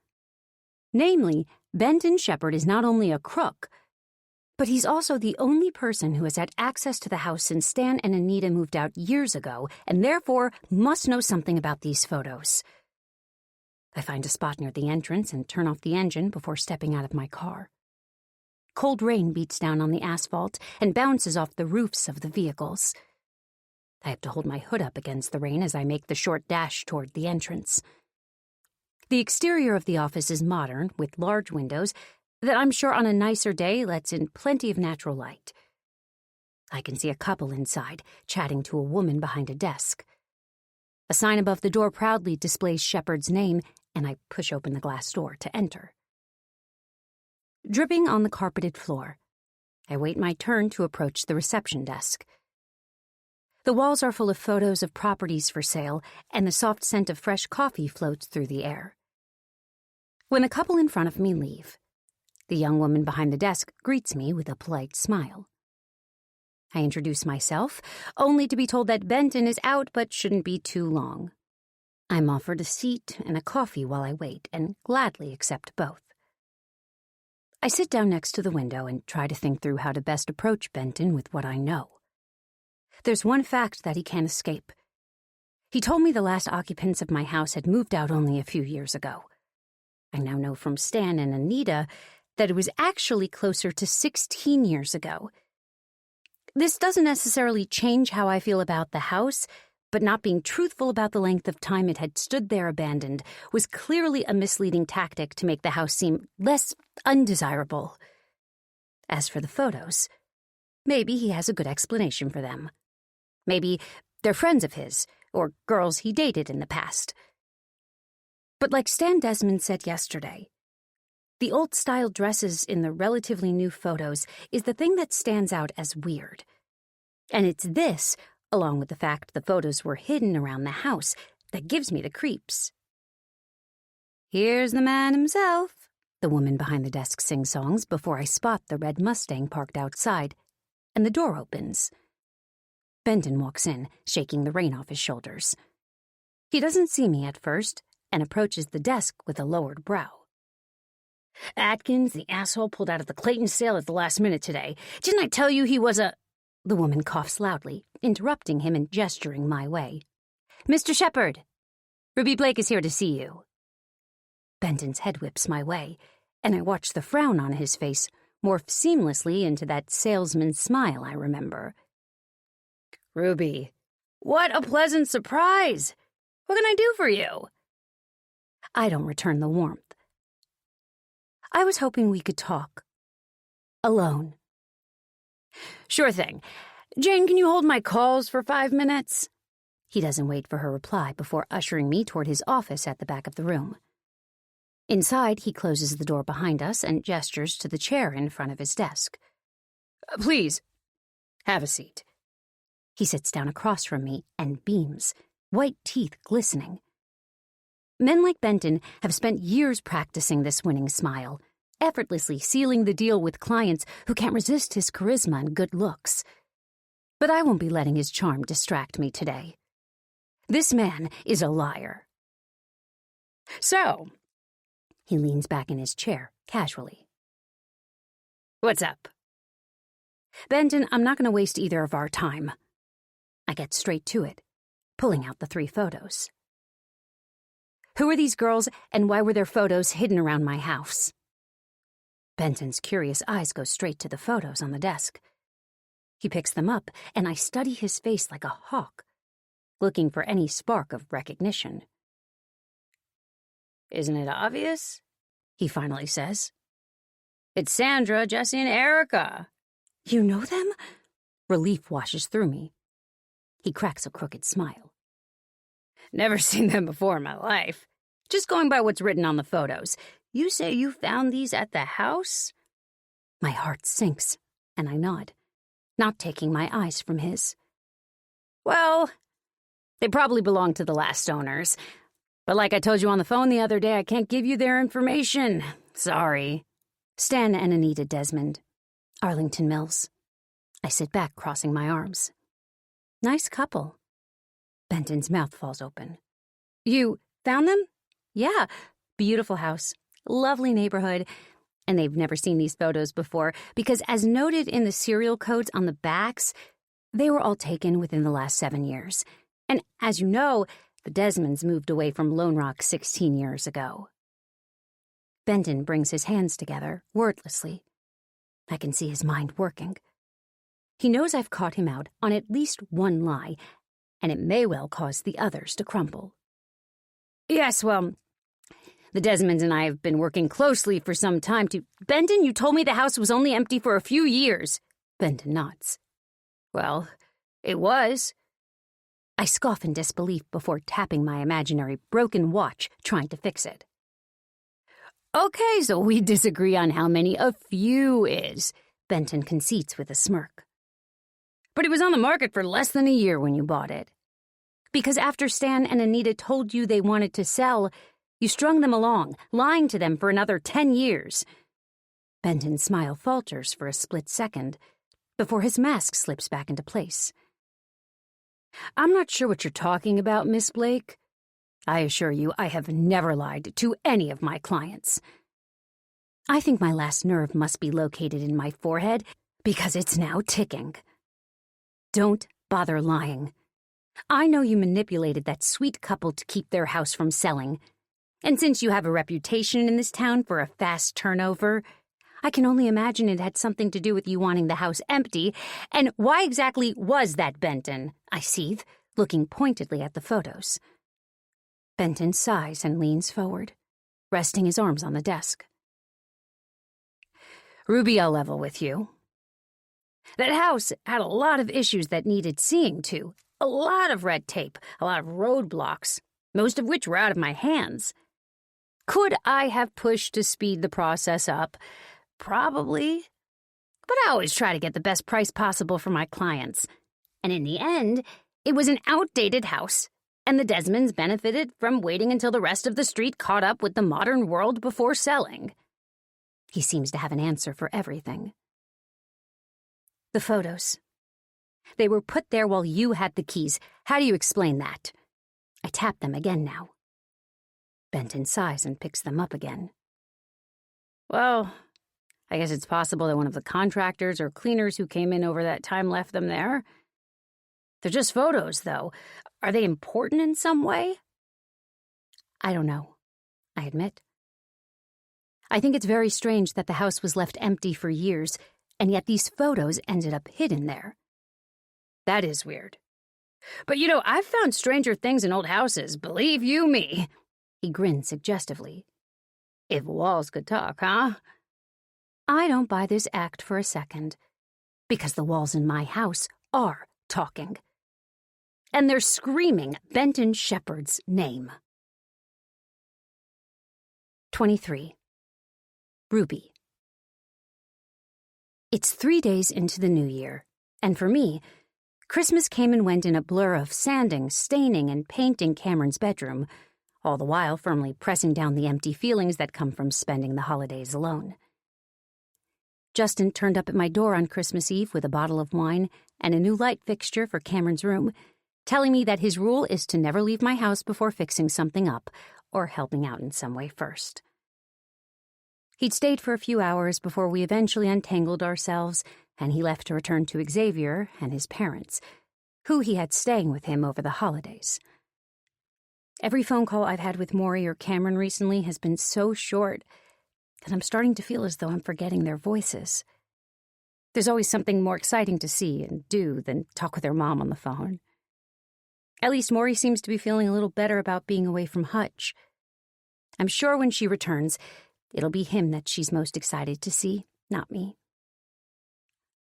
Namely, Benton Shepard is not only a crook, but he's also the only person who has had access to the house since Stan and Anita moved out years ago, and therefore must know something about these photos. I find a spot near the entrance and turn off the engine before stepping out of my car. Cold rain beats down on the asphalt and bounces off the roofs of the vehicles. I have to hold my hood up against the rain as I make the short dash toward the entrance. The exterior of the office is modern, with large windows that I'm sure on a nicer day lets in plenty of natural light. I can see a couple inside, chatting to a woman behind a desk. A sign above the door proudly displays Shepard's name, and I push open the glass door to enter. Dripping on the carpeted floor, I wait my turn to approach the reception desk. The walls are full of photos of properties for sale, and the soft scent of fresh coffee floats through the air. When the couple in front of me leave, the young woman behind the desk greets me with a polite smile. I introduce myself, only to be told that Benton is out but shouldn't be too long. I'm offered a seat and a coffee while I wait, and gladly accept both. I sit down next to the window and try to think through how to best approach Benton with what I know. There's one fact that he can't escape. He told me the last occupants of my house had moved out only a few years ago. I now know from Stan and Anita that it was actually closer to 16 years ago. This doesn't necessarily change how I feel about the house, but not being truthful about the length of time it had stood there abandoned was clearly a misleading tactic to make the house seem less undesirable. As for the photos, maybe he has a good explanation for them. Maybe they're friends of his, or girls he dated in the past. But like Stan Desmond said yesterday, the old-style dresses in the relatively new photos is the thing that stands out as weird. And it's this, along with the fact the photos were hidden around the house, that gives me the creeps. "Here's the man himself," the woman behind the desk sings songs before I spot the red Mustang parked outside, and the door opens. Benton walks in, shaking the rain off his shoulders. He doesn't see me at first and approaches the desk with a lowered brow. "Atkins, the asshole, pulled out of the Clayton sale at the last minute today. Didn't I tell you he was a—" The woman coughs loudly, interrupting him and gesturing my way. "Mr. Shepard, Ruby Blake is here to see you." Benton's head whips my way, and I watch the frown on his face morph seamlessly into that salesman's smile I remember. "Ruby, what a pleasant surprise! What can I do for you?" I don't return the warmth. I was hoping we could talk. Alone. "Sure thing. Jane, can you hold my calls for 5 minutes?" He doesn't wait for her reply before ushering me toward his office at the back of the room. Inside, he closes the door behind us and gestures to the chair in front of his desk. "Please, have a seat." He sits down across from me and beams, white teeth glistening. Men like Benton have spent years practicing this winning smile, effortlessly sealing the deal with clients who can't resist his charisma and good looks. But I won't be letting his charm distract me today. This man is a liar. "So," he leans back in his chair, casually. "What's up?" "Benton, I'm not going to waste either of our time." I get straight to it, pulling out the 3 photos. "Who are these girls, and why were their photos hidden around my house?" Benton's curious eyes go straight to the photos on the desk. He picks them up, and I study his face like a hawk, looking for any spark of recognition. "Isn't it obvious?" he finally says. "It's Sandra, Jesse, and Erica." "You know them?" Relief washes through me. He cracks a crooked smile. "Never seen them before in my life. Just going by what's written on the photos. You say you found these at the house?" My heart sinks, and I nod, not taking my eyes from his. "Well, they probably belong to the last owners. But like I told you on the phone the other day, I can't give you their information. Sorry." Stan and Anita Desmond, Arlington Mills. I sit back, crossing my arms. Nice couple. Benton's mouth falls open. "You found them?" "Yeah. Beautiful house. Lovely neighborhood. And they've never seen these photos before because, as noted in the serial codes on the backs, they were all taken within the last 7 years. And as you know, the Desmonds moved away from Lone Rock 16 years ago." Benton brings his hands together, wordlessly. I can see his mind working. He knows I've caught him out on at least one lie, and it may well cause the others to crumble. "Yes, well, the Desmonds and I have been working closely for some time to—" "Benton, you told me the house was only empty for a few years." Benton nods. Well, it was. I scoff in disbelief before tapping my imaginary broken watch, trying to fix it. Okay, so we disagree on how many a few is, Benton concedes with a smirk. But it was on the market for less than a year when you bought it. Because after Stan and Anita told you they wanted to sell, you strung them along, lying to them for another 10 years. Benton's smile falters for a split second before his mask slips back into place. I'm not sure what you're talking about, Miss Blake. I assure you I have never lied to any of my clients. I think my last nerve must be located in my forehead because it's now ticking. Don't bother lying. I know you manipulated that sweet couple to keep their house from selling. And since you have a reputation in this town for a fast turnover, I can only imagine it had something to do with you wanting the house empty. And why exactly was that, Benton? I seethe, looking pointedly at the photos. Benton sighs and leans forward, resting his arms on the desk. Ruby, I'll level with you. That house had a lot of issues that needed seeing to. A lot of red tape, a lot of roadblocks, most of which were out of my hands. Could I have pushed to speed the process up? Probably. But I always try to get the best price possible for my clients. And in the end, it was an outdated house, and the Desmonds benefited from waiting until the rest of the street caught up with the modern world before selling. He seems to have an answer for everything. The photos. They were put there while you had the keys. How do you explain that? I tap them again now. Benton sighs and picks them up again. Well, I guess it's possible that one of the contractors or cleaners who came in over that time left them there. They're just photos, though. Are they important in some way? I don't know, I admit. I think it's very strange that the house was left empty for years, and yet these photos ended up hidden there. That is weird. But I've found stranger things in old houses, believe you me. He grinned suggestively. If walls could talk, huh? I don't buy this act for a second, because the walls in my house are talking. And they're screaming Benton Shepard's name. 23. Ruby. It's 3 days into the new year, and for me, Christmas came and went in a blur of sanding, staining, and painting Cameron's bedroom, all the while firmly pressing down the empty feelings that come from spending the holidays alone. Justin turned up at my door on Christmas Eve with a bottle of wine and a new light fixture for Cameron's room, telling me that his rule is to never leave my house before fixing something up or helping out in some way first. He'd stayed for a few hours before we eventually untangled ourselves, and he left to return to Xavier and his parents, who he had staying with him over the holidays. Every phone call I've had with Maury or Cameron recently has been so short that I'm starting to feel as though I'm forgetting their voices. There's always something more exciting to see and do than talk with their mom on the phone. At least Maury seems to be feeling a little better about being away from Hutch. I'm sure when she returns, it'll be him that she's most excited to see, not me.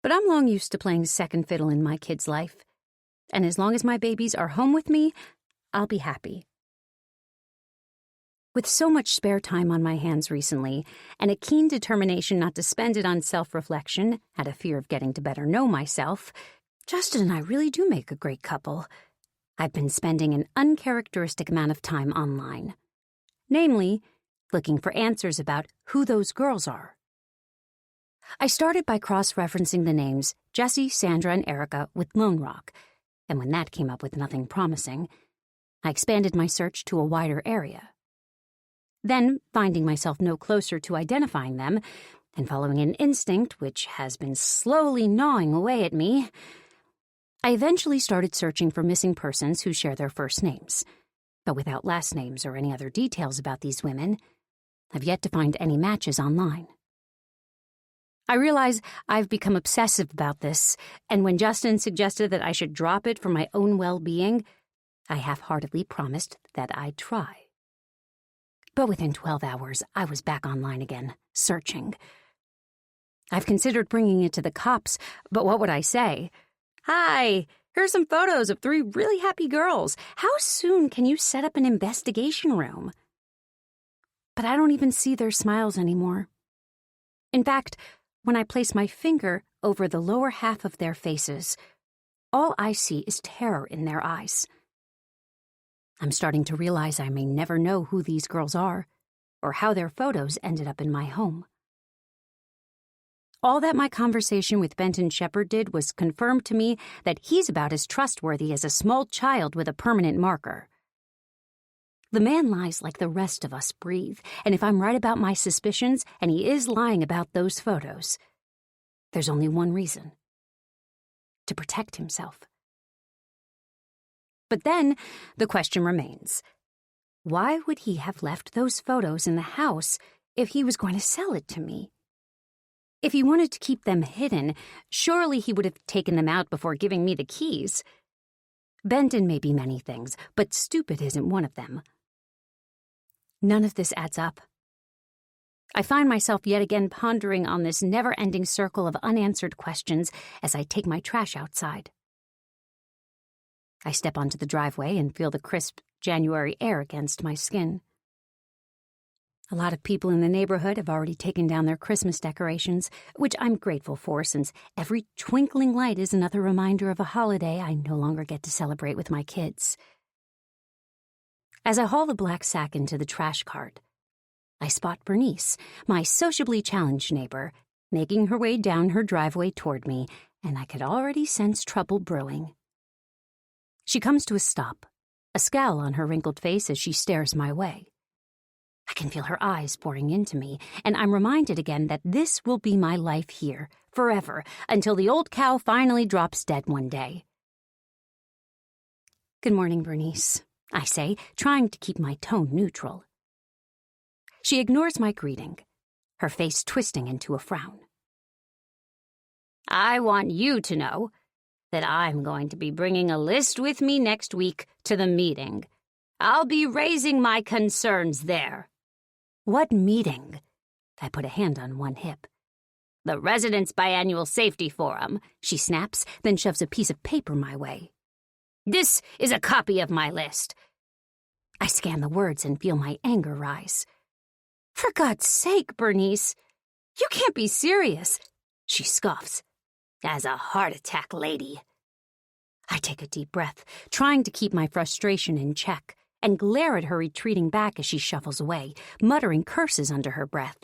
But I'm long used to playing second fiddle in my kid's life, and as long as my babies are home with me, I'll be happy. With so much spare time on my hands recently, and a keen determination not to spend it on self-reflection, out of fear of getting to better know myself, Justin and I really do make a great couple. I've been spending an uncharacteristic amount of time online. Namely, looking for answers about who those girls are. I started by cross-referencing the names Jessie, Sandra, and Erica with Lone Rock, and when that came up with nothing promising, I expanded my search to a wider area. Then, finding myself no closer to identifying them, and following an instinct which has been slowly gnawing away at me, I eventually started searching for missing persons who share their first names, but without last names or any other details about these women. I've yet to find any matches online. I realize I've become obsessive about this, and when Justin suggested that I should drop it for my own well-being, I half-heartedly promised that I'd try. But within 12 hours, I was back online again, searching. I've considered bringing it to the cops, but what would I say? Hi, here's some photos of 3 really happy girls. How soon can you set up an investigation room? But I don't even see their smiles anymore. In fact, when I place my finger over the lower half of their faces, all I see is terror in their eyes. I'm starting to realize I may never know who these girls are, or how their photos ended up in my home. All that my conversation with Benton Shepard did was confirm to me that he's about as trustworthy as a small child with a permanent marker. The man lies like the rest of us breathe, and if I'm right about my suspicions, and he is lying about those photos, there's only one reason: to protect himself. But then the question remains: why would he have left those photos in the house if he was going to sell it to me? If he wanted to keep them hidden, surely he would have taken them out before giving me the keys. Benton may be many things, but stupid isn't one of them. None of this adds up. I find myself yet again pondering on this never-ending circle of unanswered questions as I take my trash outside. I step onto the driveway and feel the crisp January air against my skin. A lot of people in the neighborhood have already taken down their Christmas decorations, which I'm grateful for since every twinkling light is another reminder of a holiday I no longer get to celebrate with my kids. As I haul the black sack into the trash cart, I spot Bernice, my sociably challenged neighbor, making her way down her driveway toward me, and I could already sense trouble brewing. She comes to a stop, a scowl on her wrinkled face as she stares my way. I can feel her eyes boring into me, and I'm reminded again that this will be my life here, forever, until the old cow finally drops dead one day. "Good morning, Bernice," I say, trying to keep my tone neutral. She ignores my greeting, her face twisting into a frown. "I want you to know that I'm going to be bringing a list with me next week to the meeting. I'll be raising my concerns there." "What meeting?" I put a hand on one hip. "The Residents' Biannual Safety Forum," she snaps, then shoves a piece of paper my way. "This is a copy of my list." I scan the words and feel my anger rise. "For God's sake, Bernice, you can't be serious," she scoffs. "As a heart attack lady." I take a deep breath, trying to keep my frustration in check, and glare at her retreating back as she shuffles away, muttering curses under her breath.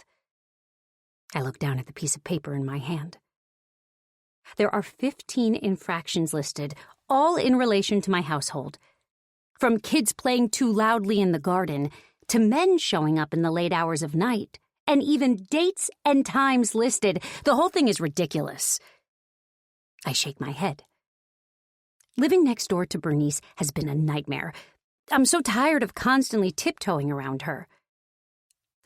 I look down at the piece of paper in my hand. There are 15 infractions listed, all in relation to my household. From kids playing too loudly in the garden, to men showing up in the late hours of night, and even dates and times listed. The whole thing is ridiculous. I shake my head. Living next door to Bernice has been a nightmare. I'm so tired of constantly tiptoeing around her.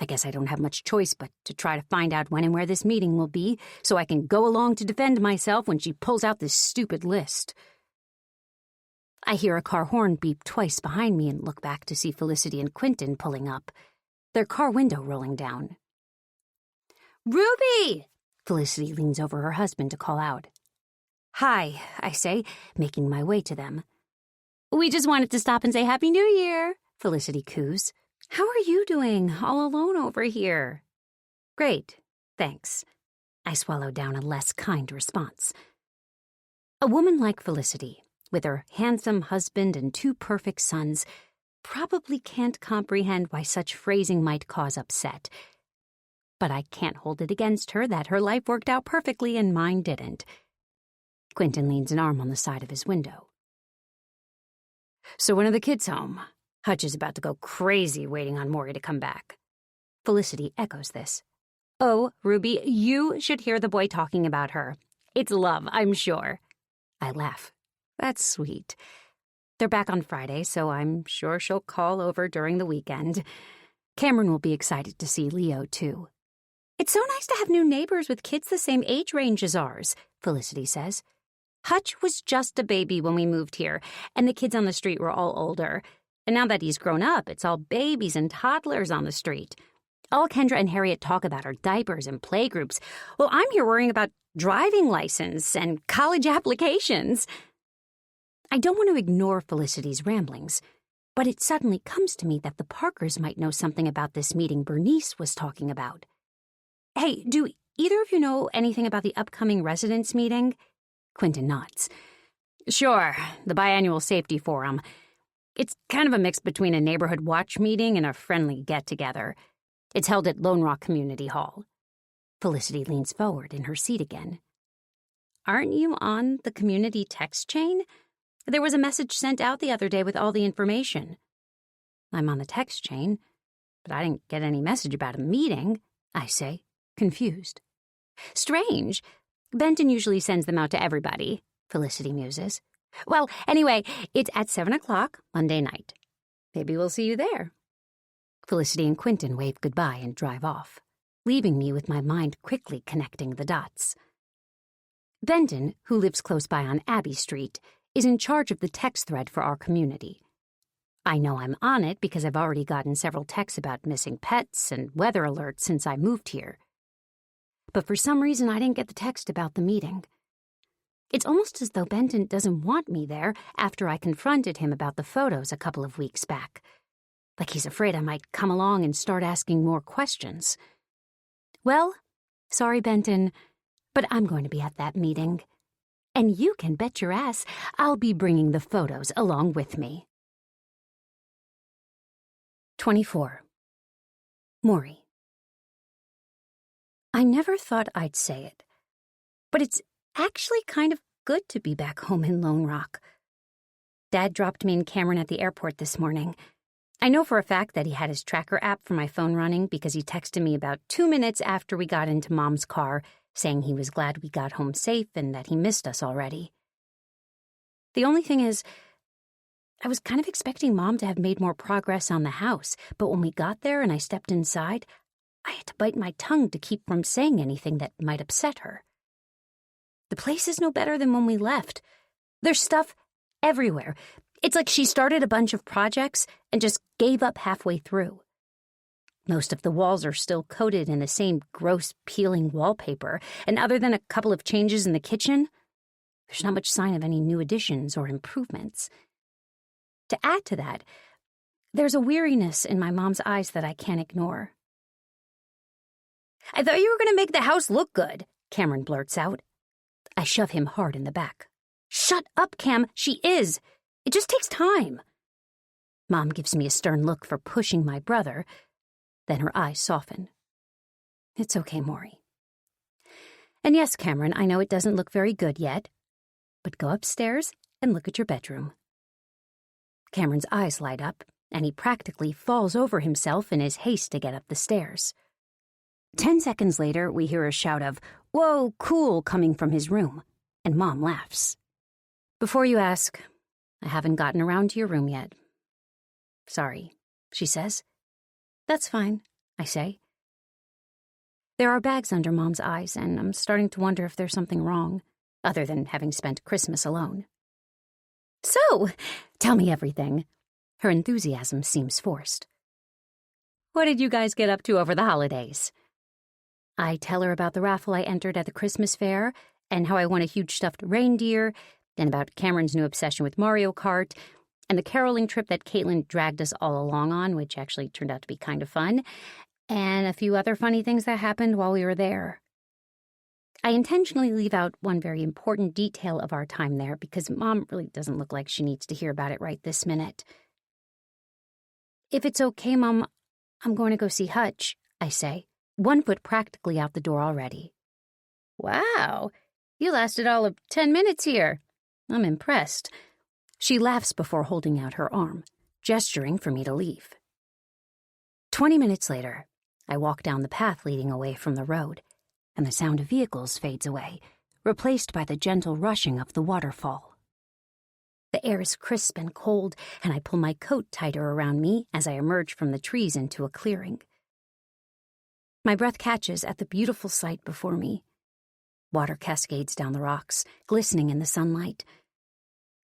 I guess I don't have much choice but to try to find out when and where this meeting will be, so I can go along to defend myself when she pulls out this stupid list. I hear a car horn beep twice behind me and look back to see Felicity and Quentin pulling up, their car window rolling down. "Ruby!" Felicity leans over her husband to call out. "Hi," I say, making my way to them. "We just wanted to stop and say Happy New Year," Felicity coos. "How are you doing, all alone over here?" "Great, thanks." I swallow down a less kind response. A woman like Felicity, with her handsome husband and 2 perfect sons, probably can't comprehend why such phrasing might cause upset. But I can't hold it against her that her life worked out perfectly and mine didn't. Quentin leans an arm on the side of his window. "So when are the kids home? Hutch is about to go crazy waiting on Maury to come back." Felicity echoes this. "Oh, Ruby, you should hear the boy talking about her. It's love, I'm sure." I laugh. "That's sweet. They're back on Friday, so I'm sure she'll call over during the weekend. Cameron will be excited to see Leo, too." "It's so nice to have new neighbors with kids the same age range as ours," Felicity says. "Hutch was just a baby when we moved here, and the kids on the street were all older. And now that he's grown up, it's all babies and toddlers on the street. All Kendra and Harriet talk about are diapers and playgroups. Well, I'm here worrying about driving license and college applications. I don't want to ignore Felicity's ramblings, but it suddenly comes to me that the Parkers might know something about this meeting Bernice was talking about. Hey, do either of you know anything about the upcoming residents' meeting? Quentin nods. Sure, the biannual safety forum. It's kind of a mix between a neighborhood watch meeting and a friendly get-together. It's held at Lone Rock Community Hall. Felicity leans forward in her seat again. Aren't you on the community text chain? There was a message sent out the other day with all the information. I'm on the text chain, but I didn't get any message about a meeting, I say, confused. Strange. Benton usually sends them out to everybody, Felicity muses. Well, anyway, it's at 7 o'clock Monday night. Maybe we'll see you there. Felicity and Quentin wave goodbye and drive off, leaving me with my mind quickly connecting the dots. Benton, who lives close by on Abbey Street, is in charge of the text thread for our community. I know I'm on it because I've already gotten several texts about missing pets and weather alerts since I moved here. But for some reason, I didn't get the text about the meeting. It's almost as though Benton doesn't want me there after I confronted him about the photos a couple of weeks back. Like he's afraid I might come along and start asking more questions. Well, sorry, Benton, but I'm going to be at that meeting. And you can bet your ass I'll be bringing the photos along with me. 24. Maury. I never thought I'd say it, but it's actually kind of good to be back home in Lone Rock. Dad dropped me and Cameron at the airport this morning. I know for a fact that he had his tracker app for my phone running because he texted me about 2 minutes after we got into Mom's car, saying he was glad we got home safe and that he missed us already. The only thing is, I was kind of expecting Mom to have made more progress on the house, but when we got there and I stepped inside, I had to bite my tongue to keep from saying anything that might upset her. The place is no better than when we left. There's stuff everywhere. It's like she started a bunch of projects and just gave up halfway through. Most of the walls are still coated in the same gross, peeling wallpaper, and other than a couple of changes in the kitchen, there's not much sign of any new additions or improvements. To add to that, there's a weariness in my mom's eyes that I can't ignore. I thought you were going to make the house look good, Cameron blurts out. I shove him hard in the back. Shut up, Cam. She is. It just takes time. Mom gives me a stern look for pushing my brother. Then her eyes soften. It's okay, Maury. And yes, Cameron, I know it doesn't look very good yet, but go upstairs and look at your bedroom. Cameron's eyes light up, and he practically falls over himself in his haste to get up the stairs. 10 seconds later, we hear a shout of, "Whoa, cool," coming from his room, and Mom laughs. Before you ask, I haven't gotten around to your room yet. Sorry, she says. That's fine, I say. There are bags under Mom's eyes, and I'm starting to wonder if there's something wrong, other than having spent Christmas alone. So, tell me everything. Her enthusiasm seems forced. What did you guys get up to over the holidays? I tell her about the raffle I entered at the Christmas fair, and how I won a huge stuffed reindeer, and about Cameron's new obsession with Mario Kart, and the caroling trip that Caitlin dragged us all along on, which actually turned out to be kind of fun, and a few other funny things that happened while we were there. I intentionally leave out one very important detail of our time there because Mom really doesn't look like she needs to hear about it right this minute. If it's okay, Mom, I'm going to go see Hutch, I say, 1 foot practically out the door already. Wow, you lasted all of 10 minutes here. I'm impressed. She laughs before holding out her arm, gesturing for me to leave. 20 minutes later, I walk down the path leading away from the road, and the sound of vehicles fades away, replaced by the gentle rushing of the waterfall. The air is crisp and cold, and I pull my coat tighter around me as I emerge from the trees into a clearing. My breath catches at the beautiful sight before me. Water cascades down the rocks, glistening in the sunlight.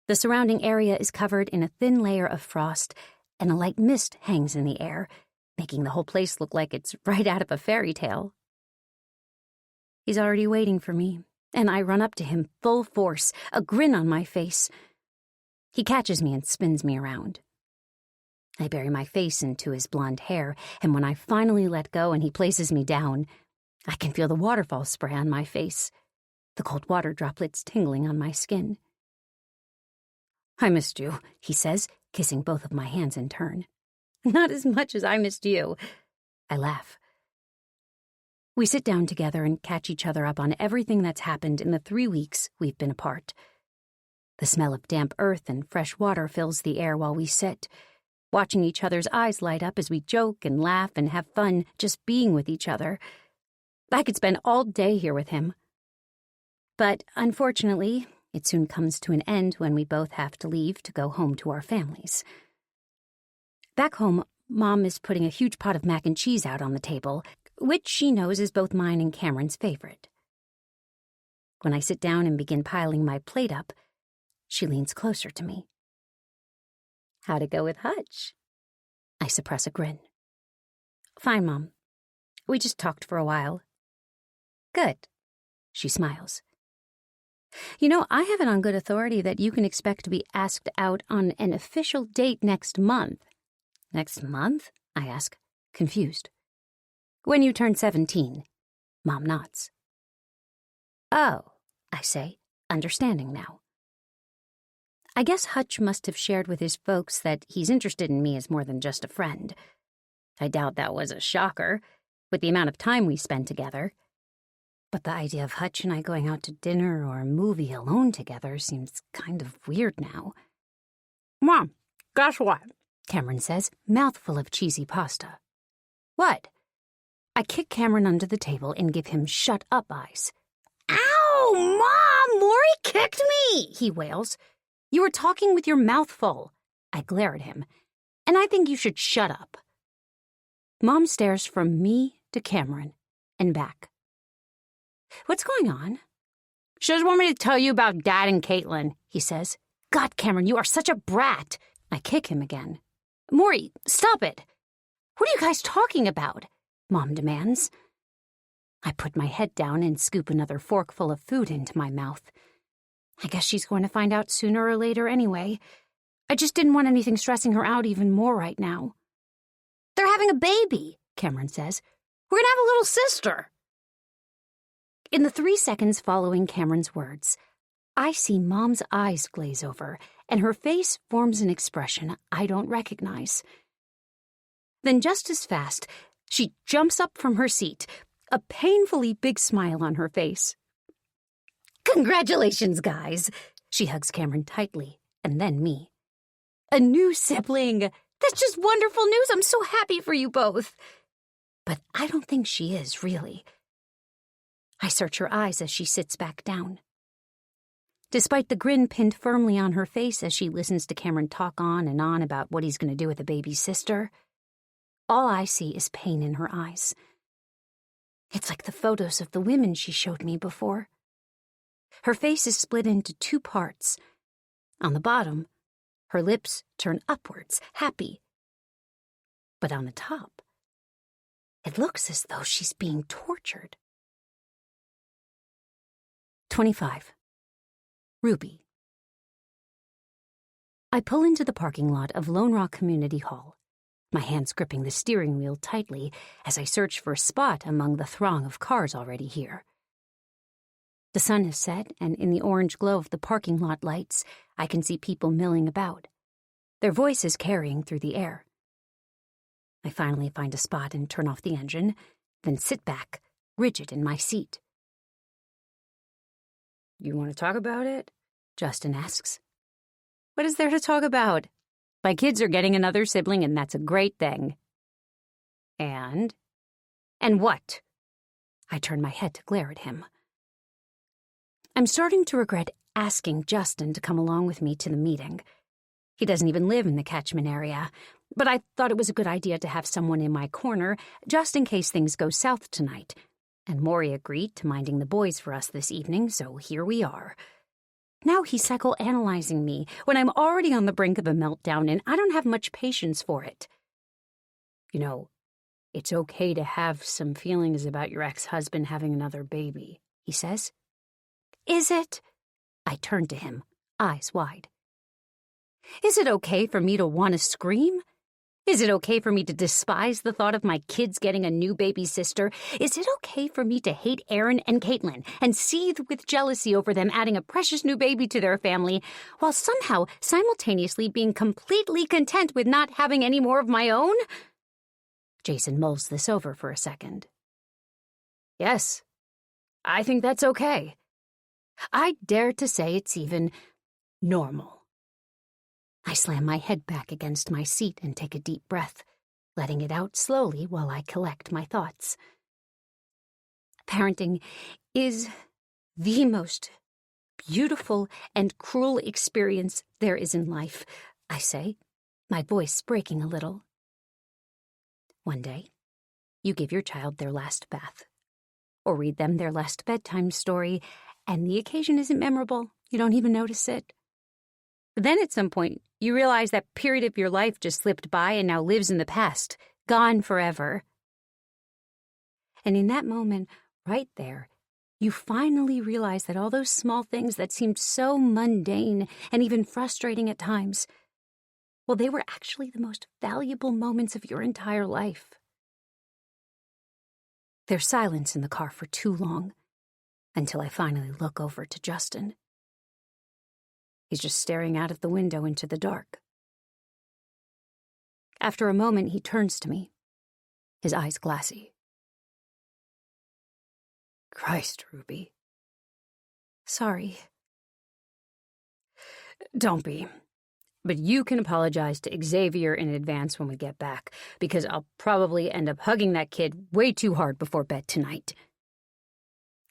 The surrounding area is covered in a thin layer of frost, and a light mist hangs in the air, making the whole place look like it's right out of a fairy tale. He's already waiting for me, and I run up to him full force, a grin on my face. He catches me and spins me around. I bury my face into his blonde hair, and when I finally let go and he places me down, I can feel the waterfall spray on my face, the cold water droplets tingling on my skin. "I missed you," he says, kissing both of my hands in turn. "Not as much as I missed you." I laugh. We sit down together and catch each other up on everything that's happened in the 3 weeks we've been apart. The smell of damp earth and fresh water fills the air while we sit, watching each other's eyes light up as we joke and laugh and have fun just being with each other. I could spend all day here with him. But unfortunately, it soon comes to an end when we both have to leave to go home to our families. Back home, Mom is putting a huge pot of mac and cheese out on the table, which she knows is both mine and Cameron's favorite. When I sit down and begin piling my plate up, she leans closer to me. "How'd it go with Hutch?" I suppress a grin. "Fine, Mom. We just talked for a while." "Good." She smiles. "You know, I have it on good authority that you can expect to be asked out on an official date next month." "Next month?" I ask, confused. "When you turn 17. Mom nods. "Oh," I say, understanding now. I guess Hutch must have shared with his folks that he's interested in me as more than just a friend. I doubt that was a shocker, with the amount of time we spend together. But the idea of Hutch and I going out to dinner or a movie alone together seems kind of weird now. "Mom, guess what?" Cameron says, mouthful of cheesy pasta. "What?" I kick Cameron under the table and give him shut-up eyes. "Ow, Mom! Maury kicked me!" he wails. "You were talking with your mouth full." I glare at him. "And I think you should shut up." Mom stares from me to Cameron and back. "What's going on?" "She doesn't want me to tell you about Dad and Caitlin," he says. "God, Cameron, you are such a brat." I kick him again. "Maury, stop it. What are you guys talking about?" Mom demands. I put my head down and scoop another forkful of food into my mouth. I guess she's going to find out sooner or later anyway. I just didn't want anything stressing her out even more right now. "They're having a baby," Cameron says. "We're going to have a little sister." In the 3 seconds following Cameron's words, I see Mom's eyes glaze over, and her face forms an expression I don't recognize. Then just as fast, she jumps up from her seat, a painfully big smile on her face. "Congratulations, guys." She hugs Cameron tightly, and then me. "A new sibling. That's just wonderful news. I'm so happy for you both." But I don't think she is, really. I search her eyes as she sits back down. Despite the grin pinned firmly on her face as she listens to Cameron talk on and on about what he's going to do with the baby sister, all I see is pain in her eyes. It's like the photos of the women she showed me before. Her face is split into 2 parts. On the bottom, her lips turn upwards, happy. But on the top, it looks as though she's being tortured. 25. Ruby. I pull into the parking lot of Lone Rock Community Hall, my hands gripping the steering wheel tightly as I search for a spot among the throng of cars already here. The sun has set, and in the orange glow of the parking lot lights, I can see people milling about, their voices carrying through the air. I finally find a spot and turn off the engine, then sit back, rigid in my seat. "You want to talk about it?" Justin asks. "What is there to talk about? My kids are getting another sibling, and that's a great thing." "And? And what?" I turn my head to glare at him. I'm starting to regret asking Justin to come along with me to the meeting. He doesn't even live in the catchment area, but I thought it was a good idea to have someone in my corner just in case things go south tonight. And Maury agreed to minding the boys for us this evening, so here we are. Now he's psychoanalyzing me when I'm already on the brink of a meltdown and I don't have much patience for it. "You know, It's okay to have some feelings about your ex-husband having another baby, he says. Is it? I turn to him, eyes wide. Is it okay for me to want to scream? Is it okay for me to despise the thought of my kids getting a new baby sister? Is it okay for me to hate Aaron and Caitlin and seethe with jealousy over them adding a precious new baby to their family, while somehow simultaneously being completely content with not having any more of my own? Jason mulls this over for a second. Yes, I think that's okay. I dare to say it's even normal. I slam my head back against my seat and take a deep breath, letting it out slowly while I collect my thoughts. Parenting is the most beautiful and cruel experience there is in life, I say, my voice breaking a little. One day, you give your child their last bath, or read them their last bedtime story, and the occasion isn't memorable. You don't even notice it. But then at some point, you realize that period of your life just slipped by and now lives in the past, gone forever. And in that moment, right there, you finally realize that all those small things that seemed so mundane and even frustrating at times, well, they were actually the most valuable moments of your entire life. There's silence in the car for too long, until I finally look over to Justin. He's just staring out of the window into the dark. After a moment, he turns to me, his eyes glassy. Christ, Ruby. Sorry. Don't be. But you can apologize to Xavier in advance when we get back, because I'll probably end up hugging that kid way too hard before bed tonight.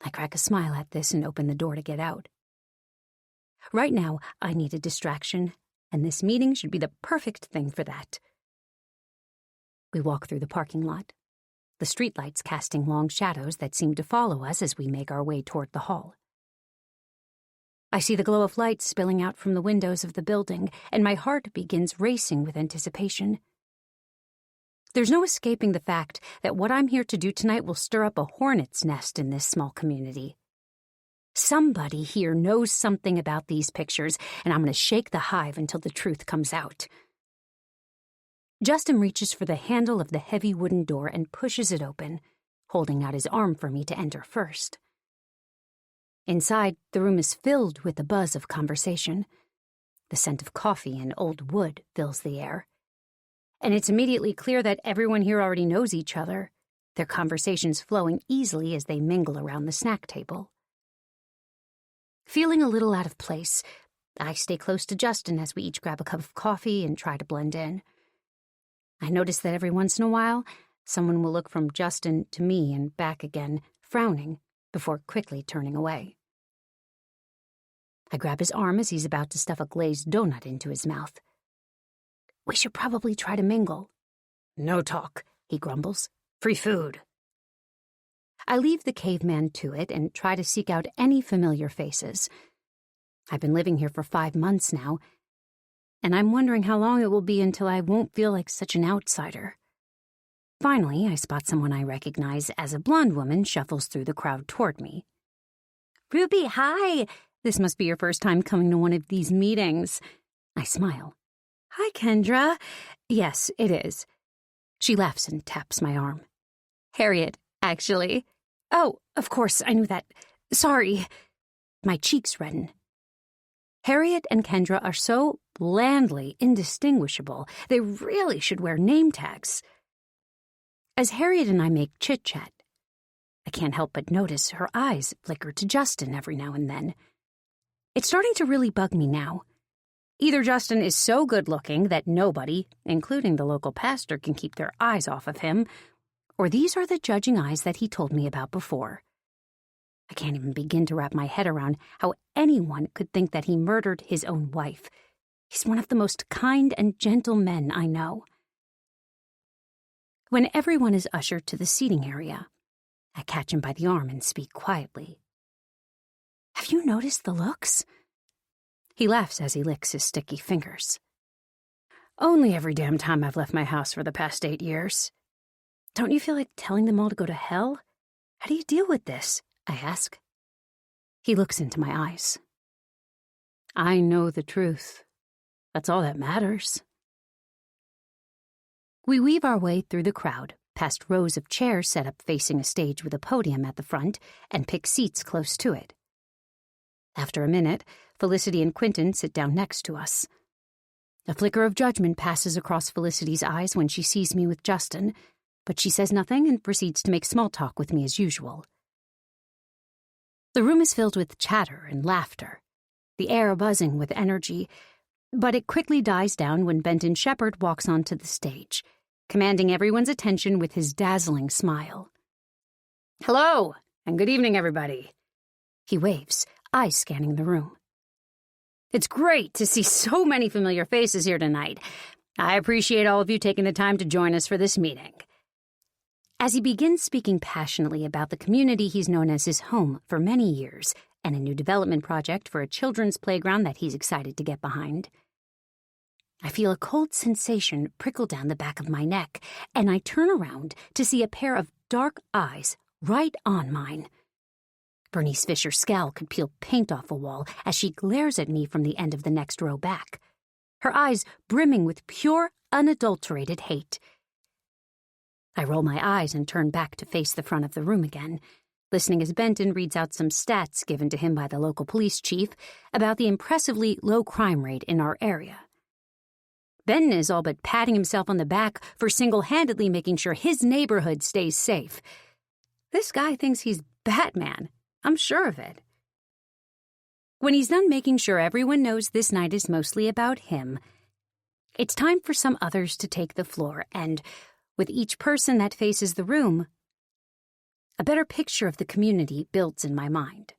I crack a smile at this and open the door to get out. Right now, I need a distraction, and this meeting should be the perfect thing for that. We walk through the parking lot, the streetlights casting long shadows that seem to follow us as we make our way toward the hall. I see the glow of light spilling out from the windows of the building, and my heart begins racing with anticipation. There's no escaping the fact that what I'm here to do tonight will stir up a hornet's nest in this small community. Somebody here knows something about these pictures, and I'm going to shake the hive until the truth comes out. Justin reaches for the handle of the heavy wooden door and pushes it open, holding out his arm for me to enter first. Inside, the room is filled with the buzz of conversation. The scent of coffee and old wood fills the air. And it's immediately clear that everyone here already knows each other, their conversations flowing easily as they mingle around the snack table. Feeling a little out of place, I stay close to Justin as we each grab a cup of coffee and try to blend in. I notice that every once in a while, someone will look from Justin to me and back again, frowning, before quickly turning away. I grab his arm as he's about to stuff a glazed donut into his mouth. We should probably try to mingle. No talk, he grumbles. Free food. I leave the caveman to it and try to seek out any familiar faces. I've been living here for 5 months now, and I'm wondering how long it will be until I won't feel like such an outsider. Finally, I spot someone I recognize as a blonde woman shuffles through the crowd toward me. Ruby, hi! This must be your first time coming to one of these meetings. I smile. Hi, Kendra. Yes, it is. She laughs and taps my arm. Harriet, actually. Oh, of course, I knew that. Sorry. My cheeks redden. Harriet and Kendra are so blandly indistinguishable, they really should wear name tags. As Harriet and I make chit-chat, I can't help but notice her eyes flicker to Justin every now and then. It's starting to really bug me now. Either Justin is so good-looking that nobody, including the local pastor, can keep their eyes off of him, or these are the judging eyes that he told me about before. I can't even begin to wrap my head around how anyone could think that he murdered his own wife. He's one of the most kind and gentle men I know. When everyone is ushered to the seating area, I catch him by the arm and speak quietly. Have you noticed the looks? He laughs as he licks his sticky fingers. Only every damn time I've left my house for the past 8 years. Don't you feel like telling them all to go to hell? How do you deal with this? I ask. He looks into my eyes. I know the truth. That's all that matters. We weave our way through the crowd, past rows of chairs set up facing a stage with a podium at the front, and pick seats close to it. After a minute, Felicity and Quentin sit down next to us. A flicker of judgment passes across Felicity's eyes when she sees me with Justin, but she says nothing and proceeds to make small talk with me as usual. The room is filled with chatter and laughter, the air buzzing with energy, but it quickly dies down when Benton Shepard walks onto the stage, commanding everyone's attention with his dazzling smile. Hello, and good evening, everybody. He waves, eyes scanning the room. It's great to see so many familiar faces here tonight. I appreciate all of you taking the time to join us for this meeting. As he begins speaking passionately about the community he's known as his home for many years and a new development project for a children's playground that he's excited to get behind, I feel a cold sensation prickle down the back of my neck, and I turn around to see a pair of dark eyes right on mine. Bernice Fisher's scowl could peel paint off a wall as she glares at me from the end of the next row back, her eyes brimming with pure, unadulterated hate. I roll my eyes and turn back to face the front of the room again, listening as Benton reads out some stats given to him by the local police chief about the impressively low crime rate in our area. Benton is all but patting himself on the back for single-handedly making sure his neighborhood stays safe. This guy thinks he's Batman. I'm sure of it. When he's done making sure everyone knows this night is mostly about him, it's time for some others to take the floor, and with each person that faces the room, a better picture of the community builds in my mind.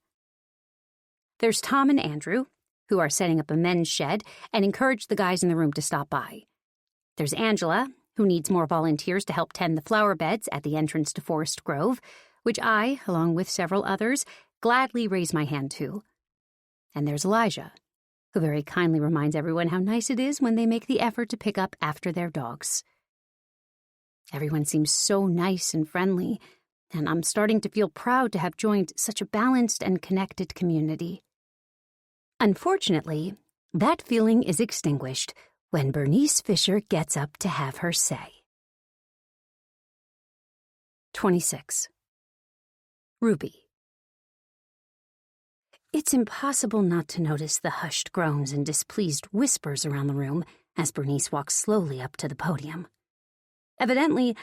There's Tom and Andrew, who are setting up a men's shed and encourage the guys in the room to stop by. There's Angela, who needs more volunteers to help tend the flower beds at the entrance to Forest Grove, which I, along with several others, gladly raise my hand to. And there's Elijah, who very kindly reminds everyone how nice it is when they make the effort to pick up after their dogs. Everyone seems so nice and friendly, and I'm starting to feel proud to have joined such a balanced and connected community. Unfortunately, that feeling is extinguished when Bernice Fisher gets up to have her say. 26. Ruby. It's impossible not to notice the hushed groans and displeased whispers around the room as Bernice walks slowly up to the podium. Evidently,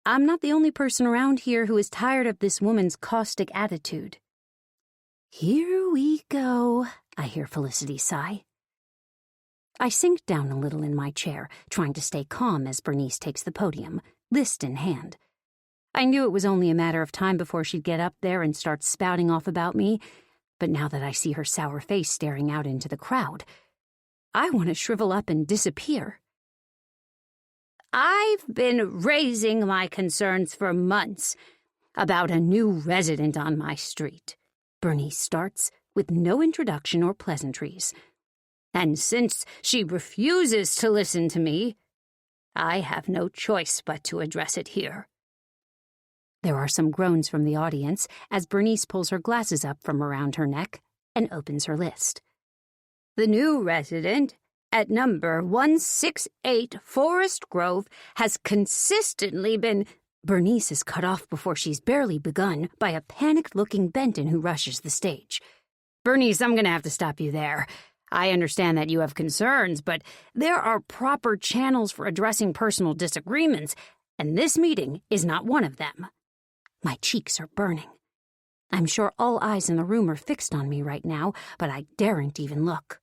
I'm not the only person around here who is tired of this woman's caustic attitude. Here we go, I hear Felicity sigh. I sink down a little in my chair, trying to stay calm as Bernice takes the podium, list in hand. I knew it was only a matter of time before she'd get up there and start spouting off about me, but now that I see her sour face staring out into the crowd, I want to shrivel up and disappear. I've been raising my concerns for months about a new resident on my street, Bernice starts, with no introduction or pleasantries. And since she refuses to listen to me, I have no choice but to address it here. There are some groans from the audience as Bernice pulls her glasses up from around her neck and opens her list. The new resident at number 168 Forest Grove has consistently been... Bernice is cut off before she's barely begun by a panicked-looking Benton who rushes the stage. Bernice, I'm going to have to stop you there. I understand that you have concerns, but there are proper channels for addressing personal disagreements, and this meeting is not one of them. My cheeks are burning. I'm sure all eyes in the room are fixed on me right now, but I daren't even look.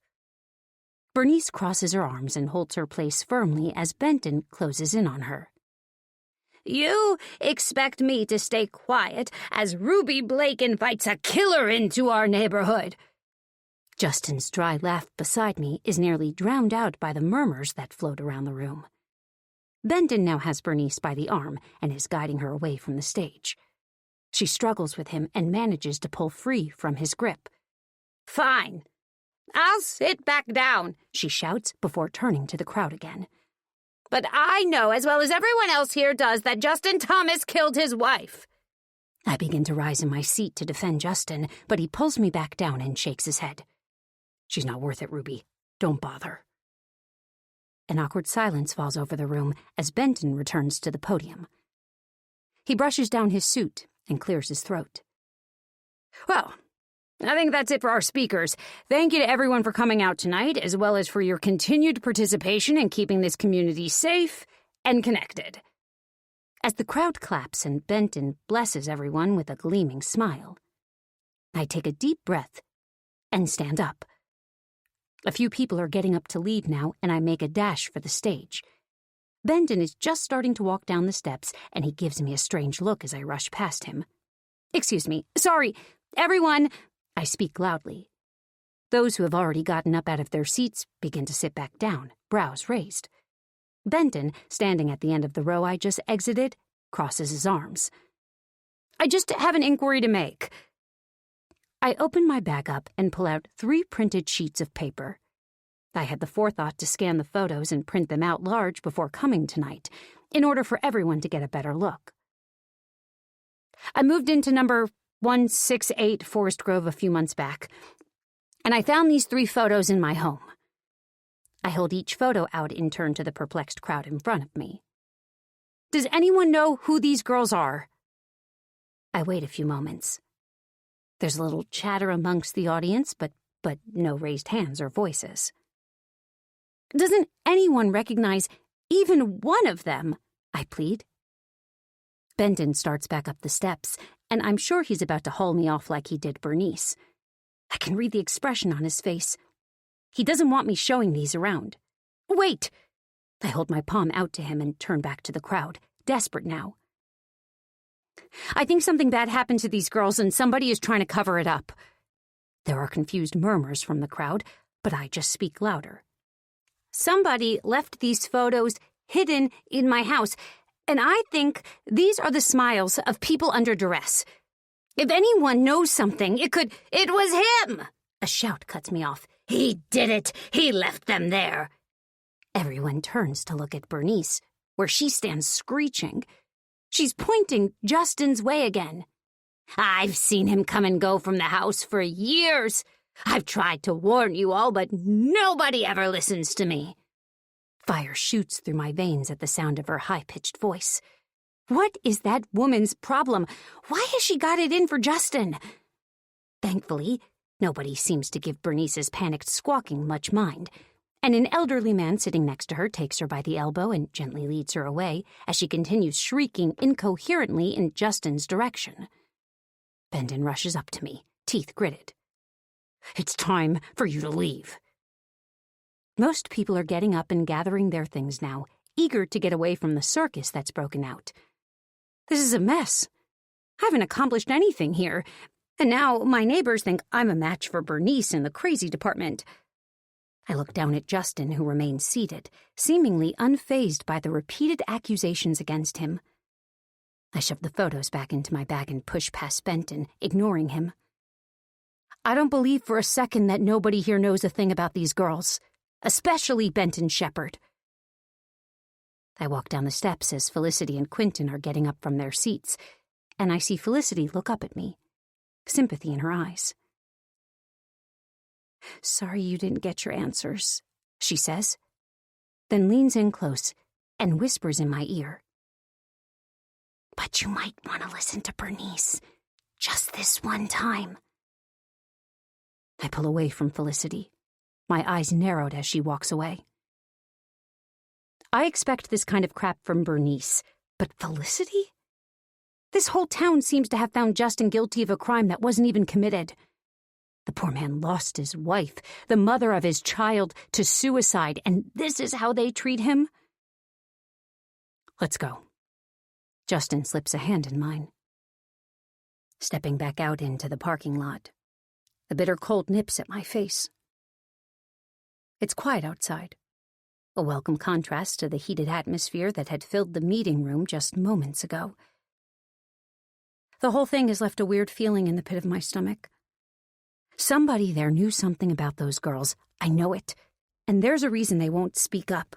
Bernice crosses her arms and holds her place firmly as Benton closes in on her. You expect me to stay quiet as Ruby Blake invites a killer into our neighborhood. Justin's dry laugh beside me is nearly drowned out by the murmurs that float around the room. Benton now has Bernice by the arm and is guiding her away from the stage. She struggles with him and manages to pull free from his grip. Fine. I'll sit back down, she shouts before turning to the crowd again. But I know, as well as everyone else here does, that Justin Thomas killed his wife. I begin to rise in my seat to defend Justin, but he pulls me back down and shakes his head. She's not worth it, Ruby. Don't bother. An awkward silence falls over the room as Benton returns to the podium. He brushes down his suit and clears his throat. Well, I think that's it for our speakers. Thank you to everyone for coming out tonight, as well as for your continued participation in keeping this community safe and connected. As the crowd claps and Benton blesses everyone with a gleaming smile, I take a deep breath and stand up. A few people are getting up to leave now, and I make a dash for the stage. Benton is just starting to walk down the steps, and he gives me a strange look as I rush past him. Excuse me. Sorry. Everyone, I speak loudly. Those who have already gotten up out of their seats begin to sit back down, brows raised. Benton, standing at the end of the row I just exited, crosses his arms. I just have an inquiry to make. I open my bag up and pull out 3 printed sheets of paper. I had the forethought to scan the photos and print them out large before coming tonight, in order for everyone to get a better look. I moved into number 168 Forest Grove a few months back, and I found these 3 photos in my home. I hold each photo out in turn to the perplexed crowd in front of me. Does anyone know who these girls are? I wait a few moments. There's a little chatter amongst the audience, but no raised hands or voices. Doesn't anyone recognize even one of them? I plead. Benton starts back up the steps, and I'm sure he's about to haul me off like he did Bernice. I can read the expression on his face. He doesn't want me showing these around. Wait! I hold my palm out to him and turn back to the crowd, desperate now. I think something bad happened to these girls and somebody is trying to cover it up. There are confused murmurs from the crowd, but I just speak louder. Somebody left these photos hidden in my house, and I think these are the smiles of people under duress. If anyone knows something, it was him! A shout cuts me off. He did it! He left them there! Everyone turns to look at Bernice, where she stands screeching. She's pointing Justin's way again. I've seen him come and go from the house for years. I've tried to warn you all, but nobody ever listens to me. Fire shoots through my veins at the sound of her high-pitched voice. What is that woman's problem? Why has she got it in for Justin? Thankfully, nobody seems to give Bernice's panicked squawking much mind, and an elderly man sitting next to her takes her by the elbow and gently leads her away as she continues shrieking incoherently in Justin's direction. Benton rushes up to me, teeth gritted. It's time for you to leave. Most people are getting up and gathering their things now, eager to get away from the circus that's broken out. This is a mess. I haven't accomplished anything here, and now my neighbors think I'm a match for Bernice in the crazy department. I look down at Justin, who remains seated, seemingly unfazed by the repeated accusations against him. I shove the photos back into my bag and push past Benton, ignoring him. I don't believe for a second that nobody here knows a thing about these girls, especially Benton Shepard. I walk down the steps as Felicity and Quentin are getting up from their seats, and I see Felicity look up at me, sympathy in her eyes. Sorry you didn't get your answers, she says, then leans in close and whispers in my ear. But you might want to listen to Bernice, just this one time. I pull away from Felicity, my eyes narrowed as she walks away. I expect this kind of crap from Bernice, but Felicity? This whole town seems to have found Justin guilty of a crime that wasn't even committed. The poor man lost his wife, the mother of his child, to suicide, and this is how they treat him? Let's go. Justin slips a hand in mine. Stepping back out into the parking lot, the bitter cold nips at my face. It's quiet outside, a welcome contrast to the heated atmosphere that had filled the meeting room just moments ago. The whole thing has left a weird feeling in the pit of my stomach. Somebody there knew something about those girls, I know it, and there's a reason they won't speak up.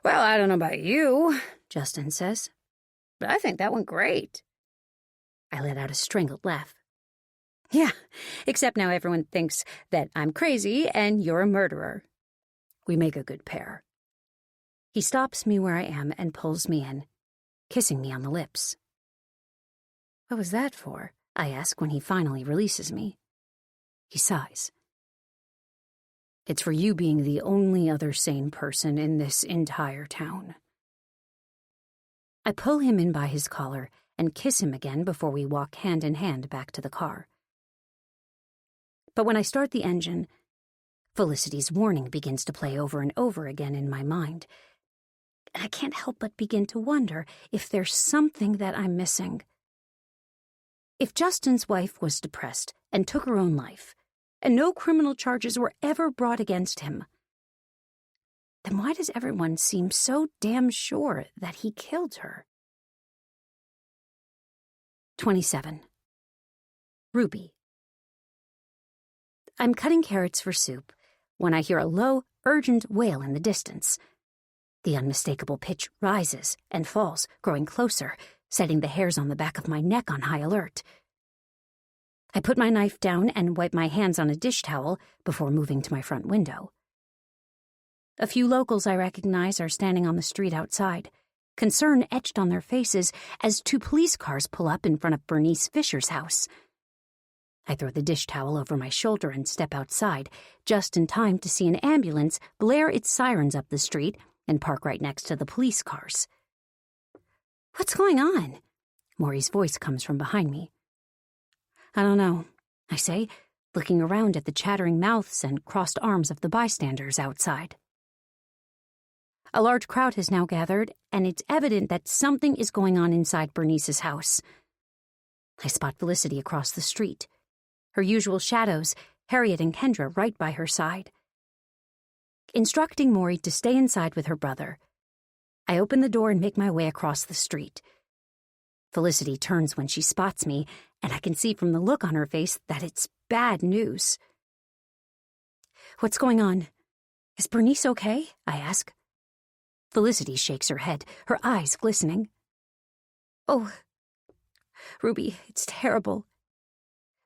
Well, I don't know about you, Justin says, but I think that went great. I let out a strangled laugh. Yeah, except now everyone thinks that I'm crazy and you're a murderer. We make a good pair. He stops me where I am and pulls me in, kissing me on the lips. What was that for? I ask when he finally releases me. He sighs. It's for you being the only other sane person in this entire town. I pull him in by his collar and kiss him again before we walk hand in hand back to the car. But when I start the engine, Felicity's warning begins to play over and over again in my mind, and I can't help but begin to wonder if there's something that I'm missing. If Justin's wife was depressed and took her own life, and no criminal charges were ever brought against him, then why does everyone seem so damn sure that he killed her? 27. Ruby. I'm cutting carrots for soup when I hear a low, urgent wail in the distance. The unmistakable pitch rises and falls, growing closer, setting the hairs on the back of my neck on high alert. I put my knife down and wipe my hands on a dish towel before moving to my front window. A few locals I recognize are standing on the street outside, concern etched on their faces as 2 police cars pull up in front of Bernice Fisher's house. I throw the dish towel over my shoulder and step outside, just in time to see an ambulance blare its sirens up the street and park right next to the police cars. What's going on? Maury's voice comes from behind me. I don't know, I say, looking around at the chattering mouths and crossed arms of the bystanders outside. A large crowd has now gathered, and it's evident that something is going on inside Bernice's house. I spot Felicity across the street, her usual shadows, Harriet and Kendra right by her side. Instructing Maury to stay inside with her brother, I open the door and make my way across the street. Felicity turns when she spots me, and I can see from the look on her face that it's bad news. What's going on? Is Bernice okay? I ask. Felicity shakes her head, her eyes glistening. Oh, Ruby, it's terrible.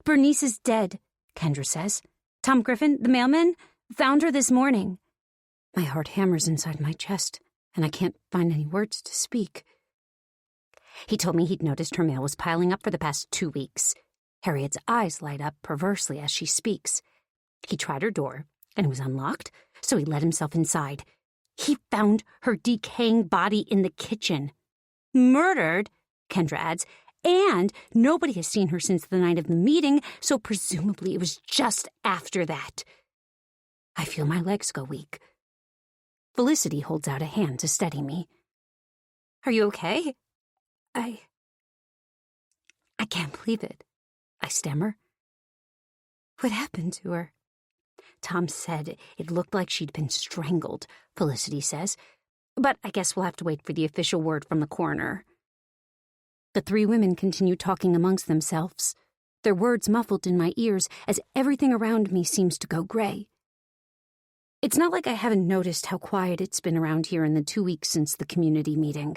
Bernice is dead, Kendra says. Tom Griffin, the mailman, found her this morning. My heart hammers inside my chest, and I can't find any words to speak. He told me he'd noticed her mail was piling up for the past 2 weeks. Harriet's eyes light up perversely as she speaks. He tried her door, and it was unlocked, so he let himself inside. He found her decaying body in the kitchen. Murdered, Kendra adds, and nobody has seen her since the night of the meeting, so presumably it was just after that. I feel my legs go weak. Felicity holds out a hand to steady me. Are you okay? I can't believe it, I stammer. What happened to her? Tom said it looked like she'd been strangled, Felicity says. But I guess we'll have to wait for the official word from the coroner. The 3 women continue talking amongst themselves, their words muffled in my ears as everything around me seems to go gray. It's not like I haven't noticed how quiet it's been around here in the 2 weeks since the community meeting.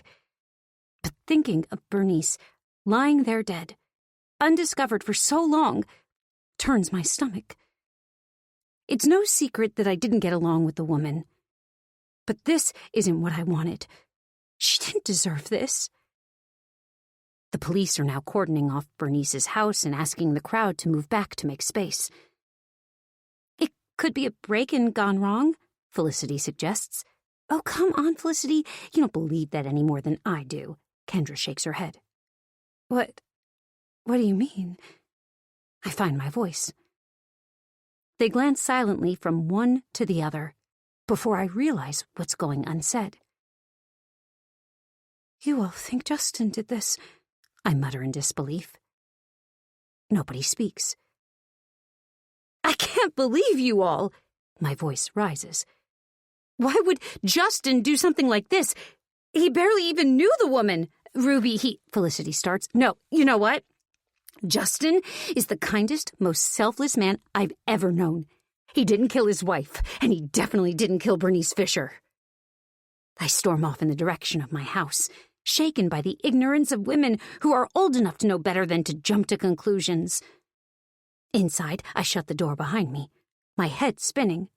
But thinking of Bernice lying there dead, undiscovered for so long, turns my stomach. It's no secret that I didn't get along with the woman. But this isn't what I wanted. She didn't deserve this. The police are now cordoning off Bernice's house and asking the crowd to move back to make space. It could be a break-in gone wrong, Felicity suggests. Oh, come on, Felicity. You don't believe that any more than I do. Kendra shakes her head. What do you mean? I find my voice. They glance silently from one to the other before I realize what's going unsaid. You all think Justin did this, I mutter in disbelief. Nobody speaks. I can't believe you all, my voice rises. Why would Justin do something like this? He barely even knew the woman. Ruby, Felicity starts. No, you know what? Justin is the kindest, most selfless man I've ever known. He didn't kill his wife, and he definitely didn't kill Bernice Fisher. I storm off in the direction of my house, shaken by the ignorance of women who are old enough to know better than to jump to conclusions. Inside, I shut the door behind me, my head spinning.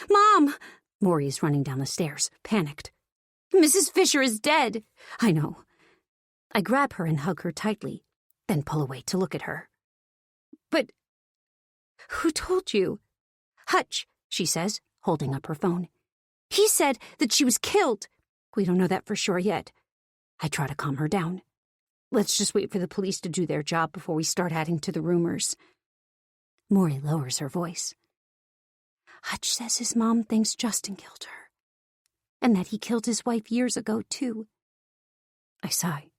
"Mom!" Maury is running down the stairs, panicked. "Mrs. Fisher is dead." I know. I grab her and hug her tightly, then pull away to look at her. "But who told you?" "Hutch," she says, holding up her phone. "He said that she was killed." "We don't know that for sure yet." I try to calm her down. "Let's just wait for the police to do their job before we start adding to the rumors." Maury lowers her voice. "Hutch says his mom thinks Justin killed her, and that he killed his wife years ago, too." I sigh.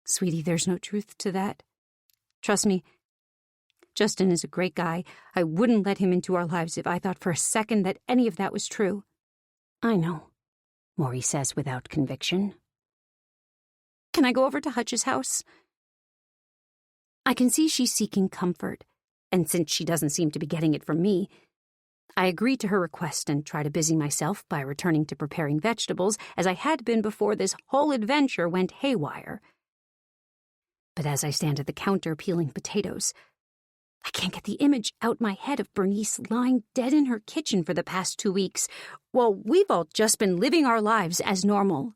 "Sweetie, there's no truth to that. Trust me, Justin is a great guy. I wouldn't let him into our lives if I thought for a second that any of that was true." "I know," Maury says without conviction. "Can I go over to Hutch's house?" I can see she's seeking comfort, and since she doesn't seem to be getting it from me, I agree to her request and try to busy myself by returning to preparing vegetables as I had been before this whole adventure went haywire. But as I stand at the counter peeling potatoes, I can't get the image out my head of Bernice lying dead in her kitchen for the past 2 weeks, while we've all just been living our lives as normal.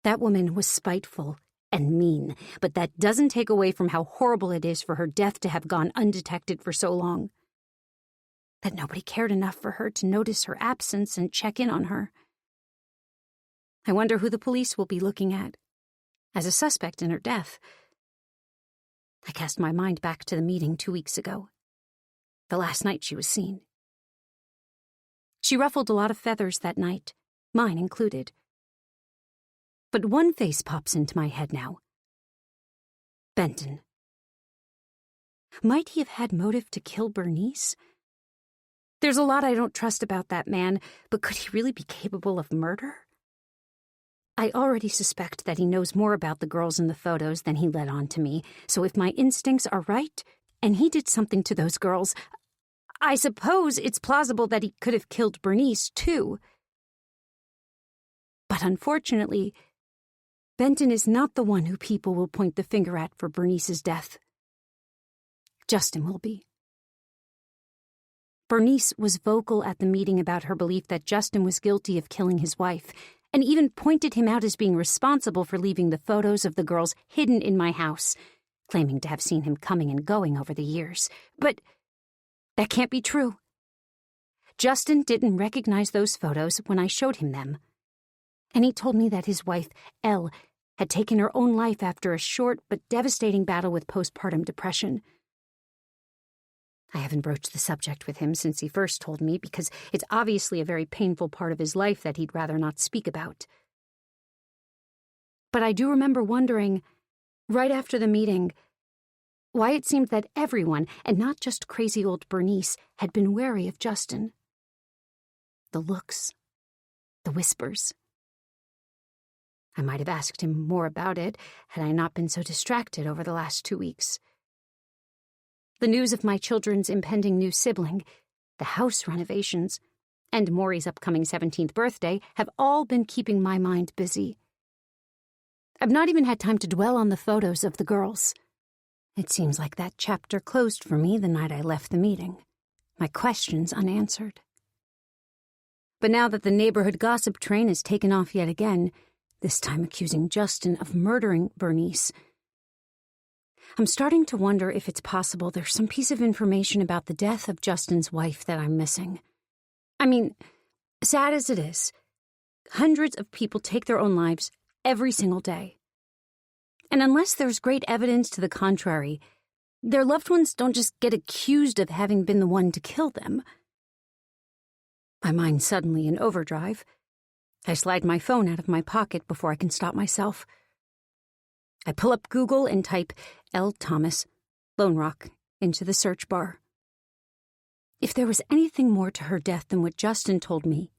That woman was spiteful and mean, but that doesn't take away from how horrible it is for her death to have gone undetected for so long. That nobody cared enough for her to notice her absence and check in on her. I wonder who the police will be looking at as a suspect in her death. I cast my mind back to the meeting 2 weeks ago, the last night she was seen. She ruffled a lot of feathers that night, mine included. But one face pops into my head now. Benton. Might he have had motive to kill Bernice? There's a lot I don't trust about that man, but could he really be capable of murder? I already suspect that he knows more about the girls in the photos than he let on to me, so if my instincts are right, and he did something to those girls, I suppose it's plausible that he could have killed Bernice, too. But unfortunately, Benton is not the one who people will point the finger at for Bernice's death. Justin will be. Bernice was vocal at the meeting about her belief that Justin was guilty of killing his wife, and even pointed him out as being responsible for leaving the photos of the girls hidden in my house, claiming to have seen him coming and going over the years. But that can't be true. Justin didn't recognize those photos when I showed him them. And he told me that his wife, Elle, had taken her own life after a short but devastating battle with postpartum depression. I haven't broached the subject with him since he first told me because it's obviously a very painful part of his life that he'd rather not speak about. But I do remember wondering, right after the meeting, why it seemed that everyone, and not just crazy old Bernice, had been wary of Justin. The looks, the whispers. I might have asked him more about it had I not been so distracted over the last 2 weeks. The news of my children's impending new sibling, the house renovations, and Maury's upcoming 17th birthday have all been keeping my mind busy. I've not even had time to dwell on the photos of the girls. It seems like that chapter closed for me the night I left the meeting, my questions unanswered. But now that the neighborhood gossip train has taken off yet again, this time accusing Justin of murdering Bernice, I'm starting to wonder if it's possible there's some piece of information about the death of Justin's wife that I'm missing. I mean, sad as it is, hundreds of people take their own lives every single day. And unless there's great evidence to the contrary, their loved ones don't just get accused of having been the one to kill them. My mind's suddenly in overdrive. I slide my phone out of my pocket before I can stop myself. I pull up Google and type L. Thomas, Lone Rock, into the search bar. If there was anything more to her death than what Justin told me,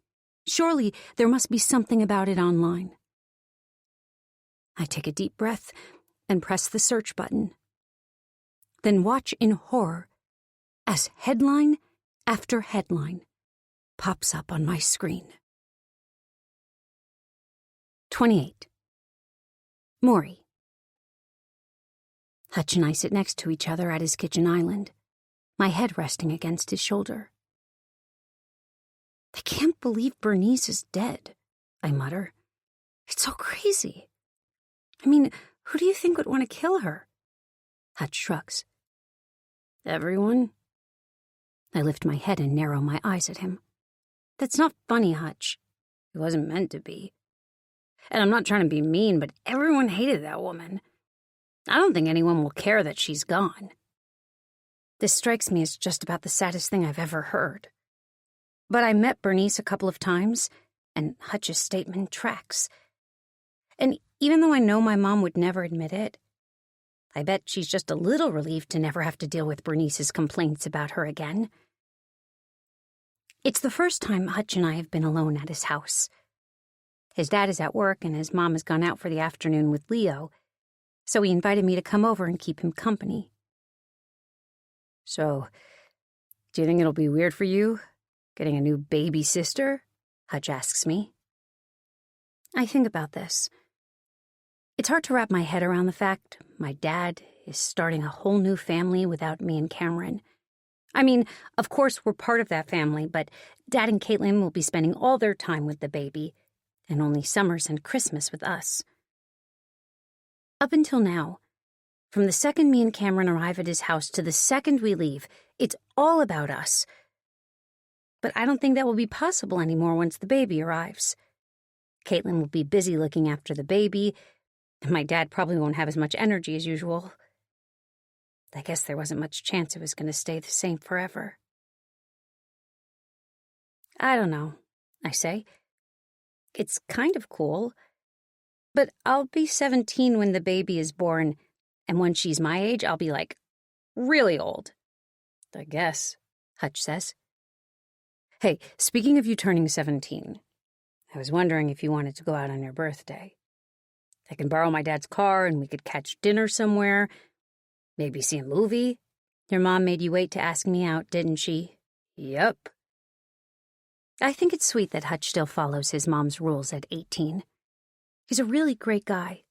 surely there must be something about it online. I take a deep breath and press the search button. Then watch in horror as headline after headline pops up on my screen. 28. Maury. Hutch and I sit next to each other at his kitchen island, my head resting against his shoulder. I can't believe Bernice is dead, I mutter. It's so crazy. I mean, who do you think would want to kill her? Hutch shrugs. Everyone? I lift my head and narrow my eyes at him. That's not funny, Hutch. It wasn't meant to be. And I'm not trying to be mean, but everyone hated that woman. I don't think anyone will care that she's gone. This strikes me as just about the saddest thing I've ever heard. But I met Bernice a couple of times, and Hutch's statement tracks. And even though I know my mom would never admit it, I bet she's just a little relieved to never have to deal with Bernice's complaints about her again. It's the first time Hutch and I have been alone at his house. His dad is at work and his mom has gone out for the afternoon with Leo, so he invited me to come over and keep him company. So, do you think it'll be weird for you, getting a new baby sister? Hutch asks me. I think about this. It's hard to wrap my head around the fact my dad is starting a whole new family without me and Cameron. I mean, of course we're part of that family, but Dad and Caitlin will be spending all their time with the baby, and only summers and Christmas with us. Up until now, from the second me and Cameron arrive at his house to the second we leave, it's all about us. But I don't think that will be possible anymore once the baby arrives. Caitlin will be busy looking after the baby, and my dad probably won't have as much energy as usual. I guess there wasn't much chance it was going to stay the same forever. I don't know, I say. It's kind of cool. But I'll be 17 when the baby is born, and when she's my age, I'll be, like, really old. I guess, Hutch says. Hey, speaking of you turning 17, I was wondering if you wanted to go out on your birthday. I can borrow my dad's car and we could catch dinner somewhere, maybe see a movie. Your mom made you wait to ask me out, didn't she? Yep. I think it's sweet that Hutch still follows his mom's rules at 18. He's a really great guy.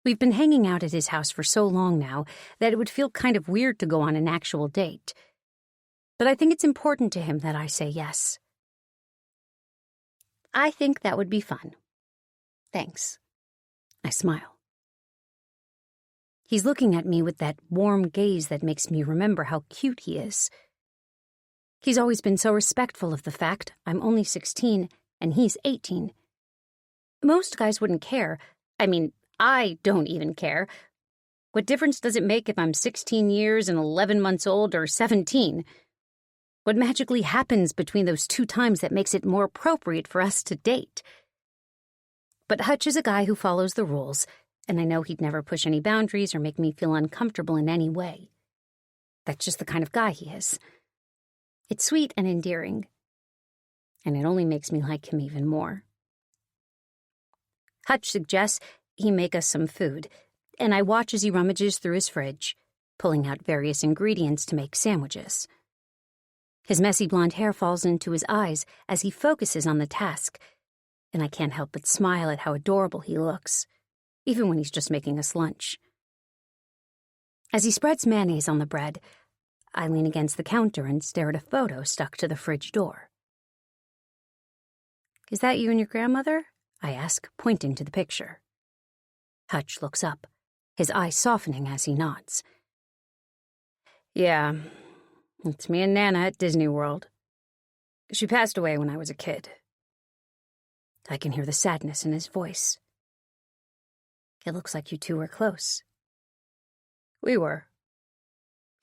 We've been hanging out at his house for so long now that it would feel kind of weird to go on an actual date. But I think it's important to him that I say yes. I think that would be fun. Thanks. I smile. He's looking at me with that warm gaze that makes me remember how cute he is. He's always been so respectful of the fact I'm only 16 and he's 18. Most guys wouldn't care. I mean, I don't even care. What difference does it make if I'm 16 years and 11 months old or 17? What magically happens between those two times that makes it more appropriate for us to date? But Hutch is a guy who follows the rules, and I know he'd never push any boundaries or make me feel uncomfortable in any way. That's just the kind of guy he is. It's sweet and endearing, and it only makes me like him even more. Hutch suggests he make us some food, and I watch as he rummages through his fridge, pulling out various ingredients to make sandwiches. His messy blonde hair falls into his eyes as he focuses on the task, and I can't help but smile at how adorable he looks, even when he's just making us lunch. As he spreads mayonnaise on the bread, I lean against the counter and stare at a photo stuck to the fridge door. Is that you and your grandmother? I ask, pointing to the picture. Hutch looks up, his eyes softening as he nods. Yeah, it's me and Nana at Disney World. She passed away when I was a kid. I can hear the sadness in his voice. It looks like you two were close. We were.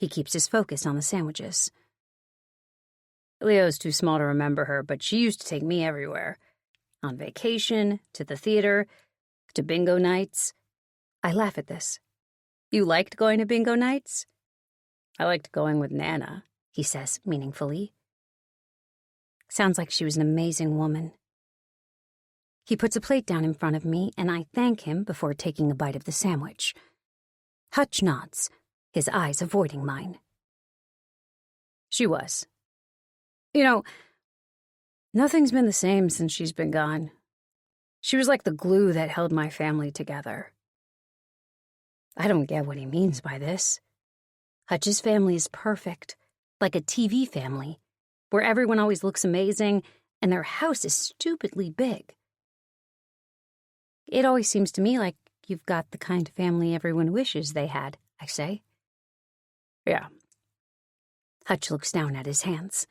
He keeps his focus on the sandwiches. Leo's too small to remember her, but she used to take me everywhere. On vacation, to the theater, to bingo nights. I laugh at this. You liked going to bingo nights? I liked going with Nana, he says meaningfully. Sounds like she was an amazing woman. He puts a plate down in front of me, and I thank him before taking a bite of the sandwich. Hutch nods, his eyes avoiding mine. She was. You know, nothing's been the same since she's been gone. She was like the glue that held my family together. I don't get what he means by this. Hutch's family is perfect, like a TV family, where everyone always looks amazing and their house is stupidly big. It always seems to me like you've got the kind of family everyone wishes they had, I say. Yeah. Hutch looks down at his hands.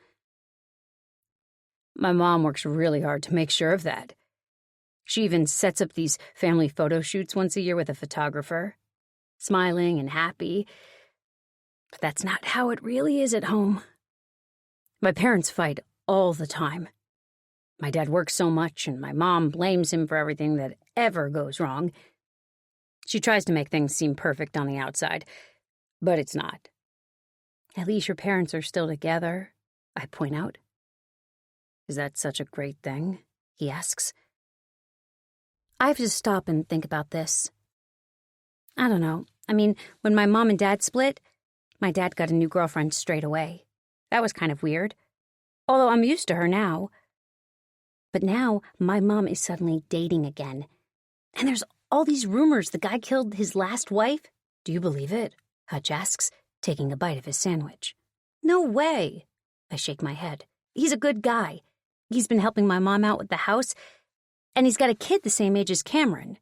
My mom works really hard to make sure of that. She even sets up these family photo shoots once a year with a photographer, smiling and happy. But that's not how it really is at home. My parents fight all the time. My dad works so much, and my mom blames him for everything that ever goes wrong. She tries to make things seem perfect on the outside, but it's not. At least your parents are still together, I point out. Is that such a great thing? He asks. I have to stop and think about this. I don't know. I mean, when my mom and dad split, my dad got a new girlfriend straight away. That was kind of weird. Although I'm used to her now. But now, my mom is suddenly dating again. And there's all these rumors the guy killed his last wife. Do you believe it? Hutch asks, taking a bite of his sandwich. No way. I shake my head. He's a good guy. He's been helping my mom out with the house, and he's got a kid the same age as Cameron.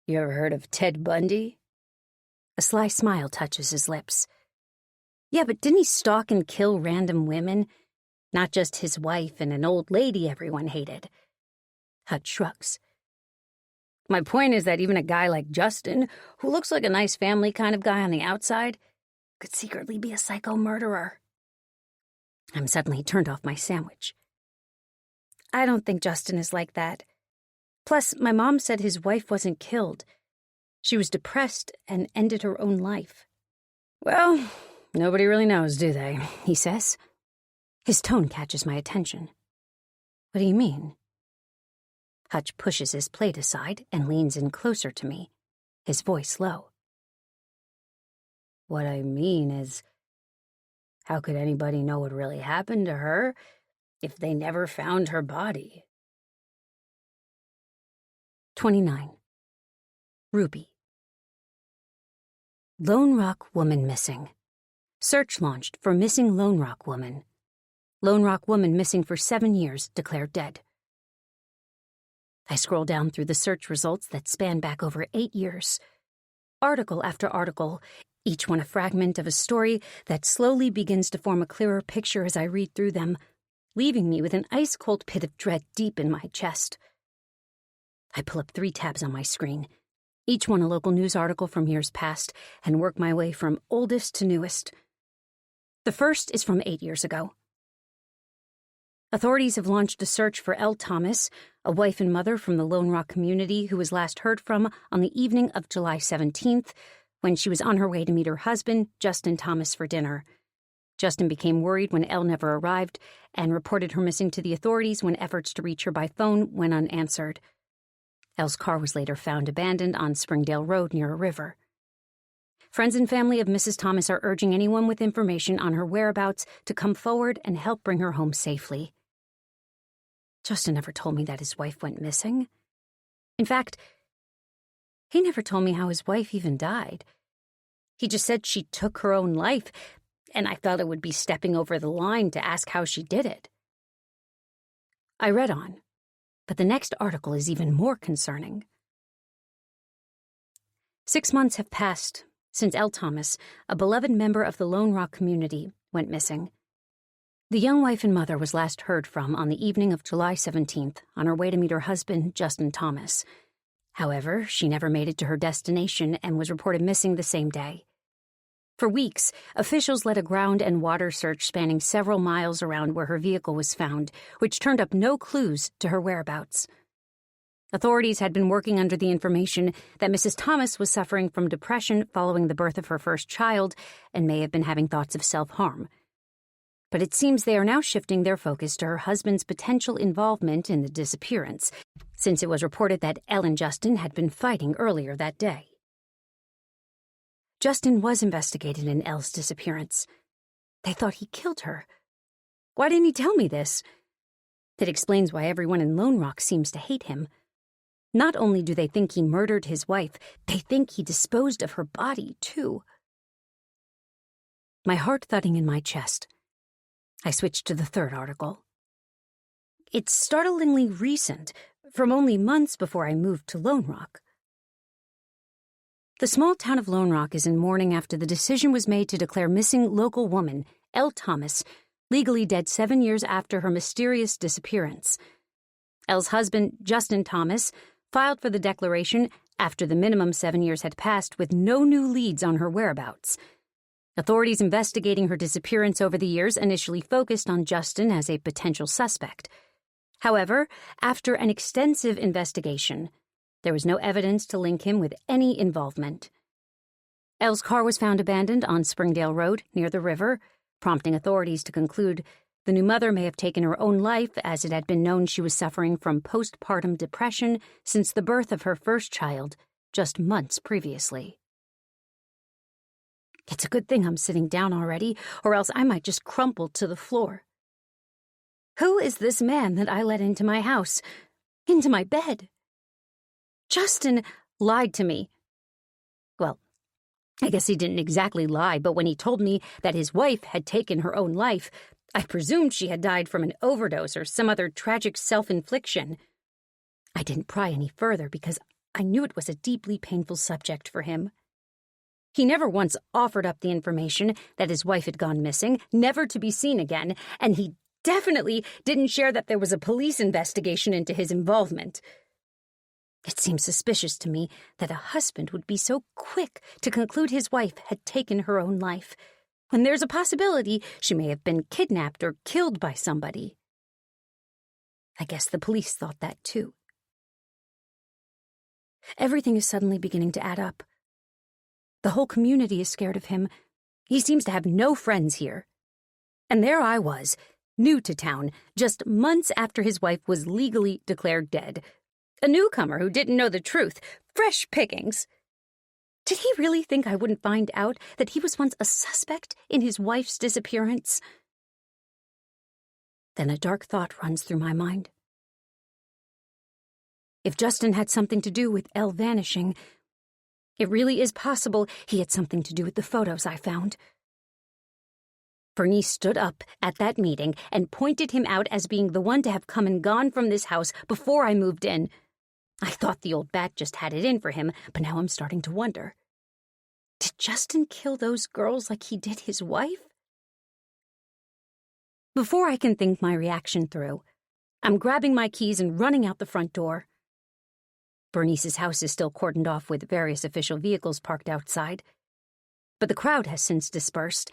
You ever heard of Ted Bundy? A sly smile touches his lips. Yeah, but didn't he stalk and kill random women? Not just his wife and an old lady everyone hated. Hutch shrugs. My point is that even a guy like Justin, who looks like a nice family kind of guy on the outside, could secretly be a psycho murderer. I'm suddenly turned off my sandwich. I don't think Justin is like that. Plus, my mom said his wife wasn't killed. She was depressed and ended her own life. Well, nobody really knows, do they? He says. His tone catches my attention. What do you mean? Hutch pushes his plate aside and leans in closer to me, his voice low. What I mean is, how could anybody know what really happened to her if they never found her body? 29. Ruby. Lone Rock Woman missing. Search launched for missing Lone Rock woman. Lone Rock woman missing for 7 years, declared dead. I scroll down through the search results that span back over 8 years. Article after article, each one a fragment of a story that slowly begins to form a clearer picture as I read through them, leaving me with an ice-cold pit of dread deep in my chest. I pull up 3 tabs on my screen, each one a local news article from years past, and work my way from oldest to newest. The first is from 8 years ago. Authorities have launched a search for Elle Thomas, a wife and mother from the Lone Rock community who was last heard from on the evening of July 17th, when she was on her way to meet her husband, Justin Thomas, for dinner. Justin became worried when Elle never arrived and reported her missing to the authorities when efforts to reach her by phone went unanswered. Elle's car was later found abandoned on Springdale Road near a river. Friends and family of Mrs. Thomas are urging anyone with information on her whereabouts to come forward and help bring her home safely. Justin never told me that his wife went missing. In fact, he never told me how his wife even died. He just said she took her own life, and I thought it would be stepping over the line to ask how she did it. I read on, but the next article is even more concerning. 6 months have passed since Elle Thomas, a beloved member of the Lone Rock community, went missing. The young wife and mother was last heard from on the evening of July 17th on her way to meet her husband, Justin Thomas. However, she never made it to her destination and was reported missing the same day. For weeks, officials led a ground and water search spanning several miles around where her vehicle was found, which turned up no clues to her whereabouts. Authorities had been working under the information that Mrs. Thomas was suffering from depression following the birth of her first child and may have been having thoughts of self-harm. But it seems they are now shifting their focus to her husband's potential involvement in the disappearance, since it was reported that Elle and Justin had been fighting earlier that day. Justin was investigated in Elle's disappearance. They thought he killed her. Why didn't he tell me this? It explains why everyone in Lone Rock seems to hate him. Not only do they think he murdered his wife, they think he disposed of her body, too. My heart thudding in my chest, I switched to the third article. It's startlingly recent, from only months before I moved to Lone Rock. The small town of Lone Rock is in mourning after the decision was made to declare missing local woman, Elle Thomas, legally dead 7 years after her mysterious disappearance. Elle's husband, Justin Thomas, filed for the declaration after the minimum 7 years had passed with no new leads on her whereabouts. Authorities investigating her disappearance over the years initially focused on Justin as a potential suspect. However, after an extensive investigation, there was no evidence to link him with any involvement. Elle's car was found abandoned on Springdale Road near the river, prompting authorities to conclude the new mother may have taken her own life, as it had been known she was suffering from postpartum depression since the birth of her first child just months previously. It's a good thing I'm sitting down already, or else I might just crumple to the floor. Who is this man that I let into my house, into my bed? Justin lied to me. Well, I guess he didn't exactly lie, but when he told me that his wife had taken her own life, I presumed she had died from an overdose or some other tragic self-infliction. I didn't pry any further because I knew it was a deeply painful subject for him. He never once offered up the information that his wife had gone missing, never to be seen again, and he definitely didn't share that there was a police investigation into his involvement. It seems suspicious to me that a husband would be so quick to conclude his wife had taken her own life, when there's a possibility she may have been kidnapped or killed by somebody. I guess the police thought that too. Everything is suddenly beginning to add up. The whole community is scared of him. He seems to have no friends here. And there I was, new to town, just months after his wife was legally declared dead. A newcomer who didn't know the truth. Fresh pickings. Did he really think I wouldn't find out that he was once a suspect in his wife's disappearance? Then a dark thought runs through my mind. If Justin had something to do with Elle vanishing, it really is possible he had something to do with the photos I found. Bernice stood up at that meeting and pointed him out as being the one to have come and gone from this house before I moved in. I thought the old bat just had it in for him, but now I'm starting to wonder. Did Justin kill those girls like he did his wife? Before I can think my reaction through, I'm grabbing my keys and running out the front door. Bernice's house is still cordoned off with various official vehicles parked outside. But the crowd has since dispersed,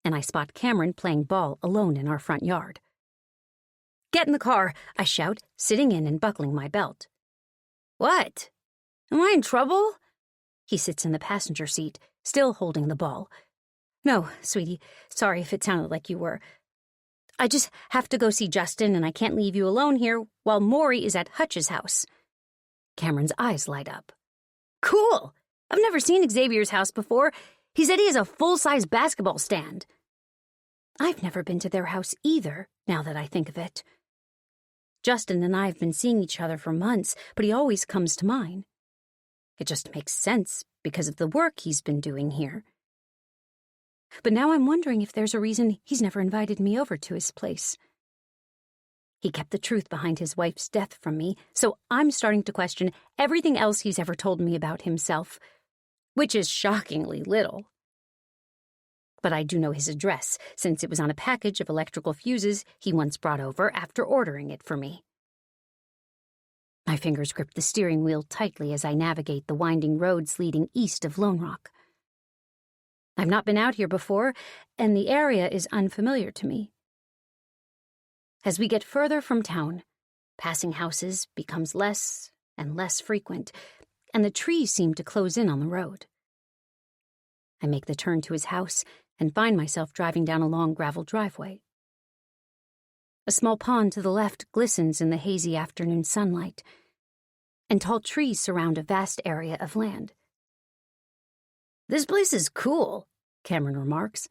and I spot Cameron playing ball alone in our front yard. "Get in the car," I shout, sitting in and buckling my belt. "What? Am I in trouble?" He sits in the passenger seat, still holding the ball. "No, sweetie, sorry if it sounded like you were. I just have to go see Justin, and I can't leave you alone here while Maury is at Hutch's house." Cameron's eyes light up. "Cool! I've never seen Xavier's house before. He said he has a full-size basketball stand." I've never been to their house either, now that I think of it. Justin and I have been seeing each other for months, but he always comes to mine. It just makes sense because of the work he's been doing here. But now I'm wondering if there's a reason he's never invited me over to his place. He kept the truth behind his wife's death from me, so I'm starting to question everything else he's ever told me about himself, which is shockingly little. But I do know his address, since it was on a package of electrical fuses he once brought over after ordering it for me. My fingers grip the steering wheel tightly as I navigate the winding roads leading east of Lone Rock. I've not been out here before, and the area is unfamiliar to me. As we get further from town, passing houses becomes less and less frequent, and the trees seem to close in on the road. I make the turn to his house and find myself driving down a long gravel driveway. A small pond to the left glistens in the hazy afternoon sunlight, and tall trees surround a vast area of land. "This place is cool," Cameron remarks.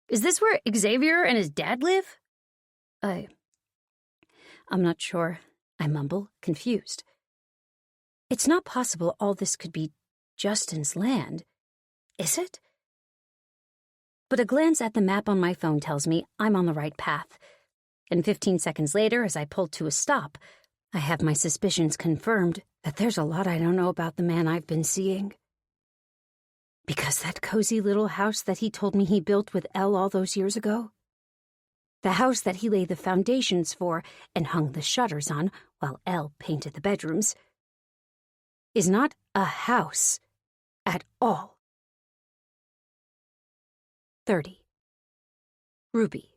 "Is this where Xavier and his dad live?" I'm not sure," I mumble, confused. It's not possible all this could be Justin's land, is it? But a glance at the map on my phone tells me I'm on the right path. And 15 seconds later, as I pull to a stop, I have my suspicions confirmed that there's a lot I don't know about the man I've been seeing. Because that cozy little house that he told me he built with Elle all those years ago, the house that he laid the foundations for and hung the shutters on while Elle painted the bedrooms, is not a house at all. 30. Ruby.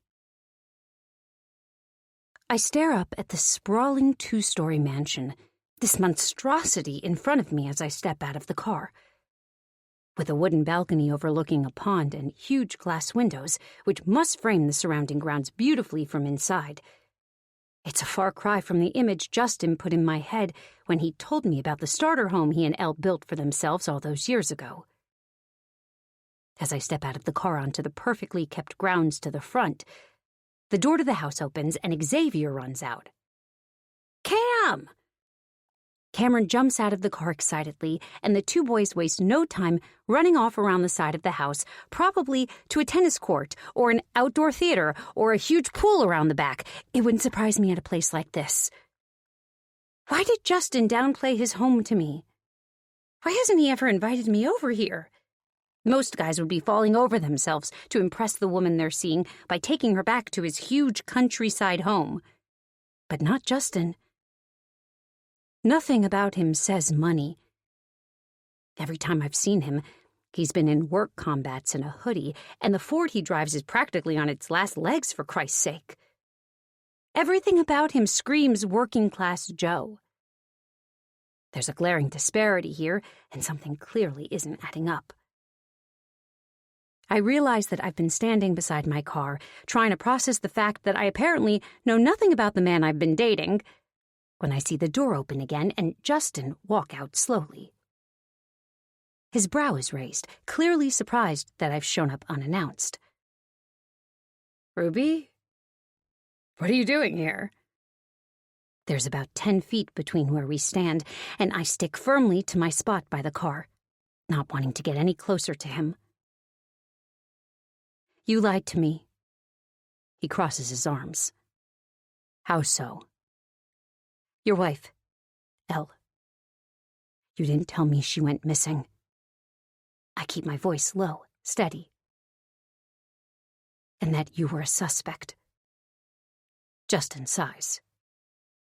I stare up at the sprawling 2-story mansion, this monstrosity in front of me as I step out of the car. With a wooden balcony overlooking a pond and huge glass windows, which must frame the surrounding grounds beautifully from inside. It's a far cry from the image Justin put in my head when he told me about the starter home he and Elle built for themselves all those years ago. As I step out of the car onto the perfectly kept grounds to the front, the door to the house opens and Xavier runs out. "Cam!" Cameron jumps out of the car excitedly, and the two boys waste no time running off around the side of the house, probably to a tennis court or an outdoor theater or a huge pool around the back. It wouldn't surprise me at a place like this. Why did Justin downplay his home to me? Why hasn't he ever invited me over here? Most guys would be falling over themselves to impress the woman they're seeing by taking her back to his huge countryside home. But not Justin. Nothing about him says money. Every time I've seen him, he's been in work combats in a hoodie, and the Ford he drives is practically on its last legs, for Christ's sake. Everything about him screams working-class Joe. There's a glaring disparity here, and something clearly isn't adding up. I realize that I've been standing beside my car, trying to process the fact that I apparently know nothing about the man I've been dating, when I see the door open again and Justin walk out slowly. His brow is raised, clearly surprised that I've shown up unannounced. "Ruby? What are you doing here?" There's about 10 feet between where we stand, and I stick firmly to my spot by the car, not wanting to get any closer to him. "You lied to me." He crosses his arms. "How so?" "Your wife, Elle. You didn't tell me she went missing." I keep my voice low, steady. "And that you were a suspect." Justin sighs.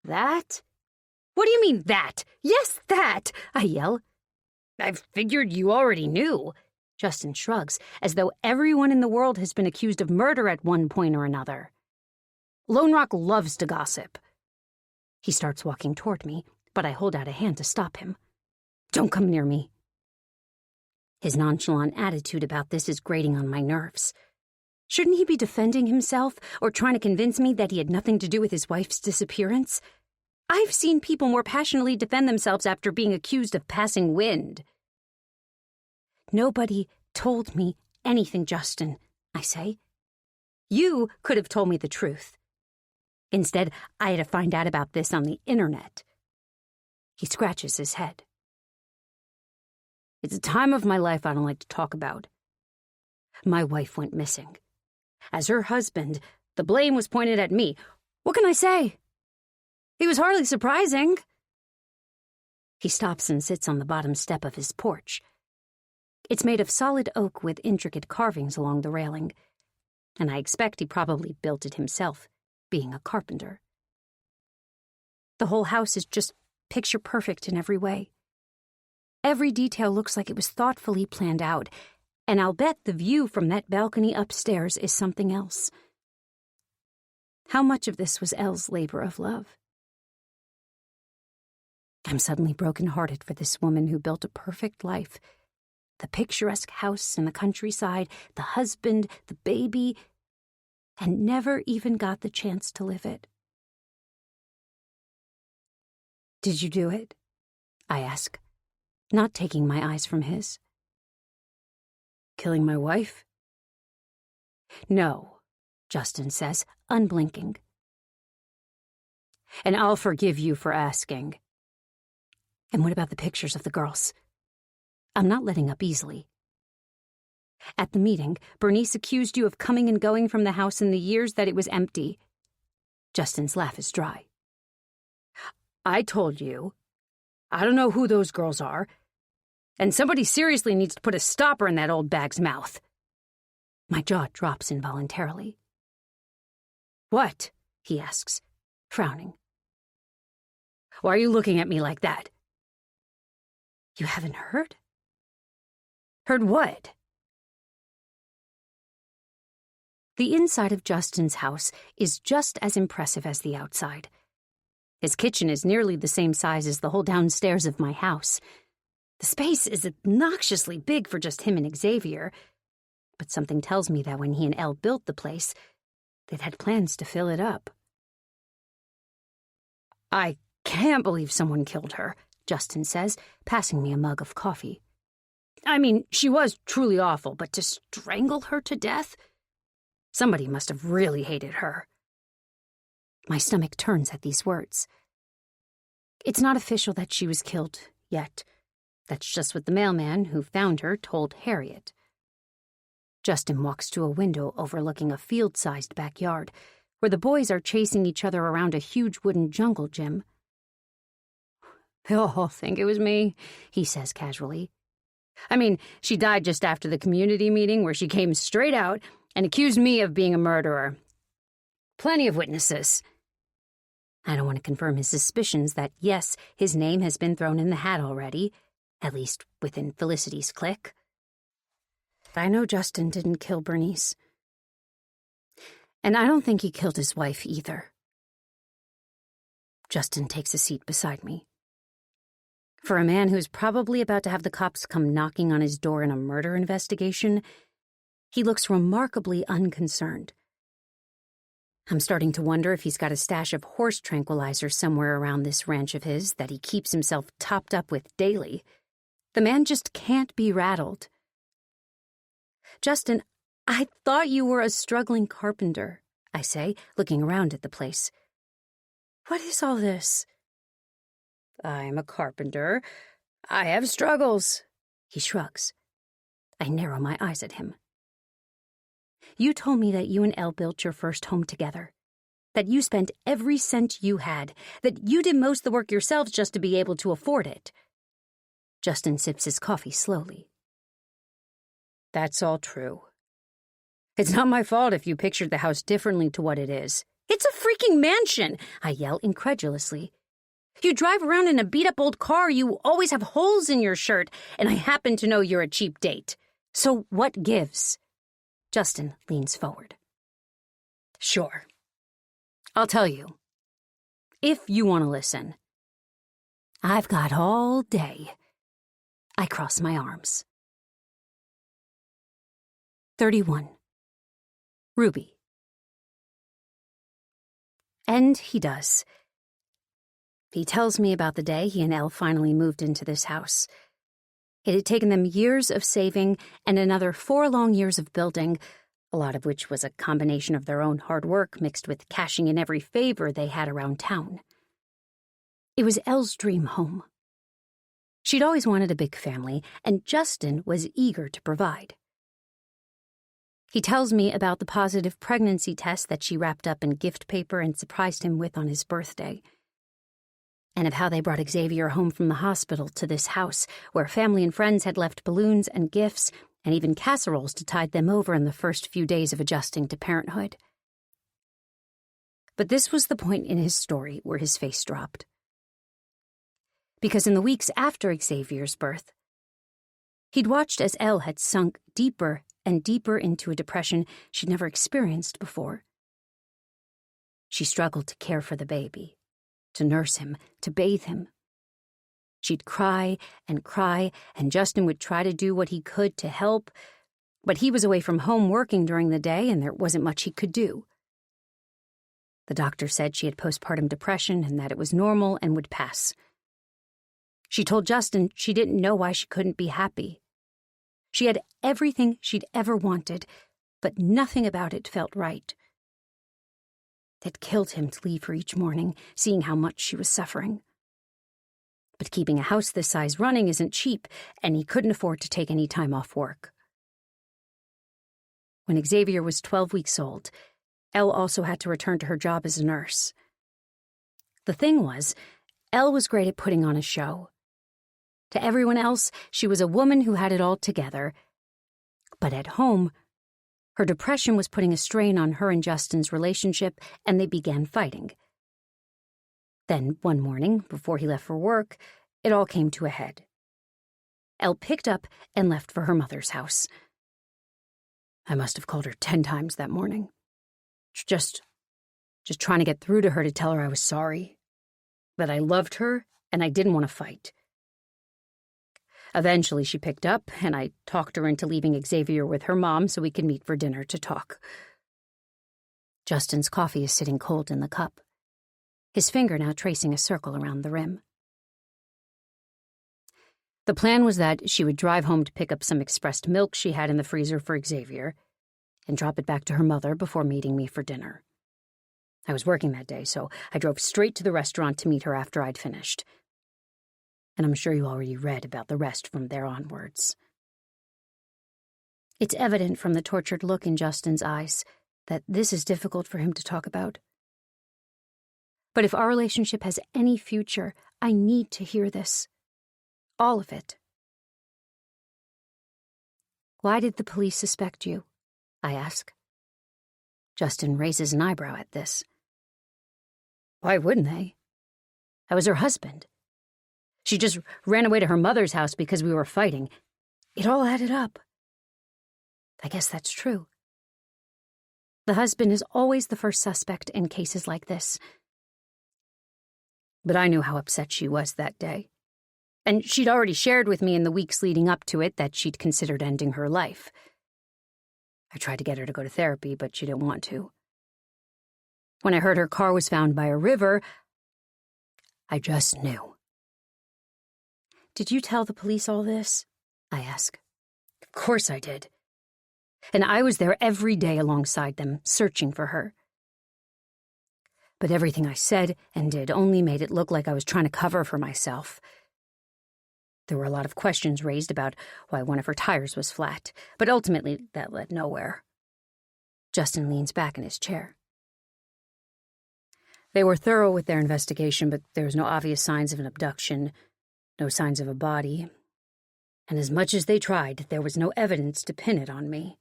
"That? What do you mean, that? Yes, that!" I yell. "I figured you already knew." Justin shrugs, as though everyone in the world has been accused of murder at one point or another. Lone Rock loves to gossip. He starts walking toward me, but I hold out a hand to stop him. "Don't come near me." His nonchalant attitude about this is grating on my nerves. Shouldn't he be defending himself or trying to convince me that he had nothing to do with his wife's disappearance? I've seen people more passionately defend themselves after being accused of passing wind. "Nobody told me anything, Justin," I say. "You could have told me the truth. Instead, I had to find out about this on the internet." He scratches his head. "It's a time of my life I don't like to talk about. My wife went missing. As her husband, the blame was pointed at me. What can I say? It was hardly surprising." He stops and sits on the bottom step of his porch. It's made of solid oak with intricate carvings along the railing, and I expect he probably built it himself, being a carpenter. The whole house is just picture perfect in every way. Every detail looks like it was thoughtfully planned out, and I'll bet the view from that balcony upstairs is something else. How much of this was Elle's labor of love? I'm suddenly broken-hearted for this woman who built a perfect life. The picturesque house in the countryside, the husband, the baby, and never even got the chance to live it. "Did you do it?" I ask, not taking my eyes from his. "Killing my wife?" "No," Justin says, unblinking. "And I'll forgive you for asking." And what about the pictures of the girls? I'm not letting up easily. At the meeting, Bernice accused you of coming and going from the house in the years that it was empty. Justin's laugh is dry. I told you. I don't know who those girls are. And somebody seriously needs to put a stopper in that old bag's mouth. My jaw drops involuntarily. What? He asks, frowning. Why are you looking at me like that? You haven't heard? Heard what? The inside of Justin's house is just as impressive as the outside. His kitchen is nearly the same size as the whole downstairs of my house. The space is obnoxiously big for just him and Xavier, but something tells me that when he and Elle built the place, they'd had plans to fill it up. I can't believe someone killed her, Justin says, passing me a mug of coffee. I mean, she was truly awful, but to strangle her to death? Somebody must have really hated her. My stomach turns at these words. It's not official that she was killed yet. That's just what the mailman who found her told Harriet. Justin walks to a window overlooking a field-sized backyard, where the boys are chasing each other around a huge wooden jungle gym. They'll all think it was me, he says casually. I mean, she died just after the community meeting where she came straight out and accused me of being a murderer. Plenty of witnesses. I don't want to confirm his suspicions that, yes, his name has been thrown in the hat already, at least within Felicity's clique. I know Justin didn't kill Bernice. And I don't think he killed his wife either. Justin takes a seat beside me. For a man who's probably about to have the cops come knocking on his door in a murder investigation, he looks remarkably unconcerned. I'm starting to wonder if he's got a stash of horse tranquilizers somewhere around this ranch of his that he keeps himself topped up with daily. The man just can't be rattled. Justin, I thought you were a struggling carpenter, I say, looking around at the place. What is all this? I'm a carpenter. I have struggles. He shrugs. I narrow my eyes at him. You told me that you and Elle built your first home together, that you spent every cent you had, that you did most of the work yourselves just to be able to afford it. Justin sips his coffee slowly. That's all true. It's not my fault if you pictured the house differently to what it is. It's a freaking mansion, I yell incredulously. You drive around in a beat-up old car, you always have holes in your shirt, and I happen to know you're a cheap date. So what gives? Justin leans forward. Sure. I'll tell you. If you want to listen. I've got all day. I cross my arms. 31. Ruby. And he does. He tells me about the day he and Elle finally moved into this house. It had taken them years of saving and another 4 long years of building, a lot of which was a combination of their own hard work mixed with cashing in every favor they had around town. It was Elle's dream home. She'd always wanted a big family, and Justin was eager to provide. He tells me about the positive pregnancy test that she wrapped up in gift paper and surprised him with on his birthday, and of how they brought Xavier home from the hospital to this house, where family and friends had left balloons and gifts and even casseroles to tide them over in the first few days of adjusting to parenthood. But this was the point in his story where his face dropped. Because in the weeks after Xavier's birth, he'd watched as Elle had sunk deeper and deeper into a depression she'd never experienced before. She struggled to care for the baby, to nurse him, to bathe him. She'd cry, and Justin would try to do what he could to help, but he was away from home working during the day, and there wasn't much he could do. The doctor said she had postpartum depression and that it was normal and would pass. She told Justin she didn't know why she couldn't be happy. She had everything she'd ever wanted, but nothing about it felt right. It killed him to leave her each morning, seeing how much she was suffering. But keeping a house this size running isn't cheap, and he couldn't afford to take any time off work. When Xavier was 12 weeks old, Elle also had to return to her job as a nurse. The thing was, Elle was great at putting on a show. To everyone else, she was a woman who had it all together. But at home, her depression was putting a strain on her and Justin's relationship, and they began fighting. Then, one morning, before he left for work, it all came to a head. Elle picked up and left for her mother's house. I must have called her 10 times that morning. Just trying to get through to her to tell her I was sorry, that I loved her, and I didn't want to fight. Eventually, she picked up, and I talked her into leaving Xavier with her mom so we could meet for dinner to talk. Justin's coffee is sitting cold in the cup, his finger now tracing a circle around the rim. The plan was that she would drive home to pick up some expressed milk she had in the freezer for Xavier and drop it back to her mother before meeting me for dinner. I was working that day, so I drove straight to the restaurant to meet her after I'd finished. And I'm sure you already read about the rest from there onwards. It's evident from the tortured look in Justin's eyes that this is difficult for him to talk about. But if our relationship has any future, I need to hear this. All of it. Why did the police suspect you? I ask. Justin raises an eyebrow at this. Why wouldn't they? I was her husband. She just ran away to her mother's house because we were fighting. It all added up. I guess that's true. The husband is always the first suspect in cases like this. But I knew how upset she was that day. And she'd already shared with me in the weeks leading up to it that she'd considered ending her life. I tried to get her to go to therapy, but she didn't want to. When I heard her car was found by a river, I just knew. Did you tell the police all this? I ask. Of course I did. And I was there every day alongside them, searching for her. But everything I said and did only made it look like I was trying to cover for myself. There were a lot of questions raised about why one of her tires was flat, but ultimately that led nowhere. Justin leans back in his chair. They were thorough with their investigation, but there was no obvious signs of an abduction, no signs of a body, and as much as they tried, there was no evidence to pin it on me.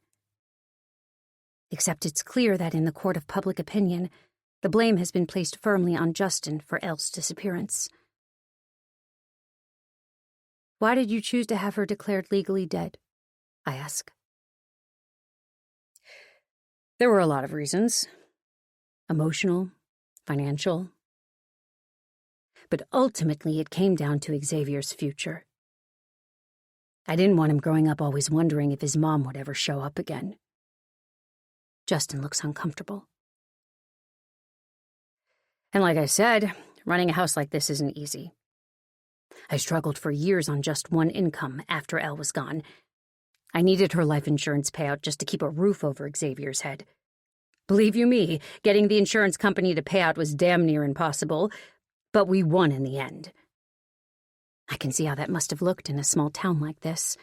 Except it's clear that in the court of public opinion, the blame has been placed firmly on Justin for Elle's disappearance. Why did you choose to have her declared legally dead? I ask. There were a lot of reasons. Emotional, financial. But ultimately it came down to Xavier's future. I didn't want him growing up always wondering if his mom would ever show up again. Justin looks uncomfortable. And like I said, running a house like this isn't easy. I struggled for years on just one income after Elle was gone. I needed her life insurance payout just to keep a roof over Xavier's head. Believe you me, getting the insurance company to pay out was damn near impossible, but we won in the end. I can see how that must have looked in a small town like this.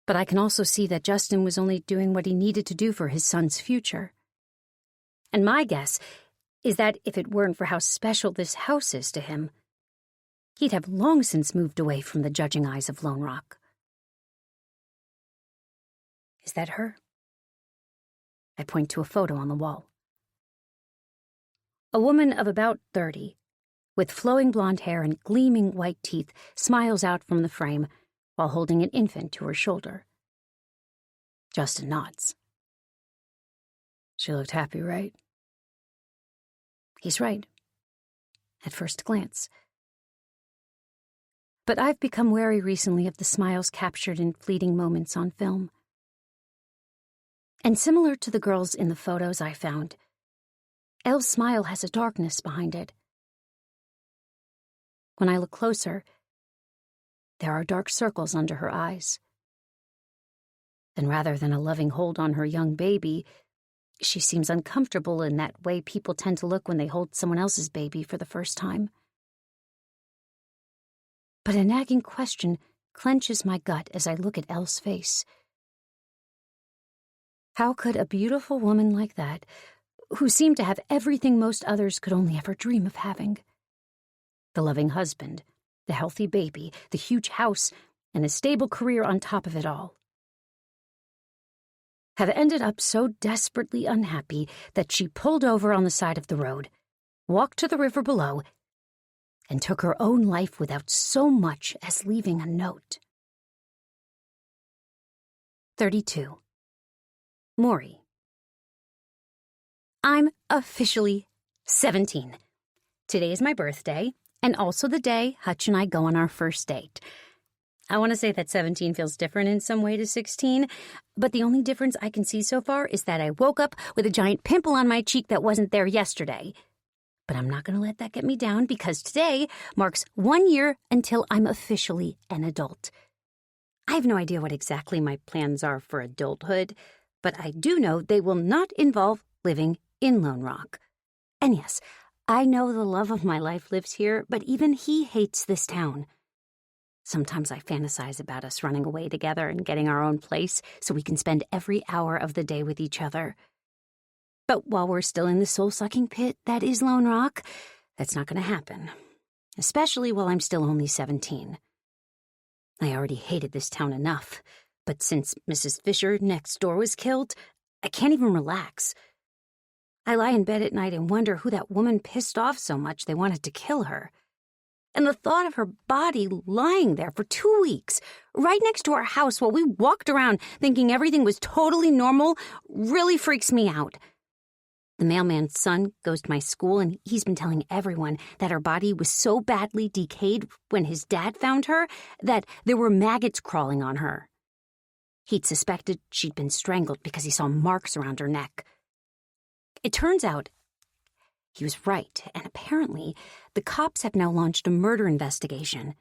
But I can also see that Justin was only doing what he needed to do for his son's future. And my guess is that if it weren't for how special this house is to him, he'd have long since moved away from the judging eyes of Lone Rock. Is that her? I point to a photo on the wall. A woman of about 30, with flowing blonde hair and gleaming white teeth, smiles out from the frame while holding an infant to her shoulder. Justin nods. She looked happy, right? He's right. At first glance. But I've become wary recently of the smiles captured in fleeting moments on film. And similar to the girls in the photos I found, Elle's smile has a darkness behind it. When I look closer, there are dark circles under her eyes. And rather than a loving hold on her young baby, she seems uncomfortable in that way people tend to look when they hold someone else's baby for the first time. but a nagging question clenches my gut as I look at Elle's face. How could a beautiful woman like that, who seemed to have everything most others could only ever dream of having, the loving husband, the healthy baby, the huge house, and a stable career on top of it all, have ended up so desperately unhappy that she pulled over on the side of the road, walked to the river below, and took her own life without so much as leaving a note. 32. Maury. I'm officially 17. Today is my birthday, and also the day Hutch and I go on our first date. I want to say that 17 feels different in some way to 16, but the only difference I can see so far is that I woke up with a giant pimple on my cheek that wasn't there yesterday. But I'm not going to let that get me down, because today marks 1 year until I'm officially an adult. I have no idea what exactly my plans are for adulthood, but I do know they will not involve living in Lone Rock. And yes, I know the love of my life lives here, but even he hates this town. Sometimes I fantasize about us running away together and getting our own place so we can spend every hour of the day with each other. But while we're still in the soul-sucking pit that is Lone Rock, that's not going to happen, especially while I'm still only 17. I already hated this town enough, but since Mrs. Fisher next door was killed, I can't even relax. I lie in bed at night and wonder who that woman pissed off so much they wanted to kill her. And the thought of her body lying there for 2 weeks, right next to our house while we walked around thinking everything was totally normal, really freaks me out. The mailman's son goes to my school, and he's been telling everyone that her body was so badly decayed when his dad found her that there were maggots crawling on her. He'd suspected she'd been strangled because he saw marks around her neck. It turns out he was right, and apparently the cops have now launched a murder investigation.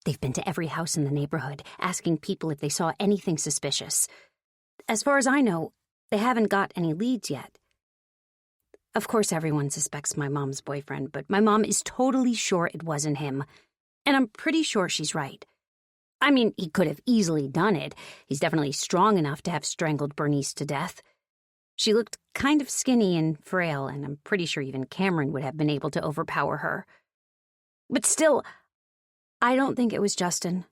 They've been to every house in the neighborhood, asking people if they saw anything suspicious. As far as I know, they haven't got any leads yet. Of course, everyone suspects my mom's boyfriend, but my mom is totally sure it wasn't him. And I'm pretty sure she's right. I mean, he could have easily done it. He's definitely strong enough to have strangled Bernice to death. She looked kind of skinny and frail, and I'm pretty sure even Cameron would have been able to overpower her. But still, I don't think it was Justin.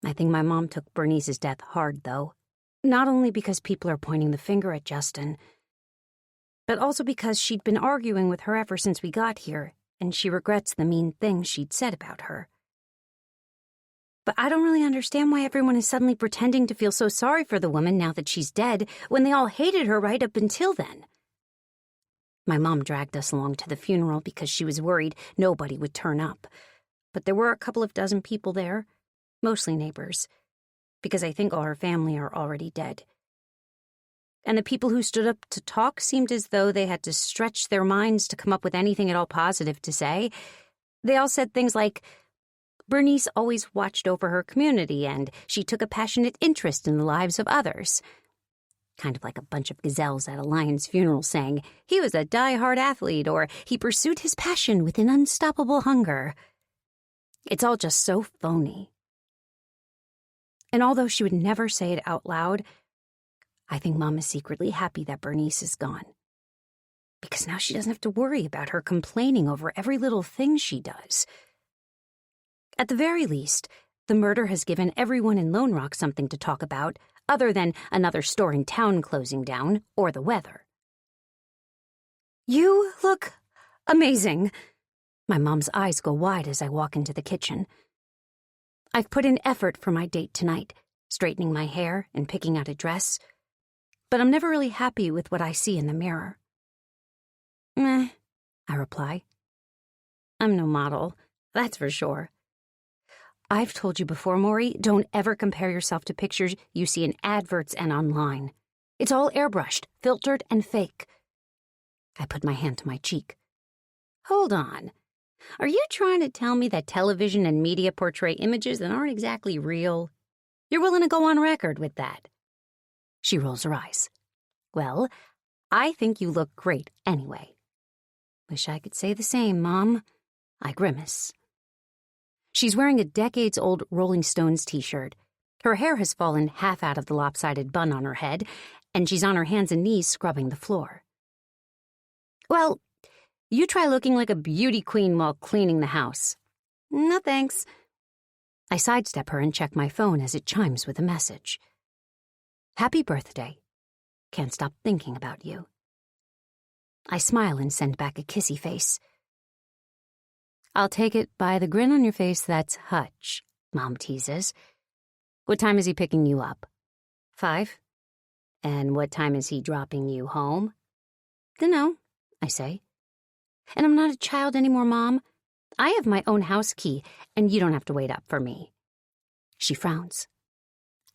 I think my mom took Bernice's death hard, though. Not only because people are pointing the finger at Justin, but also because she'd been arguing with her ever since we got here, and she regrets the mean things she'd said about her. But I don't really understand why everyone is suddenly pretending to feel so sorry for the woman now that she's dead, when they all hated her right up until then. My mom dragged us along to the funeral because she was worried nobody would turn up. But there were a couple of dozen people there, mostly neighbors, because I think all her family are already dead. And the people who stood up to talk seemed as though they had to stretch their minds to come up with anything at all positive to say. They all said things like, Bernice always watched over her community, and she took a passionate interest in the lives of others. Kind of like a bunch of gazelles at a lion's funeral saying, he was a die-hard athlete, or he pursued his passion with an unstoppable hunger. It's all just so phony. And although she would never say it out loud, I think Mom is secretly happy that Bernice is gone. Because now she doesn't have to worry about her complaining over every little thing she does. At the very least, the murder has given everyone in Lone Rock something to talk about, other than another store in town closing down or the weather. You look amazing. My mom's eyes go wide as I walk into the kitchen. I've put in effort for my date tonight, straightening my hair and picking out a dress, but I'm never really happy with what I see in the mirror. Meh, I reply. I'm no model, that's for sure. I've told you before, Maury, don't ever compare yourself to pictures you see in adverts and online. It's all airbrushed, filtered, and fake. I put my hand to my cheek. Hold on. Are you trying to tell me that television and media portray images that aren't exactly real? You're willing to go on record with that? She rolls her eyes. Well, I think you look great anyway. Wish I could say the same, Mom. I grimace. She's wearing a decades-old Rolling Stones t-shirt. Her hair has fallen half out of the lopsided bun on her head, and she's on her hands and knees scrubbing the floor. "Well, you try looking like a beauty queen while cleaning the house." "No, thanks." I sidestep her and check my phone as it chimes with a message. "Happy birthday. Can't stop thinking about you." I smile and send back a kissy face. "I'll take it by the grin on your face that's Hutch," Mom teases. "What time is he picking you up?" 5. "And what time is he dropping you home?" "Dunno," I say. "And I'm not a child anymore, Mom. I have my own house key, and you don't have to wait up for me." She frowns.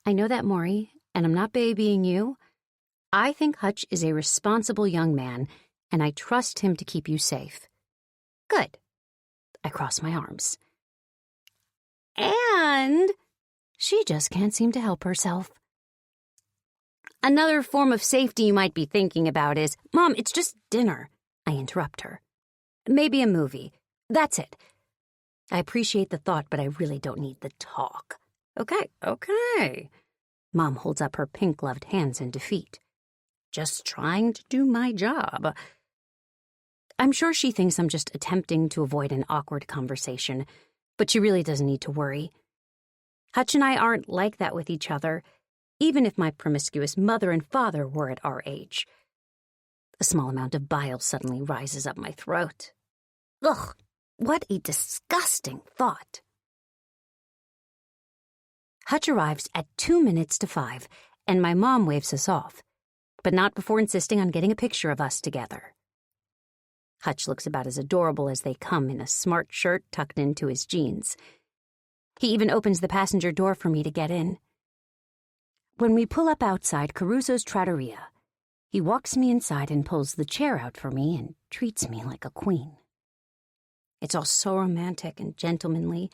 "I know that, Maury, and I'm not babying you. I think Hutch is a responsible young man, and I trust him to keep you safe." "Good." I cross my arms. "And..." She just can't seem to help herself. "Another form of safety you might be thinking about is..." "Mom, it's just dinner," I interrupt her. "Maybe a movie. That's it. I appreciate the thought, but I really don't need the talk." Okay. Mom holds up her pink-gloved hands in defeat. "Just trying to do my job." I'm sure she thinks I'm just attempting to avoid an awkward conversation, but she really doesn't need to worry. Hutch and I aren't like that with each other, even if my promiscuous mother and father were at our age. A small amount of bile suddenly rises up my throat. Ugh, what a disgusting thought. Hutch arrives at 2 minutes to 5, and my mom waves us off, but not before insisting on getting a picture of us together. Hutch looks about as adorable as they come in a smart shirt tucked into his jeans. He even opens the passenger door for me to get in. When we pull up outside Caruso's Trattoria, he walks me inside and pulls the chair out for me and treats me like a queen. It's all so romantic and gentlemanly.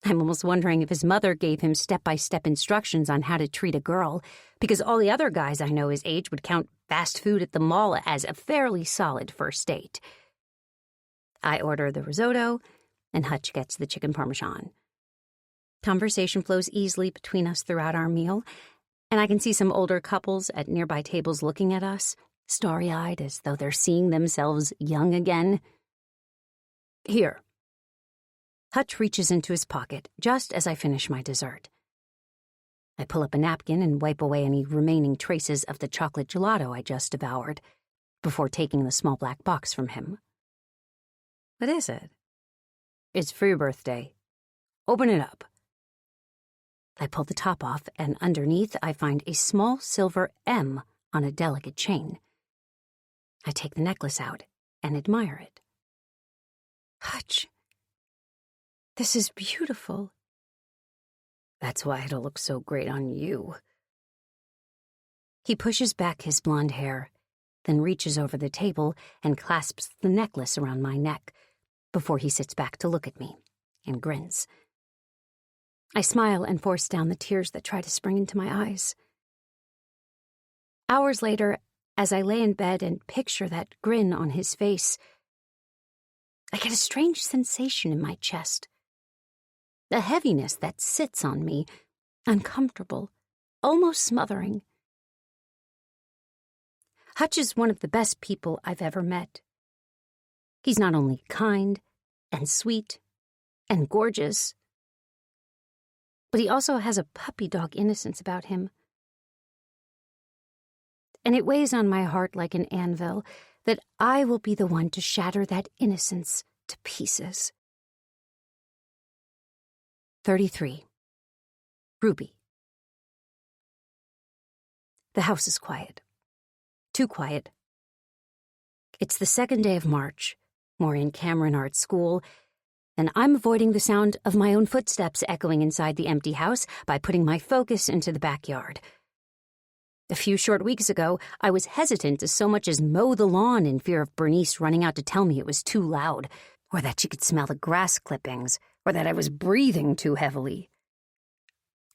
I'm almost wondering if his mother gave him step-by-step instructions on how to treat a girl, because all the other guys I know his age would count fast food at the mall as a fairly solid first date. I order the risotto, and Hutch gets the chicken parmesan. Conversation flows easily between us throughout our meal, and I can see some older couples at nearby tables looking at us, starry-eyed as though they're seeing themselves young again. "Here." Hutch reaches into his pocket just as I finish my dessert. I pull up a napkin and wipe away any remaining traces of the chocolate gelato I just devoured, before taking the small black box from him. "What is it?" "It's for your birthday. Open it up." I pull the top off, and underneath I find a small silver M on a delicate chain. I take the necklace out and admire it. "Hutch, this is beautiful." "That's why it'll look so great on you." He pushes back his blonde hair, then reaches over the table and clasps the necklace around my neck before he sits back to look at me and grins. I smile and force down the tears that try to spring into my eyes. Hours later, as I lay in bed and picture that grin on his face, I get a strange sensation in my chest. A heaviness that sits on me, uncomfortable, almost smothering. Hutch is one of the best people I've ever met. He's not only kind and sweet and gorgeous, but he also has a puppy dog innocence about him. And it weighs on my heart like an anvil that I will be the one to shatter that innocence to pieces. 33. Ruby. The house is quiet. Too quiet. It's the second day of March. Maury and Cameron are at school, and I'm avoiding the sound of my own footsteps echoing inside the empty house by putting my focus into the backyard. A few short weeks ago, I was hesitant to so much as mow the lawn in fear of Bernice running out to tell me it was too loud, or that she could smell the grass clippings, or that I was breathing too heavily.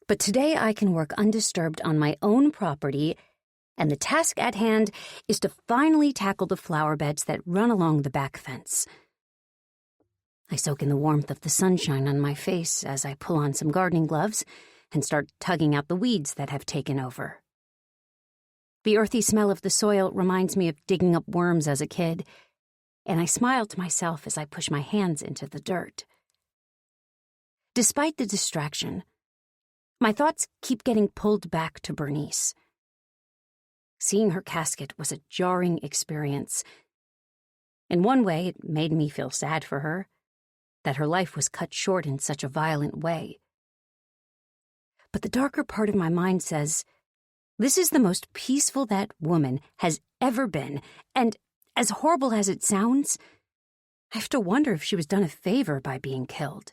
But today I can work undisturbed on my own property, and the task at hand is to finally tackle the flower beds that run along the back fence. I soak in the warmth of the sunshine on my face as I pull on some gardening gloves and start tugging out the weeds that have taken over. The earthy smell of the soil reminds me of digging up worms as a kid, and I smile to myself as I push my hands into the dirt. Despite the distraction, my thoughts keep getting pulled back to Bernice. Seeing her casket was a jarring experience. In one way, it made me feel sad for her, that her life was cut short in such a violent way. But the darker part of my mind says, this is the most peaceful that woman has ever been, and as horrible as it sounds, I have to wonder if she was done a favor by being killed.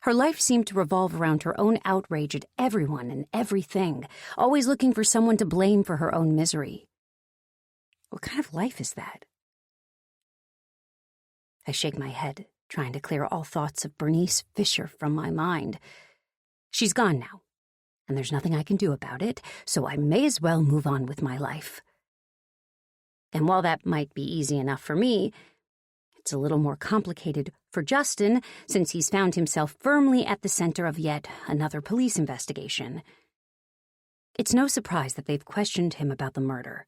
Her life seemed to revolve around her own outrage at everyone and everything, always looking for someone to blame for her own misery. What kind of life is that? I shake my head, trying to clear all thoughts of Bernice Fisher from my mind. She's gone now, and there's nothing I can do about it, so I may as well move on with my life. And while that might be easy enough for me, it's a little more complicated for Justin, since he's found himself firmly at the center of yet another police investigation. It's no surprise that they've questioned him about the murder.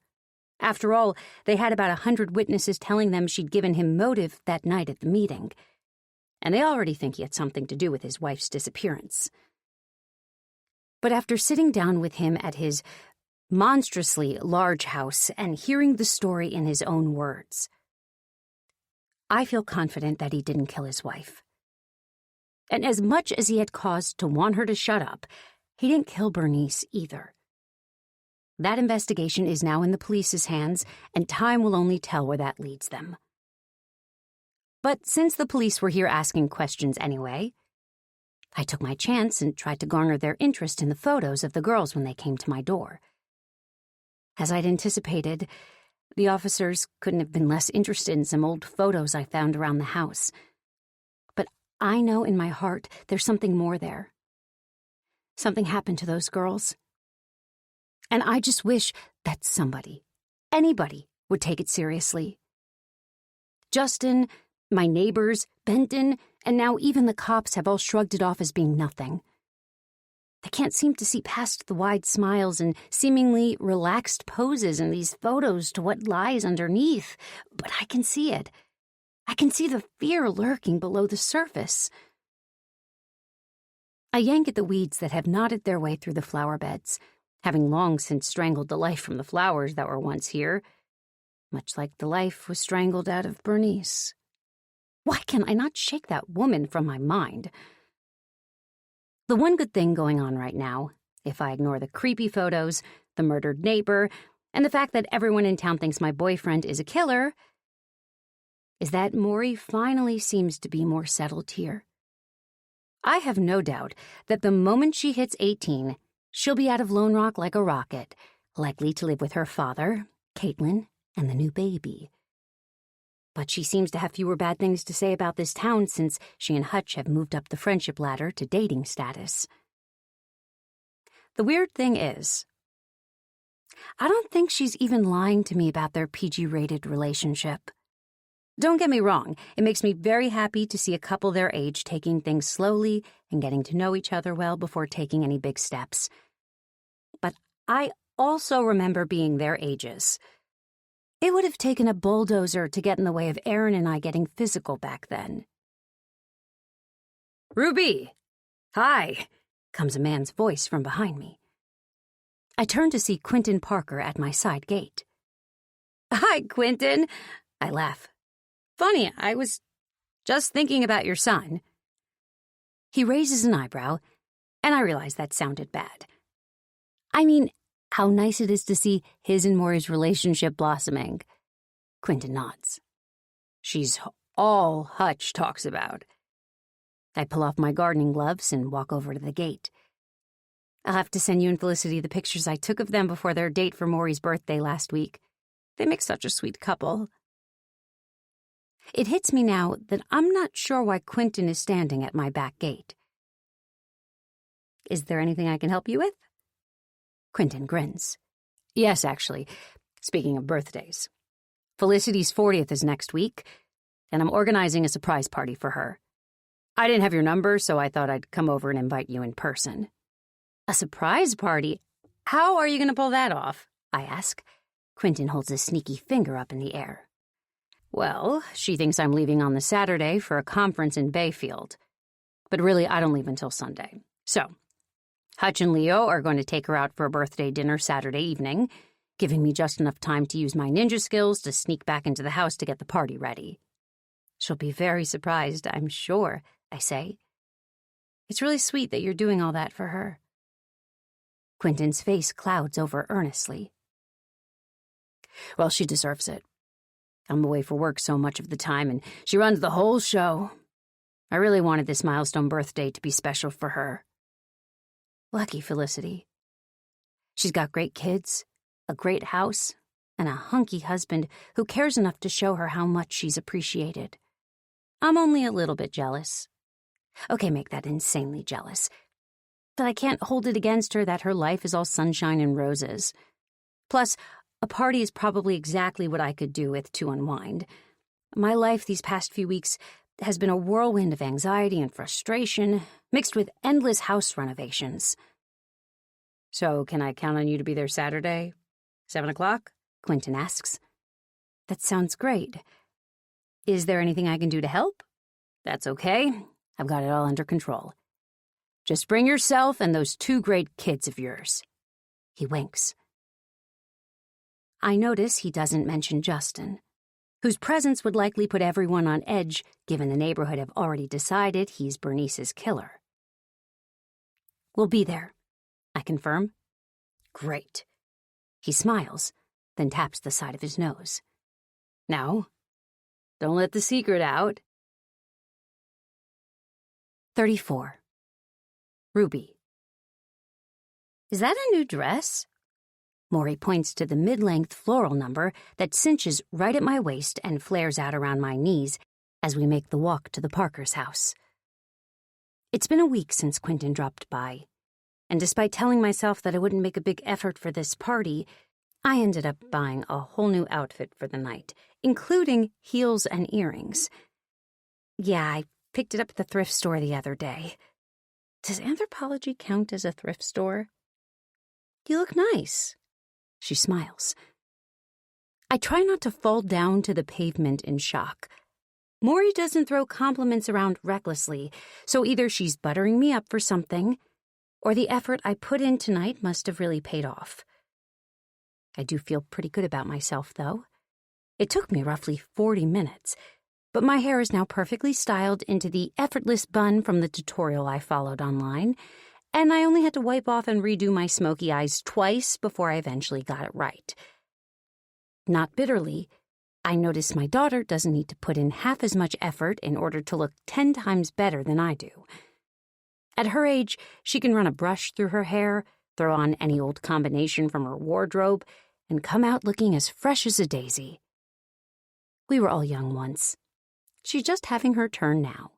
After all, they had about 100 witnesses telling them she'd given him motive that night at the meeting, and they already think he had something to do with his wife's disappearance. But after sitting down with him at his monstrously large house and hearing the story in his own words, I feel confident that he didn't kill his wife. And as much as he had cause to want her to shut up, he didn't kill Bernice either. That investigation is now in the police's hands, and time will only tell where that leads them. But since the police were here asking questions anyway, I took my chance and tried to garner their interest in the photos of the girls when they came to my door. As I'd anticipated, the officers couldn't have been less interested in some old photos I found around the house. But I know in my heart there's something more there. Something happened to those girls. And I just wish that somebody, anybody, would take it seriously. Justin, my neighbors, Benton, and now even the cops have all shrugged it off as being nothing. They can't seem to see past the wide smiles and seemingly relaxed poses in these photos to what lies underneath, but I can see it. I can see the fear lurking below the surface. I yank at the weeds that have knotted their way through the flower beds, having long since strangled the life from the flowers that were once here, much like the life was strangled out of Bernice. Why can I not shake that woman from my mind? The one good thing going on right now, if I ignore the creepy photos, the murdered neighbor, and the fact that everyone in town thinks my boyfriend is a killer, is that Maury finally seems to be more settled here. I have no doubt that the moment she hits 18, she'll be out of Lone Rock like a rocket, likely to live with her father, Caitlin, and the new baby. But she seems to have fewer bad things to say about this town since she and Hutch have moved up the friendship ladder to dating status. The weird thing is, I don't think she's even lying to me about their PG-rated relationship. Don't get me wrong, it makes me very happy to see a couple their age taking things slowly and getting to know each other well before taking any big steps. But I also remember being their ages. It would have taken a bulldozer to get in the way of Aaron and I getting physical back then. "Ruby! Hi!" comes a man's voice from behind me. I turn to see Quentin Parker at my side gate. "Hi, Quentin!" I laugh. "Funny, I was just thinking about your son." He raises an eyebrow, and I realize that sounded bad. I mean, how nice it is to see his and Maury's relationship blossoming. Quentin nods. "She's all Hutch talks about." I pull off my gardening gloves and walk over to the gate. "I'll have to send you and Felicity the pictures I took of them before their date for Maury's birthday last week. They make such a sweet couple." It hits me now that I'm not sure why Quentin is standing at my back gate. "Is there anything I can help you with?" Quentin grins. "Yes, actually. Speaking of birthdays. Felicity's 40th is next week. and I'm organizing a surprise party for her. I didn't have your number, so I thought I'd come over and invite you in person." "A surprise party? How are you going to pull that off?" I ask. Quentin holds a sneaky finger up in the air. "Well, she thinks I'm leaving on the Saturday for a conference in Bayfield. But really, I don't leave until Sunday. So, Hutch and Leo are going to take her out for a birthday dinner Saturday evening, giving me just enough time to use my ninja skills to sneak back into the house to get the party ready. She'll be very surprised, I'm sure," I say. "It's really sweet that you're doing all that for her." Quentin's face clouds over earnestly. "Well, she deserves it. I'm away for work so much of the time, and she runs the whole show. I really wanted this milestone birthday to be special for her." Lucky Felicity. She's got great kids, a great house, and a hunky husband who cares enough to show her how much she's appreciated. I'm only a little bit jealous. Okay, make that insanely jealous. But I can't hold it against her that her life is all sunshine and roses. Plus, a party is probably exactly what I could do with to unwind. My life these past few weeks has been a whirlwind of anxiety and frustration, mixed with endless house renovations. "So, can I count on you to be there Saturday? 7 o'clock? Quentin asks. "That sounds great. Is there anything I can do to help?" "That's okay. I've got it all under control. Just bring yourself and those 2 great kids of yours." He winks. I notice he doesn't mention Justin, whose presence would likely put everyone on edge given the neighborhood have already decided he's Bernice's killer. "We'll be there," I confirm. "Great." He smiles, then taps the side of his nose. "Now, don't let the secret out." 34. Ruby. "Is that a new dress?" Maury points to the mid-length floral number that cinches right at my waist and flares out around my knees as we make the walk to the Parkers' house. It's been a week since Quentin dropped by, and despite telling myself that I wouldn't make a big effort for this party, I ended up buying a whole new outfit for the night, including heels and earrings. Yeah, I picked it up at the thrift store the other day. Does Anthropologie count as a thrift store? "You look nice." She smiles. I try not to fall down to the pavement in shock. Maury doesn't throw compliments around recklessly, so either she's buttering me up for something, or the effort I put in tonight must have really paid off. I do feel pretty good about myself, though. It took me roughly 40 minutes, but my hair is now perfectly styled into the effortless bun from the tutorial I followed online, and I only had to wipe off and redo my smoky eyes twice before I eventually got it right. Not bitterly, I notice my daughter doesn't need to put in half as much effort in order to look 10 times better than I do. At her age, she can run a brush through her hair, throw on any old combination from her wardrobe, and come out looking as fresh as a daisy. We were all young once. She's just having her turn now.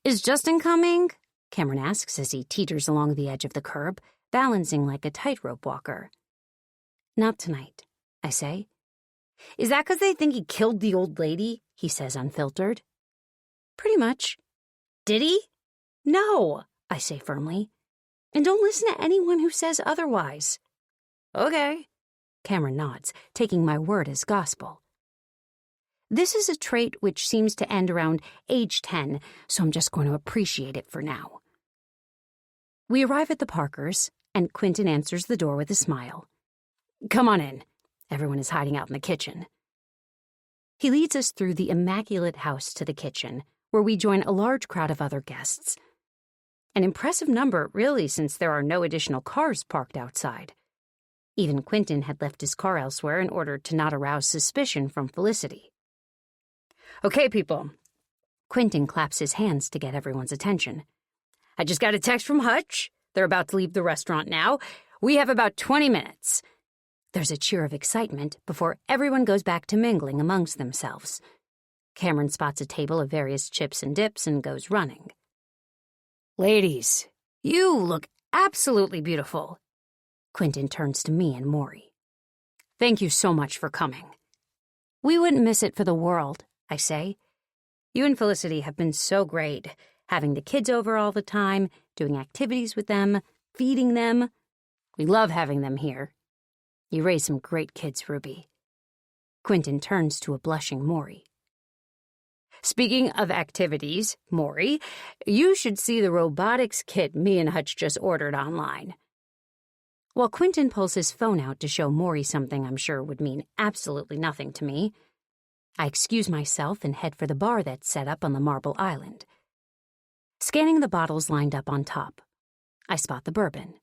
"Is Justin coming?" Cameron asks as he teeters along the edge of the curb, balancing like a tightrope walker. "Not tonight," I say. "Is that because they think he killed the old lady?" he says unfiltered. "Pretty much." "Did he?" "No," I say firmly. "And don't listen to anyone who says otherwise." "Okay." Cameron nods, taking my word as gospel. This is a trait which seems to end around age 10, so I'm just going to appreciate it for now. We arrive at the Parkers, and Quentin answers the door with a smile. "Come on in. Everyone is hiding out in the kitchen." He leads us through the immaculate house to the kitchen, where we join a large crowd of other guests. An impressive number, really, since there are no additional cars parked outside. Even Quentin had left his car elsewhere in order to not arouse suspicion from Felicity. "Okay, people." Quentin claps his hands to get everyone's attention. "I just got a text from Hutch. They're about to leave the restaurant now. We have about 20 minutes. There's a cheer of excitement before everyone goes back to mingling amongst themselves. Cameron spots a table of various chips and dips and goes running. "Ladies, you look absolutely beautiful." Quentin turns to me and Maury. "Thank you so much for coming." "We wouldn't miss it for the world," I say. You and Felicity have been so great, having the kids over all the time, doing activities with them, feeding them. We love having them here. You raised some great kids, Ruby. Quentin turns to a blushing Maury. Speaking of activities, Maury, you should see the robotics kit me and Hutch just ordered online. While Quentin pulls his phone out to show Maury something I'm sure would mean absolutely nothing to me, I excuse myself and head for the bar that's set up on the marble island. Scanning the bottles lined up on top, I spot the bourbon.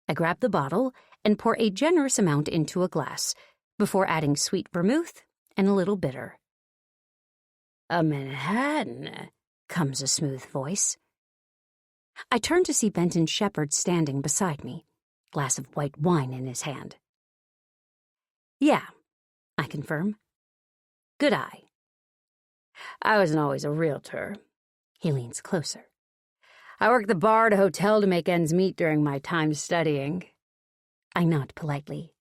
I grab the bottle and pour a generous amount into a glass before adding sweet vermouth and a little bitter. "A Manhattan," comes a smooth voice. I turn to see Benton Shepherd standing beside me, glass of white wine in his hand. "Yeah," I confirm. "Good eye." "I wasn't always a realtor." He leans closer. "I worked the bar at a hotel to make ends meet during my time studying." I nod politely.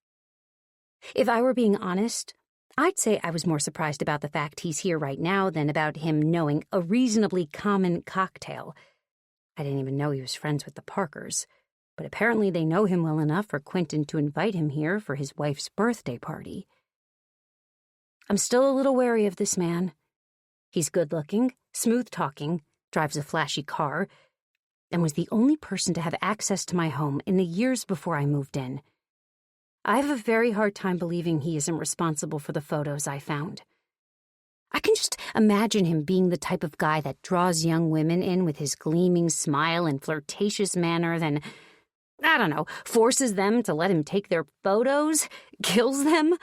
If I were being honest, I'd say I was more surprised about the fact he's here right now than about him knowing a reasonably common cocktail. I didn't even know he was friends with the Parkers, but apparently they know him well enough for Quentin to invite him here for his wife's birthday party. I'm still a little wary of this man. He's good-looking, smooth-talking, drives a flashy car, and was the only person to have access to my home in the years before I moved in. I have a very hard time believing he isn't responsible for the photos I found. I can just imagine him being the type of guy that draws young women in with his gleaming smile and flirtatious manner, then, I don't know, forces them to let him take their photos, kills them.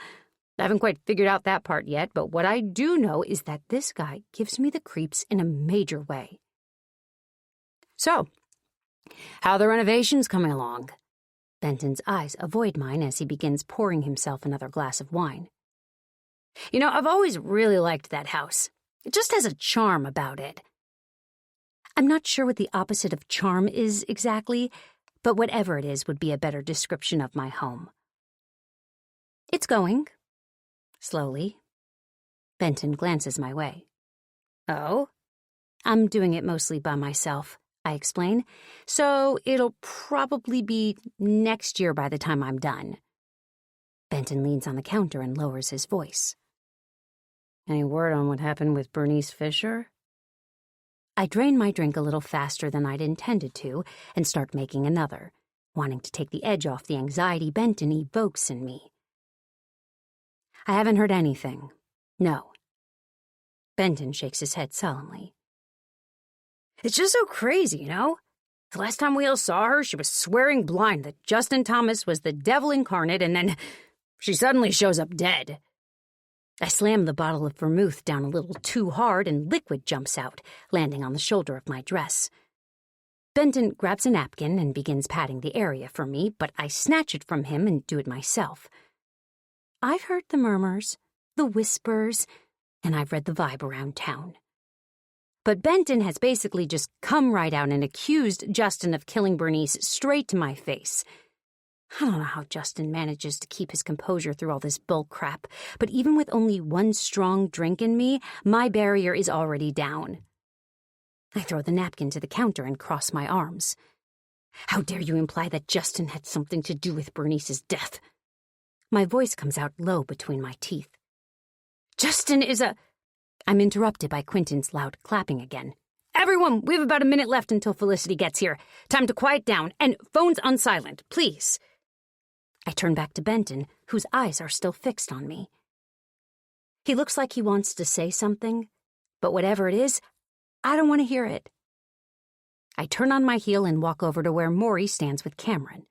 I haven't quite figured out that part yet, but what I do know is that this guy gives me the creeps in a major way. So, how are the renovations coming along? Benton's eyes avoid mine as he begins pouring himself another glass of wine. You know, I've always really liked that house. It just has a charm about it. I'm not sure what the opposite of charm is exactly, but whatever it is would be a better description of my home. It's going. Slowly. Benton glances my way. Oh? I'm doing it mostly by myself, I explain, so it'll probably be next year by the time I'm done. Benton leans on the counter and lowers his voice. Any word on what happened with Bernice Fisher? I drain my drink a little faster than I'd intended to and start making another, wanting to take the edge off the anxiety Benton evokes in me. I haven't heard anything. No. Benton shakes his head solemnly. It's just so crazy, you know? The last time we all saw her, she was swearing blind that Justin Thomas was the devil incarnate, and then she suddenly shows up dead. I slam the bottle of vermouth down a little too hard, and liquid jumps out, landing on the shoulder of my dress. Benton grabs a napkin and begins patting the area for me, but I snatch it from him and do it myself. I've heard the murmurs, the whispers, and I've read the vibe around town. But Benton has basically just come right out and accused Justin of killing Bernice straight to my face. I don't know how Justin manages to keep his composure through all this bull crap, but even with only one strong drink in me, my barrier is already down. I throw the napkin to the counter and cross my arms. How dare you imply that Justin had something to do with Bernice's death? My voice comes out low between my teeth. Justin is a... I'm interrupted by Quentin's loud clapping again. Everyone, we have about a minute left until Felicity gets here. Time to quiet down, and phones on silent, please. I turn back to Benton, whose eyes are still fixed on me. He looks like he wants to say something, but whatever it is, I don't want to hear it. I turn on my heel and walk over to where Maury stands with Cameron.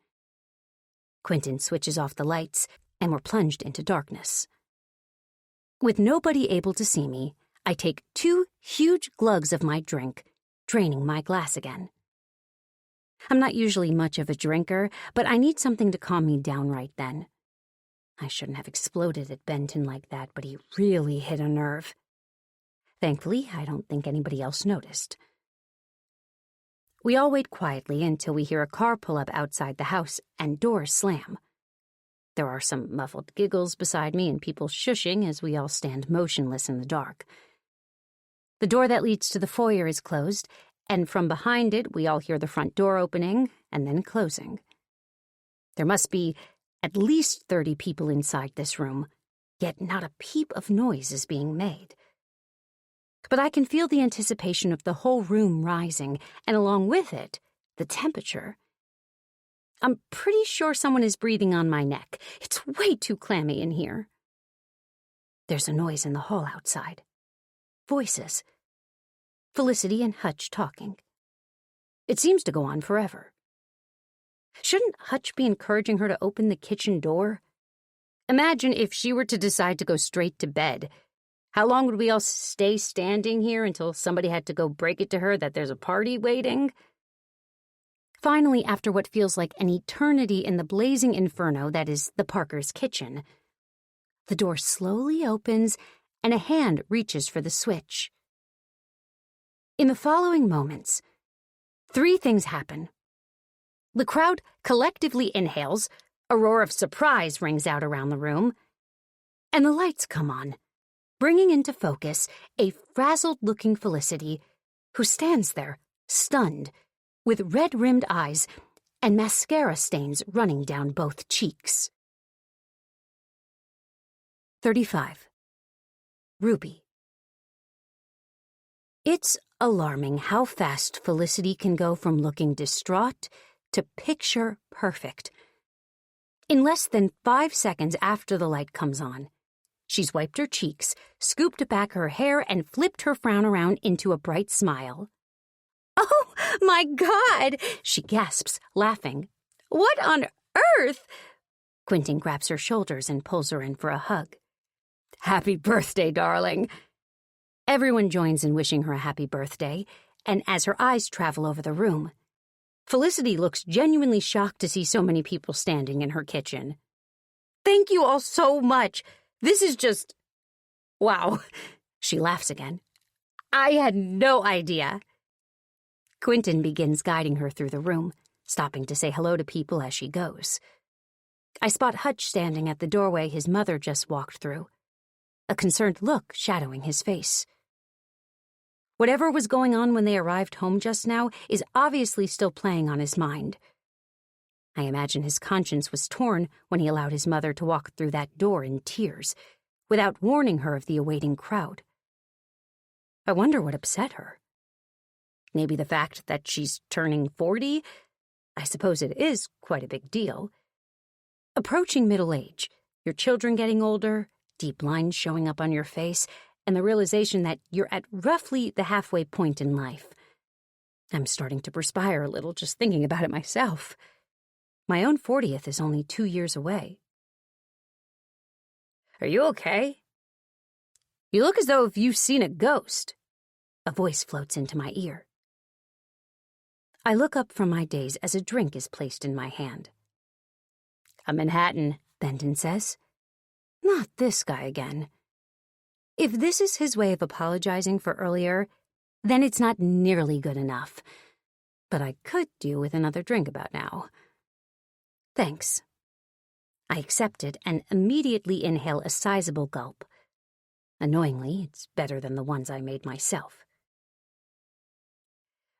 Quentin switches off the lights, and we're plunged into darkness. With nobody able to see me, I take 2 huge glugs of my drink, draining my glass again. I'm not usually much of a drinker, but I need something to calm me down right then. I shouldn't have exploded at Benton like that, but he really hit a nerve. Thankfully, I don't think anybody else noticed. We all wait quietly until we hear a car pull up outside the house and doors slam. There are some muffled giggles beside me and people shushing as we all stand motionless in the dark. The door that leads to the foyer is closed, and from behind it we all hear the front door opening and then closing. There must be at least 30 people inside this room, yet not a peep of noise is being made. But I can feel the anticipation of the whole room rising, and along with it, the temperature. I'm pretty sure someone is breathing on my neck. It's way too clammy in here. There's a noise in the hall outside. Voices. Felicity and Hutch talking. It seems to go on forever. Shouldn't Hutch be encouraging her to open the kitchen door? Imagine if she were to decide to go straight to bed. How long would we all stay standing here until somebody had to go break it to her that there's a party waiting? Finally, after what feels like an eternity in the blazing inferno that is the Parkers' kitchen, the door slowly opens and a hand reaches for the switch. In the following moments, 3 things happen. The crowd collectively inhales, a roar of surprise rings out around the room, and the lights come on, bringing into focus a frazzled-looking Felicity who stands there, stunned, with red-rimmed eyes and mascara stains running down both cheeks. 35. Ruby. It's alarming how fast Felicity can go from looking distraught to picture perfect. In less than 5 seconds after the light comes on, she's wiped her cheeks, scooped back her hair, and flipped her frown around into a bright smile. "Oh, my God!" she gasps, laughing. "What on earth?" Quentin grabs her shoulders and pulls her in for a hug. "Happy birthday, darling." Everyone joins in wishing her a happy birthday, and as her eyes travel over the room, Felicity looks genuinely shocked to see so many people standing in her kitchen. "Thank you all so much. This is just... wow." She laughs again. "I had no idea." Quentin begins guiding her through the room, stopping to say hello to people as she goes. I spot Hutch standing at the doorway his mother just walked through, a concerned look shadowing his face. Whatever was going on when they arrived home just now is obviously still playing on his mind. I imagine his conscience was torn when he allowed his mother to walk through that door in tears, without warning her of the awaiting crowd. I wonder what upset her. Maybe the fact that she's turning 40? I suppose it is quite a big deal. Approaching middle age, your children getting older, deep lines showing up on your face, and the realization that you're at roughly the halfway point in life. I'm starting to perspire a little just thinking about it myself. My own 40th is only 2 years away. "Are you okay? You look as though you've seen a ghost." A voice floats into my ear. I look up from my daze as a drink is placed in my hand. "A Manhattan," Benton says. Not this guy again. If this is his way of apologizing for earlier, then it's not nearly good enough. But I could do with another drink about now. Thanks. I accept it and immediately inhale a sizable gulp. Annoyingly, it's better than the ones I made myself.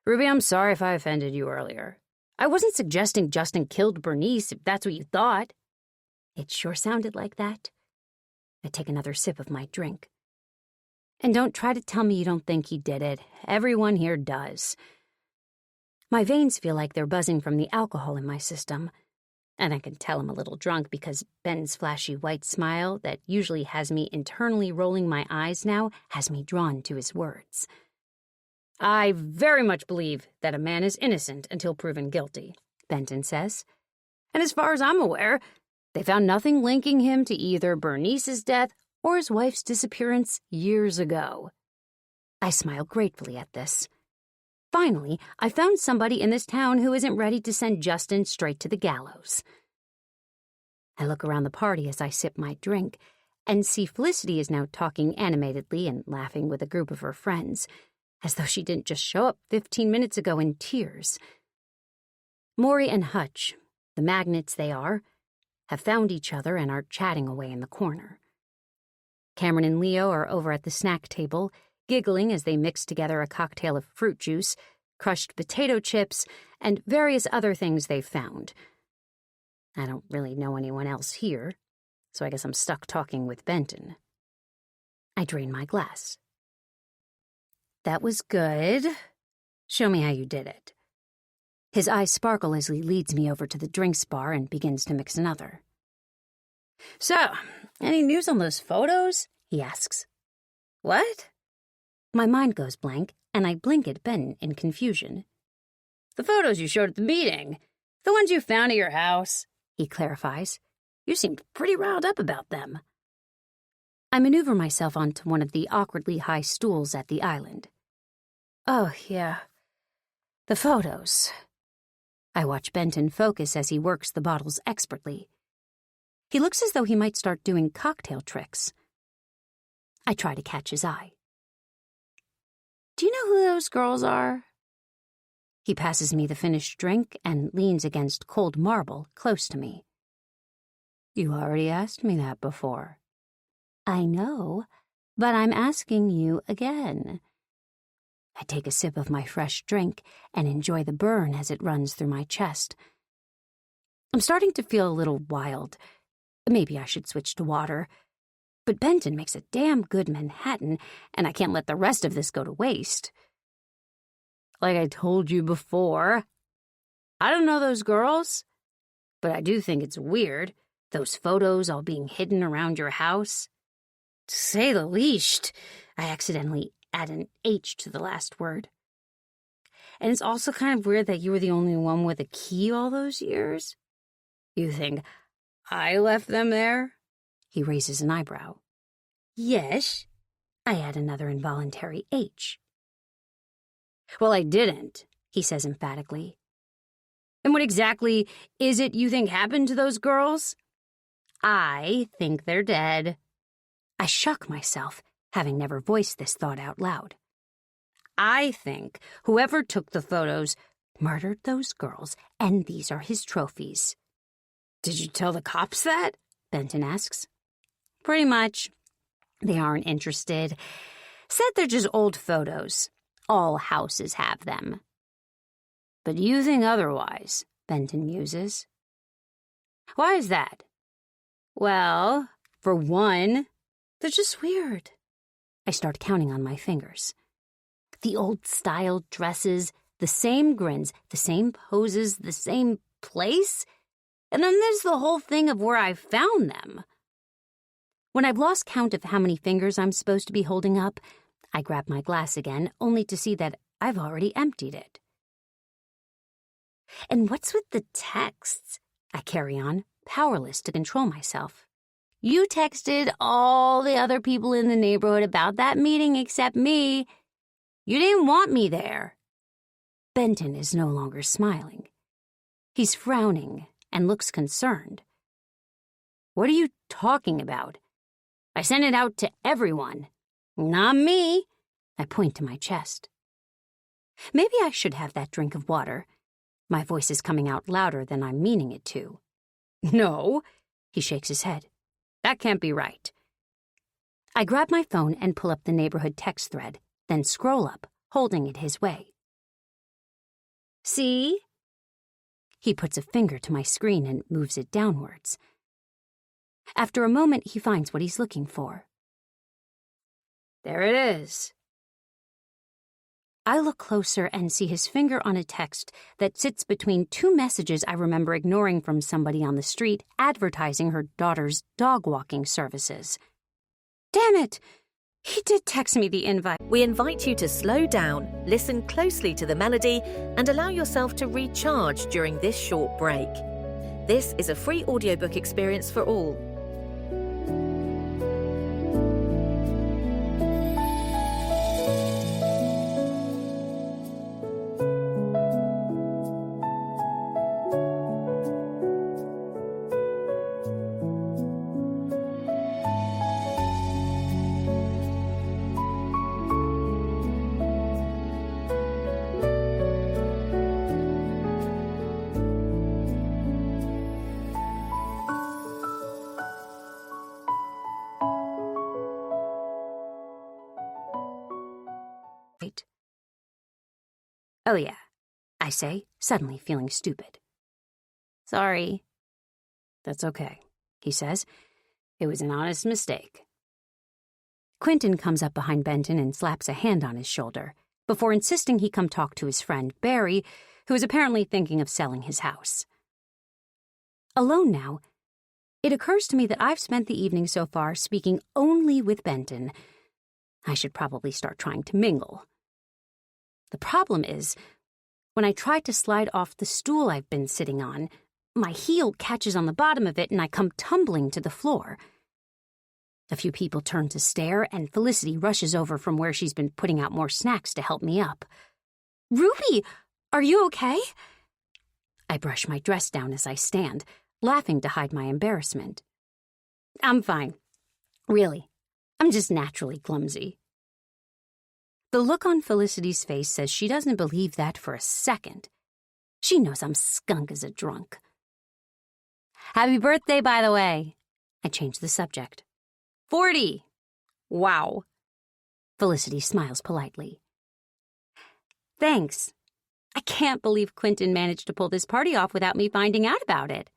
"Ruby, I'm sorry if I offended you earlier. I wasn't suggesting Justin killed Bernice, if that's what you thought." It sure sounded like that. I take another sip of my drink. "And don't try to tell me you don't think he did it. Everyone here does." My veins feel like they're buzzing from the alcohol in my system. And I can tell I'm a little drunk because Ben's flashy white smile that usually has me internally rolling my eyes now has me drawn to his words. "I very much believe that a man is innocent until proven guilty," Benton says. "And as far as I'm aware, they found nothing linking him to either Bernice's death or his wife's disappearance years ago." I smile gratefully at this. Finally, I found somebody in this town who isn't ready to send Justin straight to the gallows. I look around the party as I sip my drink and see Felicity is now talking animatedly and laughing with a group of her friends, as though she didn't just show up 15 minutes ago in tears. Maury and Hutch, the magnets they are, have found each other and are chatting away in the corner. Cameron and Leo are over at the snack table, giggling as they mix together a cocktail of fruit juice, crushed potato chips, and various other things they've found. I don't really know anyone else here, so I guess I'm stuck talking with Benton. I drain my glass. That was good. Show me how you did it. His eyes sparkle as he leads me over to the drinks bar and begins to mix another. So, any news on those photos? He asks. What? My mind goes blank, and I blink at Ben in confusion. The photos you showed at the meeting. The ones you found at your house, he clarifies. You seemed pretty riled up about them. I maneuver myself onto one of the awkwardly high stools at the island. Oh, yeah. The photos. I watch Benton focus as he works the bottles expertly. He looks as though he might start doing cocktail tricks. I try to catch his eye. Do you know who those girls are? He passes me the finished drink and leans against cold marble close to me. You already asked me that before. I know, but I'm asking you again. I take a sip of my fresh drink and enjoy the burn as it runs through my chest. I'm starting to feel a little wild. Maybe I should switch to water. But Benton makes a damn good Manhattan, and I can't let the rest of this go to waste. Like I told you before, I don't know those girls, but I do think it's weird, those photos all being hidden around your house. To say the least, I accidentally add an H to the last word. And it's also kind of weird that you were the only one with a key all those years. You think I left them there? He raises an eyebrow. Yes. I add another involuntary H. Well, I didn't, he says emphatically. And what exactly is it you think happened to those girls? I think they're dead. I shock myself, having never voiced this thought out loud. I think whoever took the photos murdered those girls, and these are his trophies. Did you tell the cops that? Benton asks. Pretty much. They aren't interested. Said they're just old photos. All houses have them. But you think otherwise, Benton muses. Why is that? Well, for one, they're just weird. I start counting on my fingers. The old-style dresses, the same grins, the same poses, the same place. And then there's the whole thing of where I found them. When I've lost count of how many fingers I'm supposed to be holding up, I grab my glass again, only to see that I've already emptied it. And what's with the texts? I carry on, powerless to control myself. You texted all the other people in the neighborhood about that meeting except me. You didn't want me there. Benton is no longer smiling. He's frowning and looks concerned. What are you talking about? I sent it out to everyone. Not me. I point to my chest. Maybe I should have that drink of water. My voice is coming out louder than I'm meaning it to. No, he shakes his head. That can't be right. I grab my phone and pull up the neighborhood text thread, then scroll up, holding it his way. See? He puts a finger to my screen and moves it downwards. After a moment, he finds what he's looking for. There it is. I look closer and see his finger on a text that sits between two messages I remember ignoring from somebody on the street advertising her daughter's dog walking services. Damn it! He did text me the invite. We invite you to slow down, listen closely to the melody, and allow yourself to recharge during this short break. This is a free audiobook experience for all. Oh yeah, I say, suddenly feeling stupid. Sorry. That's okay, he says. It was an honest mistake. Quentin comes up behind Benton and slaps a hand on his shoulder, before insisting he come talk to his friend Barry, who is apparently thinking of selling his house. Alone now, it occurs to me that I've spent the evening so far speaking only with Benton. I should probably start trying to mingle. The problem is, when I try to slide off the stool I've been sitting on, my heel catches on the bottom of it and I come tumbling to the floor. A few people turn to stare, and Felicity rushes over from where she's been putting out more snacks to help me up. Ruby, are you okay? I brush my dress down as I stand, laughing to hide my embarrassment. I'm fine. Really, I'm just naturally clumsy. The look on Felicity's face says she doesn't believe that for a second. She knows I'm skunk as a drunk. Happy birthday, by the way. I change the subject. 40. Wow. Felicity smiles politely. Thanks. I can't believe Quentin managed to pull this party off without me finding out about it.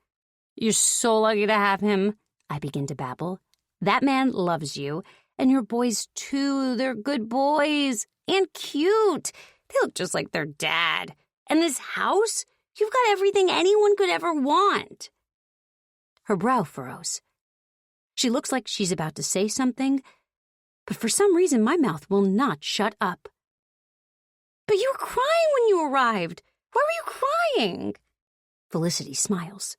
You're so lucky to have him, I begin to babble. That man loves you, and your boys too. They're good boys and cute. They look just like their dad. And this house? You've got everything anyone could ever want. Her brow furrows. She looks like she's about to say something, but for some reason my mouth will not shut up. But you were crying when you arrived. Why were you crying? Felicity smiles.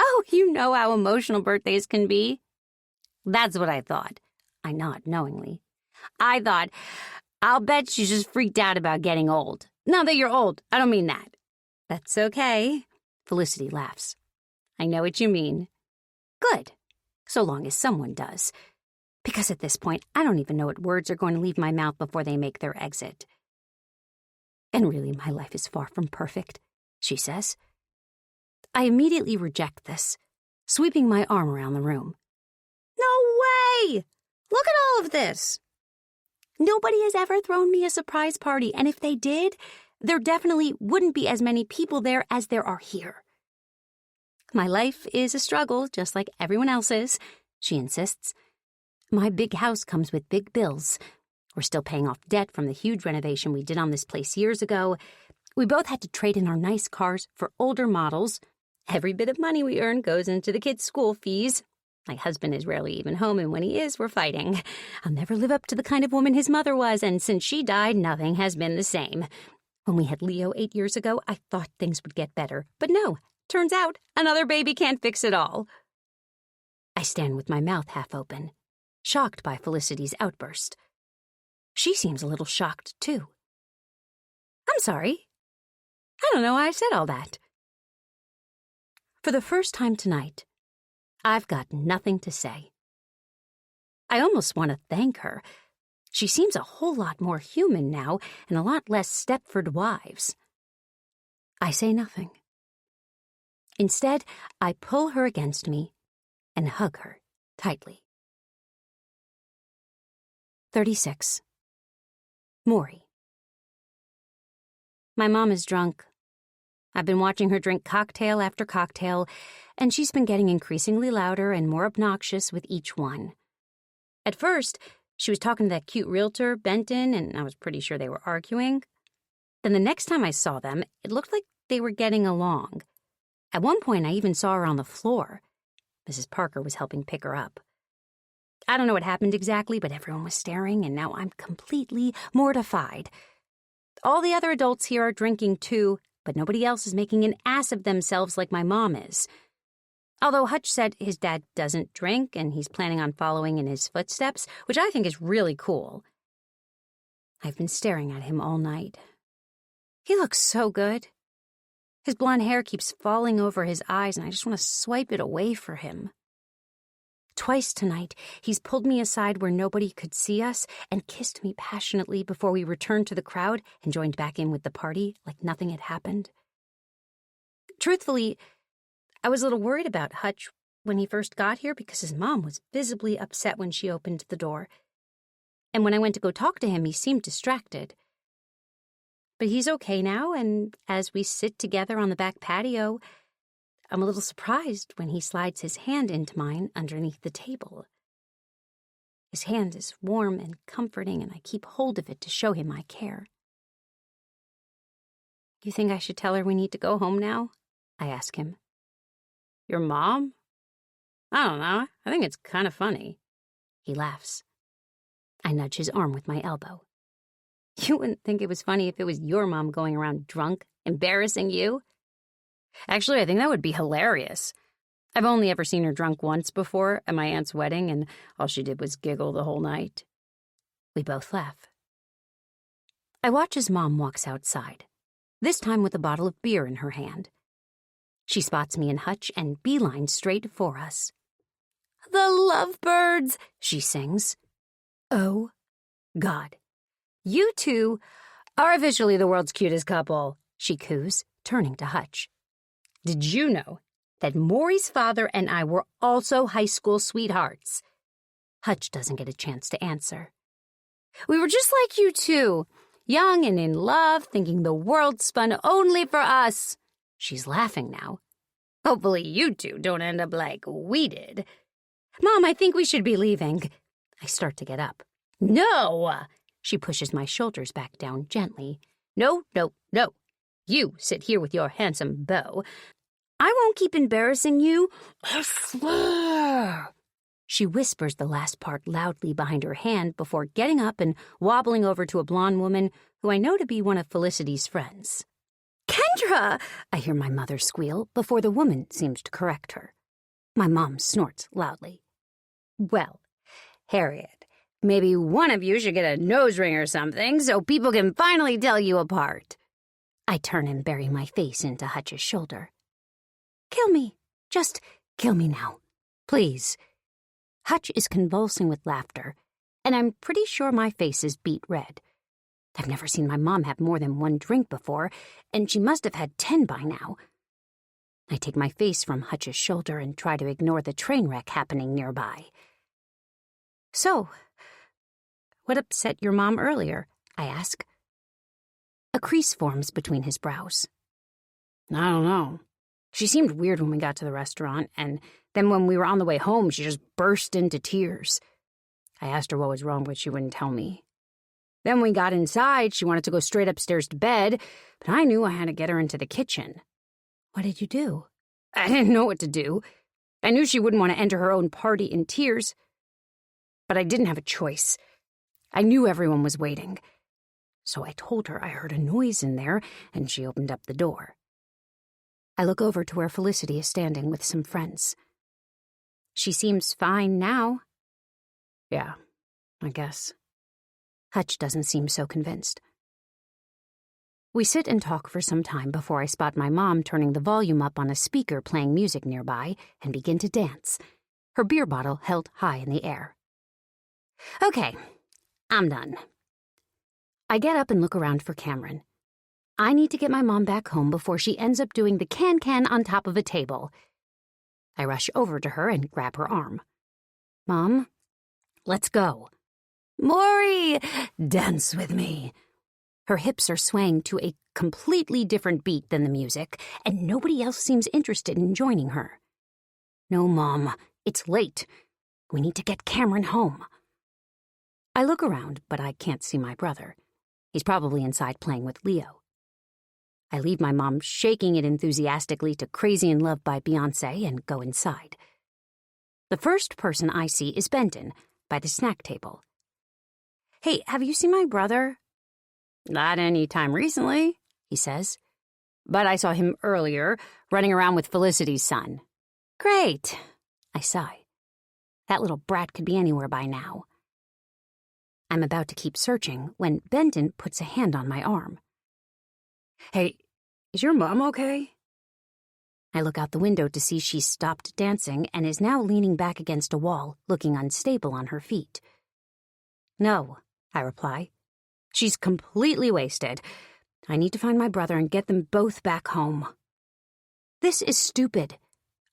Oh, you know how emotional birthdays can be. That's what I thought. I nod knowingly. I thought, I'll bet she's just freaked out about getting old. Now that you're old, I don't mean that. That's okay. Felicity laughs. I know what you mean. Good. So long as someone does. Because at this point, I don't even know what words are going to leave my mouth before they make their exit. And really, my life is far from perfect, she says. I immediately reject this, sweeping my arm around the room. No way! Look at all of this! Nobody has ever thrown me a surprise party, and if they did, there definitely wouldn't be as many people there as there are here. My life is a struggle, just like everyone else's, she insists. My big house comes with big bills. We're still paying off debt from the huge renovation we did on this place years ago. We both had to trade in our nice cars for older models. Every bit of money we earn goes into the kids' school fees. My husband is rarely even home, and when he is, we're fighting. I'll never live up to the kind of woman his mother was, and since she died, nothing has been the same. When we had Leo 8 years ago, I thought things would get better, but no. Turns out, another baby can't fix it all. I stand with my mouth half open, shocked by Felicity's outburst. She seems a little shocked, too. I'm sorry. I don't know why I said all that. For the first time tonight, I've got nothing to say. I almost want to thank her. She seems a whole lot more human now and a lot less Stepford Wives. I say nothing. Instead, I pull her against me and hug her tightly. 36. Maury. My mom is drunk. I've been watching her drink cocktail after cocktail, and she's been getting increasingly louder and more obnoxious with each one. At first, she was talking to that cute realtor, Benton, and I was pretty sure they were arguing. Then the next time I saw them, it looked like they were getting along. At one point, I even saw her on the floor. Mrs. Parker was helping pick her up. I don't know what happened exactly, but everyone was staring, and now I'm completely mortified. All the other adults here are drinking too, but nobody else is making an ass of themselves like my mom is. Although Hutch said his dad doesn't drink, and he's planning on following in his footsteps, which I think is really cool. I've been staring at him all night. He looks so good. His blonde hair keeps falling over his eyes, and I just want to swipe it away for him. Twice tonight, he's pulled me aside where nobody could see us and kissed me passionately before we returned to the crowd and joined back in with the party like nothing had happened. Truthfully, I was a little worried about Hutch when he first got here because his mom was visibly upset when she opened the door. and when I went to go talk to him, he seemed distracted. But he's okay now, and as we sit together on the back patio, I'm a little surprised when he slides his hand into mine underneath the table. His hand is warm and comforting, and I keep hold of it to show him I care. "You think I should tell her we need to go home now?" I ask him. "Your mom? I don't know. I think it's kind of funny." He laughs. I nudge his arm with my elbow. "You wouldn't think it was funny if it was your mom going around drunk, embarrassing you?" "Actually, I think that would be hilarious. I've only ever seen her drunk once before at my aunt's wedding, and all she did was giggle the whole night." We both laugh. I watch as Mom walks outside, this time with a bottle of beer in her hand. She spots me and Hutch and beelines straight for us. "The lovebirds," she sings. Oh, God. "You two are officially the world's cutest couple," she coos, turning to Hutch. "Did you know that Maury's father and I were also high school sweethearts?" Hutch doesn't get a chance to answer. "We were just like you two, young and in love, thinking the world spun only for us." She's laughing now. "Hopefully you two don't end up like we did." "Mom, I think we should be leaving." I start to get up. "No!" She pushes my shoulders back down gently. "No, no, no. You sit here with your handsome beau. I won't keep embarrassing you. I swear." She whispers the last part loudly behind her hand before getting up and wobbling over to a blonde woman who I know to be one of Felicity's friends. "Kendra!" I hear my mother squeal before the woman seems to correct her. My mom snorts loudly. "Well, Harriet, maybe one of you should get a nose ring or something so people can finally tell you apart." I turn and bury my face into Hutch's shoulder. "Kill me. Just kill me now. Please." Hutch is convulsing with laughter, and I'm pretty sure my face is beet red. I've never seen my mom have more than one drink before, and she must have had 10 by now. I take my face from Hutch's shoulder and try to ignore the train wreck happening nearby. "So, what upset your mom earlier?" I ask. A crease forms between his brows. "I don't know. She seemed weird when we got to the restaurant, and then when we were on the way home, she just burst into tears. I asked her what was wrong, but she wouldn't tell me. Then when we got inside, she wanted to go straight upstairs to bed, but I knew I had to get her into the kitchen." "What did you do?" "I didn't know what to do. I knew she wouldn't want to enter her own party in tears, but I didn't have a choice. I knew everyone was waiting. So I told her I heard a noise in there, and she opened up the door." I look over to where Felicity is standing with some friends. "She seems fine now." "Yeah, I guess." Hutch doesn't seem so convinced. We sit and talk for some time before I spot my mom turning the volume up on a speaker playing music nearby and begin to dance, her beer bottle held high in the air. "Okay, I'm done." I get up and look around for Cameron. I need to get my mom back home before she ends up doing the can-can on top of a table. I rush over to her and grab her arm. "Mom, let's go." "Maury, dance with me." Her hips are swaying to a completely different beat than the music, and nobody else seems interested in joining her. "No, Mom, it's late. We need to get Cameron home." I look around, but I can't see my brother. He's probably inside playing with Leo. I leave my mom shaking it enthusiastically to Crazy in Love by Beyoncé and go inside. The first person I see is Benton, by the snack table. "Hey, have you seen my brother?" "Not any time recently," he says. "But I saw him earlier, running around with Felicity's son." "Great," I sigh. That little brat could be anywhere by now. I'm about to keep searching when Benton puts a hand on my arm. "Hey, is your mom okay?" I look out the window to see she's stopped dancing and is now leaning back against a wall, looking unstable on her feet. "No," I reply. "She's completely wasted. I need to find my brother and get them both back home." This is stupid.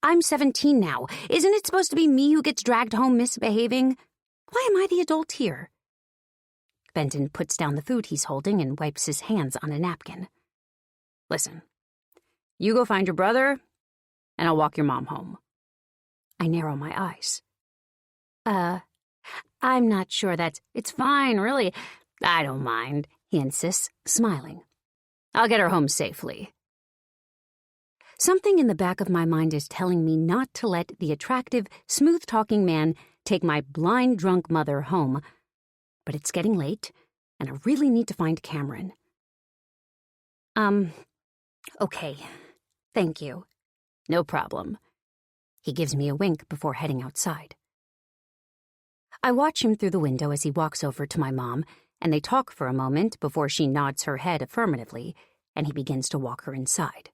I'm 17 now. Isn't it supposed to be me who gets dragged home misbehaving? Why am I the adult here? Benton puts down the food he's holding and wipes his hands on a napkin. Listen, you go find your brother, and I'll walk your mom home. I narrow my eyes. I'm not sure it's fine, really. I don't mind, he insists, smiling. I'll get her home safely. Something in the back of my mind is telling me not to let the attractive, smooth-talking man take my blind, drunk mother home. But it's getting late, and I really need to find Cameron. Okay. Thank you. No problem. He gives me a wink before heading outside. I watch him through the window as he walks over to my mom, and they talk for a moment before she nods her head affirmatively, and he begins to walk her inside.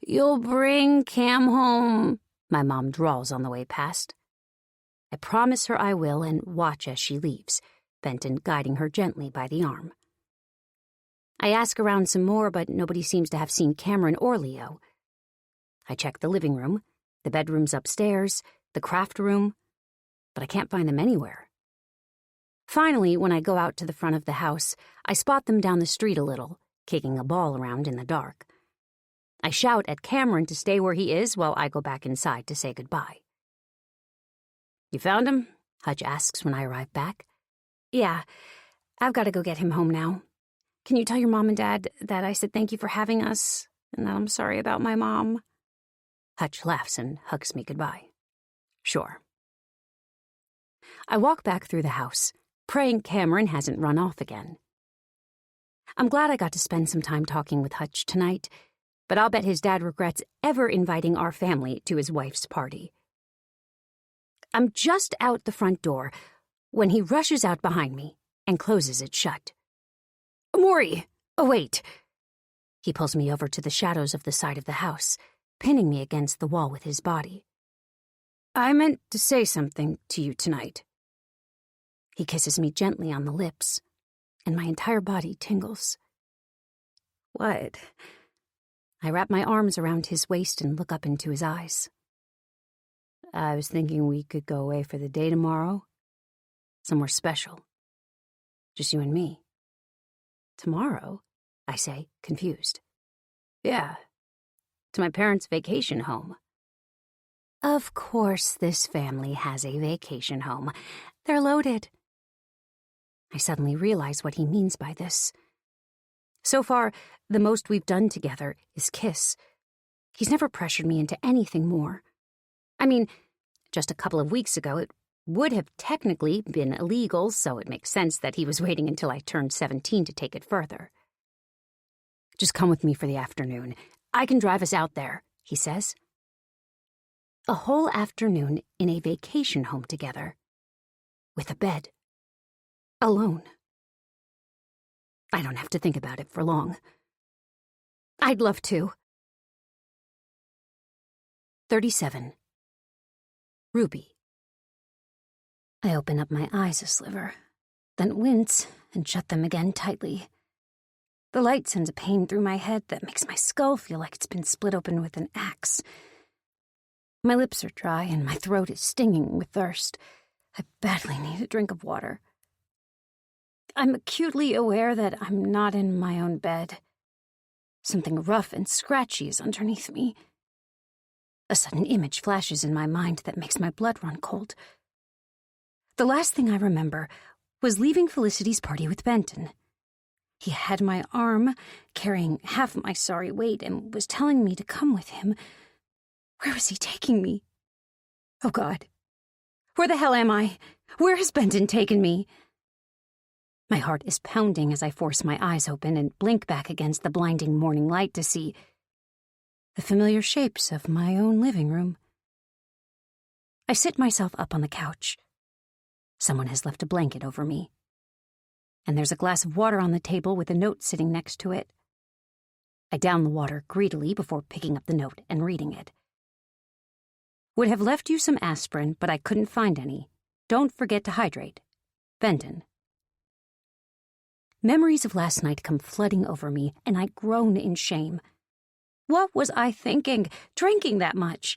You'll bring Cam home, my mom drawls on the way past. I promise her I will and watch as she leaves, Benton guiding her gently by the arm. I ask around some more, but nobody seems to have seen Cameron or Leo. I check the living room, the bedrooms upstairs, the craft room, but I can't find them anywhere. Finally, when I go out to the front of the house, I spot them down the street a little, kicking a ball around in the dark. I shout at Cameron to stay where he is while I go back inside to say goodbye. You found him? Hutch asks when I arrive back. Yeah, I've got to go get him home now. Can you tell your mom and dad that I said thank you for having us and that I'm sorry about my mom? Hutch laughs and hugs me goodbye. Sure. I walk back through the house, praying Cameron hasn't run off again. I'm glad I got to spend some time talking with Hutch tonight, but I'll bet his dad regrets ever inviting our family to his wife's party. I'm just out the front door when he rushes out behind me and closes it shut. Maury! Oh, wait! He pulls me over to the shadows of the side of the house, pinning me against the wall with his body. I meant to say something to you tonight. He kisses me gently on the lips, and my entire body tingles. What? I wrap my arms around his waist and look up into his eyes. I was thinking we could go away for the day tomorrow. Somewhere special. Just you and me. Tomorrow? I say, confused. Yeah. To my parents' vacation home. Of course this family has a vacation home. They're loaded. I suddenly realize what he means by this. So far, the most we've done together is kiss. He's never pressured me into anything more. I mean, just a couple of weeks ago, it would have technically been illegal, so it makes sense that he was waiting until I turned 17 to take it further. Just come with me for the afternoon. I can drive us out there, he says. A whole afternoon in a vacation home together. With a bed. Alone. I don't have to think about it for long. I'd love to. 37. Ruby. I open up my eyes a sliver, then wince and shut them again tightly. The light sends a pain through my head that makes my skull feel like it's been split open with an axe. My lips are dry and my throat is stinging with thirst. I badly need a drink of water. I'm acutely aware that I'm not in my own bed. Something rough and scratchy is underneath me. A sudden image flashes in my mind that makes my blood run cold. The last thing I remember was leaving Felicity's party with Benton. He had my arm, carrying half my sorry weight, and was telling me to come with him. Where was he taking me? Oh, God. Where the hell am I? Where has Benton taken me? My heart is pounding as I force my eyes open and blink back against the blinding morning light to see the familiar shapes of my own living room. I sit myself up on the couch. Someone has left a blanket over me. And there's a glass of water on the table with a note sitting next to it. I down the water greedily before picking up the note and reading it. Would have left you some aspirin, but I couldn't find any. Don't forget to hydrate. Benton. Memories of last night come flooding over me, and I groan in shame. What was I thinking, drinking that much?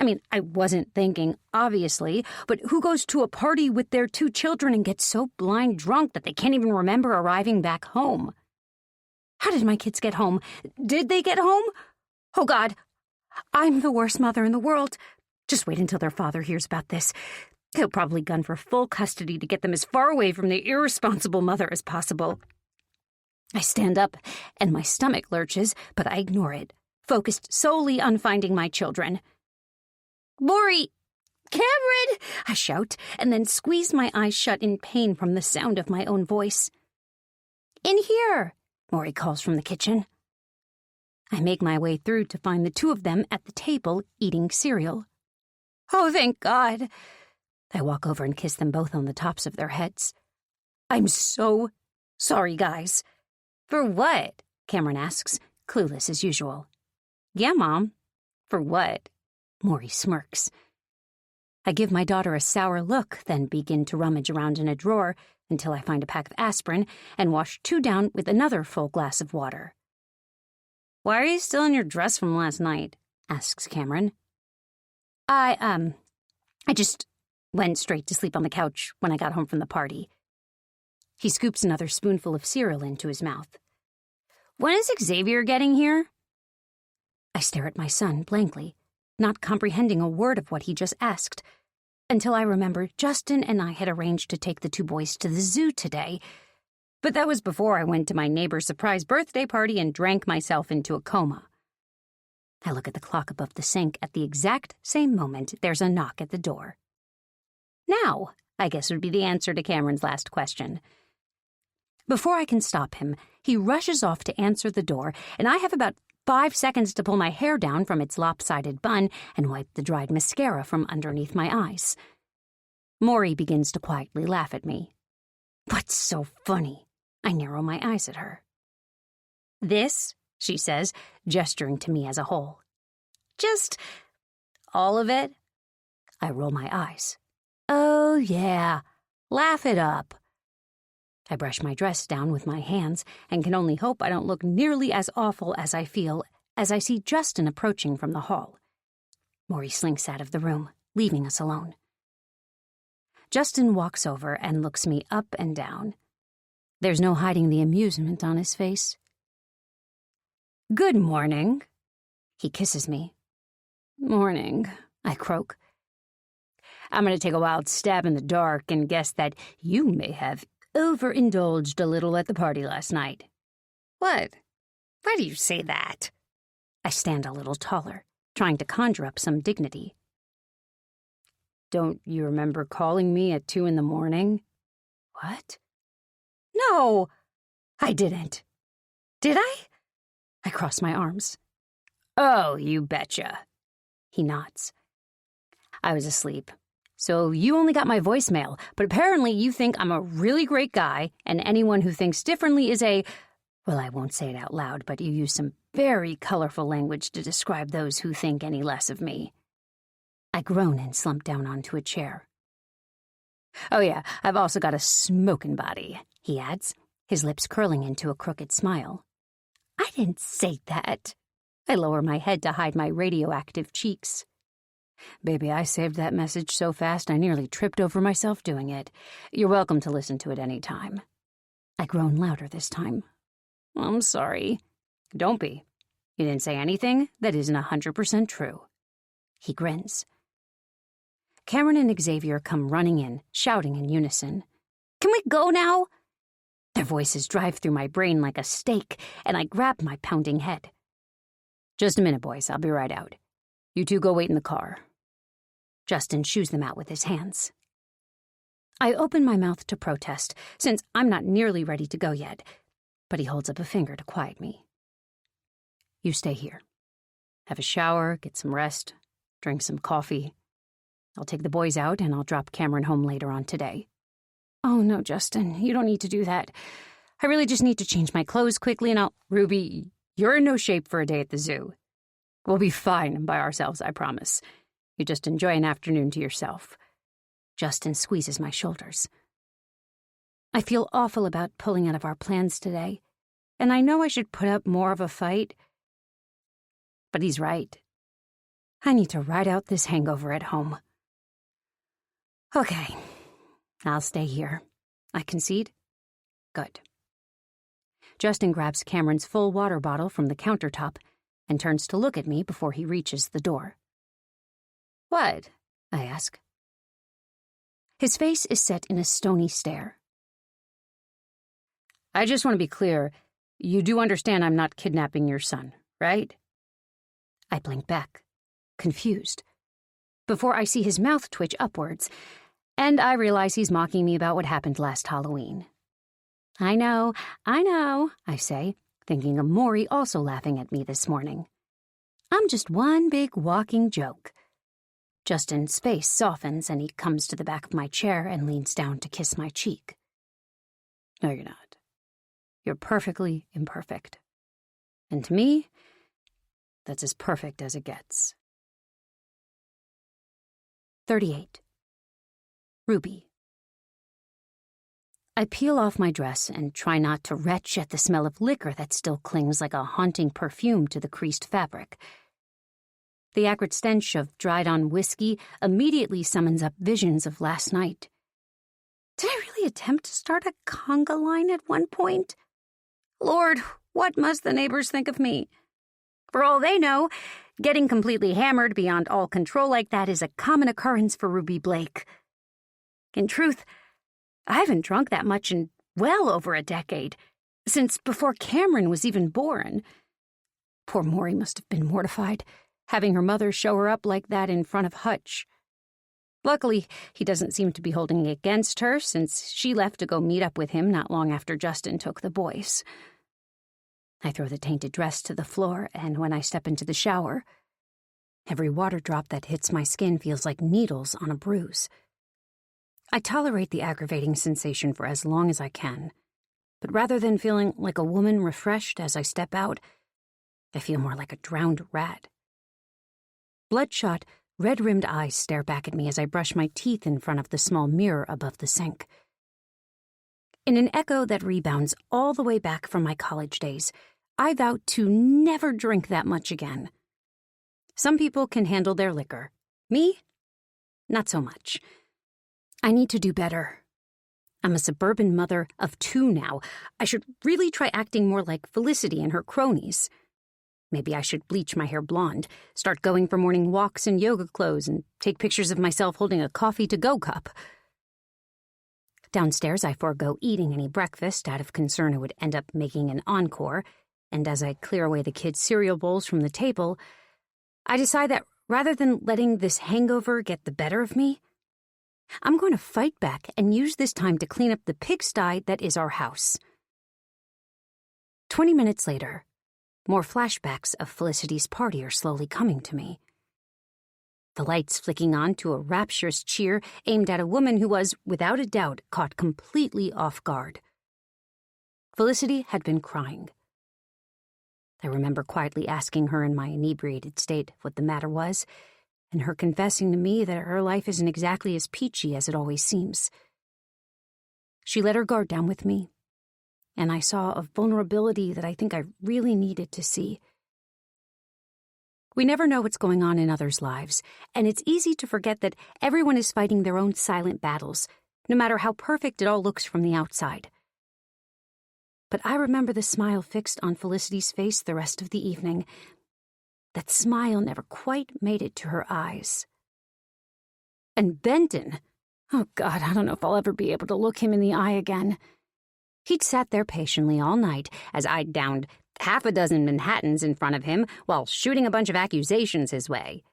I mean, I wasn't thinking, obviously, but who goes to a party with their 2 children and gets so blind drunk that they can't even remember arriving back home? How did my kids get home? Did they get home? Oh, God, I'm the worst mother in the world. Just wait until their father hears about this. He'll probably gun for full custody to get them as far away from the irresponsible mother as possible. I stand up, and my stomach lurches, but I ignore it, focused solely on finding my children. "Maury! Cameron!" I shout, and then squeeze my eyes shut in pain from the sound of my own voice. "In here," Maury calls from the kitchen. I make my way through to find the 2 of them at the table eating cereal. Oh, thank God. I walk over and kiss them both on the tops of their heads. "I'm so sorry, guys." "For what?" Cameron asks, clueless as usual. "Yeah, Mom. For what?" Maury smirks. I give my daughter a sour look, then begin to rummage around in a drawer until I find a pack of aspirin and wash 2 down with another full glass of water. "Why are you still in your dress from last night?" asks Cameron. I just went straight to sleep on the couch when I got home from the party." He scoops another spoonful of cereal into his mouth. "When is Xavier getting here?" I stare at my son blankly, not comprehending a word of what he just asked, until I remember Justin and I had arranged to take the 2 boys to the zoo today. But that was before I went to my neighbor's surprise birthday party and drank myself into a coma. I look at the clock above the sink at the exact same moment there's a knock at the door. Now, I guess would be the answer to Cameron's last question. Before I can stop him, he rushes off to answer the door, and I have about 5 seconds to pull my hair down from its lopsided bun and wipe the dried mascara from underneath my eyes. Maury begins to quietly laugh at me. "What's so funny?" I narrow my eyes at her. "This," she says, gesturing to me as a whole. "Just all of it?" I roll my eyes. "Oh, yeah. Laugh it up." I brush my dress down with my hands and can only hope I don't look nearly as awful as I feel as I see Justin approaching from the hall. Maury slinks out of the room, leaving us alone. Justin walks over and looks me up and down. There's no hiding the amusement on his face. "Good morning." He kisses me. "Morning," I croak. "I'm going to take a wild stab in the dark and guess that you may have overindulged a little at the party last night." "What? Why do you say that?" I stand a little taller, trying to conjure up some dignity. "Don't you remember calling me at 2 a.m? "What?" "No, I didn't. Did I?" I cross my arms. "Oh, you betcha." He nods. "I was asleep. So you only got my voicemail, but apparently you think I'm a really great guy, and anyone who thinks differently is well, I won't say it out loud, but you use some very colorful language to describe those who think any less of me." I groan and slump down onto a chair. "Oh yeah, I've also got a smokin' body," he adds, his lips curling into a crooked smile. "I didn't say that." I lower my head to hide my radioactive cheeks. "Baby, I saved that message so fast I nearly tripped over myself doing it. You're welcome to listen to it any time." I groan louder this time. "I'm sorry." "Don't be. You didn't say anything that isn't 100% true." He grins. Cameron and Xavier come running in, shouting in unison. "Can we go now?" Their voices drive through my brain like a stake, and I grab my pounding head. "Just a minute, boys. I'll be right out. You 2 go wait in the car." Justin shoos them out with his hands. I open my mouth to protest, since I'm not nearly ready to go yet, but he holds up a finger to quiet me. "You stay here. Have a shower, get some rest, drink some coffee. I'll take the boys out, and I'll drop Cameron home later on today." "Oh, no, Justin, you don't need to do that. I really just need to change my clothes quickly, and Ruby, you're in no shape for a day at the zoo. We'll be fine by ourselves, I promise. You just enjoy an afternoon to yourself." Justin squeezes my shoulders. I feel awful about pulling out of our plans today, and I know I should put up more of a fight. But he's right. I need to ride out this hangover at home. Okay, I'll stay here. I concede. Good. Justin grabs Cameron's full water bottle from the countertop and turns to look at me before he reaches the door. What? I ask. His face is set in a stony stare. I just want to be clear. You do understand I'm not kidnapping your son, right? I blink back, confused, before I see his mouth twitch upwards, and I realize he's mocking me about what happened last Halloween. I know, I say, thinking of Maury also laughing at me this morning. I'm just one big walking joke. Justin's face softens and he comes to the back of my chair and leans down to kiss my cheek. No, you're not. You're perfectly imperfect. And to me, that's as perfect as it gets. 38. Ruby. I peel off my dress and try not to retch at the smell of liquor that still clings like a haunting perfume to the creased fabric. The acrid stench of dried-on whiskey immediately summons up visions of last night. Did I really attempt to start a conga line at one point? Lord, what must the neighbors think of me? For all they know, getting completely hammered beyond all control like that is a common occurrence for Ruby Blake. In truth, I haven't drunk that much in well over a decade, since before Cameron was even born. Poor Maury must have been mortified, having her mother show her up like that in front of Hutch. Luckily, he doesn't seem to be holding it against her, since she left to go meet up with him not long after Justin took the boys. I throw the tainted dress to the floor, and when I step into the shower, every water drop that hits my skin feels like needles on a bruise. I tolerate the aggravating sensation for as long as I can, but rather than feeling like a woman refreshed as I step out, I feel more like a drowned rat. Bloodshot, red-rimmed eyes stare back at me as I brush my teeth in front of the small mirror above the sink. In an echo that rebounds all the way back from my college days, I vow to never drink that much again. Some people can handle their liquor. Me? Not so much. I need to do better. I'm a suburban mother of 2 now. I should really try acting more like Felicity and her cronies. Maybe I should bleach my hair blonde, start going for morning walks in yoga clothes, and take pictures of myself holding a coffee-to-go cup. Downstairs, I forego eating any breakfast out of concern it would end up making an encore, and as I clear away the kids' cereal bowls from the table, I decide that rather than letting this hangover get the better of me, I'm going to fight back and use this time to clean up the pigsty that is our house. 20 minutes later, more flashbacks of Felicity's party are slowly coming to me. The lights flicking on to a rapturous cheer aimed at a woman who was, without a doubt, caught completely off guard. Felicity had been crying. I remember quietly asking her in my inebriated state what the matter was, and her confessing to me that her life isn't exactly as peachy as it always seems. She let her guard down with me, and I saw a vulnerability that I think I really needed to see. We never know what's going on in others' lives, and it's easy to forget that everyone is fighting their own silent battles, no matter how perfect it all looks from the outside. But I remember the smile fixed on Felicity's face the rest of the evening. That smile never quite made it to her eyes. And Benton, oh God, I don't know if I'll ever be able to look him in the eye again. He'd sat there patiently all night as I downed half a dozen Manhattans in front of him while shooting a bunch of accusations his way.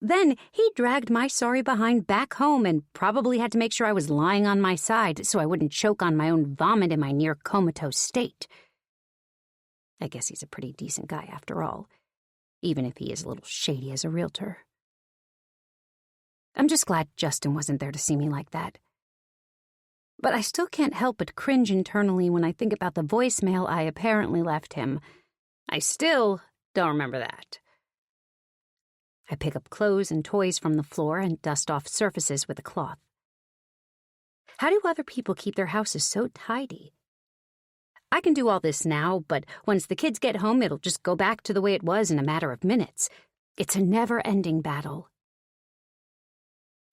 Then he dragged my sorry behind back home and probably had to make sure I was lying on my side so I wouldn't choke on my own vomit in my near-comatose state. I guess he's a pretty decent guy after all, even if he is a little shady as a realtor. I'm just glad Justin wasn't there to see me like that. But I still can't help but cringe internally when I think about the voicemail I apparently left him. I still don't remember that. I pick up clothes and toys from the floor and dust off surfaces with a cloth. How do other people keep their houses so tidy? I can do all this now, but once the kids get home, it'll just go back to the way it was in a matter of minutes. It's a never-ending battle.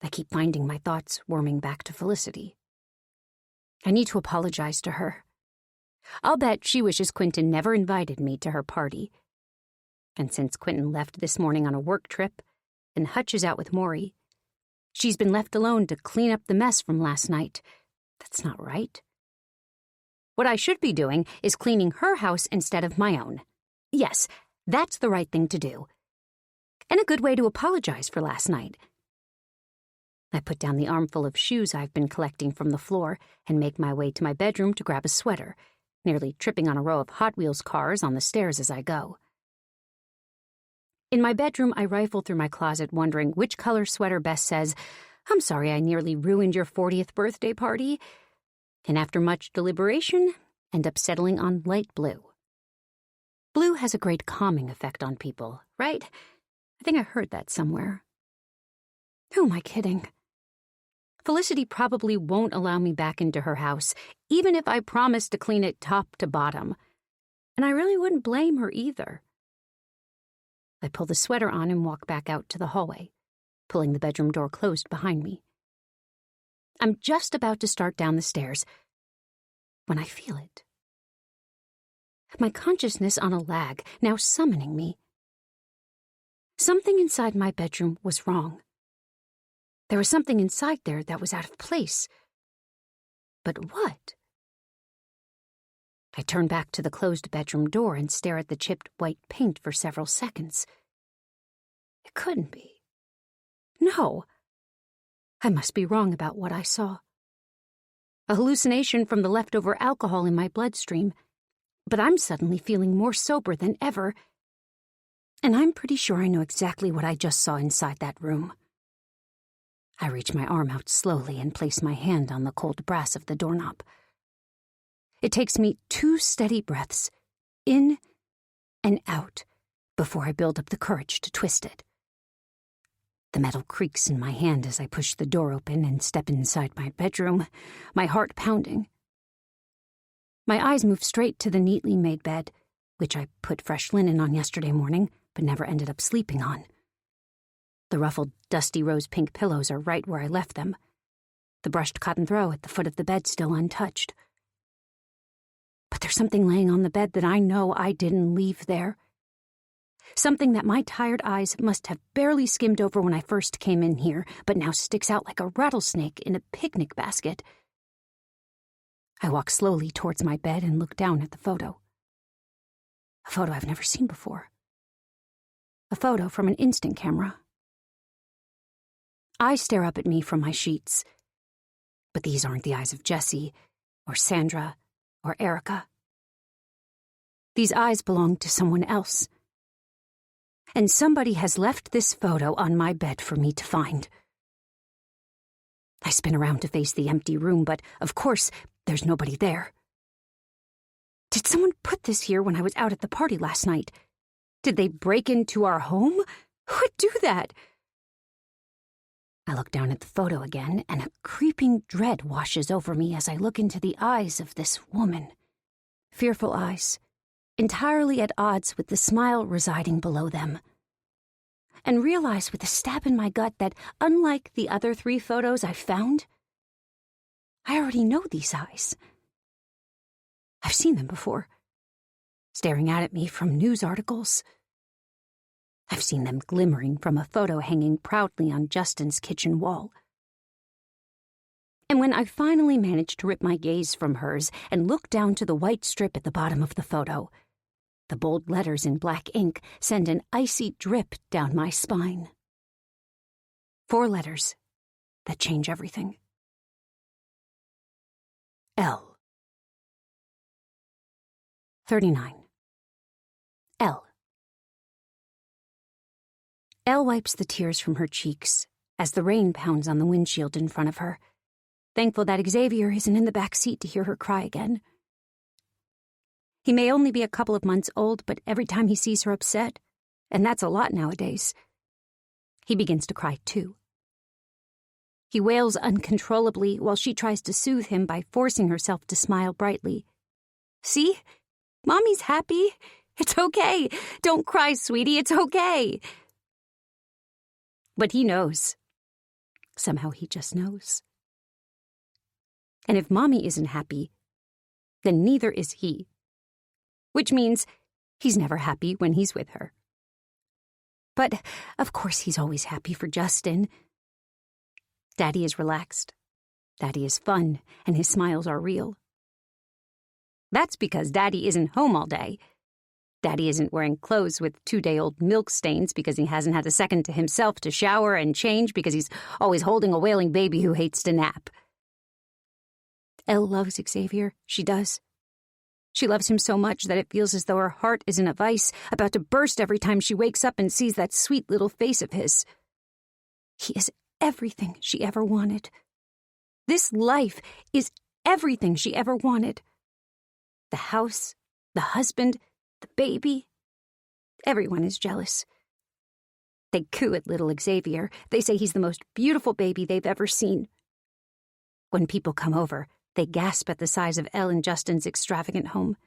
I keep finding my thoughts worming back to Felicity. I need to apologize to her. I'll bet she wishes Quentin never invited me to her party. And since Quentin left this morning on a work trip, and Hutch is out with Maury, she's been left alone to clean up the mess from last night. That's not right. What I should be doing is cleaning her house instead of my own. Yes, that's the right thing to do. And a good way to apologize for last night. I put down the armful of shoes I've been collecting from the floor and make my way to my bedroom to grab a sweater, nearly tripping on a row of Hot Wheels cars on the stairs as I go. In my bedroom, I rifle through my closet wondering which color sweater best says, "I'm sorry I nearly ruined your 40th birthday party," and after much deliberation, end up settling on light blue. Blue has a great calming effect on people, right? I think I heard that somewhere. Who am I kidding? Felicity probably won't allow me back into her house, even if I promise to clean it top to bottom. And I really wouldn't blame her either. I pull the sweater on and walk back out to the hallway, pulling the bedroom door closed behind me. I'm just about to start down the stairs when I feel it. My consciousness on a lag, now summoning me. Something inside my bedroom was wrong. There was something inside there that was out of place. But what? I turn back to the closed bedroom door and stare at the chipped white paint for several seconds. It couldn't be. No. I must be wrong about what I saw. A hallucination from the leftover alcohol in my bloodstream, but I'm suddenly feeling more sober than ever, and I'm pretty sure I know exactly what I just saw inside that room. I reach my arm out slowly and place my hand on the cold brass of the doorknob. It takes me 2 steady breaths, in and out, before I build up the courage to twist it. The metal creaks in my hand as I push the door open and step inside my bedroom, my heart pounding. My eyes move straight to the neatly made bed, which I put fresh linen on yesterday morning, but never ended up sleeping on. The ruffled, dusty rose-pink pillows are right where I left them, the brushed cotton throw at the foot of the bed still untouched. But there's something laying on the bed that I know I didn't leave there. Something that my tired eyes must have barely skimmed over when I first came in here, but now sticks out like a rattlesnake in a picnic basket. I walk slowly towards my bed and look down at the photo. A photo I've never seen before. A photo from an instant camera. Eyes stare up at me from my sheets. But these aren't the eyes of Jessie, or Sandra, or Erica. These eyes belong to someone else. And somebody has left this photo on my bed for me to find. I spin around to face the empty room, but of course, there's nobody there. Did someone put this here when I was out at the party last night? Did they break into our home? Who would do that? I look down at the photo again, and a creeping dread washes over me as I look into the eyes of this woman. Fearful eyes, entirely at odds with the smile residing below them. And realize with a stab in my gut that, unlike the other 3 photos I've found, I already know these eyes. I've seen them before, staring out at me from news articles. I've seen them glimmering from a photo hanging proudly on Justin's kitchen wall. And when I finally managed to rip my gaze from hers and look down to the white strip at the bottom of the photo, the bold letters in black ink send an icy drip down my spine. 4 letters that change everything. L. 39. L. Elle wipes the tears from her cheeks as the rain pounds on the windshield in front of her, thankful that Xavier isn't in the back seat to hear her cry again. He may only be a couple of months old, but every time he sees her upset, and that's a lot nowadays, he begins to cry too. He wails uncontrollably while she tries to soothe him by forcing herself to smile brightly. "See? Mommy's happy. It's okay. Don't cry, sweetie. It's okay." But he knows. Somehow he just knows. And if Mommy isn't happy, then neither is he. Which means he's never happy when he's with her. But, of course, he's always happy for Justin. Daddy is relaxed. Daddy is fun, and his smiles are real. That's because Daddy isn't home all day. Daddy isn't wearing clothes with 2-day-old milk stains because he hasn't had a second to himself to shower and change because he's always holding a wailing baby who hates to nap. Elle loves Xavier. She does. She loves him so much that it feels as though her heart is in a vice, about to burst every time she wakes up and sees that sweet little face of his. He is everything she ever wanted. This life is everything she ever wanted. The house, the husband, the baby. Everyone is jealous. They coo at little Xavier. They say he's the most beautiful baby they've ever seen. When people come over, they gasp at the size of Elle and Justin's extravagant home.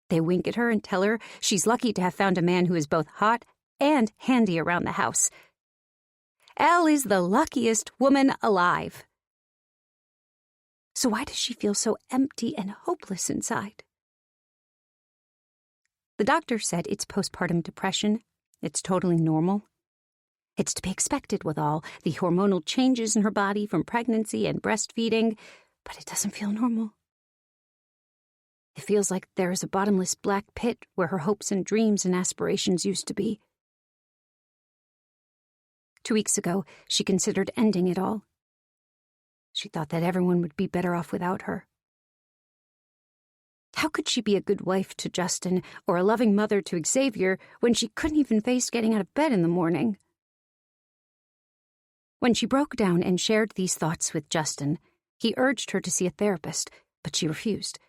They wink at her and tell her she's lucky to have found a man who is both hot and handy around the house. Elle is the luckiest woman alive. So why does she feel so empty and hopeless inside? The doctor said it's postpartum depression. It's totally normal. It's to be expected with all the hormonal changes in her body from pregnancy and breastfeeding, but it doesn't feel normal. It feels like there is a bottomless black pit where her hopes and dreams and aspirations used to be. 2 weeks ago, she considered ending it all. She thought that everyone would be better off without her. How could she be a good wife to Justin or a loving mother to Xavier when she couldn't even face getting out of bed in the morning? When she broke down and shared these thoughts with Justin, he urged her to see a therapist, but she refused.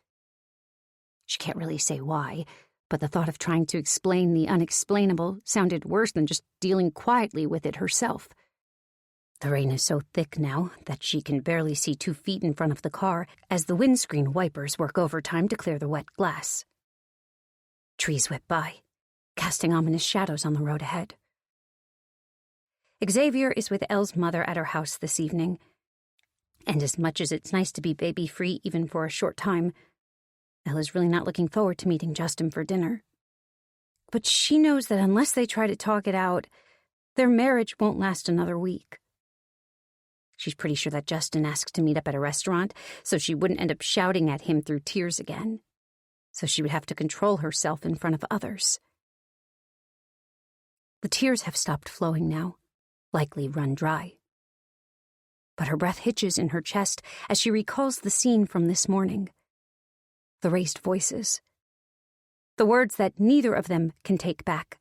She can't really say why, but the thought of trying to explain the unexplainable sounded worse than just dealing quietly with it herself. The rain is so thick now that she can barely see 2 feet in front of the car as the windscreen wipers work overtime to clear the wet glass. Trees whip by, casting ominous shadows on the road ahead. Xavier is with Elle's mother at her house this evening, and as much as it's nice to be baby-free even for a short time, Elle is really not looking forward to meeting Justin for dinner. But she knows that unless they try to talk it out, their marriage won't last another week. She's pretty sure that Justin asked to meet up at a restaurant so she wouldn't end up shouting at him through tears again, so she would have to control herself in front of others. The tears have stopped flowing now, likely run dry. But her breath hitches in her chest as she recalls the scene from this morning. The raised voices. The words that neither of them can take back.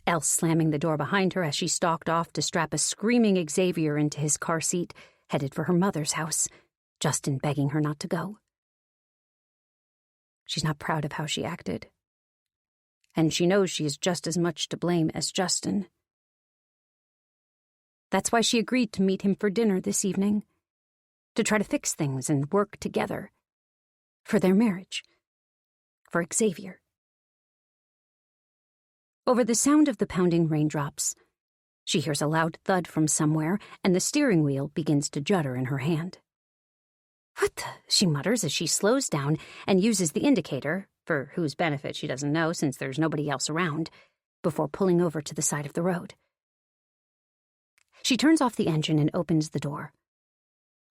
Elle slamming the door behind her as she stalked off to strap a screaming Xavier into his car seat, headed for her mother's house, Justin begging her not to go. She's not proud of how she acted. And she knows she is just as much to blame as Justin. That's why she agreed to meet him for dinner this evening, to try to fix things and work together. For their marriage. For Xavier. Over the sound of the pounding raindrops, she hears a loud thud from somewhere, and the steering wheel begins to judder in her hand. What the? She mutters as she slows down and uses the indicator, for whose benefit she doesn't know since there's nobody else around, before pulling over to the side of the road. She turns off the engine and opens the door.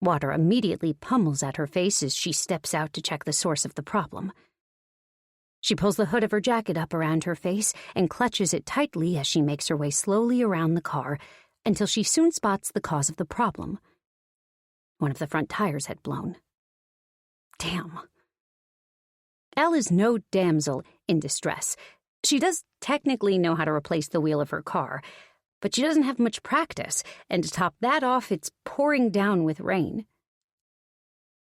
Water immediately pummels at her face as she steps out to check the source of the problem. She pulls the hood of her jacket up around her face and clutches it tightly as she makes her way slowly around the car until she soon spots the cause of the problem. One of the front tires had blown. Damn. Elle is no damsel in distress. She does technically know how to replace the wheel of her car, but she doesn't have much practice, and to top that off, it's pouring down with rain.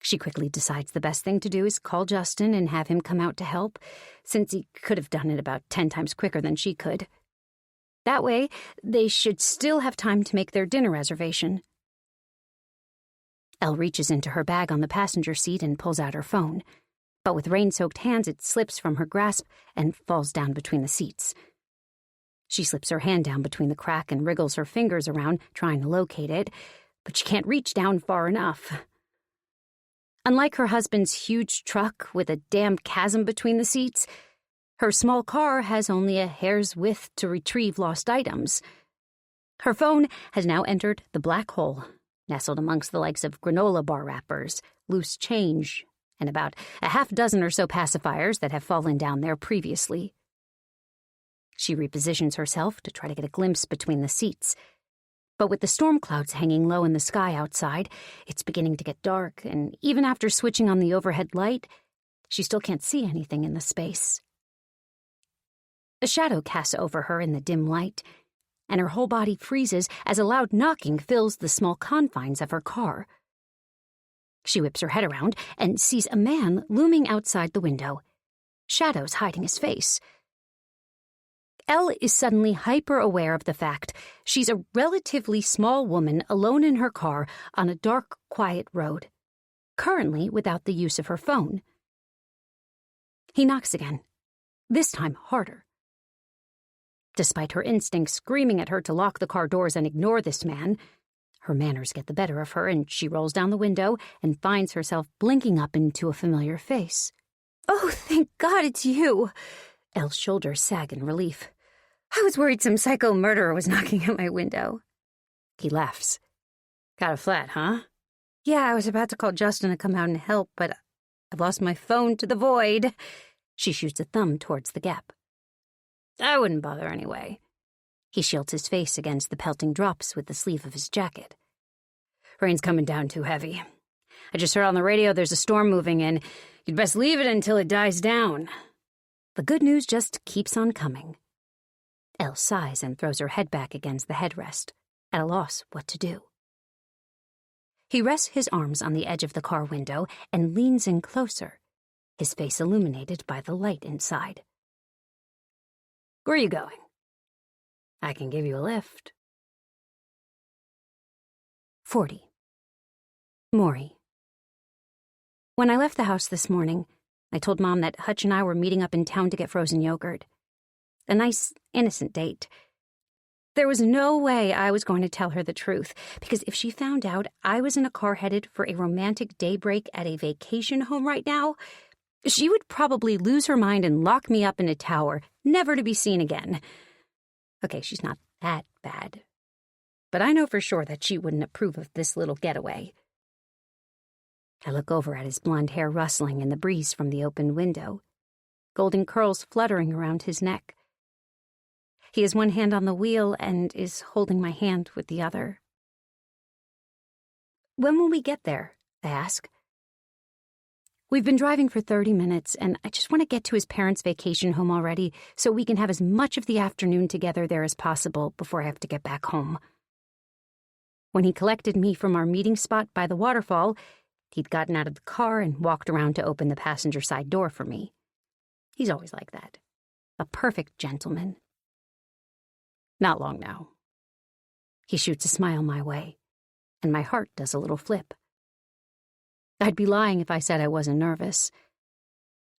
She quickly decides the best thing to do is call Justin and have him come out to help, since he could have done it about 10 times quicker than she could. That way, they should still have time to make their dinner reservation. Elle reaches into her bag on the passenger seat and pulls out her phone, but with rain-soaked hands, it slips from her grasp and falls down between the seats. She slips her hand down between the crack and wriggles her fingers around, trying to locate it, but she can't reach down far enough. Unlike her husband's huge truck with a damned chasm between the seats, her small car has only a hair's width to retrieve lost items. Her phone has now entered the black hole, nestled amongst the likes of granola bar wrappers, loose change, and about a half dozen or so pacifiers that have fallen down there previously. She repositions herself to try to get a glimpse between the seats. But with the storm clouds hanging low in the sky outside, it's beginning to get dark, and even after switching on the overhead light, she still can't see anything in the space. A shadow casts over her in the dim light, and her whole body freezes as a loud knocking fills the small confines of her car. She whips her head around and sees a man looming outside the window, shadows hiding his face. Elle is suddenly hyper-aware of the fact she's a relatively small woman alone in her car on a dark, quiet road, currently without the use of her phone. He knocks again, this time harder. Despite her instincts screaming at her to lock the car doors and ignore this man, her manners get the better of her, and she rolls down the window and finds herself blinking up into a familiar face. "Oh, thank God it's you!" Elle's shoulders sag in relief. "I was worried some psycho murderer was knocking at my window." He laughs. "Got a flat, huh?" "Yeah, I was about to call Justin to come out and help, but I've lost my phone to the void." She shoots a thumb towards the gap. "I wouldn't bother anyway." He shields his face against the pelting drops with the sleeve of his jacket. "Rain's coming down too heavy. I just heard on the radio there's a storm moving in. You'd best leave it until it dies down." The good news just keeps on coming. Elle sighs and throws her head back against the headrest, at a loss what to do. He rests his arms on the edge of the car window and leans in closer, his face illuminated by the light inside. "Where are you going?" "I can give you a lift." 40. Maury. When I left the house this morning, I told Mom that Hutch and I were meeting up in town to get frozen yogurt. A nice, innocent date. There was no way I was going to tell her the truth, because if she found out I was in a car headed for a romantic daybreak at a vacation home right now, she would probably lose her mind and lock me up in a tower, never to be seen again. Okay, she's not that bad. But I know for sure that she wouldn't approve of this little getaway. I look over at his blonde hair rustling in the breeze from the open window, golden curls fluttering around his neck. He has one hand on the wheel and is holding my hand with the other. "When will we get there?" I ask. "We've been driving for 30 minutes, and I just want to get to his parents' vacation home already so we can have as much of the afternoon together there as possible before I have to get back home." When he collected me from our meeting spot by the waterfall, he'd gotten out of the car and walked around to open the passenger side door for me. He's always like that. A perfect gentleman. Not long now. He shoots a smile my way, and my heart does a little flip. I'd be lying if I said I wasn't nervous.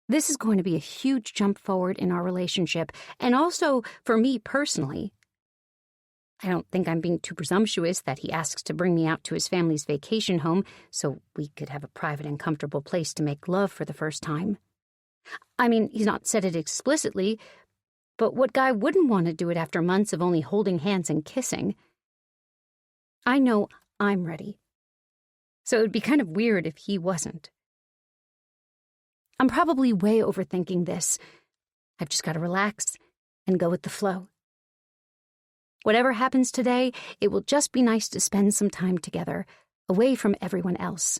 This is going to be a huge jump forward in our relationship, and also for me personally. I don't think I'm being too presumptuous that he asks to bring me out to his family's vacation home so we could have a private and comfortable place to make love for the first time. I mean, he's not said it explicitly, but what guy wouldn't want to do it after months of only holding hands and kissing? I know I'm ready, so it would be kind of weird if he wasn't. I'm probably way overthinking this. I've just got to relax and go with the flow. Whatever happens today, it will just be nice to spend some time together, away from everyone else.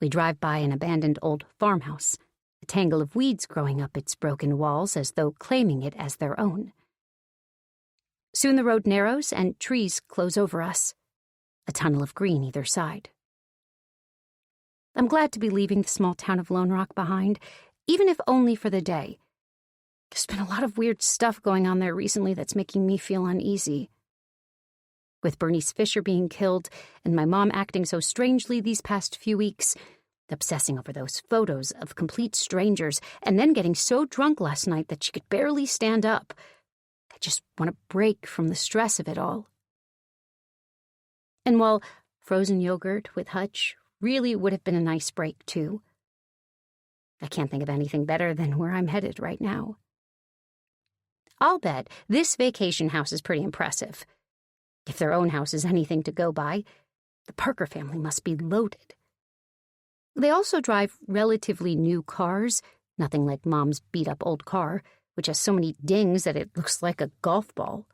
We drive by an abandoned old farmhouse, a tangle of weeds growing up its broken walls as though claiming it as their own. Soon the road narrows and trees close over us, a tunnel of green either side. I'm glad to be leaving the small town of Lone Rock behind, even if only for the day. There's been a lot of weird stuff going on there recently that's making me feel uneasy. With Bernice Fisher being killed and my mom acting so strangely these past few weeks, obsessing over those photos of complete strangers, and then getting so drunk last night that she could barely stand up, just want a break from the stress of it all. And while frozen yogurt with Hutch really would have been a nice break, too, I can't think of anything better than where I'm headed right now. I'll bet this vacation house is pretty impressive. If their own house is anything to go by, the Parker family must be loaded. They also drive relatively new cars, nothing like Mom's beat-up old car, which has so many dings that it looks like a golf ball.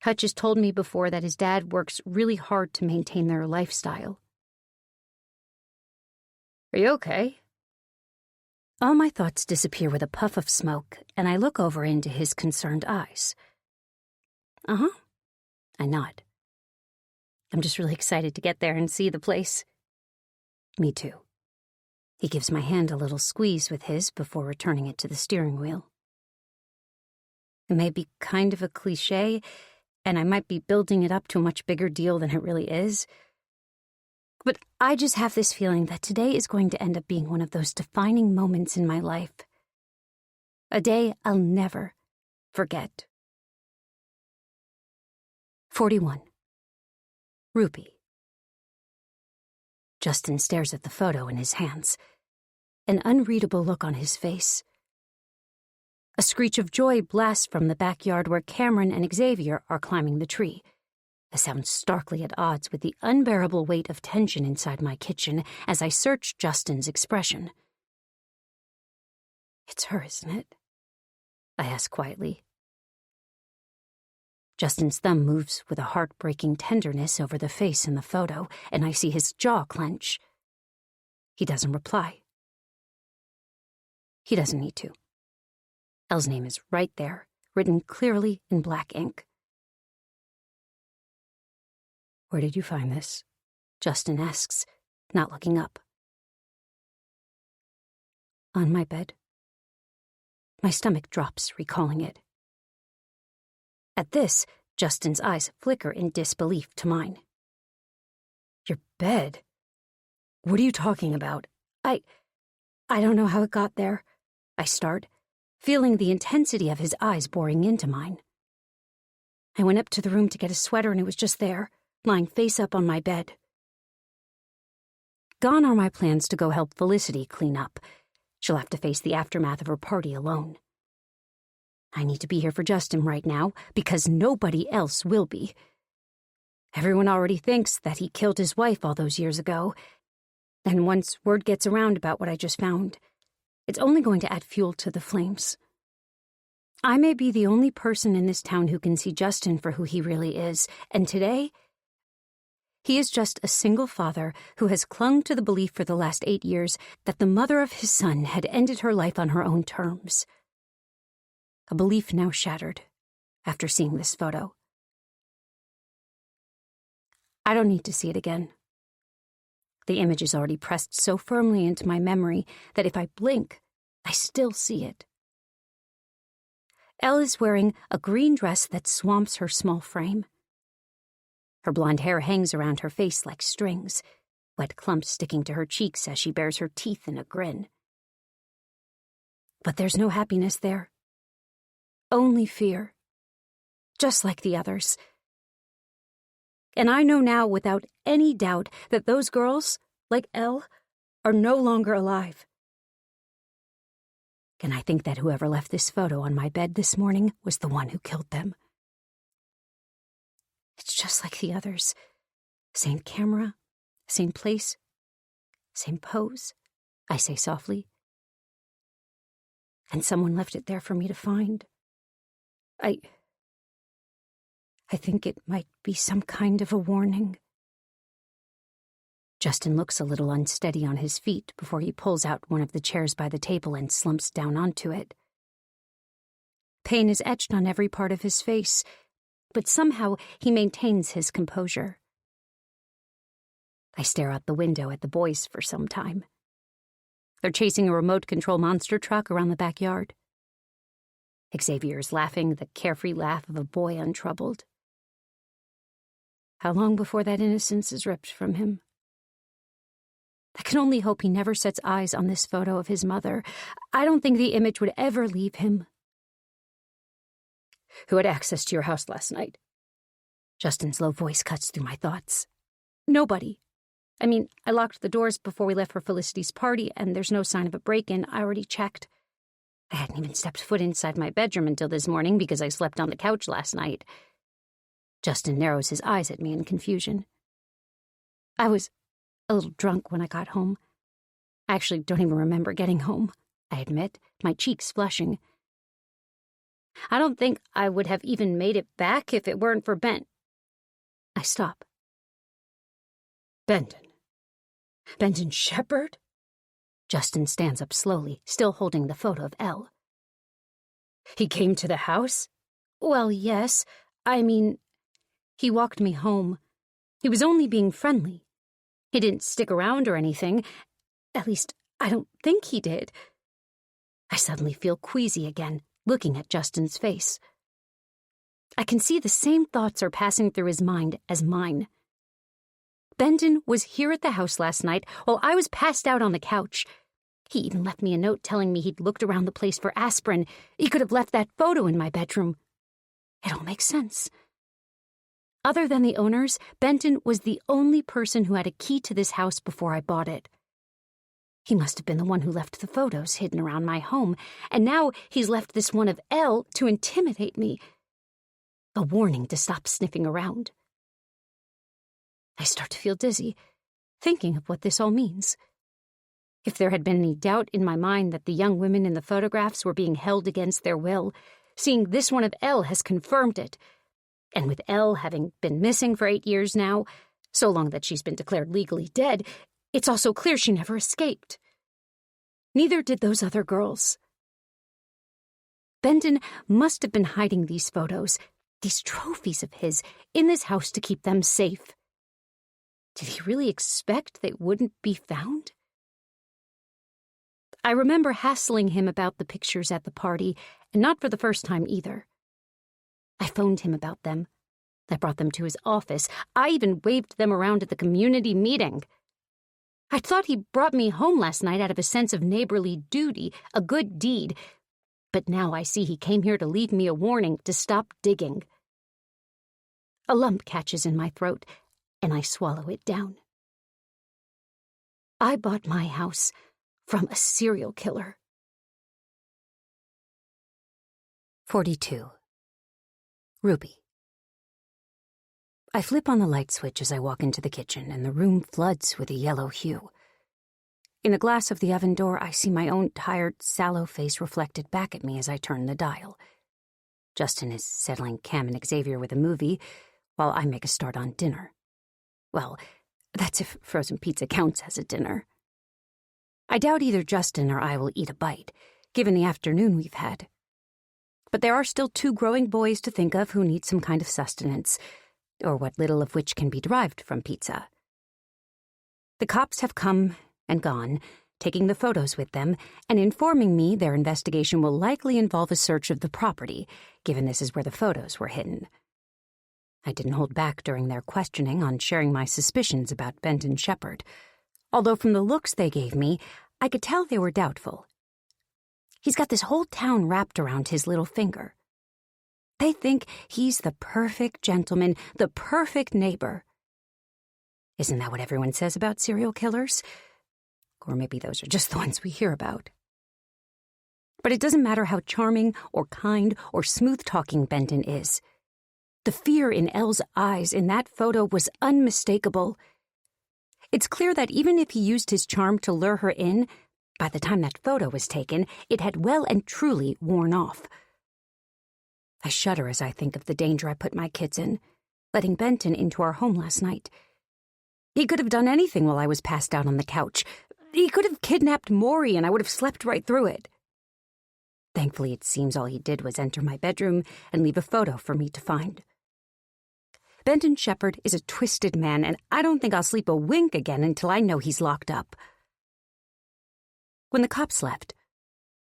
Hutch has told me before that his dad works really hard to maintain their lifestyle. Are you okay? All my thoughts disappear with a puff of smoke, and I look over into his concerned eyes. Uh-huh. I nod. I'm just really excited to get there and see the place. Me too. He gives my hand a little squeeze with his before returning it to the steering wheel. It may be kind of a cliché, and I might be building it up to a much bigger deal than it really is, but I just have this feeling that today is going to end up being one of those defining moments in my life. A day I'll never forget. 41. Rupee. Justin stares at the photo in his hands, an unreadable look on his face. A screech of joy blasts from the backyard where Cameron and Xavier are climbing the tree, a sound starkly at odds with the unbearable weight of tension inside my kitchen as I search Justin's expression. It's her, isn't it? I ask quietly. Justin's thumb moves with a heartbreaking tenderness over the face in the photo, and I see his jaw clench. He doesn't reply. He doesn't need to. Elle's name is right there, written clearly in black ink. Where did you find this? Justin asks, not looking up. On my bed. My stomach drops, recalling it. At this, Justin's eyes flicker in disbelief to mine. Your bed? What are you talking about? I don't know how it got there. I start, feeling the intensity of his eyes boring into mine. I went up to the room to get a sweater and it was just there, lying face up on my bed. Gone are my plans to go help Felicity clean up. She'll have to face the aftermath of her party alone. I need to be here for Justin right now because nobody else will be. Everyone already thinks that he killed his wife all those years ago, and once word gets around about what I just found, it's only going to add fuel to the flames. I may be the only person in this town who can see Justin for who he really is, and today, he is just a single father who has clung to the belief for the last 8 years that the mother of his son had ended her life on her own terms. A belief now shattered after seeing this photo. I don't need to see it again. The image is already pressed so firmly into my memory that if I blink, I still see it. Elle is wearing a green dress that swamps her small frame. Her blonde hair hangs around her face like strings, wet clumps sticking to her cheeks as she bares her teeth in a grin. But there's no happiness there. Only fear. Just like the others. And I know now without any doubt that those girls, like Elle, are no longer alive. And I think that whoever left this photo on my bed this morning was the one who killed them. It's just like the others. Same camera, same place, same pose, I say softly. And someone left it there for me to find. I think it might be some kind of a warning. Justin looks a little unsteady on his feet before he pulls out one of the chairs by the table and slumps down onto it. Pain is etched on every part of his face, but somehow he maintains his composure. I stare out the window at the boys for some time. They're chasing a remote-control monster truck around the backyard. Xavier is laughing the carefree laugh of a boy untroubled. How long before that innocence is ripped from him? I can only hope he never sets eyes on this photo of his mother. I don't think the image would ever leave him. Who had access to your house last night? Justin's low voice cuts through my thoughts. Nobody. I mean, I locked the doors before we left for Felicity's party, and there's no sign of a break-in. I already checked. I hadn't even stepped foot inside my bedroom until this morning because I slept on the couch last night. Justin narrows his eyes at me in confusion. I was a little drunk when I got home. I actually don't even remember getting home, I admit, my cheeks flushing. I don't think I would have even made it back if it weren't for Ben. I stop. Benton Shepard? Justin stands up slowly, still holding the photo of Elle. He came to the house? Well, yes. I mean, he walked me home. He was only being friendly. He didn't stick around or anything. At least, I don't think he did. I suddenly feel queasy again, looking at Justin's face. I can see the same thoughts are passing through his mind as mine. Benton was here at the house last night while I was passed out on the couch. He even left me a note telling me he'd looked around the place for aspirin. He could have left that photo in my bedroom. It all makes sense. Other than the owners, Benton was the only person who had a key to this house before I bought it. He must have been the one who left the photos hidden around my home, and now he's left this one of Elle to intimidate me. A warning to stop sniffing around. I start to feel dizzy, thinking of what this all means. If there had been any doubt in my mind that the young women in the photographs were being held against their will, seeing this one of Elle has confirmed it. And with Elle having been missing for 8 years now, so long that she's been declared legally dead, it's also clear she never escaped. Neither did those other girls. Benton must have been hiding these photos, these trophies of his, in this house to keep them safe. Did he really expect they wouldn't be found? I remember hassling him about the pictures at the party, and not for the first time either. I phoned him about them. I brought them to his office. I even waved them around at the community meeting. I thought he brought me home last night out of a sense of neighborly duty, a good deed, but now I see he came here to leave me a warning to stop digging. A lump catches in my throat, and I swallow it down. I bought my house from a serial killer. 42. Ruby. I flip on the light switch as I walk into the kitchen, and the room floods with a yellow hue. In the glass of the oven door, I see my own tired, sallow face reflected back at me as I turn the dial. Justin is settling Cam and Xavier with a movie, while I make a start on dinner. Well, that's if frozen pizza counts as a dinner. I doubt either Justin or I will eat a bite, given the afternoon we've had. But there are still 2 growing boys to think of who need some kind of sustenance, or what little of which can be derived from pizza. The cops have come and gone, taking the photos with them, and informing me their investigation will likely involve a search of the property, given this is where the photos were hidden. I didn't hold back during their questioning on sharing my suspicions about Benton Shepard, although from the looks they gave me, I could tell they were doubtful. He's got this whole town wrapped around his little finger. They think he's the perfect gentleman, the perfect neighbor. Isn't that what everyone says about serial killers? Or maybe those are just the ones we hear about. But it doesn't matter how charming or kind or smooth-talking Benton is. The fear in Elle's eyes in that photo was unmistakable. It's clear that even if he used his charm to lure her in, by the time that photo was taken, it had well and truly worn off. I shudder as I think of the danger I put my kids in, letting Benton into our home last night. He could have done anything while I was passed out on the couch. He could have kidnapped Maury and I would have slept right through it. Thankfully, it seems all he did was enter my bedroom and leave a photo for me to find. Benton Shepard is a twisted man, and I don't think I'll sleep a wink again until I know he's locked up. When the cops left,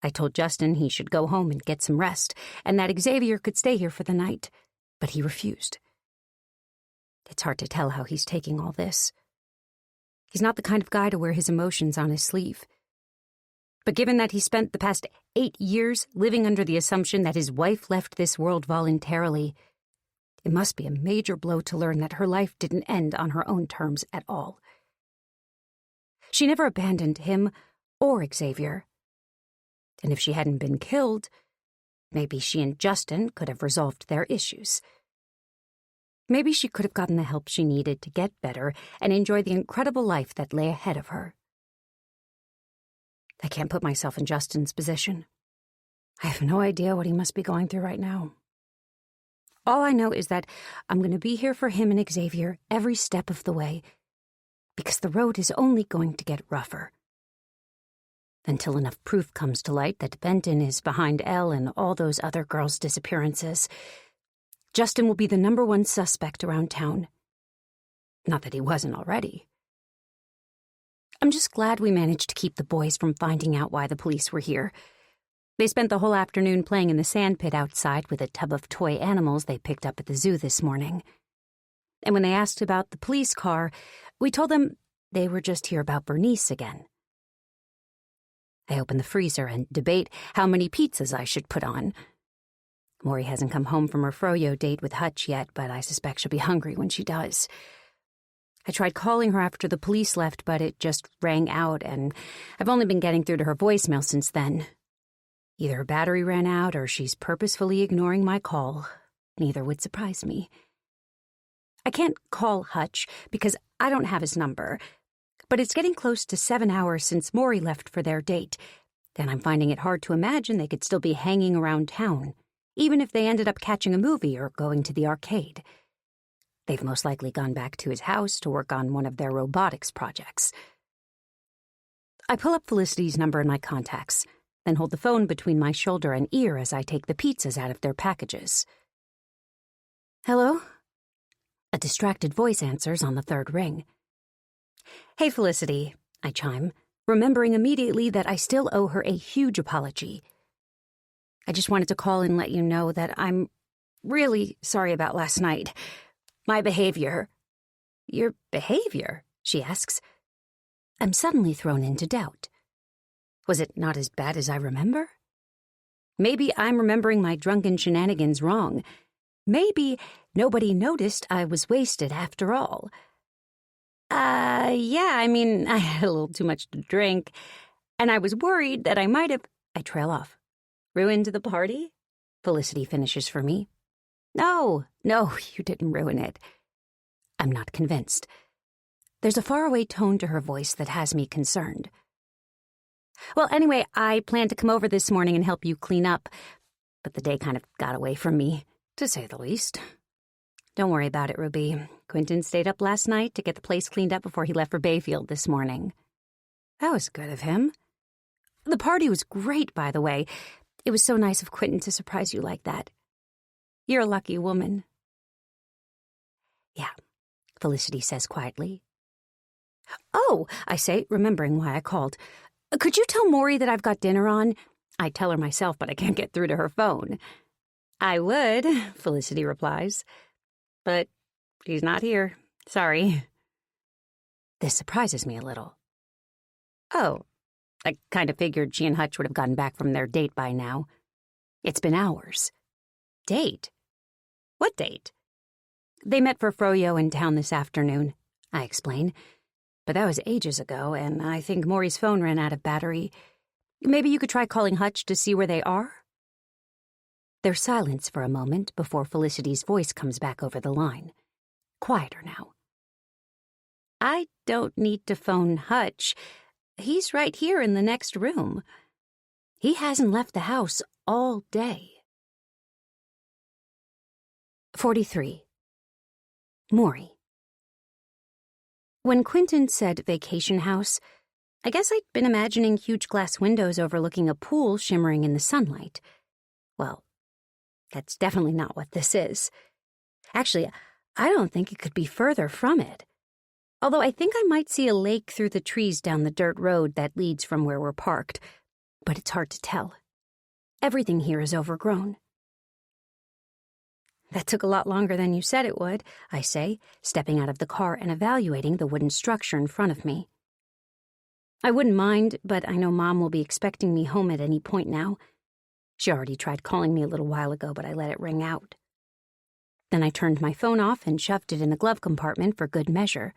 I told Justin he should go home and get some rest, and that Xavier could stay here for the night, but he refused. It's hard to tell how he's taking all this. He's not the kind of guy to wear his emotions on his sleeve. But given that he spent the past 8 years living under the assumption that his wife left this world voluntarily, it must be a major blow to learn that her life didn't end on her own terms at all. She never abandoned him or Xavier. And if she hadn't been killed, maybe she and Justin could have resolved their issues. Maybe she could have gotten the help she needed to get better and enjoy the incredible life that lay ahead of her. I can't put myself in Justin's position. I have no idea what he must be going through right now. All I know is that I'm going to be here for him and Xavier every step of the way, because the road is only going to get rougher. Until enough proof comes to light that Benton is behind Elle and all those other girls' disappearances, Justin will be the #1 suspect around town. Not that he wasn't already. I'm just glad we managed to keep the boys from finding out why the police were here. They spent the whole afternoon playing in the sandpit outside with a tub of toy animals they picked up at the zoo this morning. And when they asked about the police car, we told them they were just here about Bernice again. I open the freezer and debate how many pizzas I should put on. Maury hasn't come home from her froyo date with Hutch yet, but I suspect she'll be hungry when she does. I tried calling her after the police left, but it just rang out, and I've only been getting through to her voicemail since then. Either her battery ran out or she's purposefully ignoring my call. Neither would surprise me. I can't call Hutch because I don't have his number, but it's getting close to 7 hours since Maury left for their date, and I'm finding it hard to imagine they could still be hanging around town, even if they ended up catching a movie or going to the arcade. They've most likely gone back to his house to work on one of their robotics projects. I pull up Felicity's number in my contacts, then hold the phone between my shoulder and ear as I take the pizzas out of their packages. Hello? A distracted voice answers on the third ring. Hey, Felicity, I chime, remembering immediately that I still owe her a huge apology. I just wanted to call and let you know that I'm really sorry about last night. My behavior. Your behavior? She asks. I'm suddenly thrown into doubt. Was it not as bad as I remember? Maybe I'm remembering my drunken shenanigans wrong. Maybe nobody noticed I was wasted after all. Yeah, I had a little too much to drink, and I was worried that I might have... I trail off. Ruined the party? Felicity finishes for me. No, you didn't ruin it. I'm not convinced. There's a faraway tone to her voice that has me concerned. Well, anyway, I planned to come over this morning and help you clean up, but the day kind of got away from me, to say the least. Don't worry about it, Ruby. Quentin stayed up last night to get the place cleaned up before he left for Bayfield this morning. That was good of him. The party was great, by the way. It was so nice of Quentin to surprise you like that. You're a lucky woman. Yeah, Felicity says quietly. Oh, I say, remembering why I called. Could you tell Maury that I've got dinner on? I tell her myself, but I can't get through to her phone. I would, Felicity replies. But she's not here. Sorry. This surprises me a little. Oh, I kind of figured she and Hutch would have gotten back from their date by now. It's been hours. Date? What date? They met for froyo in town this afternoon, I explain. But that was ages ago, and I think Maury's phone ran out of battery. Maybe you could try calling Hutch to see where they are? There's silence for a moment before Felicity's voice comes back over the line. Quieter now. I don't need to phone Hutch. He's right here in the next room. He hasn't left the house all day. 43. Maury. When Quentin said vacation house, I guess I'd been imagining huge glass windows overlooking a pool shimmering in the sunlight. Well, that's definitely not what this is. Actually, I don't think it could be further from it. Although I think I might see a lake through the trees down the dirt road that leads from where we're parked, but it's hard to tell. Everything here is overgrown. That took a lot longer than you said it would, I say, stepping out of the car and evaluating the wooden structure in front of me. I wouldn't mind, but I know Mom will be expecting me home at any point now. She already tried calling me a little while ago, but I let it ring out. Then I turned my phone off and shoved it in the glove compartment for good measure.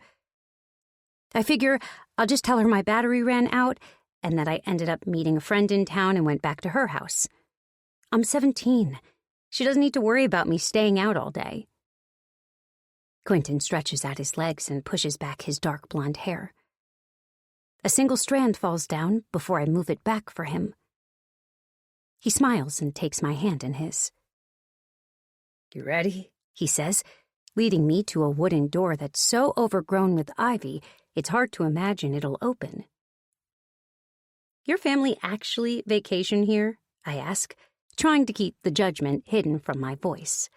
I figure I'll just tell her my battery ran out and that I ended up meeting a friend in town and went back to her house. I'm 17. She doesn't need to worry about me staying out all day. Quentin stretches out his legs and pushes back his dark blonde hair. A single strand falls down before I move it back for him. He smiles and takes my hand in his. "You ready?" he says, leading me to a wooden door that's so overgrown with ivy, it's hard to imagine it'll open. "Your family actually vacation here?" I ask, trying to keep the judgment hidden from my voice.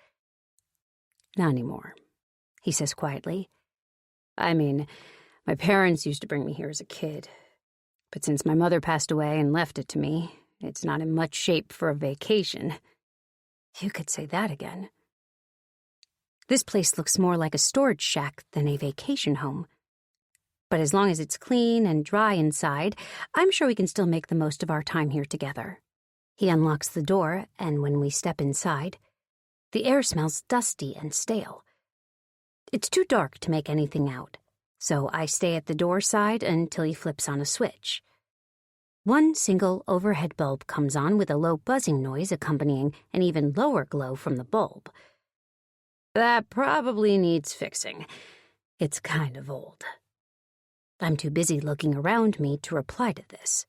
"Not anymore," he says quietly. "I mean, my parents used to bring me here as a kid. But since my mother passed away and left it to me, it's not in much shape for a vacation." You could say that again. This place looks more like a storage shack than a vacation home. But as long as it's clean and dry inside, I'm sure we can still make the most of our time here together. He unlocks the door, and when we step inside, the air smells dusty and stale. It's too dark to make anything out, so I stay at the door side until he flips on a switch. One single overhead bulb comes on with a low buzzing noise accompanying an even lower glow from the bulb. That probably needs fixing. It's kind of old. I'm too busy looking around me to reply to this.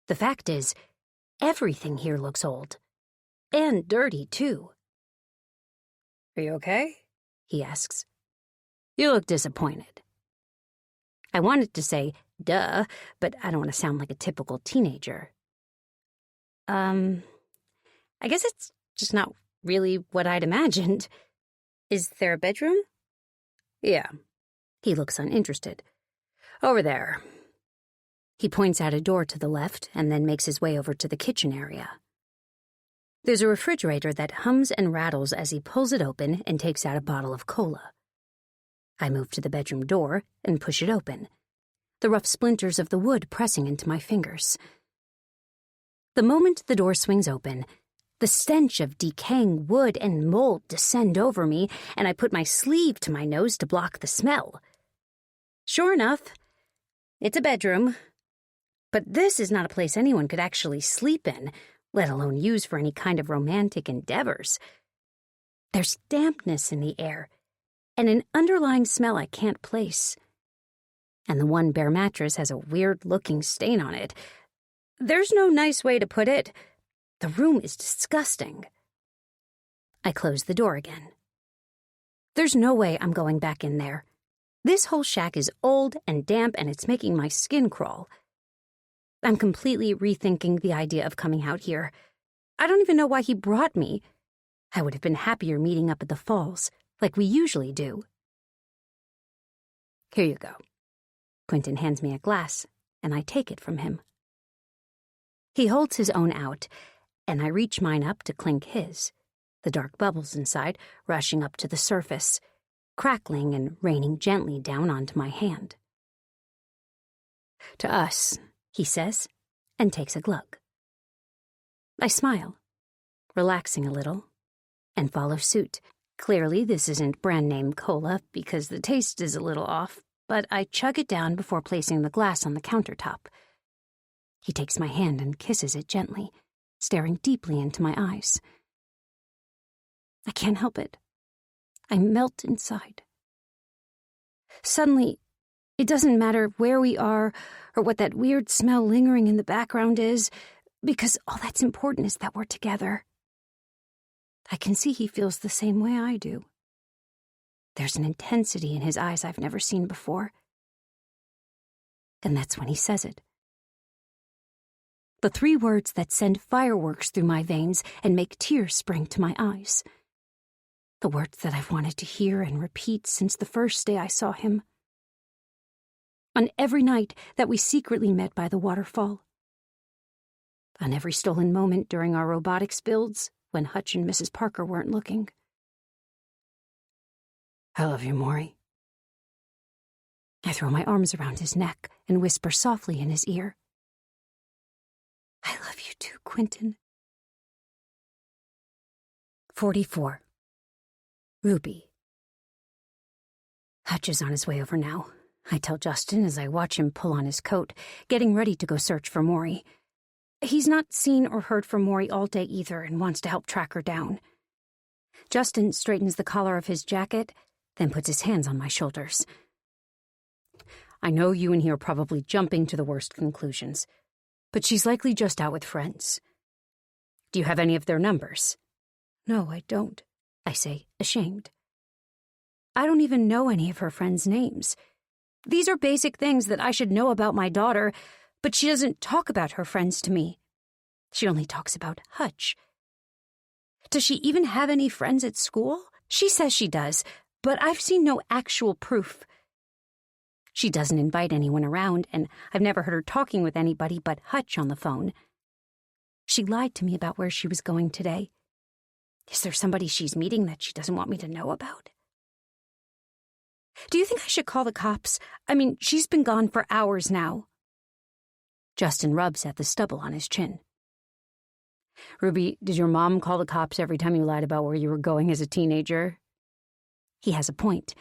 The fact is, everything here looks old. And dirty, too. "Are you okay?" he asks. "You look disappointed." I wanted to say, duh, but I don't want to sound like a typical teenager. I guess it's just not really what I'd imagined. Is there a bedroom? Yeah. He looks uninterested. Over there. He points out a door to the left and then makes his way over to the kitchen area. There's a refrigerator that hums and rattles as he pulls it open and takes out a bottle of cola. I move to the bedroom door and push it open, the rough splinters of the wood pressing into my fingers. The moment the door swings open, the stench of decaying wood and mold descend over me, and I put my sleeve to my nose to block the smell. Sure enough, it's a bedroom. But this is not a place anyone could actually sleep in, let alone use for any kind of romantic endeavors. There's dampness in the air, and an underlying smell I can't place. And the one bare mattress has a weird-looking stain on it. There's no nice way to put it. The room is disgusting. I close the door again. There's no way I'm going back in there. This whole shack is old and damp, and it's making my skin crawl. I'm completely rethinking the idea of coming out here. I don't even know why he brought me. I would have been happier meeting up at the falls, like we usually do. Here you go. Quentin hands me a glass, and I take it from him. He holds his own out, and I reach mine up to clink his, the dark bubbles inside rushing up to the surface, crackling and raining gently down onto my hand. To us, he says, and takes a glug. I smile, relaxing a little, and follow suit. Clearly, this isn't brand-name cola because the taste is a little off, but I chug it down before placing the glass on the countertop. He takes my hand and kisses it gently, staring deeply into my eyes. I can't help it. I melt inside. Suddenly, it doesn't matter where we are or what that weird smell lingering in the background is, because all that's important is that we're together. I can see he feels the same way I do. There's an intensity in his eyes I've never seen before. And that's when he says it. The 3 words that send fireworks through my veins and make tears spring to my eyes. The words that I've wanted to hear and repeat since the first day I saw him. On every night that we secretly met by the waterfall. On every stolen moment during our robotics builds when Hutch and Mrs. Parker weren't looking. I love you, Maury. I throw my arms around his neck and whisper softly in his ear. I love you too, Quentin. 44. Ruby. Hutch is on his way over now. I tell Justin as I watch him pull on his coat, getting ready to go search for Maury. He's not seen or heard from Maury all day either and wants to help track her down. Justin straightens the collar of his jacket, then puts his hands on my shoulders. I know you and he are probably jumping to the worst conclusions, but she's likely just out with friends. Do you have any of their numbers? No, I don't, I say, ashamed. I don't even know any of her friends' names. These are basic things that I should know about my daughter, but she doesn't talk about her friends to me. She only talks about Hutch. Does she even have any friends at school? She says she does, but I've seen no actual proof. She doesn't invite anyone around, and I've never heard her talking with anybody but Hutch on the phone. She lied to me about where she was going today. Is there somebody she's meeting that she doesn't want me to know about? Do you think I should call the cops? I mean, she's been gone for hours now. Justin rubs at the stubble on his chin. Ruby, did your mom call the cops every time you lied about where you were going as a teenager? He has a point.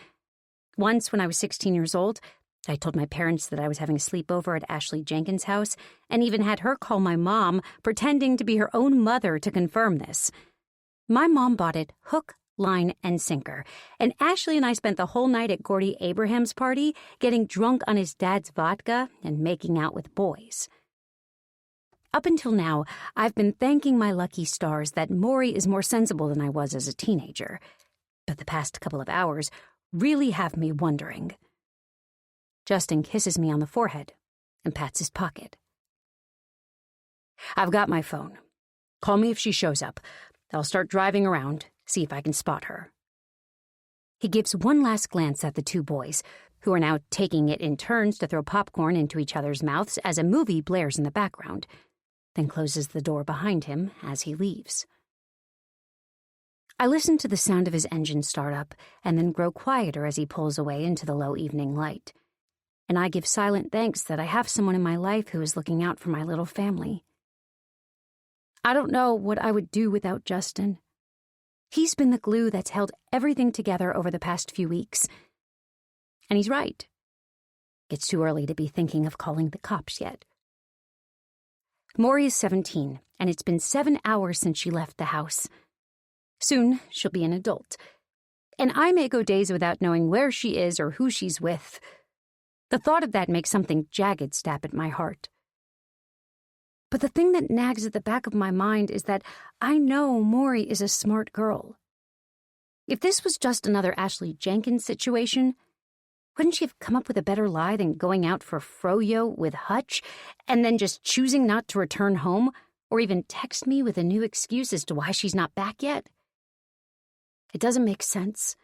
Once, when I was 16 years old, I told my parents that I was having a sleepover at Ashley Jenkins' house and even had her call my mom, pretending to be her own mother to confirm this. My mom bought it hook, line, and sinker, and Ashley and I spent the whole night at Gordy Abraham's party getting drunk on his dad's vodka and making out with boys. Up until now, I've been thanking my lucky stars that Maury is more sensible than I was as a teenager, but the past couple of hours really have me wondering. Justin kisses me on the forehead and pats his pocket. I've got my phone. Call me if she shows up. I'll start driving around, see if I can spot her. He gives one last glance at the two boys, who are now taking it in turns to throw popcorn into each other's mouths as a movie blares in the background, then closes the door behind him as he leaves. I listen to the sound of his engine start up and then grow quieter as he pulls away into the low evening light. And I give silent thanks that I have someone in my life who is looking out for my little family. I don't know what I would do without Justin. He's been the glue that's held everything together over the past few weeks. And he's right. It's too early to be thinking of calling the cops yet. Maury is 17, and it's been 7 hours since she left the house. Soon, she'll be an adult. And I may go days without knowing where she is or who she's with. The thought of that makes something jagged stab at my heart. But the thing that nags at the back of my mind is that I know Maury is a smart girl. If this was just another Ashley Jenkins situation, wouldn't she have come up with a better lie than going out for froyo with Hutch and then just choosing not to return home or even text me with a new excuse as to why she's not back yet? It doesn't make sense.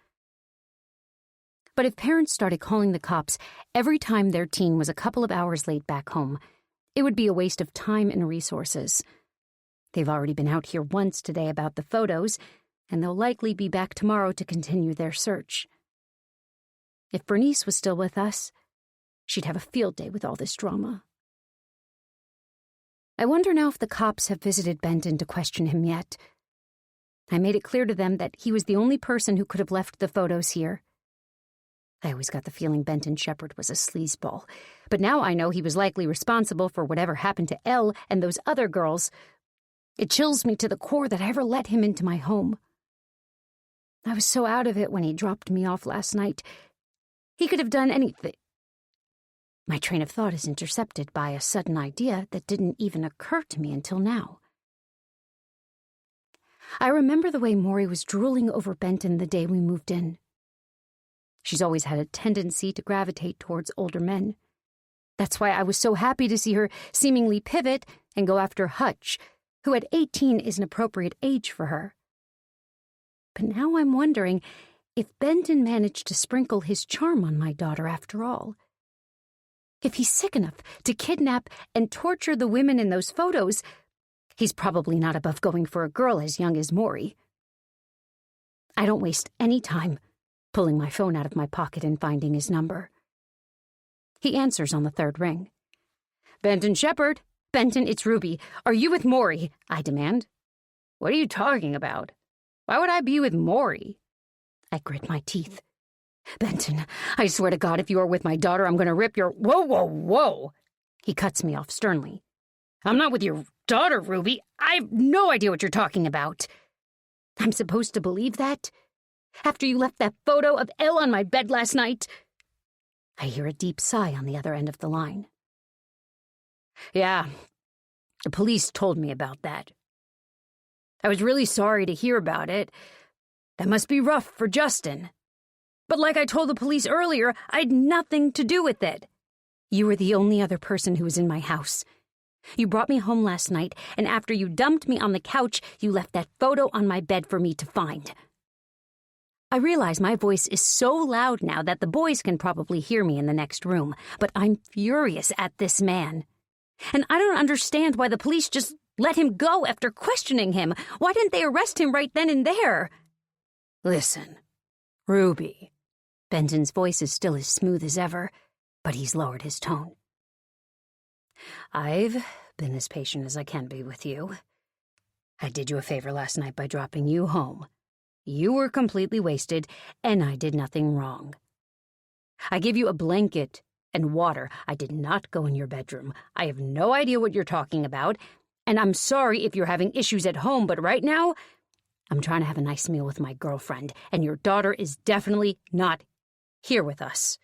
But if parents started calling the cops every time their teen was a couple of hours late back home, it would be a waste of time and resources. They've already been out here once today about the photos, and they'll likely be back tomorrow to continue their search. If Bernice was still with us, she'd have a field day with all this drama. I wonder now if the cops have visited Benton to question him yet. I made it clear to them that he was the only person who could have left the photos here. I always got the feeling Benton Shepard was a sleazeball, but now I know he was likely responsible for whatever happened to Elle and those other girls. It chills me to the core that I ever let him into my home. I was so out of it when he dropped me off last night. He could have done anything. My train of thought is intercepted by a sudden idea that didn't even occur to me until now. I remember the way Maury was drooling over Benton the day we moved in. She's always had a tendency to gravitate towards older men. That's why I was so happy to see her seemingly pivot and go after Hutch, who at 18 is an appropriate age for her. But now I'm wondering if Benton managed to sprinkle his charm on my daughter after all. If he's sick enough to kidnap and torture the women in those photos, he's probably not above going for a girl as young as Maury. I don't waste any time pulling my phone out of my pocket and finding his number. He answers on the third ring. "Benton Shepard? Benton, it's Ruby. Are you with Maury?" I demand. "What are you talking about? Why would I be with Maury?" I grit my teeth. "Benton, I swear to God, if you are with my daughter, I'm going to rip your—" "Whoa, whoa, whoa!" He cuts me off sternly. "I'm not with your daughter, Ruby. I have no idea what you're talking about." "I'm supposed to believe that? After you left that photo of Elle on my bed last night?" I hear a deep sigh on the other end of the line. "Yeah, the police told me about that. I was really sorry to hear about it. That must be rough for Justin. But like I told the police earlier, I had nothing to do with it. You were the only other person who was in my house. You brought me home last night, and after you dumped me on the couch, you left that photo on my bed for me to find." I realize my voice is so loud now that the boys can probably hear me in the next room, but I'm furious at this man. And I don't understand why the police just let him go after questioning him. Why didn't they arrest him right then and there? "Listen, Ruby." Benton's voice is still as smooth as ever, but he's lowered his tone. "I've been as patient as I can be with you. I did you a favor last night by dropping you home. You were completely wasted, and I did nothing wrong. I gave you a blanket and water. I did not go in your bedroom. I have no idea what you're talking about, and I'm sorry if you're having issues at home, but right now, I'm trying to have a nice meal with my girlfriend, and your daughter is definitely not here with us."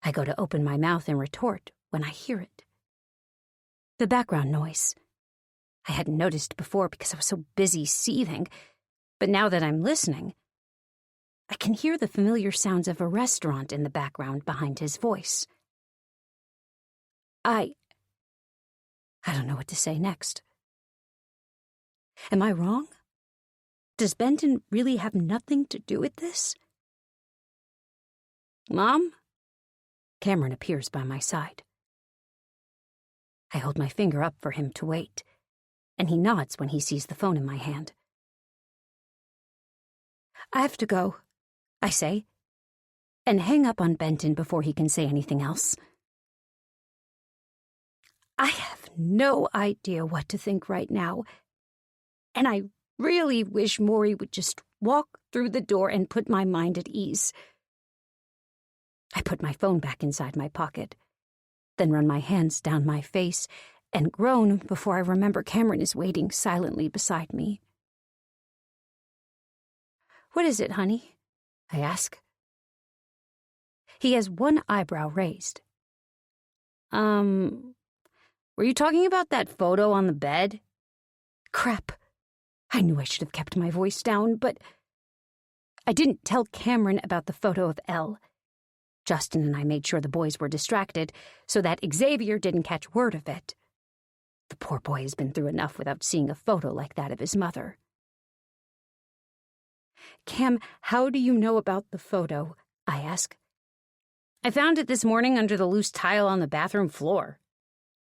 I go to open my mouth and retort when I hear it. The background noise. I hadn't noticed before because I was so busy seething, but now that I'm listening, I can hear the familiar sounds of a restaurant in the background behind his voice. I don't know what to say next. Am I wrong? Does Benton really have nothing to do with this? "Mom?" Cameron appears by my side. I hold my finger up for him to wait, and he nods when he sees the phone in my hand. "I have to go," I say, and hang up on Benton before he can say anything else. I have no idea what to think right now, and I really wish Maury would just walk through the door and put my mind at ease. I put my phone back inside my pocket, then run my hands down my face and groan before I remember Cameron is waiting silently beside me. "What is it, honey?" I ask. He has one eyebrow raised. Were you talking about that photo on the bed?" Crap. I knew I should have kept my voice down, but I didn't tell Cameron about the photo of Elle. Justin and I made sure the boys were distracted so that Xavier didn't catch word of it. The poor boy has been through enough without seeing a photo like that of his mother. "Cam, how do you know about the photo?" I ask. "I found it this morning under the loose tile on the bathroom floor."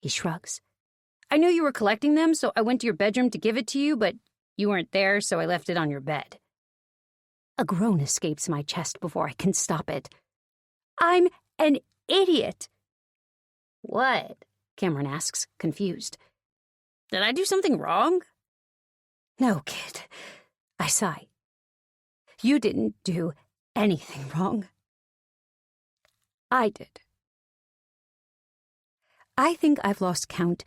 He shrugs. "I knew you were collecting them, so I went to your bedroom to give it to you, but you weren't there, so I left it on your bed." A groan escapes my chest before I can stop it. "I'm an idiot." "What?" Cameron asks, confused. "Did I do something wrong?" "No, kid." I sigh. "You didn't do anything wrong. I did." I think I've lost count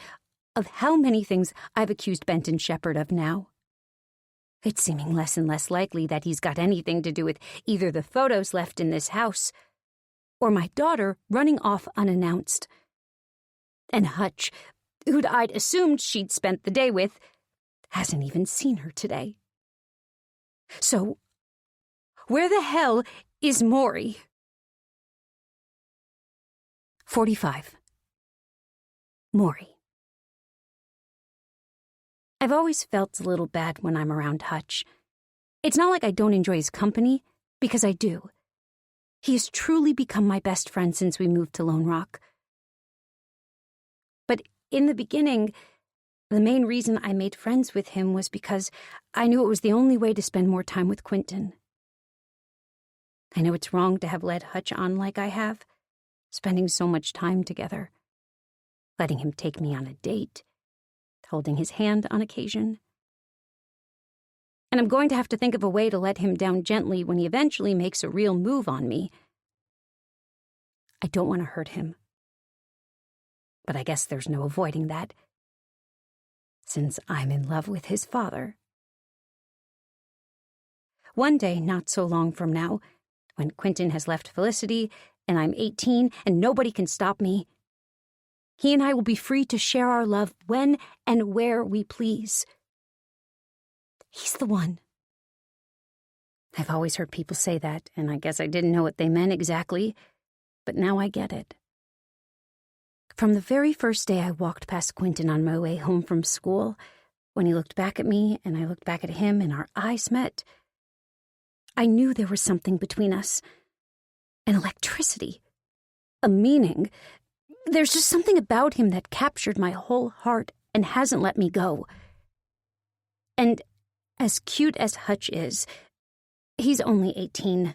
of how many things I've accused Benton Shepard of now. It's seeming less and less likely that he's got anything to do with either the photos left in this house or my daughter running off unannounced. And Hutch, who'd I'd assumed she'd spent the day with, hasn't even seen her today. So, where the hell is Maury? 45. Maury. I've always felt a little bad when I'm around Hutch. It's not like I don't enjoy his company, because I do. He has truly become my best friend since we moved to Lone Rock. But in the beginning, the main reason I made friends with him was because I knew it was the only way to spend more time with Quentin. I know it's wrong to have led Hutch on like I have, spending so much time together, letting him take me on a date, holding his hand on occasion. And I'm going to have to think of a way to let him down gently when he eventually makes a real move on me. I don't want to hurt him. But I guess there's no avoiding that, since I'm in love with his father. One day, not so long from now, when Quentin has left Felicity and I'm 18 and nobody can stop me, he and I will be free to share our love when and where we please. He's the one. I've always heard people say that, and I guess I didn't know what they meant exactly, but now I get it. From the very first day I walked past Quentin on my way home from school, when he looked back at me and I looked back at him and our eyes met, I knew there was something between us. An electricity. A meaning. There's just something about him that captured my whole heart and hasn't let me go. And as cute as Hutch is, he's only 18.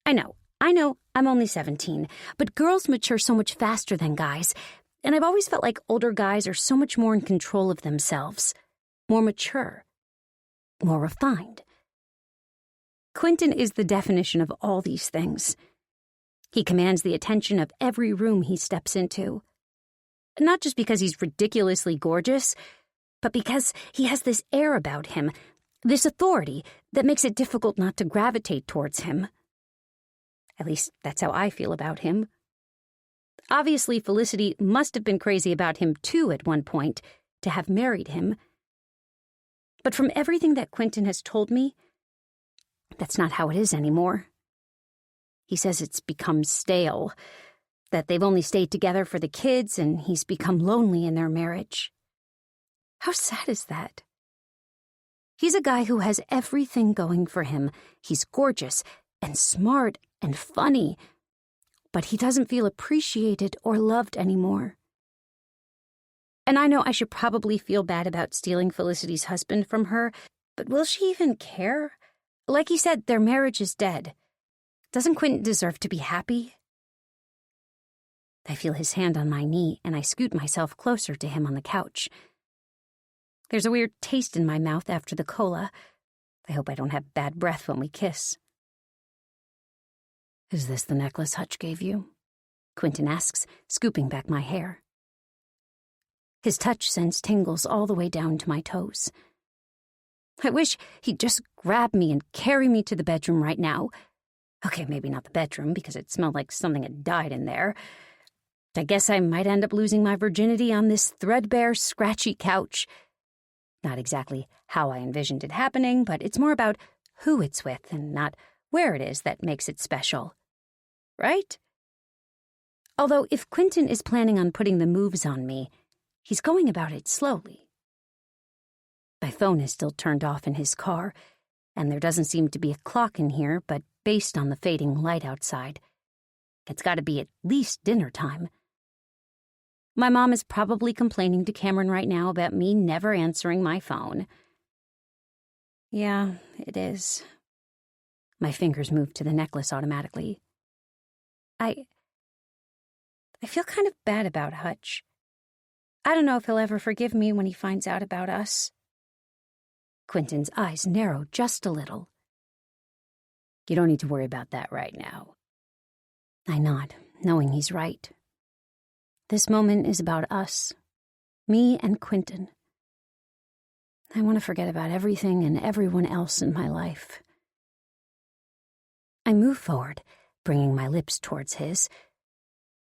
I know, I'm only 17, but girls mature so much faster than guys, and I've always felt like older guys are so much more in control of themselves, more mature, more refined. Quentin is the definition of all these things. He commands the attention of every room he steps into. Not just because he's ridiculously gorgeous, but because he has this air about him, this authority that makes it difficult not to gravitate towards him. At least that's how I feel about him. Obviously, Felicity must have been crazy about him too at one point, to have married him. But from everything that Quentin has told me, that's not how it is anymore. He says it's become stale, that they've only stayed together for the kids and he's become lonely in their marriage. How sad is that? He's a guy who has everything going for him. He's gorgeous and smart and funny, but he doesn't feel appreciated or loved anymore. And I know I should probably feel bad about stealing Felicity's husband from her, but will she even care? Like he said, their marriage is dead. Doesn't Quentin deserve to be happy? I feel his hand on my knee, and I scoot myself closer to him on the couch. There's a weird taste in my mouth after the cola. I hope I don't have bad breath when we kiss. "Is this the necklace Hutch gave you?" Quentin asks, scooping back my hair. His touch sends tingles all the way down to my toes. I wish he'd just grab me and carry me to the bedroom right now. Okay, maybe not the bedroom, because it smelled like something had died in there. I guess I might end up losing my virginity on this threadbare, scratchy couch. Not exactly how I envisioned it happening, but it's more about who it's with and not where it is that makes it special. Right? Although if Quentin is planning on putting the moves on me, he's going about it slowly. My phone is still turned off in his car, and there doesn't seem to be a clock in here, but based on the fading light outside, it's got to be at least dinner time. My mom is probably complaining to Cameron right now about me never answering my phone. Yeah, it is. My fingers move to the necklace automatically. I feel kind of bad about Hutch. I don't know if he'll ever forgive me when he finds out about us. Quentin's eyes narrow just a little. You don't need to worry about that right now. I nod, knowing he's right. This moment is about us, me and Quentin. I want to forget about everything and everyone else in my life. I move forward, bringing my lips towards his,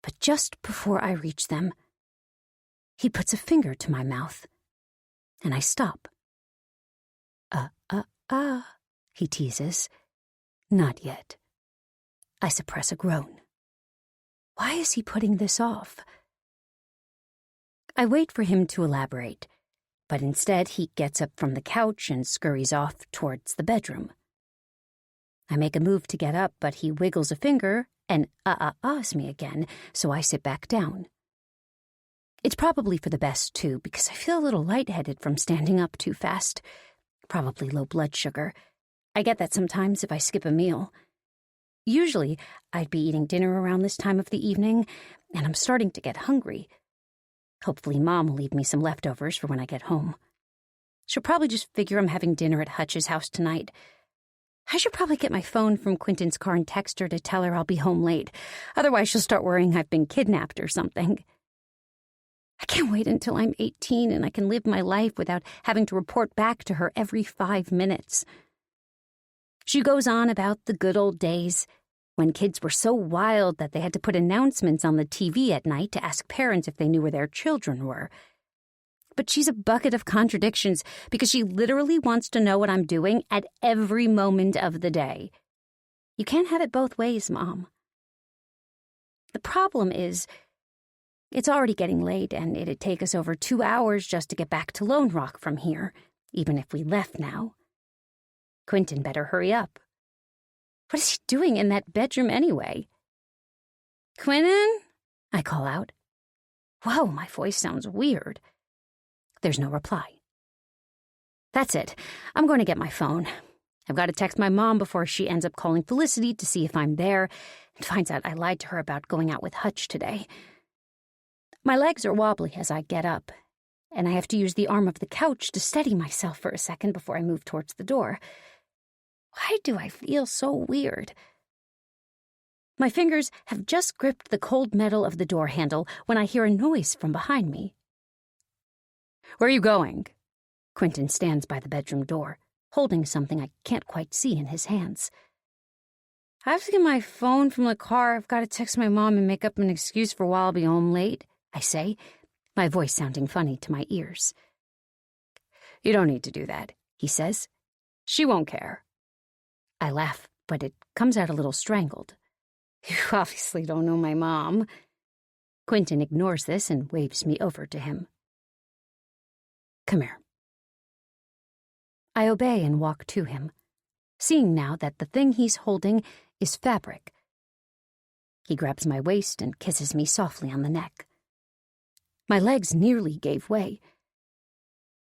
but just before I reach them, he puts a finger to my mouth, and I stop. He teases. Not yet. I suppress a groan. Why is he putting this off? I wait for him to elaborate, but instead he gets up from the couch and scurries off towards the bedroom. I make a move to get up, but he wiggles a finger and ahs me again, so I sit back down. It's probably for the best, too, because I feel a little lightheaded from standing up too fast. Probably low blood sugar. I get that sometimes if I skip a meal. Usually, I'd be eating dinner around this time of the evening, and I'm starting to get hungry. Hopefully, Mom will leave me some leftovers for when I get home. She'll probably just figure I'm having dinner at Hutch's house tonight. I should probably get my phone from Quentin's car and text her to tell her I'll be home late. Otherwise, she'll start worrying I've been kidnapped or something. I can't wait until I'm 18 and I can live my life without having to report back to her every 5 minutes. She goes on about the good old days when kids were so wild that they had to put announcements on the TV at night to ask parents if they knew where their children were. But she's a bucket of contradictions because she literally wants to know what I'm doing at every moment of the day. You can't have it both ways, Mom. The problem is, it's already getting late and it'd take us over 2 hours just to get back to Lone Rock from here, even if we left now. Quentin better hurry up. What is he doing in that bedroom anyway? Quentin? I call out. Whoa, my voice sounds weird. There's no reply. That's it. I'm going to get my phone. I've got to text my mom before she ends up calling Felicity to see if I'm there and finds out I lied to her about going out with Hutch today. My legs are wobbly as I get up, and I have to use the arm of the couch to steady myself for a second before I move towards the door. Why do I feel so weird? My fingers have just gripped the cold metal of the door handle when I hear a noise from behind me. Where are you going? Quentin stands by the bedroom door, holding something I can't quite see in his hands. I have to get my phone from the car. I've got to text my mom and make up an excuse for why I'll be home late, I say, my voice sounding funny to my ears. You don't need to do that, he says. She won't care. I laugh, but it comes out a little strangled. You obviously don't know my mom. Quentin ignores this and waves me over to him. Come here. I obey and walk to him, seeing now that the thing he's holding is fabric. He grabs my waist and kisses me softly on the neck. My legs nearly gave way.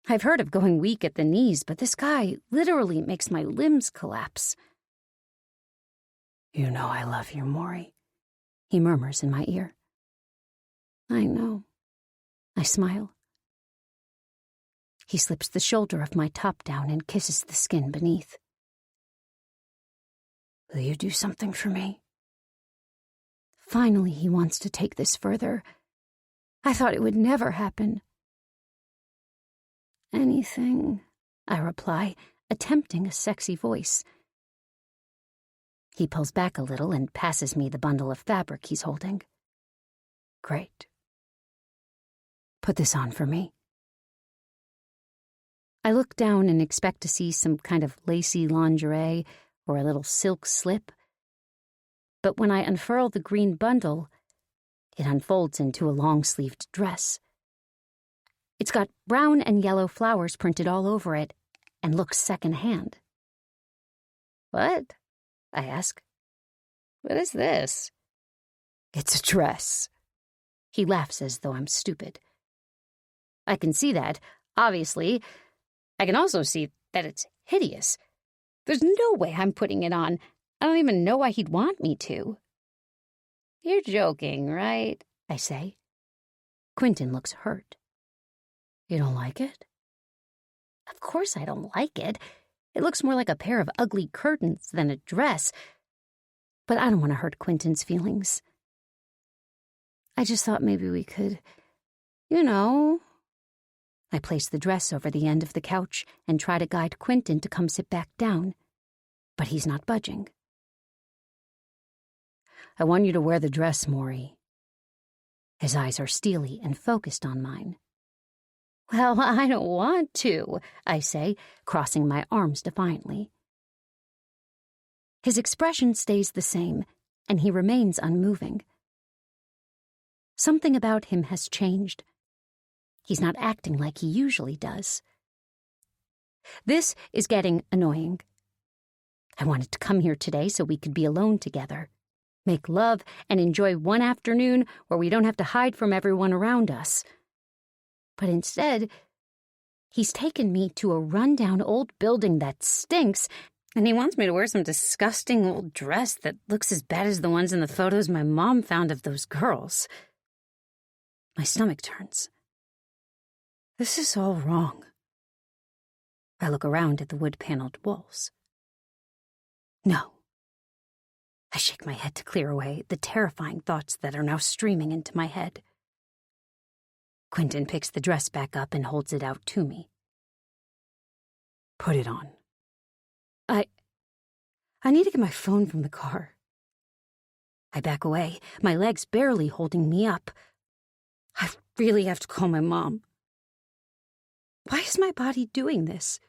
I've heard of going weak at the knees, but this guy literally makes my limbs collapse. You know I love you, Maury, he murmurs in my ear. I know. I smile. He slips the shoulder of my top down and kisses the skin beneath. Will you do something for me? Finally, he wants to take this further. I thought it would never happen. Anything, I reply, attempting a sexy voice. He pulls back a little and passes me the bundle of fabric he's holding. Great. Put this on for me. I look down and expect to see some kind of lacy lingerie or a little silk slip. But when I unfurl the green bundle, it unfolds into a long-sleeved dress. It's got brown and yellow flowers printed all over it and looks second-hand. What? I ask. What is this? It's a dress. He laughs as though I'm stupid. I can see that, obviously. I can also see that it's hideous. There's no way I'm putting it on. I don't even know why he'd want me to. You're joking, right? I say. Quentin looks hurt. You don't like it? Of course I don't like it. It looks more like a pair of ugly curtains than a dress. But I don't want to hurt Quentin's feelings. I just thought maybe we could, I place the dress over the end of the couch and try to guide Quentin to come sit back down. But he's not budging. I want you to wear the dress, Maury. His eyes are steely and focused on mine. Well, I don't want to, I say, crossing my arms defiantly. His expression stays the same, and he remains unmoving. Something about him has changed. He's not acting like he usually does. This is getting annoying. I wanted to come here today so we could be alone together, make love, and enjoy one afternoon where we don't have to hide from everyone around us. But instead, he's taken me to a run-down old building that stinks And he wants me to wear some disgusting old dress that looks as bad as the ones in the photos my mom found of those girls. My stomach turns. This is all wrong. I look around at the wood-paneled walls. No. I shake my head to clear away the terrifying thoughts that are now streaming into my head. Quentin picks the dress back up and holds it out to me. Put it on. I need to get my phone from the car. I back away, my legs barely holding me up. I really have to call my mom. Why is my body doing this?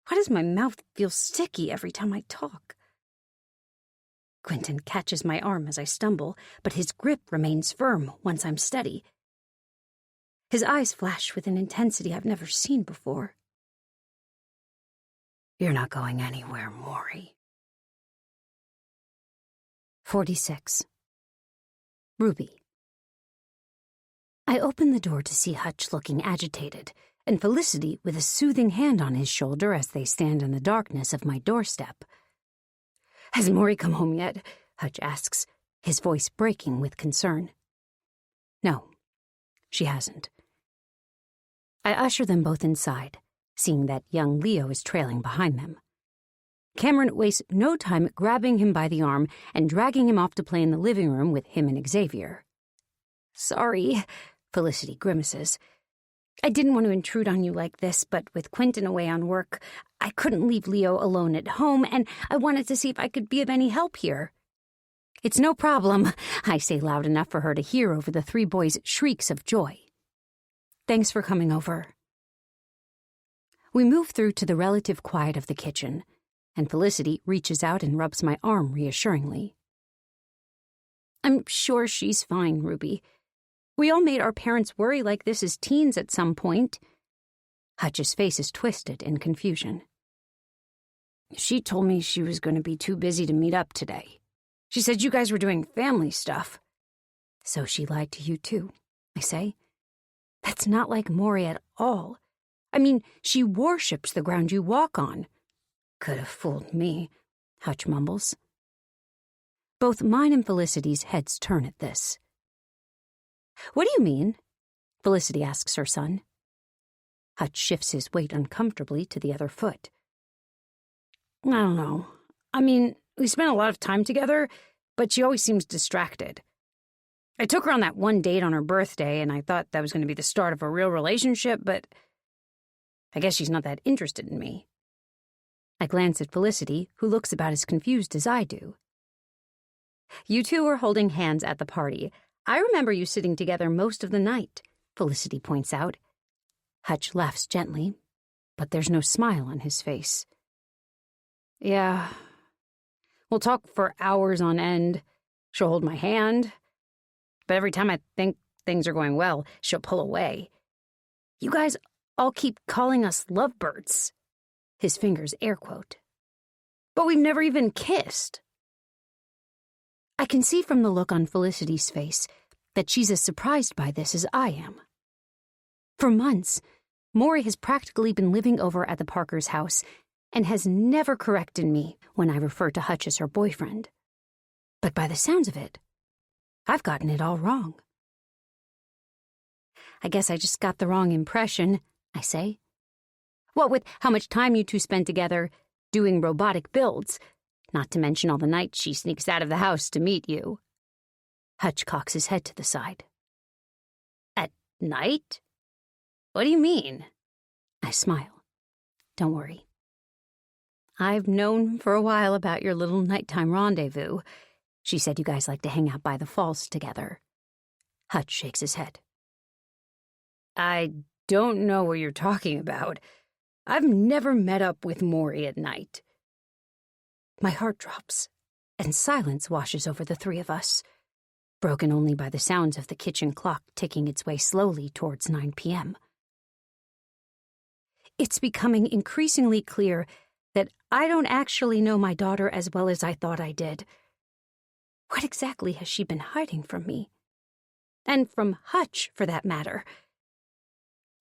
Why does my mouth feel sticky every time I talk? Quentin catches my arm as I stumble, but his grip remains firm once I'm steady. His eyes flash with an intensity I've never seen before. You're not going anywhere, Maury. 46. Ruby. I open the door to see Hutch looking agitated, and Felicity with a soothing hand on his shoulder as they stand in the darkness of my doorstep. Has Maury come home yet? Hutch asks, his voice breaking with concern. No, she hasn't. I usher them both inside, seeing that young Leo is trailing behind them. Cameron wastes no time grabbing him by the arm and dragging him off to play in the living room with him and Xavier. Sorry, Felicity grimaces. I didn't want to intrude on you like this, but with Quentin away on work, I couldn't leave Leo alone at home, and I wanted to see if I could be of any help here. It's no problem, I say loud enough for her to hear over the three boys' shrieks of joy. Thanks for coming over. We move through to the relative quiet of the kitchen, and Felicity reaches out and rubs my arm reassuringly. I'm sure she's fine, Ruby. We all made our parents worry like this as teens at some point. Hutch's face is twisted in confusion. She told me she was going to be too busy to meet up today. She said you guys were doing family stuff. So she lied to you too, I say. That's not like Maury at all. I mean, she worships the ground you walk on. Could have fooled me, Hutch mumbles. Both mine and Felicity's heads turn at this. What do you mean? Felicity asks her son. Hutch shifts his weight uncomfortably to the other foot. I don't know. I mean, we spent a lot of time together, but she always seems distracted. I took her on that one date on her birthday, and I thought that was going to be the start of a real relationship, but I guess she's not that interested in me. I glance at Felicity, who looks about as confused as I do. You two were holding hands at the party. I remember you sitting together most of the night, Felicity points out. Hutch laughs gently, but there's no smile on his face. Yeah, we'll talk for hours on end. She'll hold my hand, but every time I think things are going well, she'll pull away. You guys all keep calling us lovebirds. His fingers air quote. But we've never even kissed. I can see from the look on Felicity's face that she's as surprised by this as I am. For months, Maury has practically been living over at the Parkers' house and has never corrected me when I refer to Hutch as her boyfriend. But by the sounds of it, I've gotten it all wrong. I guess I just got the wrong impression, I say. What with how much time you two spend together doing robotic builds, not to mention all the nights she sneaks out of the house to meet you. Hutch cocks his head to the side. At night? What do you mean? I smile. Don't worry. I've known for a while about your little nighttime rendezvous. She said you guys like to hang out by the falls together. Hutch shakes his head. I don't know what you're talking about. I've never met up with Maury at night. My heart drops, and silence washes over the three of us, broken only by the sounds of the kitchen clock ticking its way slowly towards 9 p.m. It's becoming increasingly clear that I don't actually know my daughter as well as I thought I did. What exactly has she been hiding from me? And from Hutch, for that matter.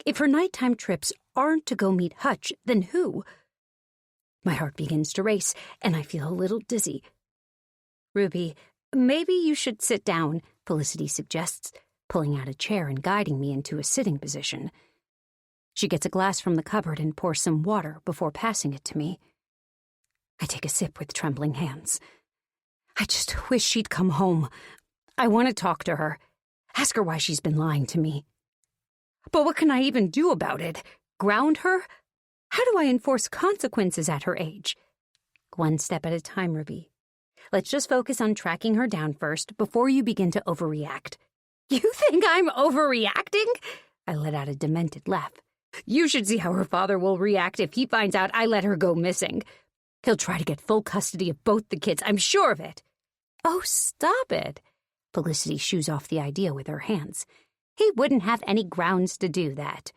If her nighttime trips aren't to go meet Hutch, then who? My heart begins to race, and I feel a little dizzy. "Ruby, maybe you should sit down," Felicity suggests, pulling out a chair and guiding me into a sitting position. She gets a glass from the cupboard and pours some water before passing it to me. I take a sip with trembling hands. I just wish she'd come home. I want to talk to her, ask her why she's been lying to me. But what can I even do about it? Ground her? How do I enforce consequences at her age? One step at a time, Ruby. Let's just focus on tracking her down first before you begin to overreact. You think I'm overreacting? I let out a demented laugh. You should see how her father will react if he finds out I let her go missing. He'll try to get full custody of both the kids, I'm sure of it. Oh, stop it. Felicity shoos off the idea with her hands. He wouldn't have any grounds to do that.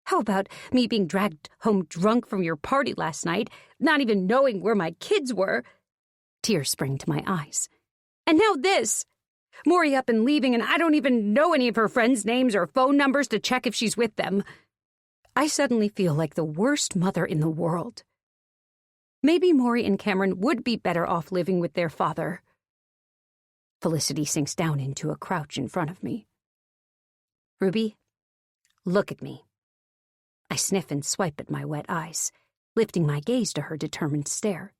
How about me being dragged home drunk from your party last night, not even knowing where my kids were? Tears spring to my eyes. And now this. Maury up and leaving, and I don't even know any of her friends' names or phone numbers to check if she's with them. I suddenly feel like the worst mother in the world. Maybe Maury and Cameron would be better off living with their father. Felicity sinks down into a crouch in front of me. Ruby, look at me. I sniff and swipe at my wet eyes, lifting my gaze to her determined stare.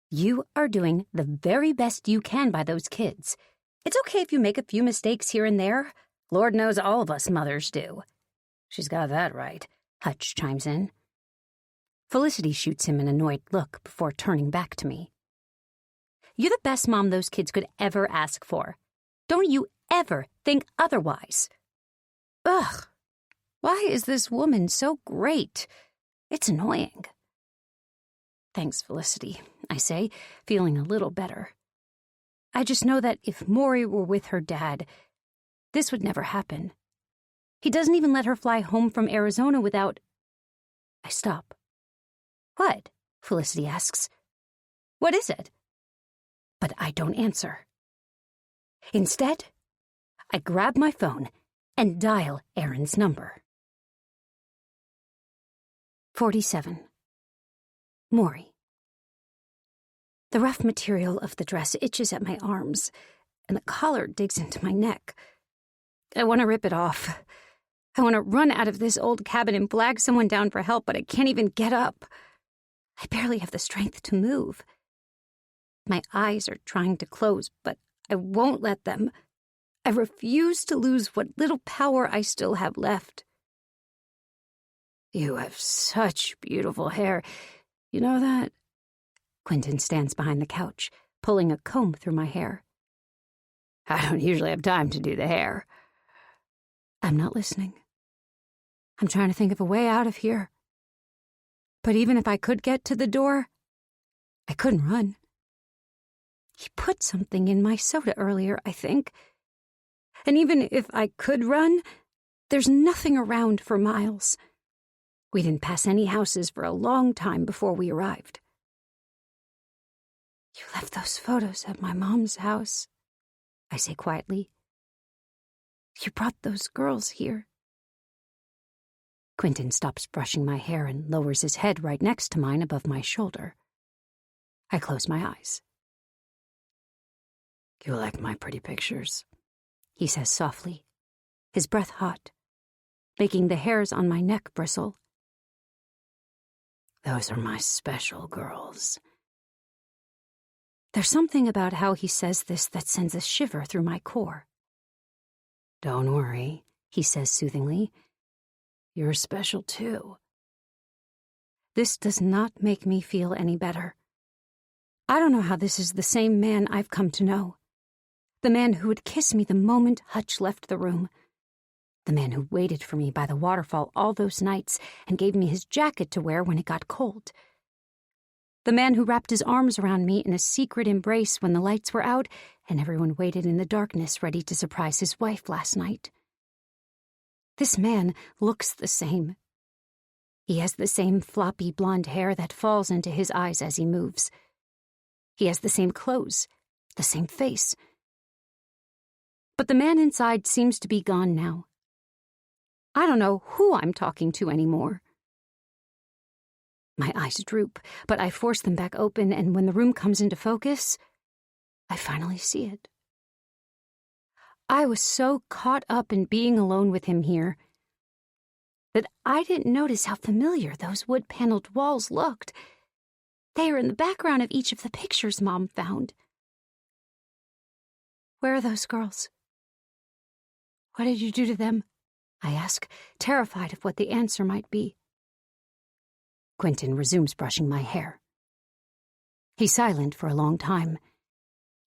You are doing the very best you can by those kids. It's okay if you make a few mistakes here and there. Lord knows all of us mothers do. She's got that right, Hutch chimes in. Felicity shoots him an annoyed look before turning back to me. You're the best mom those kids could ever ask for. Don't you ever think otherwise. Ugh, why is this woman so great? It's annoying. Thanks, Felicity, I say, feeling a little better. I just know that if Maury were with her dad, this would never happen. He doesn't even let her fly home from Arizona without... I stop. What? Felicity asks. What is it? But I don't answer. Instead, I grab my phone and dial Aaron's number. 47. Maury. The rough material of the dress itches at my arms, and the collar digs into my neck. I want to rip it off. I want to run out of this old cabin and flag someone down for help, but I can't even get up. I barely have the strength to move. My eyes are trying to close, but I won't let them. I refuse to lose what little power I still have left. You have such beautiful hair. You know that? Quentin stands behind the couch, pulling a comb through my hair. I don't usually have time to do the hair. I'm not listening. I'm trying to think of a way out of here. But even if I could get to the door, I couldn't run. He put something in my soda earlier, I think. And even if I could run, there's nothing around for miles. We didn't pass any houses for a long time before we arrived. You left those photos at my mom's house, I say quietly. You brought those girls here. Quentin stops brushing my hair and lowers his head right next to mine above my shoulder. I close my eyes. You like my pretty pictures, he says softly, his breath hot, making the hairs on my neck bristle. Those are my special girls. There's something about how he says this that sends a shiver through my core. Don't worry, he says soothingly. You're special too. This does not make me feel any better. I don't know how this is the same man I've come to know. The man who would kiss me the moment Hutch left the room. The man who waited for me by the waterfall all those nights and gave me his jacket to wear when it got cold. The man who wrapped his arms around me in a secret embrace when the lights were out and everyone waited in the darkness ready to surprise his wife last night. This man looks the same. He has the same floppy blonde hair that falls into his eyes as he moves. He has the same clothes, the same face. But the man inside seems to be gone now. I don't know who I'm talking to anymore. My eyes droop, but I force them back open, and when the room comes into focus, I finally see it. I was so caught up in being alone with him here that I didn't notice how familiar those wood-paneled walls looked. They are in the background of each of the pictures Mom found. Where are those girls? What did you do to them? I ask, terrified of what the answer might be. Quentin resumes brushing my hair. He's silent for a long time,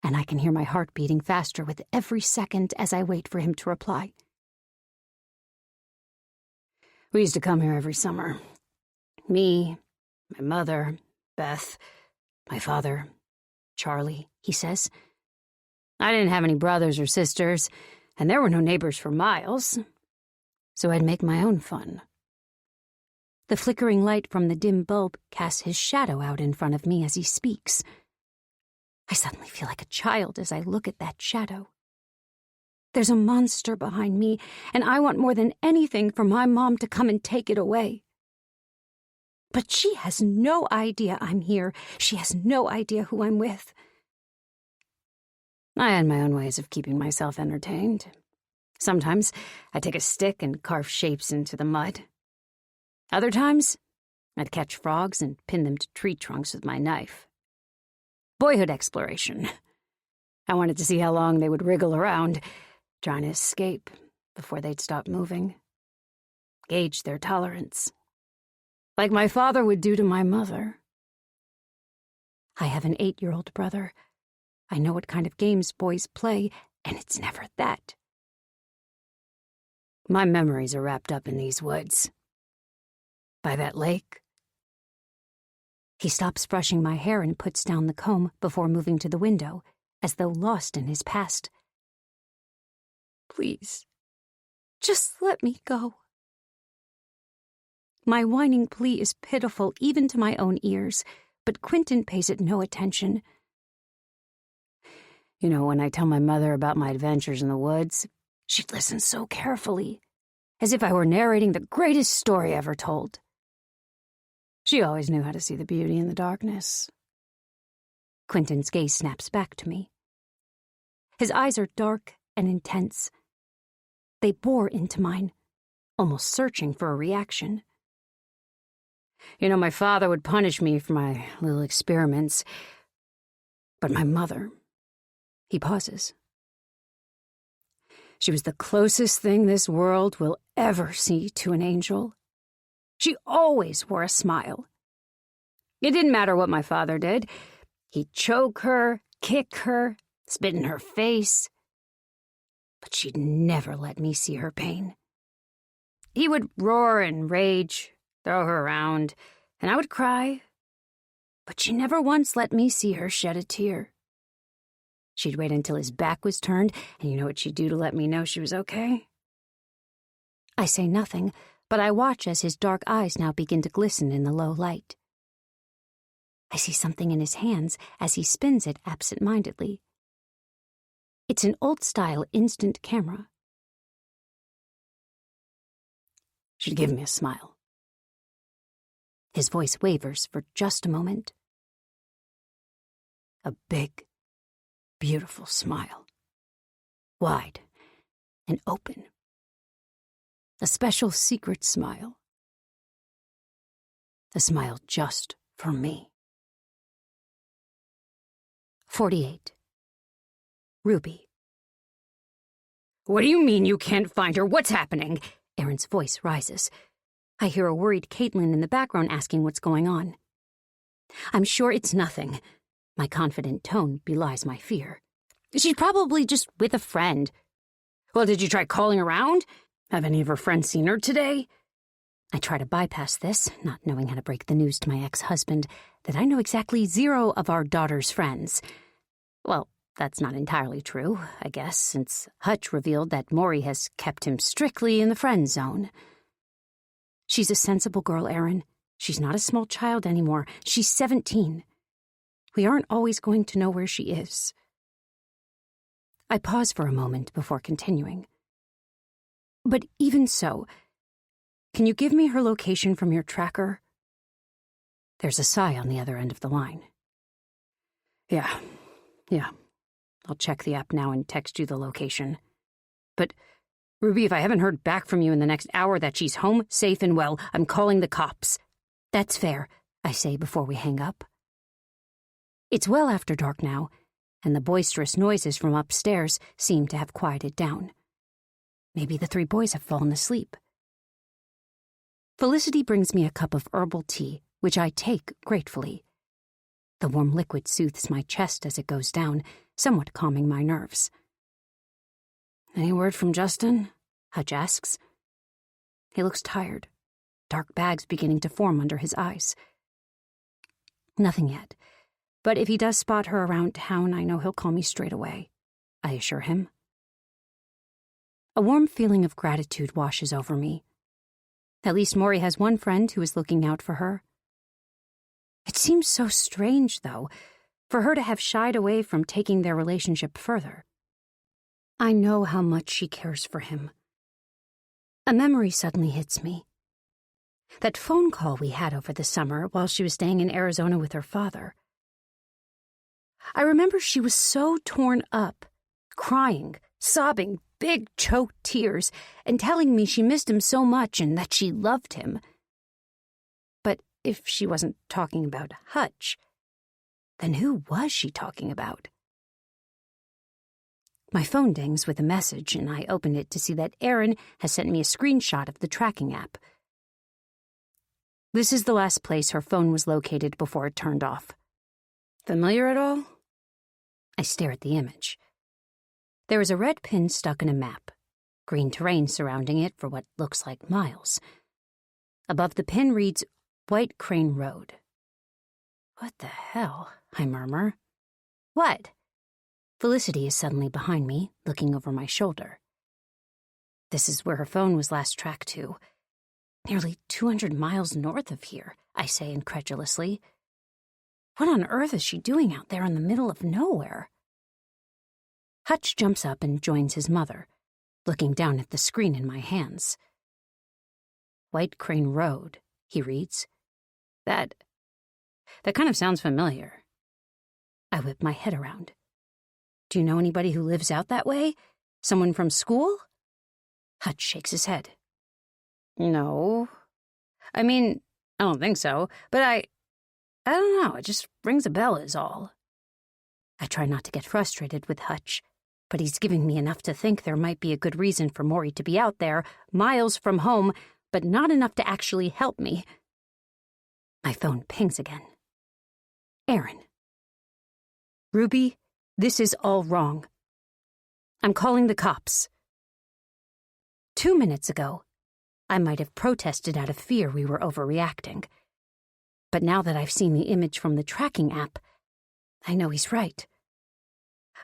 and I can hear my heart beating faster with every second as I wait for him to reply. We used to come here every summer. Me, my mother, Beth, my father, Charlie, he says. I didn't have any brothers or sisters, and there were no neighbors for miles, so I'd make my own fun. The flickering light from the dim bulb casts his shadow out in front of me as he speaks. I suddenly feel like a child as I look at that shadow. There's a monster behind me, and I want more than anything for my mom to come and take it away. But she has no idea I'm here. She has no idea who I'm with. I had my own ways of keeping myself entertained. Sometimes I'd take a stick and carve shapes into the mud. Other times, I'd catch frogs and pin them to tree trunks with my knife. Boyhood exploration. I wanted to see how long they would wriggle around, trying to escape before they'd stop moving. Gauge their tolerance. Like my father would do to my mother. I have an 8-year-old brother. I know what kind of games boys play, and it's never that. My memories are wrapped up in these woods. By that lake. He stops brushing my hair and puts down the comb before moving to the window, as though lost in his past. Please, just let me go. My whining plea is pitiful even to my own ears, but Quentin pays it no attention. You know, when I tell my mother about my adventures in the woods, she'd listen so carefully, as if I were narrating the greatest story ever told. She always knew how to see the beauty in the darkness. Quentin's gaze snaps back to me. His eyes are dark and intense. They bore into mine, almost searching for a reaction. You know, my father would punish me for my little experiments, but my mother... He pauses. She was the closest thing this world will ever see to an angel. She always wore a smile. It didn't matter what my father did. He'd choke her, kick her, spit in her face. But she'd never let me see her pain. He would roar and rage, throw her around, and I would cry. But she never once let me see her shed a tear. She'd wait until his back was turned, and you know what she'd do to let me know she was okay? I say nothing, but I watch as his dark eyes now begin to glisten in the low light. I see something in his hands as he spins it absent-mindedly. It's an old-style instant camera. She'd give me a smile. His voice wavers for just a moment. A big, beautiful smile. Wide and open. A special secret smile. A smile just for me. 48. Ruby. What do you mean you can't find her? What's happening? Aaron's voice rises. I hear a worried Caitlin in the background asking what's going on. I'm sure it's nothing. My confident tone belies my fear. She's probably just with a friend. Well, did you try calling around? Have any of her friends seen her today? I try to bypass this, not knowing how to break the news to my ex-husband that I know exactly 0 of our daughter's friends. Well, that's not entirely true, I guess, since Hutch revealed that Maury has kept him strictly in the friend zone. She's a sensible girl, Aaron. She's not a small child anymore. She's 17. We aren't always going to know where she is. I pause for a moment before continuing. But even so, can you give me her location from your tracker? There's a sigh on the other end of the line. Yeah. I'll check the app now and text you the location. But, Ruby, if I haven't heard back from you in the next hour that she's home, safe and well, I'm calling the cops. That's fair, I say before we hang up. It's well after dark now, and the boisterous noises from upstairs seem to have quieted down. Maybe the 3 boys have fallen asleep. Felicity brings me a cup of herbal tea, which I take gratefully. The warm liquid soothes my chest as it goes down, somewhat calming my nerves. Any word from Justin? Hutch asks. He looks tired, dark bags beginning to form under his eyes. Nothing yet, but if he does spot her around town, I know he'll call me straight away, I assure him. A warm feeling of gratitude washes over me. At least Maury has one friend who is looking out for her. It seems so strange, though, for her to have shied away from taking their relationship further. I know how much she cares for him. A memory suddenly hits me. That phone call we had over the summer while she was staying in Arizona with her father. I remember she was so torn up, crying, sobbing, big choked tears, and telling me she missed him so much and that she loved him. But if she wasn't talking about Hutch, then who was she talking about? My phone dings with a message, and I open it to see that Aaron has sent me a screenshot of the tracking app. This is the last place her phone was located before it turned off. Familiar at all? I stare at the image. There is a red pin stuck in a map, green terrain surrounding it for what looks like miles. Above the pin reads White Crane Road. What the hell? I murmur. What? Felicity is suddenly behind me, looking over my shoulder. This is where her phone was last tracked to. Nearly 200 miles north of here, I say incredulously. What on earth is she doing out there in the middle of nowhere? Hutch jumps up and joins his mother, looking down at the screen in my hands. White Crane Road, he reads. That kind of sounds familiar. I whip my head around. Do you know anybody who lives out that way? Someone from school? Hutch shakes his head. No. I mean, I don't think so, but I don't know, it just rings a bell is all. I try not to get frustrated with Hutch, but he's giving me enough to think there might be a good reason for Maury to be out there, miles from home, but not enough to actually help me. My phone pings again. Aaron. Ruby, this is all wrong. I'm calling the cops. 2 minutes ago, I might have protested out of fear we were overreacting. But now that I've seen the image from the tracking app, I know he's right.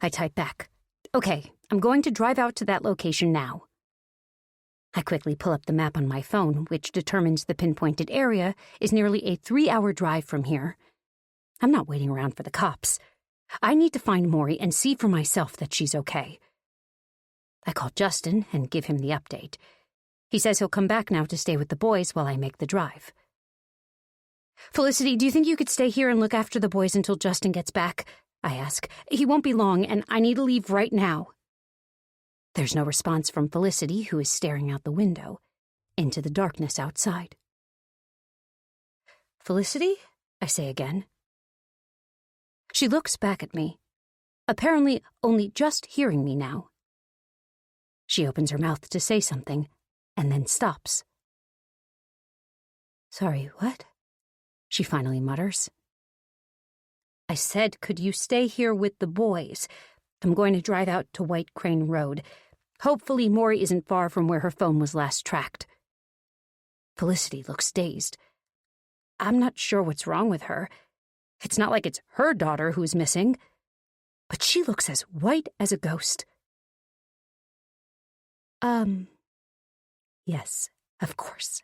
I type back, Okay, I'm going to drive out to that location now. I quickly pull up the map on my phone, which determines the pinpointed area is nearly a 3-hour drive from here. I'm not waiting around for the cops. I need to find Maury and see for myself that she's okay. I call Justin and give him the update. He says he'll come back now to stay with the boys while I make the drive. Felicity, do you think you could stay here and look after the boys until Justin gets back? I ask. He won't be long, and I need to leave right now. There's no response from Felicity, who is staring out the window, into the darkness outside. Felicity? I say again. She looks back at me, apparently only just hearing me now. She opens her mouth to say something, and then stops. Sorry, what? She finally mutters. I said, could you stay here with the boys? I'm going to drive out to White Crane Road. Hopefully Maury isn't far from where her phone was last tracked. Felicity looks dazed. I'm not sure what's wrong with her. It's not like it's her daughter who's missing, but she looks as white as a ghost. Yes, of course.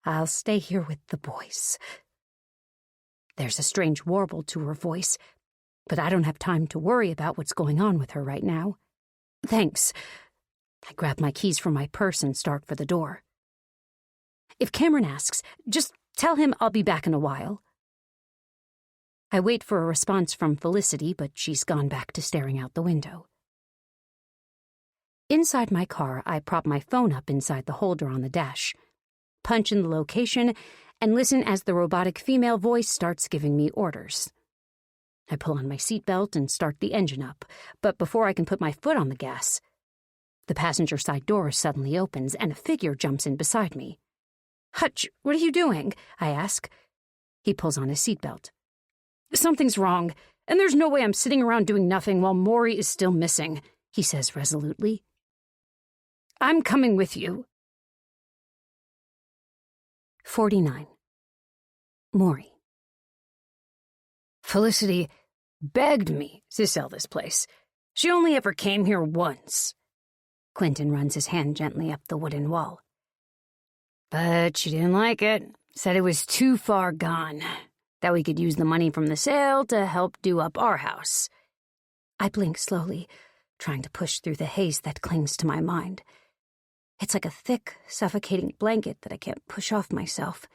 I'll stay here with the boys. There's a strange warble to her voice, but I don't have time to worry about what's going on with her right now. Thanks. I grab my keys from my purse and start for the door. If Cameron asks, just tell him I'll be back in a while. I wait for a response from Felicity, but she's gone back to staring out the window. Inside my car, I prop my phone up inside the holder on the dash, punch in the location, and listen as the robotic female voice starts giving me orders. I pull on my seatbelt and start the engine up, but before I can put my foot on the gas, the passenger side door suddenly opens and a figure jumps in beside me. "Hutch, what are you doing?" I ask. He pulls on his seatbelt. "Something's wrong, and there's no way I'm sitting around doing nothing while Maury is still missing," he says resolutely. "I'm coming with you." 49. Maury. Felicity begged me to sell this place. She only ever came here once. Quentin runs his hand gently up the wooden wall. But she didn't like it, said it was too far gone, that we could use the money from the sale to help do up our house. I blink slowly, trying to push through the haze that clings to my mind. It's like a thick, suffocating blanket that I can't push off myself.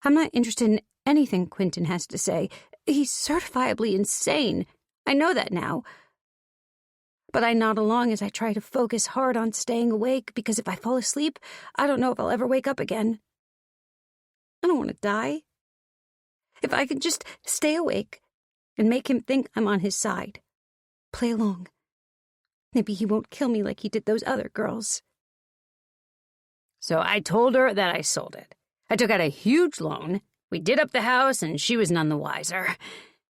I'm not interested in anything Quentin has to say. He's certifiably insane. I know that now. But I nod along as I try to focus hard on staying awake, because if I fall asleep, I don't know if I'll ever wake up again. I don't want to die. If I could just stay awake and make him think I'm on his side. Play along. Maybe he won't kill me like he did those other girls. So I told her that I sold it. I took out a huge loan. We did up the house, and she was none the wiser.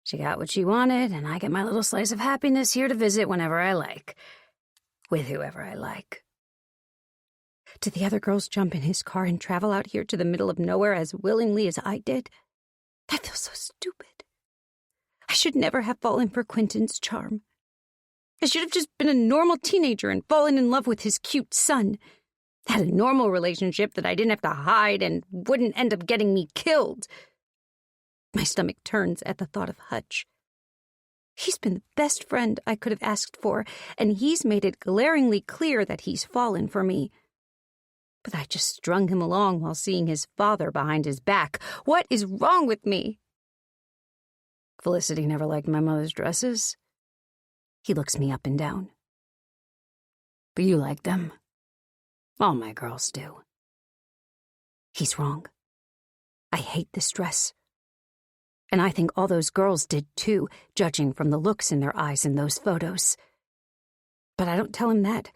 She got what she wanted, and I get my little slice of happiness here to visit whenever I like. With whoever I like. Did the other girls jump in his car and travel out here to the middle of nowhere as willingly as I did? I feel so stupid. I should never have fallen for Quentin's charm. I should have just been a normal teenager and fallen in love with his cute son. Had a normal relationship that I didn't have to hide and wouldn't end up getting me killed. My stomach turns at the thought of Hutch. He's been the best friend I could have asked for, and he's made it glaringly clear that he's fallen for me. But I just strung him along while seeing his father behind his back. What is wrong with me? Felicity never liked my mother's dresses. He looks me up and down. But you like them. All my girls do. He's wrong. I hate this dress. And I think all those girls did too, judging from the looks in their eyes in those photos. But I don't tell him that.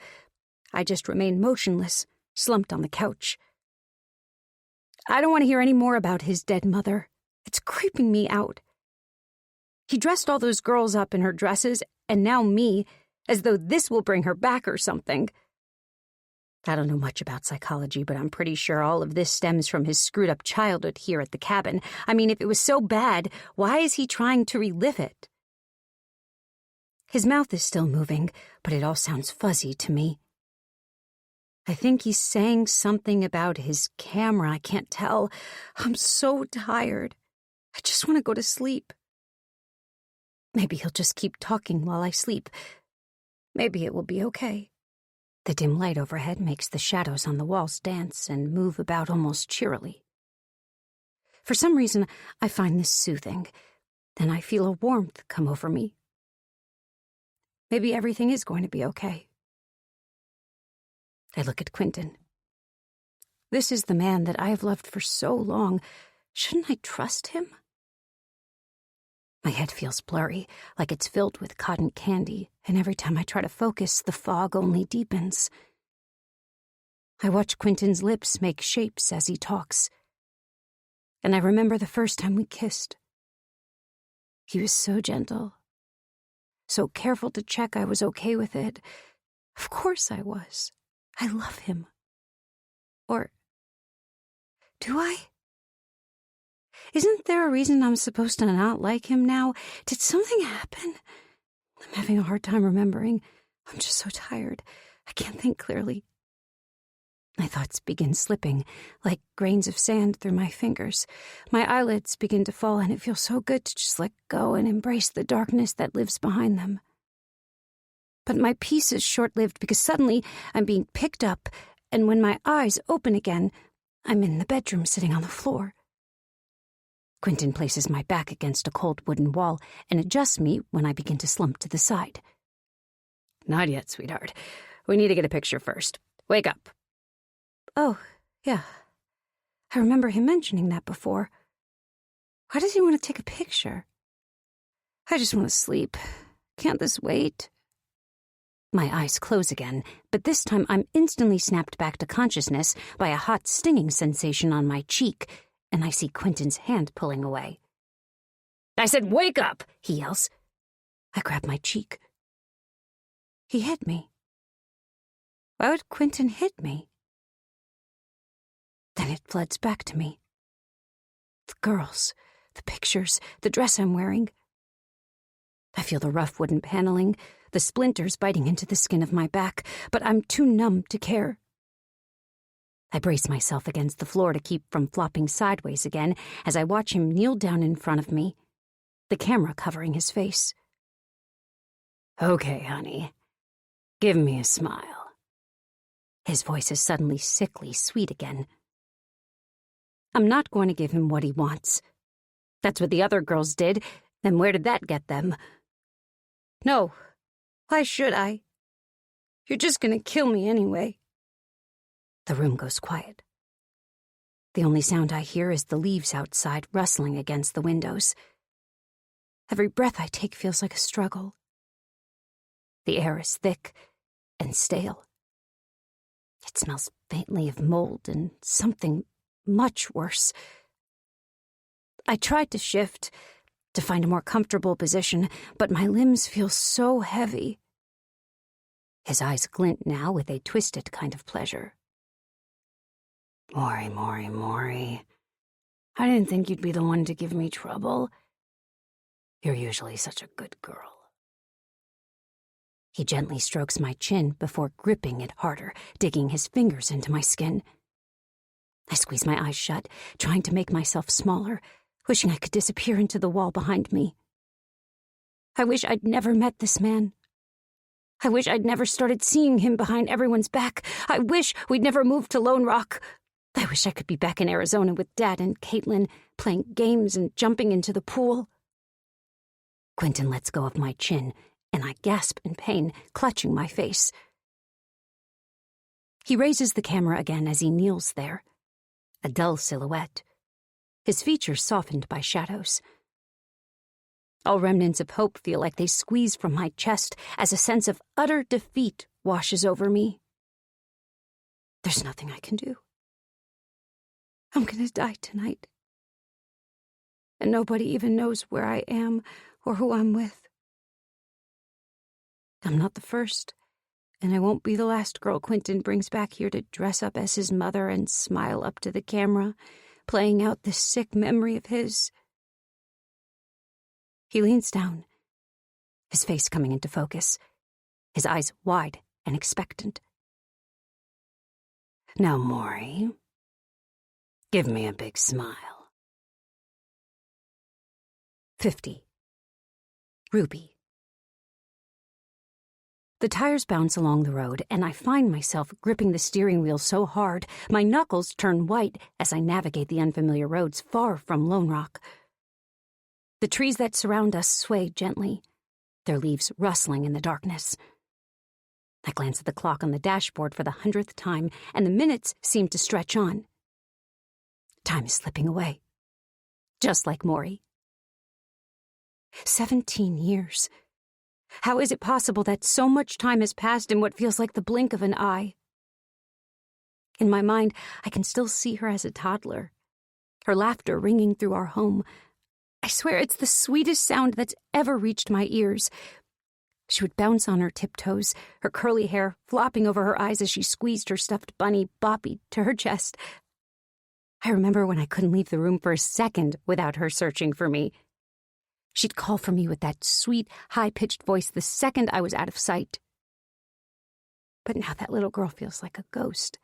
I just remain motionless, slumped on the couch. I don't want to hear any more about his dead mother. It's creeping me out. He dressed all those girls up in her dresses, and now me, as though this will bring her back or something. I don't know much about psychology, but I'm pretty sure all of this stems from his screwed-up childhood here at the cabin. I mean, if it was so bad, why is he trying to relive it? His mouth is still moving, but it all sounds fuzzy to me. I think he's saying something about his camera. I can't tell. I'm so tired. I just want to go to sleep. Maybe he'll just keep talking while I sleep. Maybe it will be okay. The dim light overhead makes the shadows on the walls dance and move about almost cheerily. For some reason, I find this soothing, and I feel a warmth come over me. Maybe everything is going to be okay. I look at Quentin. This is the man that I have loved for so long. Shouldn't I trust him? My head feels blurry, like it's filled with cotton candy, and every time I try to focus, the fog only deepens. I watch Quentin's lips make shapes as he talks, and I remember the first time we kissed. He was so gentle, so careful to check I was okay with it. Of course I was. I love him. Or do I? Isn't there a reason I'm supposed to not like him now? Did something happen? I'm having a hard time remembering. I'm just so tired. I can't think clearly. My thoughts begin slipping, like grains of sand through my fingers. My eyelids begin to fall, and it feels so good to just let go and embrace the darkness that lives behind them. But my peace is short-lived because suddenly I'm being picked up, and when my eyes open again, I'm in the bedroom sitting on the floor. Quentin places my back against a cold wooden wall and adjusts me when I begin to slump to the side. Not yet, sweetheart. We need to get a picture first. Wake up. Oh, yeah. I remember him mentioning that before. Why does he want to take a picture? I just want to sleep. Can't this wait? My eyes close again, but this time I'm instantly snapped back to consciousness by a hot stinging sensation on my cheek, and I see Quentin's hand pulling away. I said wake up, he yells. I grab my cheek. He hit me. Why would Quentin hit me? Then it floods back to me. The girls, the pictures, the dress I'm wearing. I feel the rough wooden paneling, the splinters biting into the skin of my back, but I'm too numb to care. I brace myself against the floor to keep from flopping sideways again as I watch him kneel down in front of me, the camera covering his face. Okay, honey. Give me a smile. His voice is suddenly sickly sweet again. I'm not going to give him what he wants. That's what the other girls did, then where did that get them? No, why should I? You're just going to kill me anyway. The room goes quiet. The only sound I hear is the leaves outside rustling against the windows. Every breath I take feels like a struggle. The air is thick and stale. It smells faintly of mold and something much worse. I tried to shift, to find a more comfortable position, but my limbs feel so heavy. His eyes glint now with a twisted kind of pleasure. Maury. I didn't think you'd be the one to give me trouble. You're usually such a good girl. He gently strokes my chin before gripping it harder, digging his fingers into my skin. I squeeze my eyes shut, trying to make myself smaller, wishing I could disappear into the wall behind me. I wish I'd never met this man. I wish I'd never started seeing him behind everyone's back. I wish we'd never moved to Lone Rock. I wish I could be back in Arizona with Dad and Caitlin, playing games and jumping into the pool. Quentin lets go of my chin, and I gasp in pain, clutching my face. He raises the camera again as he kneels there, a dull silhouette, his features softened by shadows. All remnants of hope feel like they squeeze from my chest as a sense of utter defeat washes over me. There's nothing I can do. I'm going to die tonight. And nobody even knows where I am or who I'm with. I'm not the first, and I won't be the last girl Quentin brings back here to dress up as his mother and smile up to the camera, playing out this sick memory of his. He leans down, his face coming into focus, his eyes wide and expectant. Now, Maury, give me a big smile. 50. Ruby. The tires bounce along the road, and I find myself gripping the steering wheel so hard, my knuckles turn white as I navigate the unfamiliar roads far from Lone Rock. The trees that surround us sway gently, their leaves rustling in the darkness. I glance at the clock on the dashboard for the 100th time, and the minutes seem to stretch on. Time is slipping away, just like Maury. 17 years. How is it possible that so much time has passed in what feels like the blink of an eye? In my mind, I can still see her as a toddler, her laughter ringing through our home. I swear it's the sweetest sound that's ever reached my ears. She would bounce on her tiptoes, her curly hair flopping over her eyes as she squeezed her stuffed bunny, Boppy, to her chest. I remember when I couldn't leave the room for a second without her searching for me. She'd call for me with that sweet, high-pitched voice the second I was out of sight. But now that little girl feels like a ghost,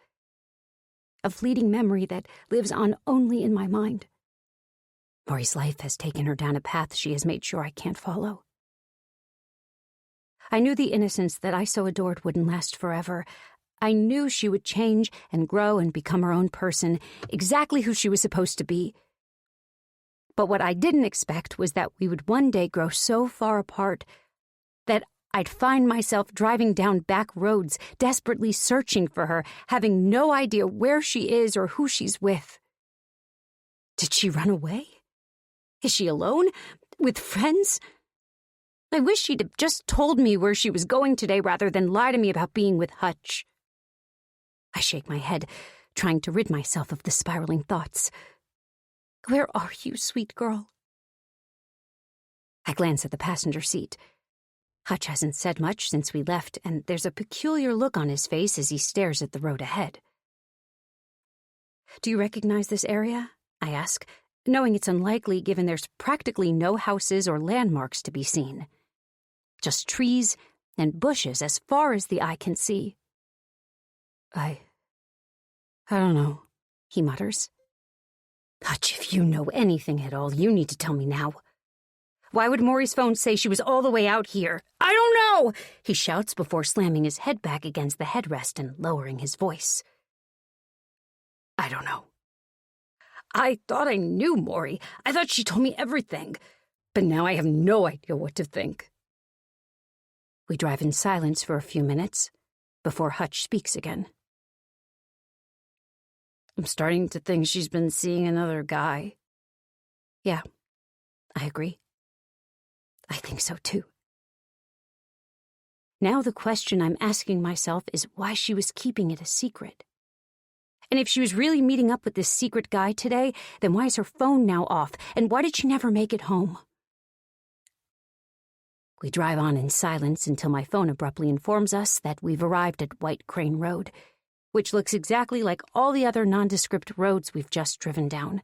a fleeting memory that lives on only in my mind. Maury's life has taken her down a path she has made sure I can't follow. I knew the innocence that I so adored wouldn't last forever. I knew she would change and grow and become her own person, exactly who she was supposed to be. But what I didn't expect was that we would one day grow so far apart that I'd find myself driving down back roads, desperately searching for her, having no idea where she is or who she's with. Did she run away? Is she alone? With friends? I wish she'd have just told me where she was going today rather than lie to me about being with Hutch. I shake my head, trying to rid myself of the spiraling thoughts. Where are you, sweet girl? I glance at the passenger seat. Hutch hasn't said much since we left, and there's a peculiar look on his face as he stares at the road ahead. Do you recognize this area? I ask, knowing it's unlikely given there's practically no houses or landmarks to be seen. Just trees and bushes as far as the eye can see. I don't know, he mutters. Hutch, if you know anything at all, you need to tell me now. Why would Maury's phone say she was all the way out here? I don't know, he shouts before slamming his head back against the headrest and lowering his voice. I don't know. I thought I knew Maury. I thought she told me everything. But now I have no idea what to think. We drive in silence for a few minutes before Hutch speaks again. I'm starting to think she's been seeing another guy. Yeah, I agree. I think so too. Now the question I'm asking myself is why she was keeping it a secret. And if she was really meeting up with this secret guy today, then why is her phone now off, and why did she never make it home? We drive on in silence until my phone abruptly informs us that we've arrived at White Crane Road, which looks exactly like all the other nondescript roads we've just driven down.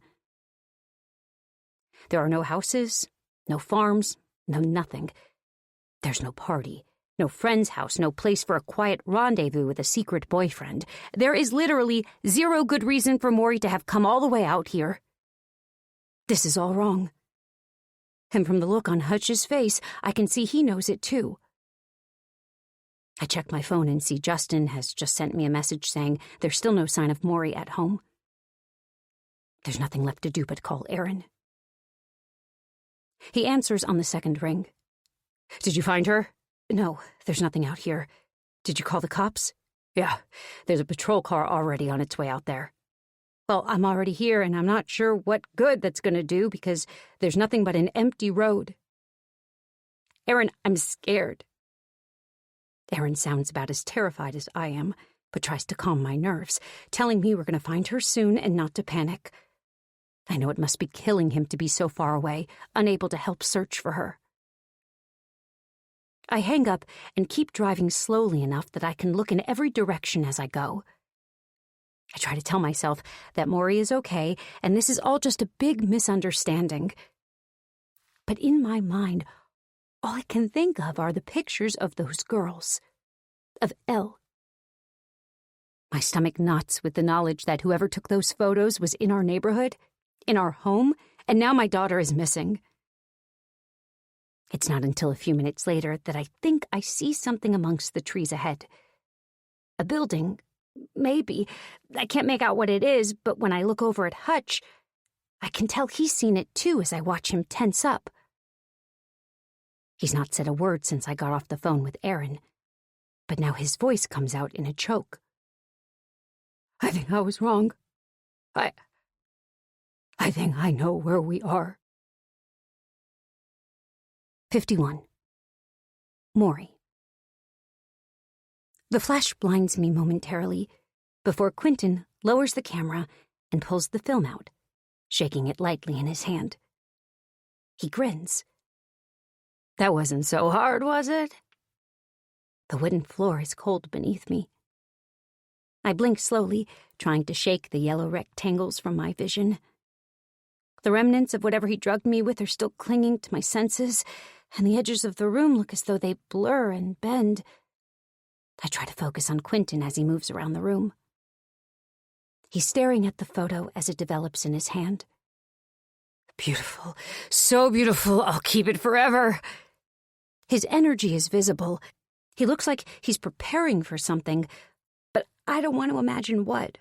There are no houses, no farms, no nothing. There's no party, no friend's house, no place for a quiet rendezvous with a secret boyfriend. There is literally zero good reason for Maury to have come all the way out here. This is all wrong. And from the look on Hutch's face, I can see he knows it too. I check my phone and see Justin has just sent me a message saying there's still no sign of Maury at home. There's nothing left to do but call Aaron. He answers on the second ring. Did you find her? No, there's nothing out here. Did you call the cops? Yeah, there's a patrol car already on its way out there. Well, I'm already here, and I'm not sure what good that's going to do because there's nothing but an empty road. Aaron, I'm scared. Aaron sounds about as terrified as I am, but tries to calm my nerves, telling me we're going to find her soon and not to panic. I know it must be killing him to be so far away, unable to help search for her. I hang up and keep driving slowly enough that I can look in every direction as I go. I try to tell myself that Maury is okay and this is all just a big misunderstanding. But in my mind, all I can think of are the pictures of those girls, of Elle. My stomach knots with the knowledge that whoever took those photos was in our neighborhood, in our home, and now my daughter is missing. It's not until a few minutes later that I think I see something amongst the trees ahead. A building, maybe. I can't make out what it is, but when I look over at Hutch, I can tell he's seen it too as I watch him tense up. He's not said a word since I got off the phone with Aaron, but now his voice comes out in a choke. I think I was wrong. I think I know where we are. 51. Maury. The flash blinds me momentarily before Quentin lowers the camera and pulls the film out, shaking it lightly in his hand. He grins. That wasn't so hard, was it? The wooden floor is cold beneath me. I blink slowly, trying to shake the yellow rectangles from my vision. The remnants of whatever he drugged me with are still clinging to my senses, and the edges of the room look as though they blur and bend. I try to focus on Quentin as he moves around the room. He's staring at the photo as it develops in his hand. Beautiful, so beautiful, I'll keep it forever. His energy is visible. He looks like he's preparing for something, but I don't want to imagine what.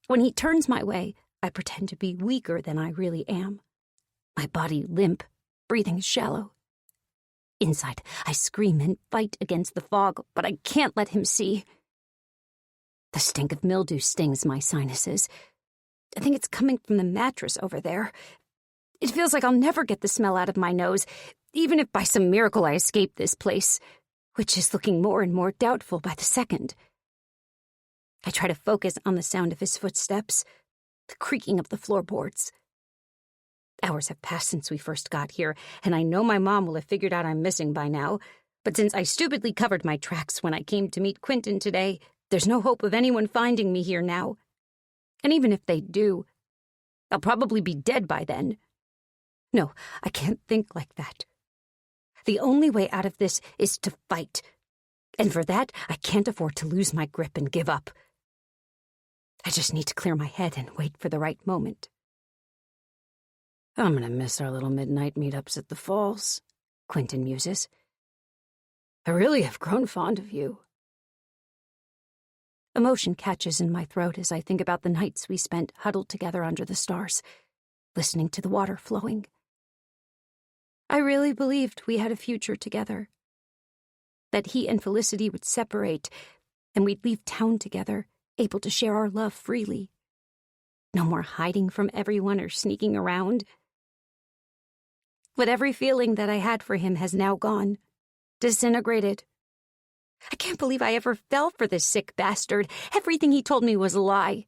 When he turns my way, I pretend to be weaker than I really am. My body limp, breathing shallow. Inside, I scream and fight against the fog, but I can't let him see. The stink of mildew stings my sinuses. I think it's coming from the mattress over there. It feels like I'll never get the smell out of my nose, even if by some miracle I escape this place, which is looking more and more doubtful by the second. I try to focus on the sound of his footsteps, the creaking of the floorboards. Hours have passed since we first got here, and I know my mom will have figured out I'm missing by now, but since I stupidly covered my tracks when I came to meet Quentin today, there's no hope of anyone finding me here now. And even if they do, I'll probably be dead by then. No, I can't think like that. The only way out of this is to fight, and for that, I can't afford to lose my grip and give up. I just need to clear my head and wait for the right moment. I'm gonna miss our little midnight meetups at the falls, Quentin muses. I really have grown fond of you. Emotion catches in my throat as I think about the nights we spent huddled together under the stars, listening to the water flowing. I really believed we had a future together. That he and Felicity would separate, and we'd leave town together, able to share our love freely. No more hiding from everyone or sneaking around. But every feeling that I had for him has now gone, disintegrated. I can't believe I ever fell for this sick bastard. Everything he told me was a lie.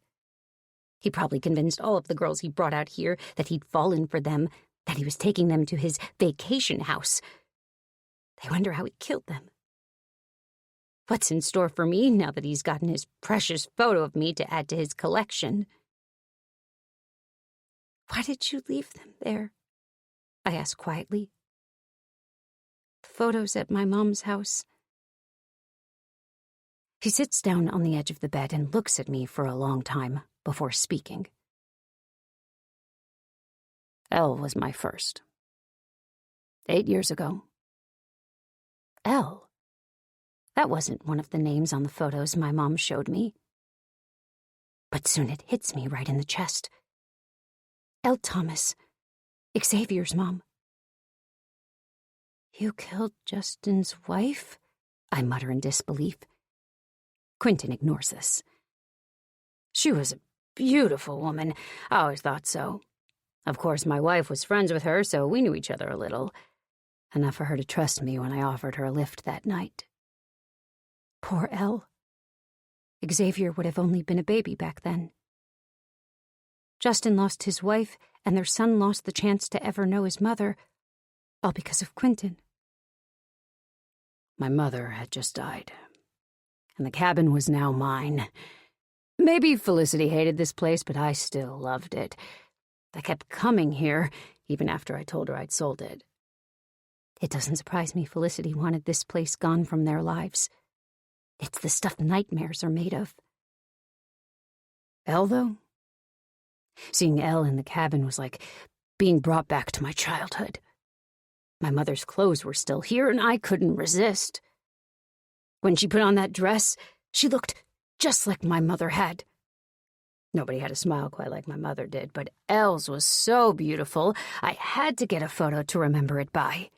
He probably convinced all of the girls he brought out here that he'd fallen for them, that he was taking them to his vacation house. I wonder how he killed them. What's in store for me now that he's gotten his precious photo of me to add to his collection? Why did you leave them there? I asked quietly. The photos at my mom's house. He sits down on the edge of the bed and looks at me for a long time before speaking. Elle was my first. 8 years ago. Elle? That wasn't one of the names on the photos my mom showed me. But soon it hits me right in the chest. Elle Thomas, Xavier's mom. You killed Justin's wife? I mutter in disbelief. Quentin ignores this. She was a beautiful woman. I always thought so. Of course, my wife was friends with her, so we knew each other a little. Enough for her to trust me when I offered her a lift that night. Poor Elle. Xavier would have only been a baby back then. Justin lost his wife, and their son lost the chance to ever know his mother, all because of Quentin. My mother had just died, and the cabin was now mine. Maybe Felicity hated this place, but I still loved it. I kept coming here, even after I told her I'd sold it. It doesn't surprise me Felicity wanted this place gone from their lives. It's the stuff nightmares are made of. Elle, though? Seeing Elle in the cabin was like being brought back to my childhood. My mother's clothes were still here, and I couldn't resist. When she put on that dress, she looked just like my mother had. Nobody had a smile quite like my mother did, but Elle's was so beautiful, I had to get a photo to remember it by.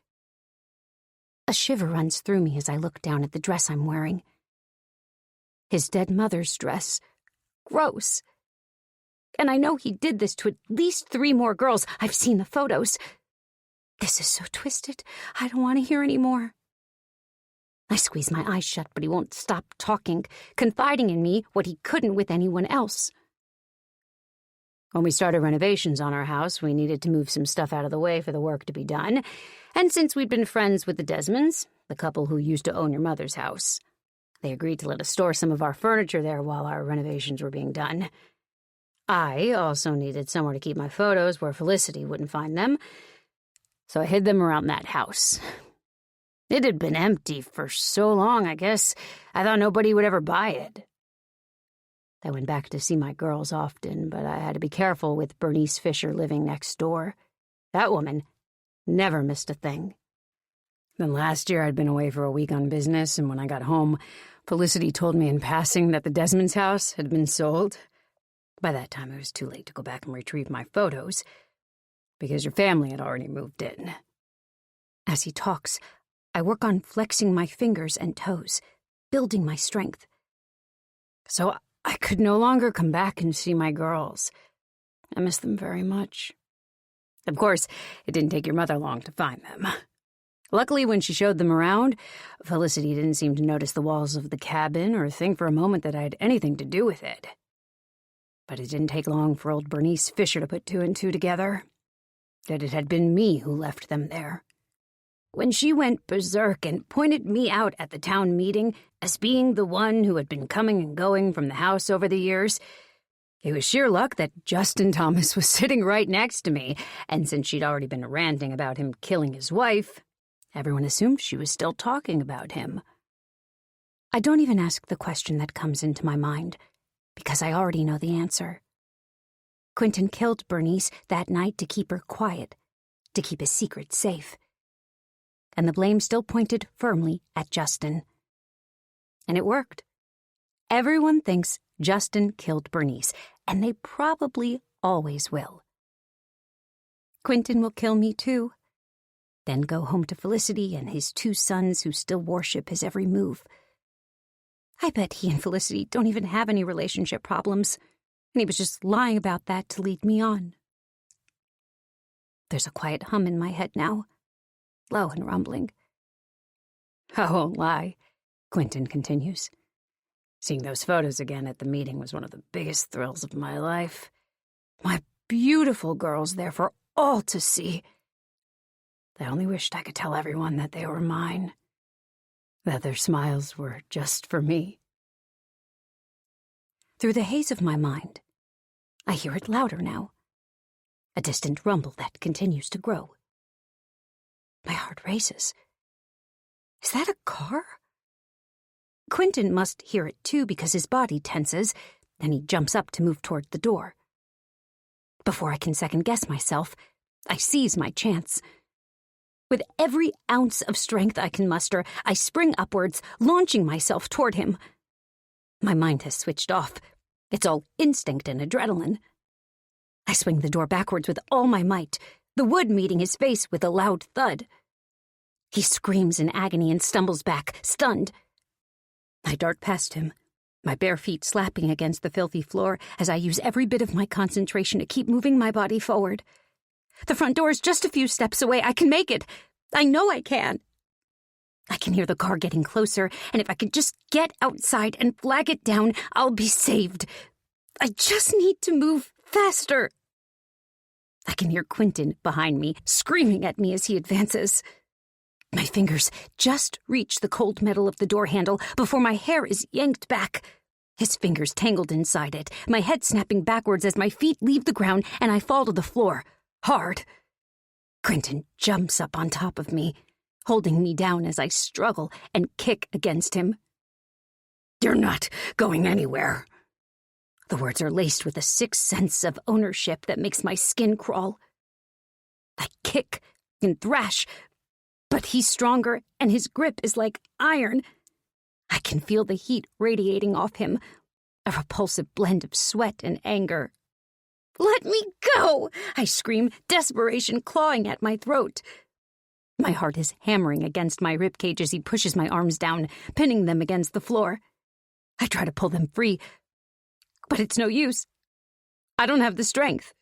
A shiver runs through me as I look down at the dress I'm wearing. His dead mother's dress. Gross. And I know he did this to at least 3 more girls. I've seen the photos. This is so twisted. I don't want to hear any more. I squeeze my eyes shut, but he won't stop talking, confiding in me what he couldn't with anyone else. When we started renovations on our house, we needed to move some stuff out of the way for the work to be done. And since we'd been friends with the Desmonds, the couple who used to own your mother's house, they agreed to let us store some of our furniture there while our renovations were being done. I also needed somewhere to keep my photos where Felicity wouldn't find them, so I hid them around that house. It had been empty for so long, I guess I thought nobody would ever buy it. I went back to see my girls often, but I had to be careful with Bernice Fisher living next door. That woman never missed a thing. Then last year I'd been away for a week on business, and when I got home, Felicity told me in passing that the Desmonds' house had been sold. By that time, it was too late to go back and retrieve my photos, because your family had already moved in. As he talks, I work on flexing my fingers and toes, building my strength. So I could no longer come back and see my girls. I miss them very much. Of course, it didn't take your mother long to find them. Luckily, when she showed them around, Felicity didn't seem to notice the walls of the cabin or think for a moment that I had anything to do with it. But it didn't take long for old Bernice Fisher to put two and two together, that it had been me who left them there. When she went berserk and pointed me out at the town meeting as being the one who had been coming and going from the house over the years, it was sheer luck that Justin Thomas was sitting right next to me, and since she'd already been ranting about him killing his wife, everyone assumed she was still talking about him. I don't even ask the question that comes into my mind, because I already know the answer. Quentin killed Bernice that night to keep her quiet, to keep his secret safe. And the blame still pointed firmly at Justin. And it worked. Everyone thinks Justin killed Bernice, and they probably always will. Quentin will kill me too, then go home to Felicity and his two sons who still worship his every move. I bet he and Felicity don't even have any relationship problems, and he was just lying about that to lead me on. There's a quiet hum in my head now, low and rumbling. I won't lie, Quentin continues. Seeing those photos again at the meeting was one of the biggest thrills of my life. My beautiful girls there for all to see. I only wished I could tell everyone that they were mine, that their smiles were just for me. Through the haze of my mind, I hear it louder now, a distant rumble that continues to grow. My heart races. Is that a car? Quentin must hear it too because his body tenses, and he jumps up to move toward the door. Before I can second-guess myself, I seize my chance. With every ounce of strength I can muster, I spring upwards, launching myself toward him. My mind has switched off. It's all instinct and adrenaline. I swing the door backwards with all my might, the wood meeting his face with a loud thud. He screams in agony and stumbles back, stunned. I dart past him, my bare feet slapping against the filthy floor as I use every bit of my concentration to keep moving my body forward. The front door is just a few steps away. I can make it. I know I can. I can hear the car getting closer, and if I could just get outside and flag it down, I'll be saved. I just need to move faster. I can hear Quentin behind me, screaming at me as he advances. My fingers just reach the cold metal of the door handle before my hair is yanked back. His fingers tangled inside it, my head snapping backwards as my feet leave the ground and I fall to the floor, hard. Quentin jumps up on top of me, holding me down as I struggle and kick against him. "You're not going anywhere." The words are laced with a sick sense of ownership that makes my skin crawl. I kick and thrash, but he's stronger and his grip is like iron. I can feel the heat radiating off him, a repulsive blend of sweat and anger. "Let me go!" I scream, desperation clawing at my throat. My heart is hammering against my ribcage as he pushes my arms down, pinning them against the floor. I try to pull them free, but it's no use. I don't have the strength.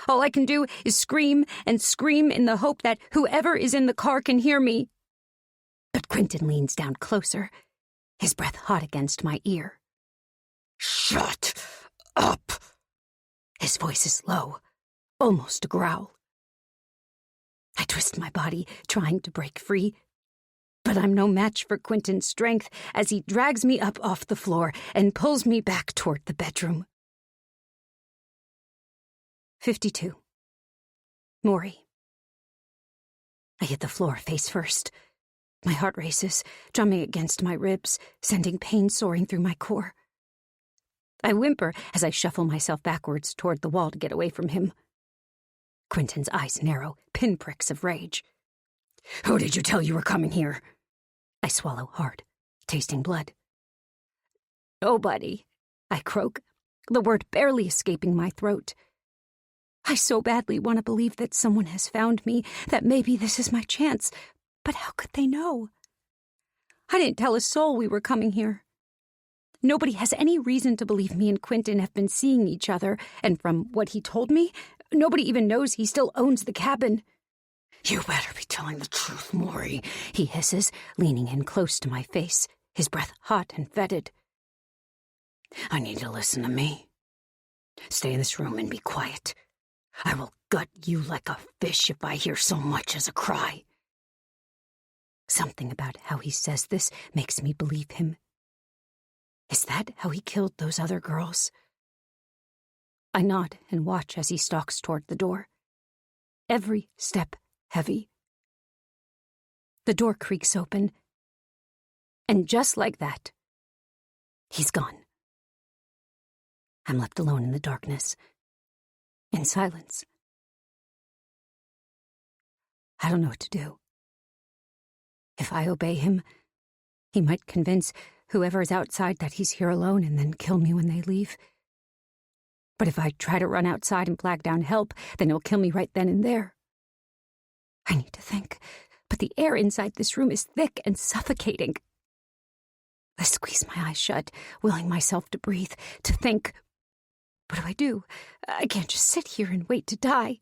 All I can do is scream and scream in the hope that whoever is in the car can hear me. But Quentin leans down closer, his breath hot against my ear. "Shut up!" His voice is low, almost a growl. I twist my body, trying to break free, but I'm no match for Quentin's strength as he drags me up off the floor and pulls me back toward the bedroom. 52. Maury. I hit the floor face first. My heart races, drumming against my ribs, sending pain soaring through my core. I whimper as I shuffle myself backwards toward the wall to get away from him. Quentin's eyes narrow, pinpricks of rage. "Who did you tell you were coming here?" I swallow hard, tasting blood. "Nobody," I croak. the word barely escaping my throat. I so badly want to believe that someone has found me, that maybe this is my chance, but how could they know? I didn't tell a soul we were coming here. Nobody has any reason to believe me and Quentin have been seeing each other, and from what he told me, nobody even knows he still owns the cabin. "You better be telling the truth, Maury," he hisses, leaning in close to my face, his breath hot and fetid. "I need to listen to me. Stay in this room and be quiet. I will gut you like a fish if I hear so much as a cry." Something about how he says this makes me believe him. Is that how he killed those other girls? I nod and watch as he stalks toward the door. Every step heavy. The door creaks open, and just like that, he's gone. I'm left alone in the darkness, in silence. I don't know what to do. If I obey him, he might convince whoever is outside that he's here alone and then kill me when they leave. But if I try to run outside and flag down help, then he'll kill me right then and there. I need to think, but the air inside this room is thick and suffocating. I squeeze my eyes shut, willing myself to breathe, to think. What do? I can't just sit here and wait to die.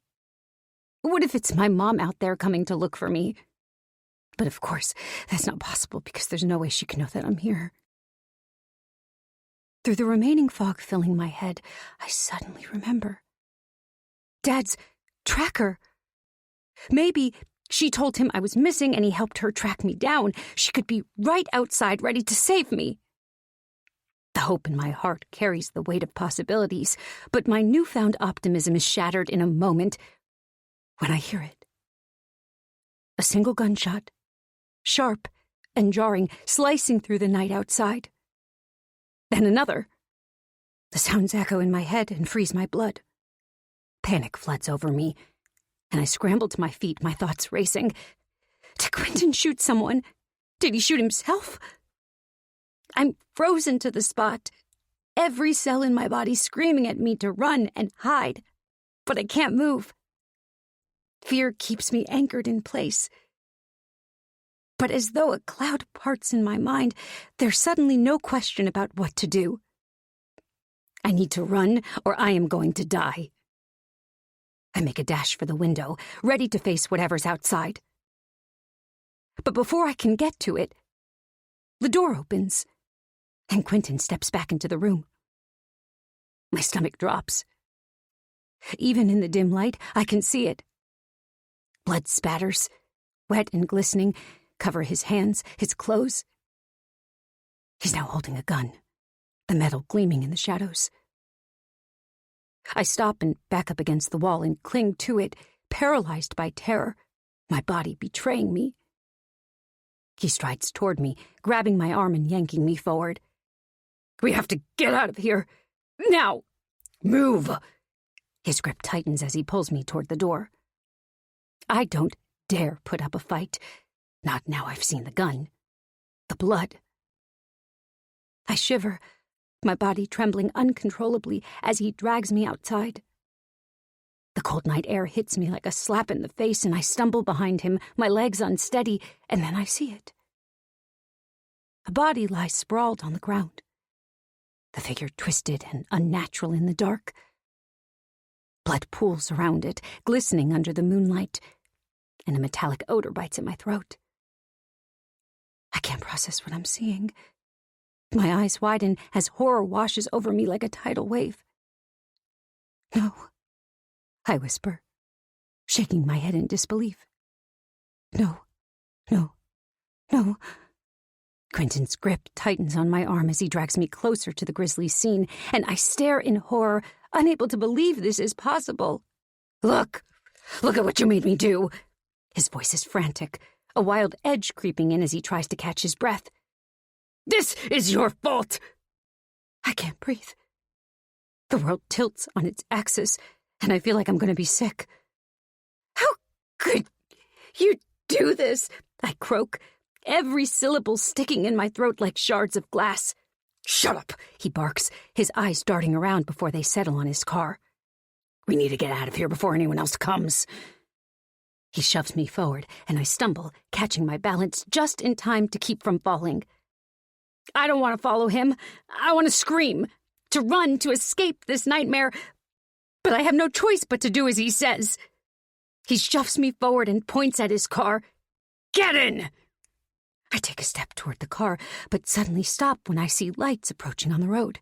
What if it's my mom out there coming to look for me? But of course, that's not possible because there's no way she can know that I'm here. Through the remaining fog filling my head, I suddenly remember. Dad's tracker. Maybe she told him I was missing and he helped her track me down. She could be right outside ready to save me. The hope in my heart carries the weight of possibilities, but my newfound optimism is shattered in a moment when I hear it. A single gunshot, sharp and jarring, slicing through the night outside. Then another. The sounds echo in my head and freeze my blood. Panic floods over me, and I scramble to my feet, my thoughts racing. Did Quentin shoot someone? Did he shoot himself? I'm frozen to the spot, every cell in my body screaming at me to run and hide, but I can't move. Fear keeps me anchored in place. But as though a cloud parts in my mind, there's suddenly no question about what to do. I need to run, or I am going to die. I make a dash for the window, ready to face whatever's outside. But before I can get to it, the door opens, and Quentin steps back into the room. My stomach drops. Even in the dim light, I can see it. Blood spatters, wet and glistening, cover his hands, his clothes. He's now holding a gun, the metal gleaming in the shadows. I stop and back up against the wall and cling to it, paralyzed by terror, my body betraying me. He strides toward me, grabbing my arm and yanking me forward. "We have to get out of here. Now! Move!" His grip tightens as he pulls me toward the door. I don't dare put up a fight. Not now I've seen the gun. The blood. I shiver, my body trembling uncontrollably as he drags me outside. The cold night air hits me like a slap in the face, and I stumble behind him, my legs unsteady, and then I see it. A body lies sprawled on the ground, the figure twisted and unnatural in the dark. Blood pools around it, glistening under the moonlight, and a metallic odor bites at my throat. I can't process what I'm seeing. My eyes widen as horror washes over me like a tidal wave. "No," I whisper, shaking my head in disbelief. "No, no, no." Quentin's grip tightens on my arm as he drags me closer to the grisly scene, and I stare in horror, unable to believe this is possible. Look at what you made me do." His voice is frantic, a wild edge creeping in as he tries to catch his breath. "This is your fault!" I can't breathe. The world tilts on its axis, and I feel like I'm going to be sick. "How could you do this?" I croak, every syllable sticking in my throat like shards of glass. "Shut up," he barks, his eyes darting around before they settle on his car. "We need to get out of here before anyone else comes." He shoves me forward, and I stumble, catching my balance just in time to keep from falling. I don't want to follow him. I want to scream, to run, to escape this nightmare, but I have no choice but to do as he says. He shoves me forward and points at his car. "Get in!" I take a step toward the car, but suddenly stop when I see lights approaching on the road.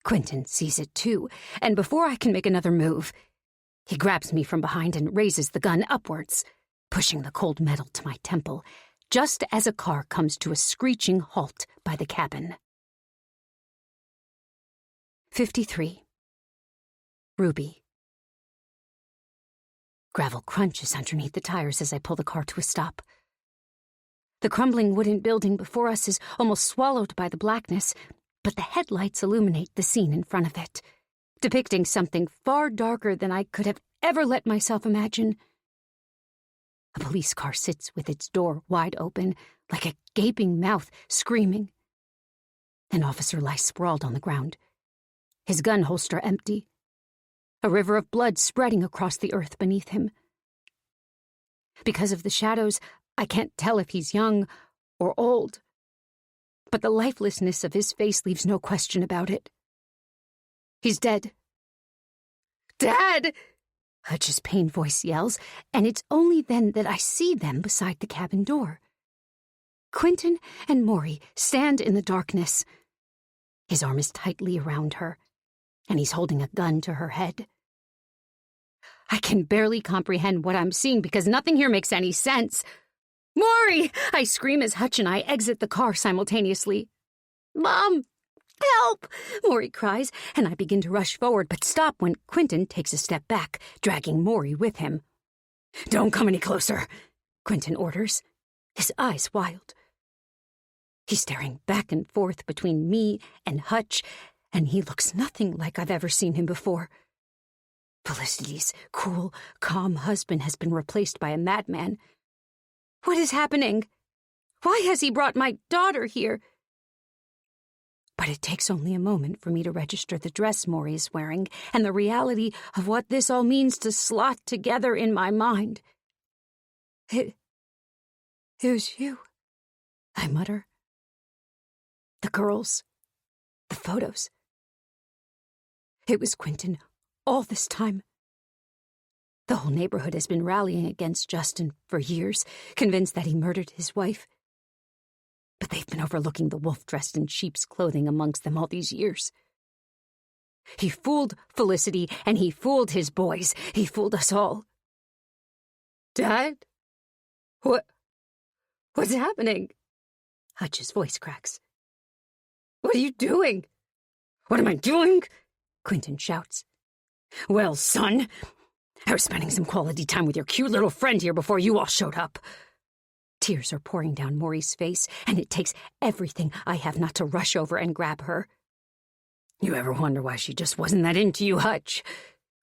Quentin sees it too, and before I can make another move, he grabs me from behind and raises the gun upwards, pushing the cold metal to my temple, just as a car comes to a screeching halt by the cabin. 53. Ruby. Gravel crunches underneath the tires as I pull the car to a stop. The crumbling wooden building before us is almost swallowed by the blackness, but the headlights illuminate the scene in front of it, depicting something far darker than I could have ever let myself imagine. A police car sits with its door wide open, like a gaping mouth, screaming. An officer lies sprawled on the ground, his gun holster empty, a river of blood spreading across the earth beneath him. Because of the shadows, I can't tell if he's young or old, but the lifelessness of his face leaves no question about it. He's dead. "Dad!" Hutch's pained voice yells, and it's only then that I see them beside the cabin door. Quentin and Maury stand in the darkness. His arm is tightly around her, and he's holding a gun to her head. I can barely comprehend what I'm seeing because nothing here makes any sense. "Maury!" I scream as Hutch and I exit the car simultaneously. "Mom! Help!" Maury cries, and I begin to rush forward but stop when Quentin takes a step back, dragging Maury with him. "Don't come any closer," Quentin orders, his eyes wild. He's staring back and forth between me and Hutch, and he looks nothing like I've ever seen him before. Felicity's cool, calm husband has been replaced by a madman. What is happening? Why has he brought my daughter here? But it takes only a moment for me to register the dress Maury is wearing and the reality of what this all means to slot together in my mind. It was you, I mutter. The girls, the photos. It was Quentin all this time. The whole neighborhood has been rallying against Justin for years, convinced that he murdered his wife. But they've been overlooking the wolf dressed in sheep's clothing amongst them all these years. He fooled Felicity, and he fooled his boys. He fooled us all. "Dad? What's happening?" Hutch's voice cracks. "What are you doing?" "What am I doing?" Quentin shouts. "Well, son, I was spending some quality time with your cute little friend here before you all showed up." Tears are pouring down Maury's face, and it takes everything I have not to rush over and grab her. "You ever wonder why she just wasn't that into you, Hutch?"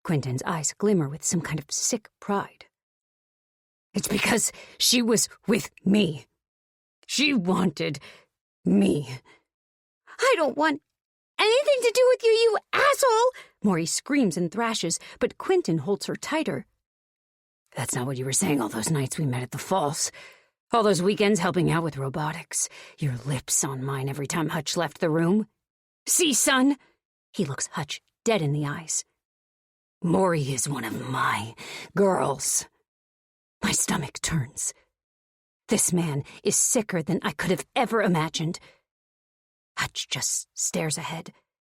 Quentin's eyes glimmer with some kind of sick pride. "It's because she was with me. She wanted me." "I don't want anything to do with you, you asshole!" Maury screams and thrashes, but Quentin holds her tighter. "That's not what you were saying all those nights we met at the falls. All those weekends helping out with robotics. Your lips on mine every time Hutch left the room. See, son?" He looks Hutch dead in the eyes. "Maury is one of my girls." My stomach turns. This man is sicker than I could have ever imagined. Hutch just stares ahead,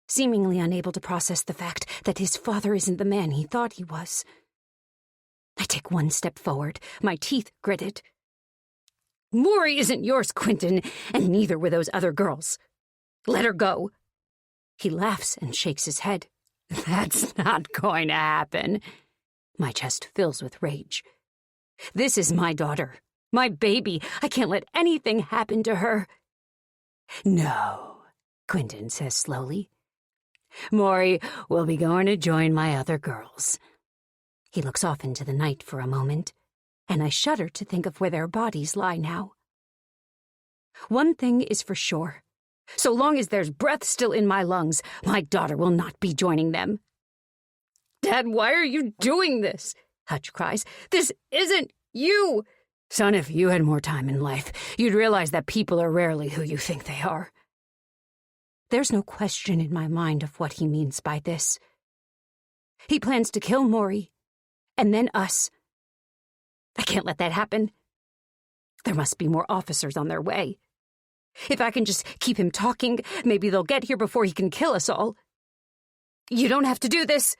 seemingly unable to process the fact that his father isn't the man he thought he was. I take one step forward, my teeth gritted. "Maury isn't yours, Quentin, and neither were those other girls. Let her go." He laughs and shakes his head. "That's not going to happen." My chest fills with rage. "This is my daughter, my baby. I can't let anything happen to her." "No," Quentin says slowly. "Maury will be going to join my other girls." He looks off into the night for a moment, and I shudder to think of where their bodies lie now. One thing is for sure. So long as there's breath still in my lungs, my daughter will not be joining them. Dad, why are you doing this? Hutch cries. This isn't you. Son, if you had more time in life, you'd realize that people are rarely who you think they are. There's no question in my mind of what he means by this. He plans to kill Maury, and then us. I can't let that happen. There must be more officers on their way. If I can just keep him talking, maybe they'll get here before he can kill us all. You don't have to do this.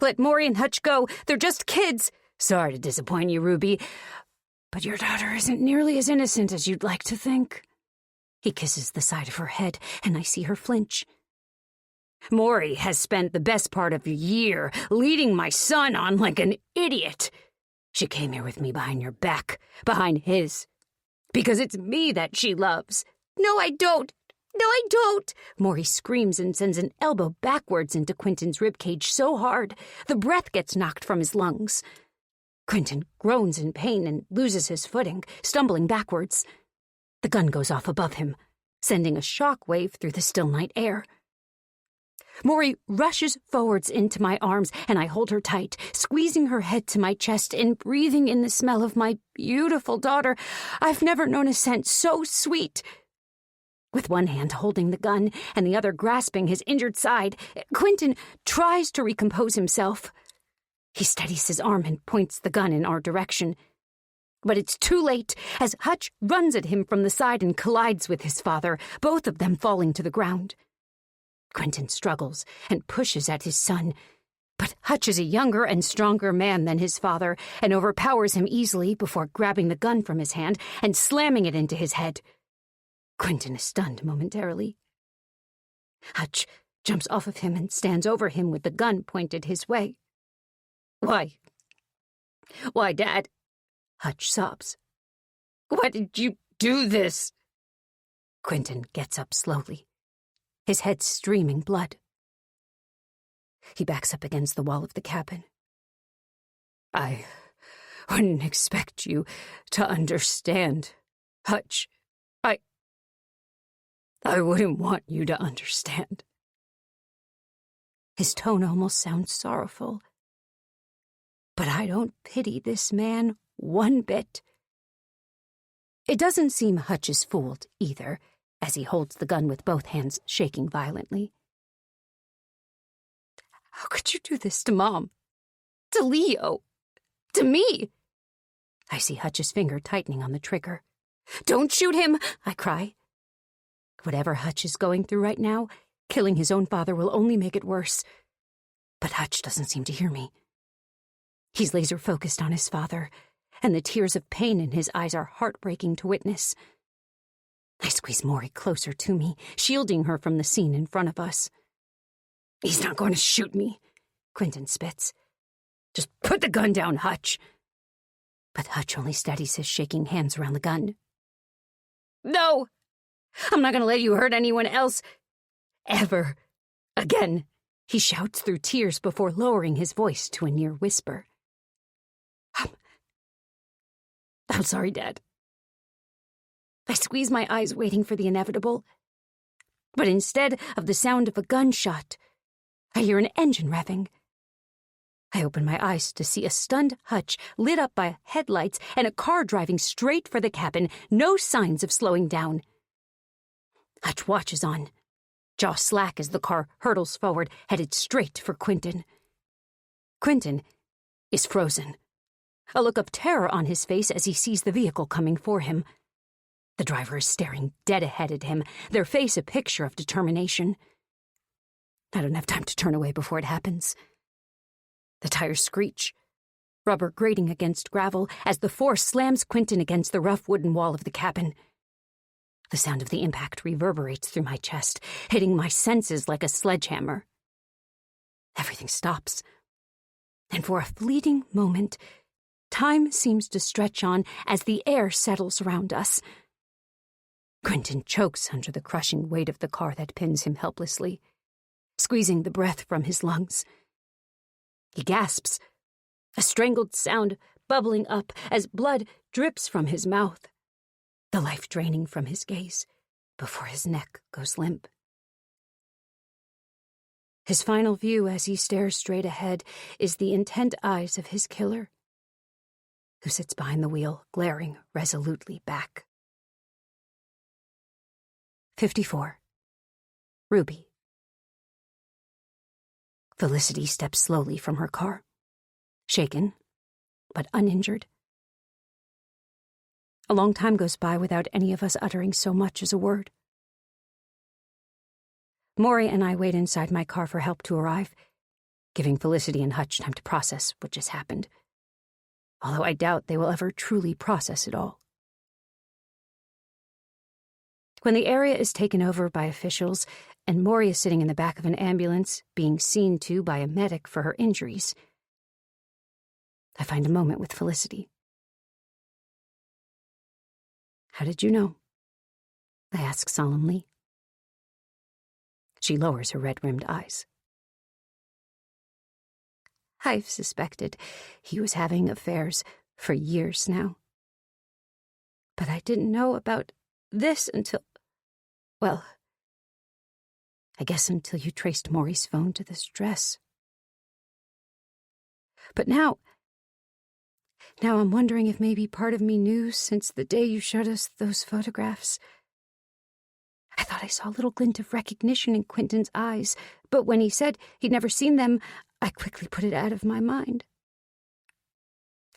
Let Maury and Hutch go. They're just kids. Sorry to disappoint you, Ruby, but your daughter isn't nearly as innocent as you'd like to think. He kisses the side of her head, and I see her flinch. Maury has spent the best part of a year leading my son on like an idiot. She came here with me behind your back, behind his. Because it's me that she loves. No, I don't. No, I don't. Maury screams and sends an elbow backwards into Quentin's ribcage so hard, the breath gets knocked from his lungs. Quentin groans in pain and loses his footing, stumbling backwards. The gun goes off above him, sending a shock wave through the still night air. Maury rushes forwards into my arms, and I hold her tight, squeezing her head to my chest and breathing in the smell of my beautiful daughter. I've never known a scent so sweet. With one hand holding the gun and the other grasping his injured side, Quentin tries to recompose himself. He steadies his arm and points the gun in our direction. But it's too late, as Hutch runs at him from the side and collides with his father, both of them falling to the ground. Quentin struggles and pushes at his son, but Hutch is a younger and stronger man than his father and overpowers him easily before grabbing the gun from his hand and slamming it into his head. Quentin is stunned momentarily. Hutch jumps off of him and stands over him with the gun pointed his way. Why, Dad? Hutch sobs. Why did you do this? Quentin gets up slowly, his head streaming blood. He backs up against the wall of the cabin. I wouldn't expect you to understand, Hutch. I wouldn't want you to understand. His tone almost sounds sorrowful. But I don't pity this man one bit. It doesn't seem Hutch is fooled, either, as he holds the gun with both hands shaking violently. How could you do this to Mom? To Leo? To me? I see Hutch's finger tightening on the trigger. Don't shoot him, I cry. Whatever Hutch is going through right now, killing his own father will only make it worse. But Hutch doesn't seem to hear me. He's laser-focused on his father, and the tears of pain in his eyes are heartbreaking to witness. I squeeze Maury closer to me, shielding her from the scene in front of us. He's not going to shoot me, Quentin spits. Just put the gun down, Hutch. But Hutch only steadies his shaking hands around the gun. No! I'm not going to let you hurt anyone else. Ever. Again, he shouts through tears before lowering his voice to a near whisper. I'm sorry, Dad. I squeeze my eyes waiting for the inevitable. But instead of the sound of a gunshot, I hear an engine revving. I open my eyes to see a stunned Hutch lit up by headlights and a car driving straight for the cabin, no signs of slowing down. Hutch watches on, jaw slack as the car hurtles forward, headed straight for Quentin. Quentin is frozen, a look of terror on his face as he sees the vehicle coming for him. The driver is staring dead ahead at him, their face a picture of determination. I don't have time to turn away before it happens. The tires screech, rubber grating against gravel as the force slams Quentin against the rough wooden wall of the cabin. The sound of the impact reverberates through my chest, hitting my senses like a sledgehammer. Everything stops, and for a fleeting moment, time seems to stretch on as the air settles around us. Quentin chokes under the crushing weight of the car that pins him helplessly, squeezing the breath from his lungs. He gasps, a strangled sound bubbling up as blood drips from his mouth, the life draining from his gaze, before his neck goes limp. His final view as he stares straight ahead is the intent eyes of his killer, who sits behind the wheel, glaring resolutely back. 54. Ruby. Felicity steps slowly from her car, shaken, but uninjured. A long time goes by without any of us uttering so much as a word. Maury and I wait inside my car for help to arrive, giving Felicity and Hutch time to process what just happened, although I doubt they will ever truly process it all. When the area is taken over by officials and Maury is sitting in the back of an ambulance being seen to by a medic for her injuries, I find a moment with Felicity. "How did you know?" I ask solemnly. She lowers her red-rimmed eyes. "I've suspected he was having affairs for years now. But I didn't know about this until, well, I guess until you traced Maury's phone to this dress. But now I'm wondering if maybe part of me knew since the day you showed us those photographs. I thought I saw a little glint of recognition in Quentin's eyes, but when he said he'd never seen them, I quickly put it out of my mind.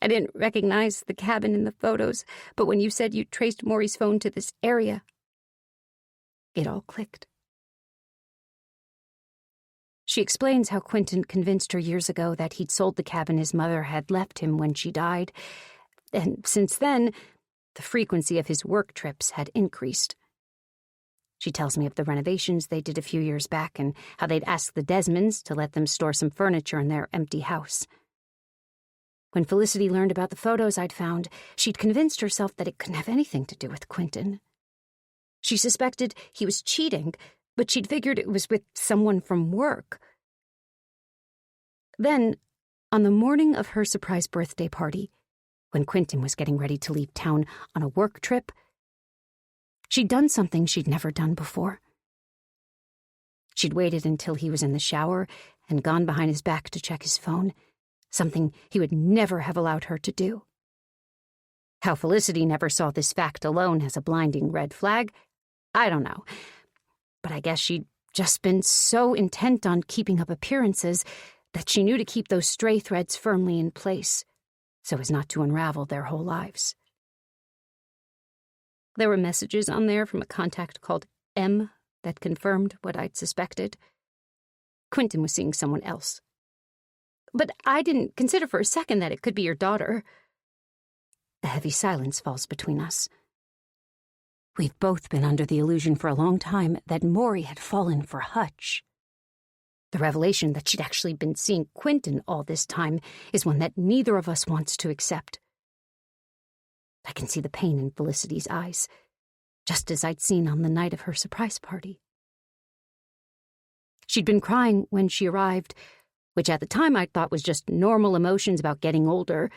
I didn't recognize the cabin in the photos, but when you said you traced Maury's phone to this area, it all clicked." She explains how Quentin convinced her years ago that he'd sold the cabin his mother had left him when she died, and since then, the frequency of his work trips had increased. She tells me of the renovations they did a few years back and how they'd asked the Desmonds to let them store some furniture in their empty house. When Felicity learned about the photos I'd found, she'd convinced herself that it couldn't have anything to do with Quentin. She suspected he was cheating, but she'd figured it was with someone from work. Then, on the morning of her surprise birthday party, when Quentin was getting ready to leave town on a work trip, she'd done something she'd never done before. She'd waited until he was in the shower and gone behind his back to check his phone, something he would never have allowed her to do. How Felicity never saw this fact alone as a blinding red flag, I don't know. But I guess she'd just been so intent on keeping up appearances that she knew to keep those stray threads firmly in place, so as not to unravel their whole lives. There were messages on there from a contact called M that confirmed what I'd suspected. Quentin was seeing someone else. But I didn't consider for a second that it could be your daughter. A heavy silence falls between us. We've both been under the illusion for a long time that Maury had fallen for Hutch. The revelation that she'd actually been seeing Quentin all this time is one that neither of us wants to accept. I can see the pain in Felicity's eyes, just as I'd seen on the night of her surprise party. She'd been crying when she arrived, which at the time I thought was just normal emotions about getting older,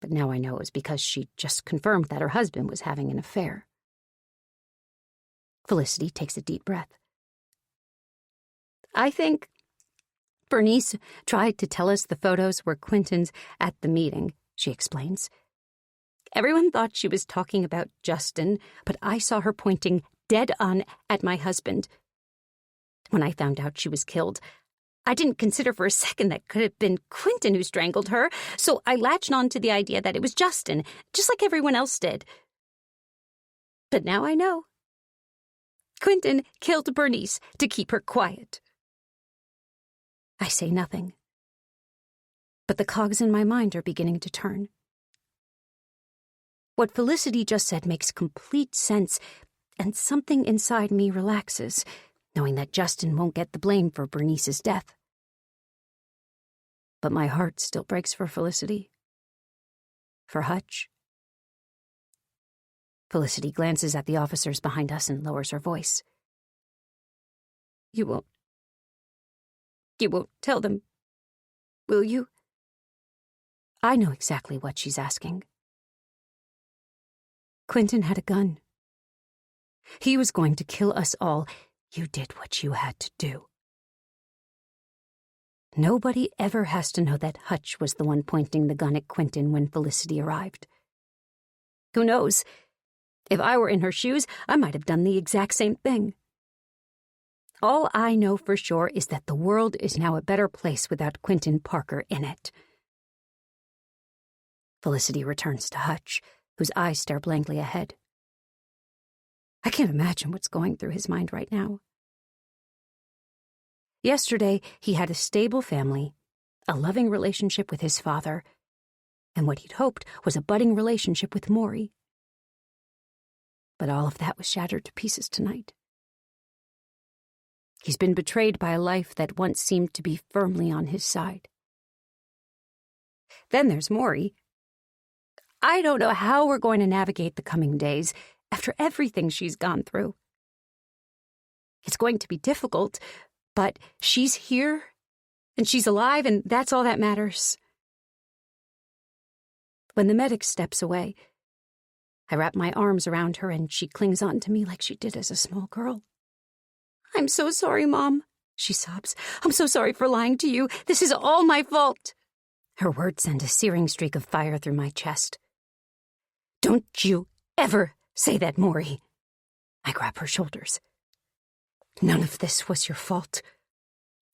but now I know it was because she'd just confirmed that her husband was having an affair. Felicity takes a deep breath. "I think Bernice tried to tell us the photos were Quentin's at the meeting," she explains. "Everyone thought she was talking about Justin, but I saw her pointing dead on at my husband. When I found out she was killed, I didn't consider for a second that could have been Quentin who strangled her, so I latched on to the idea that it was Justin, just like everyone else did. But now I know. Quentin killed Bernice to keep her quiet." I say nothing, but the cogs in my mind are beginning to turn. What Felicity just said makes complete sense, and something inside me relaxes, knowing that Justin won't get the blame for Bernice's death. But my heart still breaks for Felicity. For Hutch. Felicity glances at the officers behind us and lowers her voice. You won't tell them, will you?" I know exactly what she's asking. Quentin had a gun. He was going to kill us all. You did what you had to do. Nobody ever has to know that Hutch was the one pointing the gun at Quentin when Felicity arrived. Who knows? If I were in her shoes, I might have done the exact same thing. All I know for sure is that the world is now a better place without Quentin Parker in it. Felicity returns to Hutch, whose eyes stare blankly ahead. I can't imagine what's going through his mind right now. Yesterday, he had a stable family, a loving relationship with his father, and what he'd hoped was a budding relationship with Maury. But all of that was shattered to pieces tonight. He's been betrayed by a life that once seemed to be firmly on his side. Then there's Maury. I don't know how we're going to navigate the coming days after everything she's gone through. It's going to be difficult, but she's here, and she's alive, and that's all that matters. When the medic steps away, I wrap my arms around her, and she clings on to me like she did as a small girl. I'm so sorry, Mom, she sobs. I'm so sorry for lying to you. This is all my fault. Her words send a searing streak of fire through my chest. Don't you ever say that, Maury. I grab her shoulders. None of this was your fault.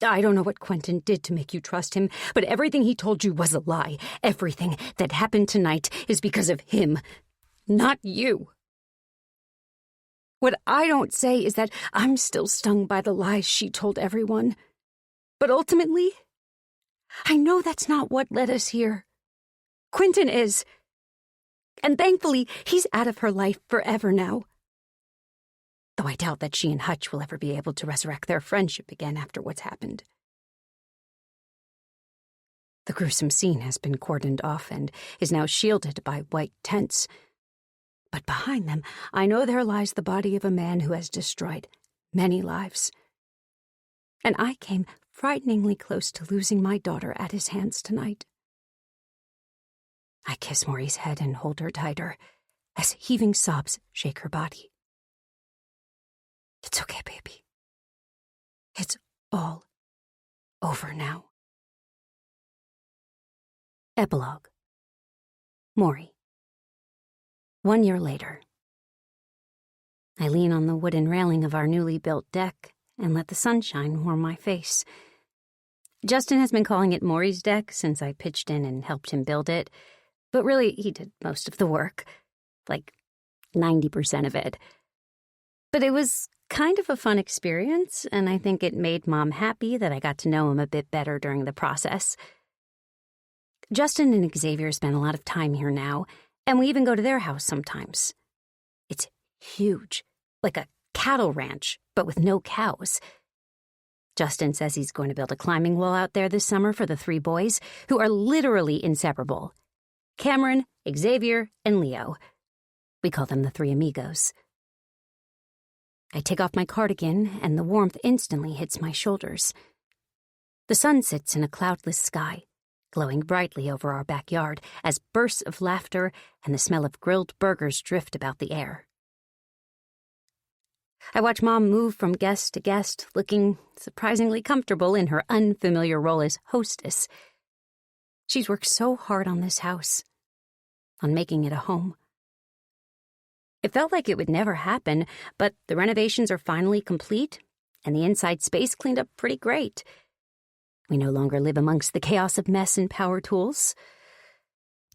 I don't know what Quentin did to make you trust him, but everything he told you was a lie. Everything that happened tonight is because of him, not you. What I don't say is that I'm still stung by the lies she told everyone. But ultimately, I know that's not what led us here. Quentin is. And thankfully, he's out of her life forever now. Though I doubt that she and Hutch will ever be able to resurrect their friendship again after what's happened. The gruesome scene has been cordoned off and is now shielded by white tents. But behind them, I know there lies the body of a man who has destroyed many lives. And I came frighteningly close to losing my daughter at his hands tonight. I kiss Maury's head and hold her tighter as heaving sobs shake her body. It's okay, baby. It's all over now. Epilogue. Maury. 1 year later. I lean on the wooden railing of our newly built deck and let the sunshine warm my face. Justin has been calling it Maury's deck since I pitched in and helped him build it, but really he did most of the work, like 90% of it. But it was kind of a fun experience, and I think it made Mom happy that I got to know him a bit better during the process. Justin and Xavier spend a lot of time here now, and we even go to their house sometimes. It's huge, like a cattle ranch, but with no cows. Justin says he's going to build a climbing wall out there this summer for the 3 boys, who are literally inseparable. Cameron, Xavier, and Leo. We call them the 3 amigos. I take off my cardigan, and the warmth instantly hits my shoulders. The sun sits in a cloudless sky, glowing brightly over our backyard as bursts of laughter and the smell of grilled burgers drift about the air. I watch Mom move from guest to guest, looking surprisingly comfortable in her unfamiliar role as hostess. She's worked so hard on this house, on making it a home. It felt like it would never happen, but the renovations are finally complete, and the inside space cleaned up pretty great. We no longer live amongst the chaos of mess and power tools.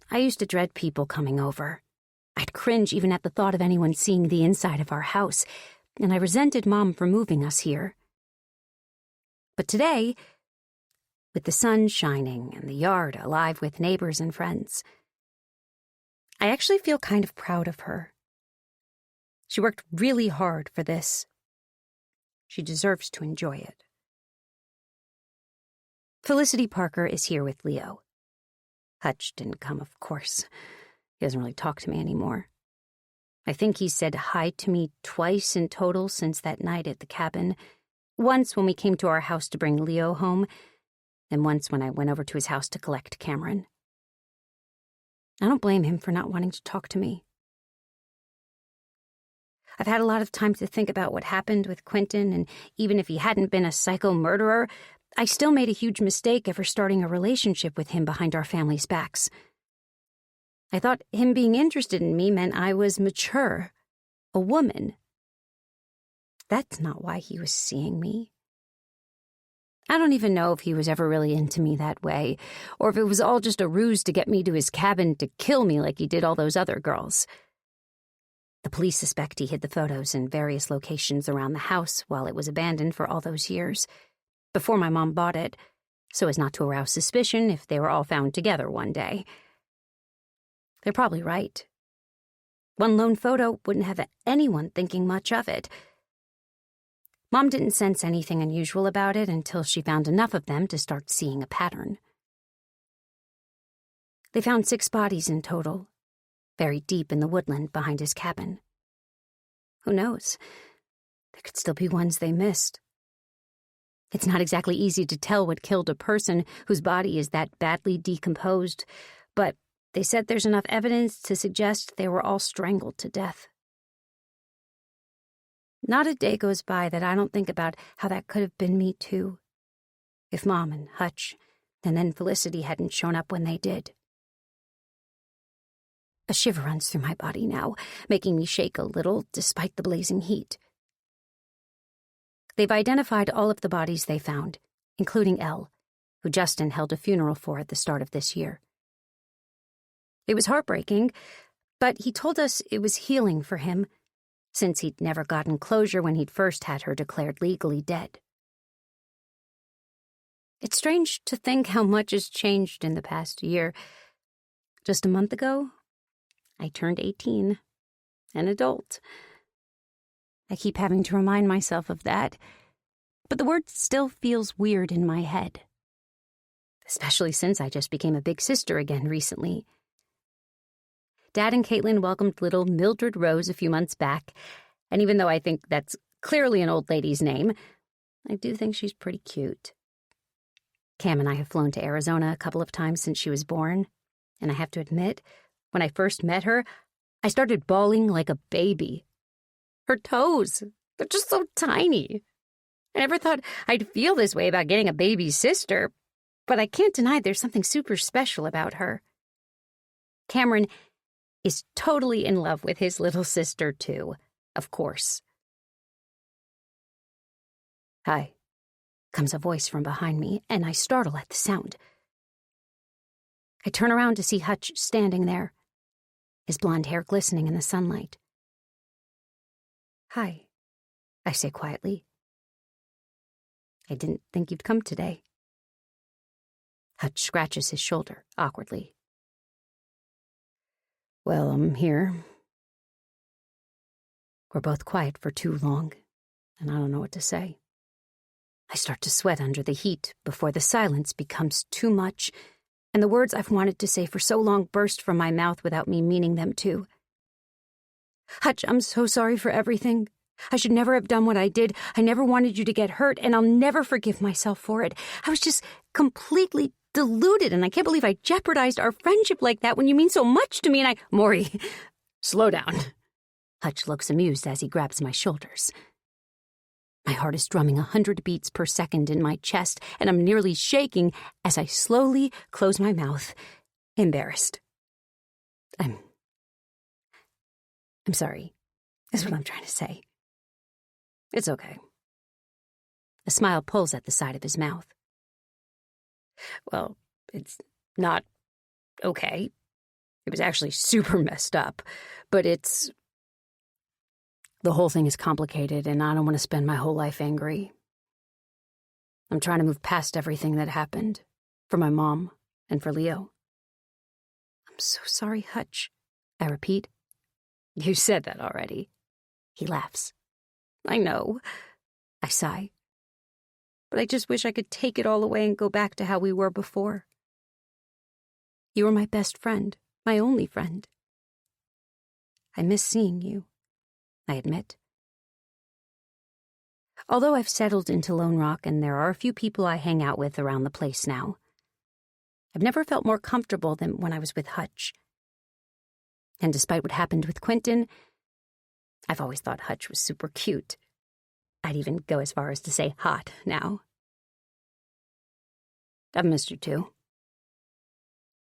I used to dread people coming over. I'd cringe even at the thought of anyone seeing the inside of our house, and I resented Mom for moving us here. But today, with the sun shining and the yard alive with neighbors and friends, I actually feel kind of proud of her. She worked really hard for this. She deserves to enjoy it. Felicity Parker is here with Leo. Hutch didn't come, of course. He doesn't really talk to me anymore. I think he said hi to me twice in total since that night at the cabin. Once when we came to our house to bring Leo home, and once when I went over to his house to collect Cameron. I don't blame him for not wanting to talk to me. I've had a lot of time to think about what happened with Quentin, and even if he hadn't been a psycho murderer, I still made a huge mistake ever starting a relationship with him behind our family's backs. I thought him being interested in me meant I was mature, a woman. That's not why he was seeing me. I don't even know if he was ever really into me that way, or if it was all just a ruse to get me to his cabin to kill me like he did all those other girls. The police suspect he hid the photos in various locations around the house while it was abandoned for all those years, before my mom bought it, so as not to arouse suspicion if they were all found together one day. They're probably right. One lone photo wouldn't have anyone thinking much of it. Mom didn't sense anything unusual about it until she found enough of them to start seeing a pattern. They found 6 bodies in total, buried deep in the woodland behind his cabin. Who knows? There could still be ones they missed. It's not exactly easy to tell what killed a person whose body is that badly decomposed, but they said there's enough evidence to suggest they were all strangled to death. Not a day goes by that I don't think about how that could have been me, too. If Mom and Hutch, and then Felicity hadn't shown up when they did. A shiver runs through my body now, making me shake a little despite the blazing heat. They've identified all of the bodies they found, including Elle, who Justin held a funeral for at the start of this year. It was heartbreaking, but he told us it was healing for him, since he'd never gotten closure when he'd first had her declared legally dead. It's strange to think how much has changed in the past year. Just a month ago, I turned 18, an adult. I keep having to remind myself of that, but the word still feels weird in my head, especially since I just became a big sister again recently. Dad and Caitlin welcomed little Mildred Rose a few months back, and even though I think that's clearly an old lady's name, I do think she's pretty cute. Cam and I have flown to Arizona a couple of times since she was born, and I have to admit, when I first met her, I started bawling like a baby. Her toes, they're just so tiny. I never thought I'd feel this way about getting a baby sister, but I can't deny there's something super special about her. Cameron is totally in love with his little sister, too, of course. "Hi," comes a voice from behind me, and I startle at the sound. I turn around to see Hutch standing there, his blonde hair glistening in the sunlight. "Hi," I say quietly. "I didn't think you'd come today." Hutch scratches his shoulder awkwardly. "Well, I'm here." We're both quiet for too long, and I don't know what to say. I start to sweat under the heat before the silence becomes too much, and the words I've wanted to say for so long burst from my mouth without me meaning them to. "Hutch, I'm so sorry for everything. I should never have done what I did. I never wanted you to get hurt, and I'll never forgive myself for it. I was just completely deluded, and I can't believe I jeopardized our friendship like that when you mean so much to me, and Maury, slow down." Hutch looks amused as he grabs my shoulders. My heart is drumming 100 beats per second in my chest, and I'm nearly shaking as I slowly close my mouth, embarrassed. I'm sorry, is what I'm trying to say. It's okay. A smile pulls at the side of his mouth. Well, it's not okay. It was actually super messed up, but the whole thing is complicated, and I don't want to spend my whole life angry. I'm trying to move past everything that happened, for my mom and for Leo. "I'm so sorry, Hutch," I repeat. "You said that already." He laughs. "I know," I sigh. "But I just wish I could take it all away and go back to how we were before. You were my best friend, my only friend. I miss seeing you, I admit. Although I've settled into Lone Rock and there are a few people I hang out with around the place now, I've never felt more comfortable than when I was with Hutch. And despite what happened with Quentin, I've always thought Hutch was super cute. I'd even go as far as to say hot now. I've missed you too.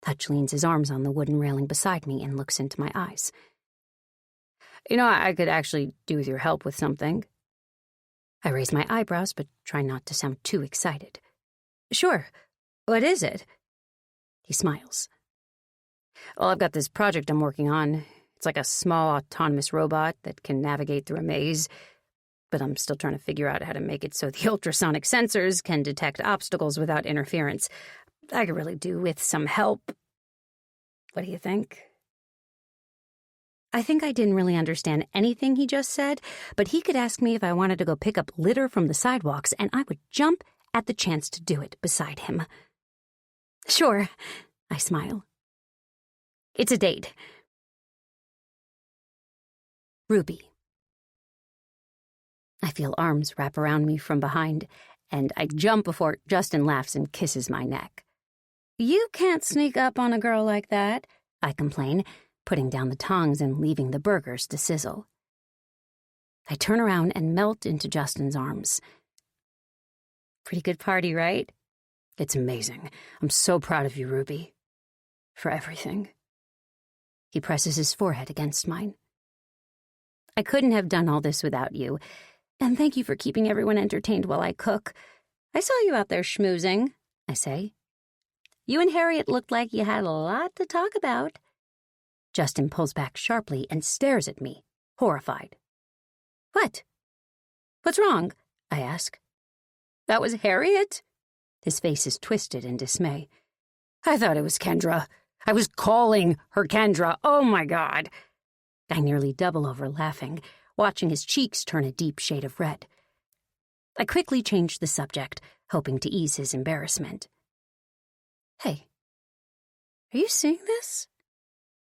Hutch leans his arms on the wooden railing beside me and looks into my eyes. You know, I could actually do with your help with something. I raise my eyebrows, but try not to sound too excited. Sure. What is it? He smiles. Well, I've got this project I'm working on. It's like a small autonomous robot that can navigate through a maze, but I'm still trying to figure out how to make it so the ultrasonic sensors can detect obstacles without interference. I could really do with some help. What do you think? I think I didn't really understand anything he just said, but he could ask me if I wanted to go pick up litter from the sidewalks, and I would jump at the chance to do it beside him. Sure, I smile. It's a date. Ruby. I feel arms wrap around me from behind, and I jump before Justin laughs and kisses my neck. You can't sneak up on a girl like that, I complain, putting down the tongs and leaving the burgers to sizzle. I turn around and melt into Justin's arms. Pretty good party, right? It's amazing. I'm so proud of you, Ruby. For everything. He presses his forehead against mine. I couldn't have done all this without you, and thank you for keeping everyone entertained while I cook. I saw you out there schmoozing, I say. You and Harriet looked like you had a lot to talk about. Justin pulls back sharply and stares at me, horrified. What? What's wrong? I ask. That was Harriet? His face is twisted in dismay. I thought it was Kendra. I was calling her Kendra. Oh, my God. I nearly double over laughing, watching his cheeks turn a deep shade of red. I quickly changed the subject, hoping to ease his embarrassment. Hey, are you seeing this?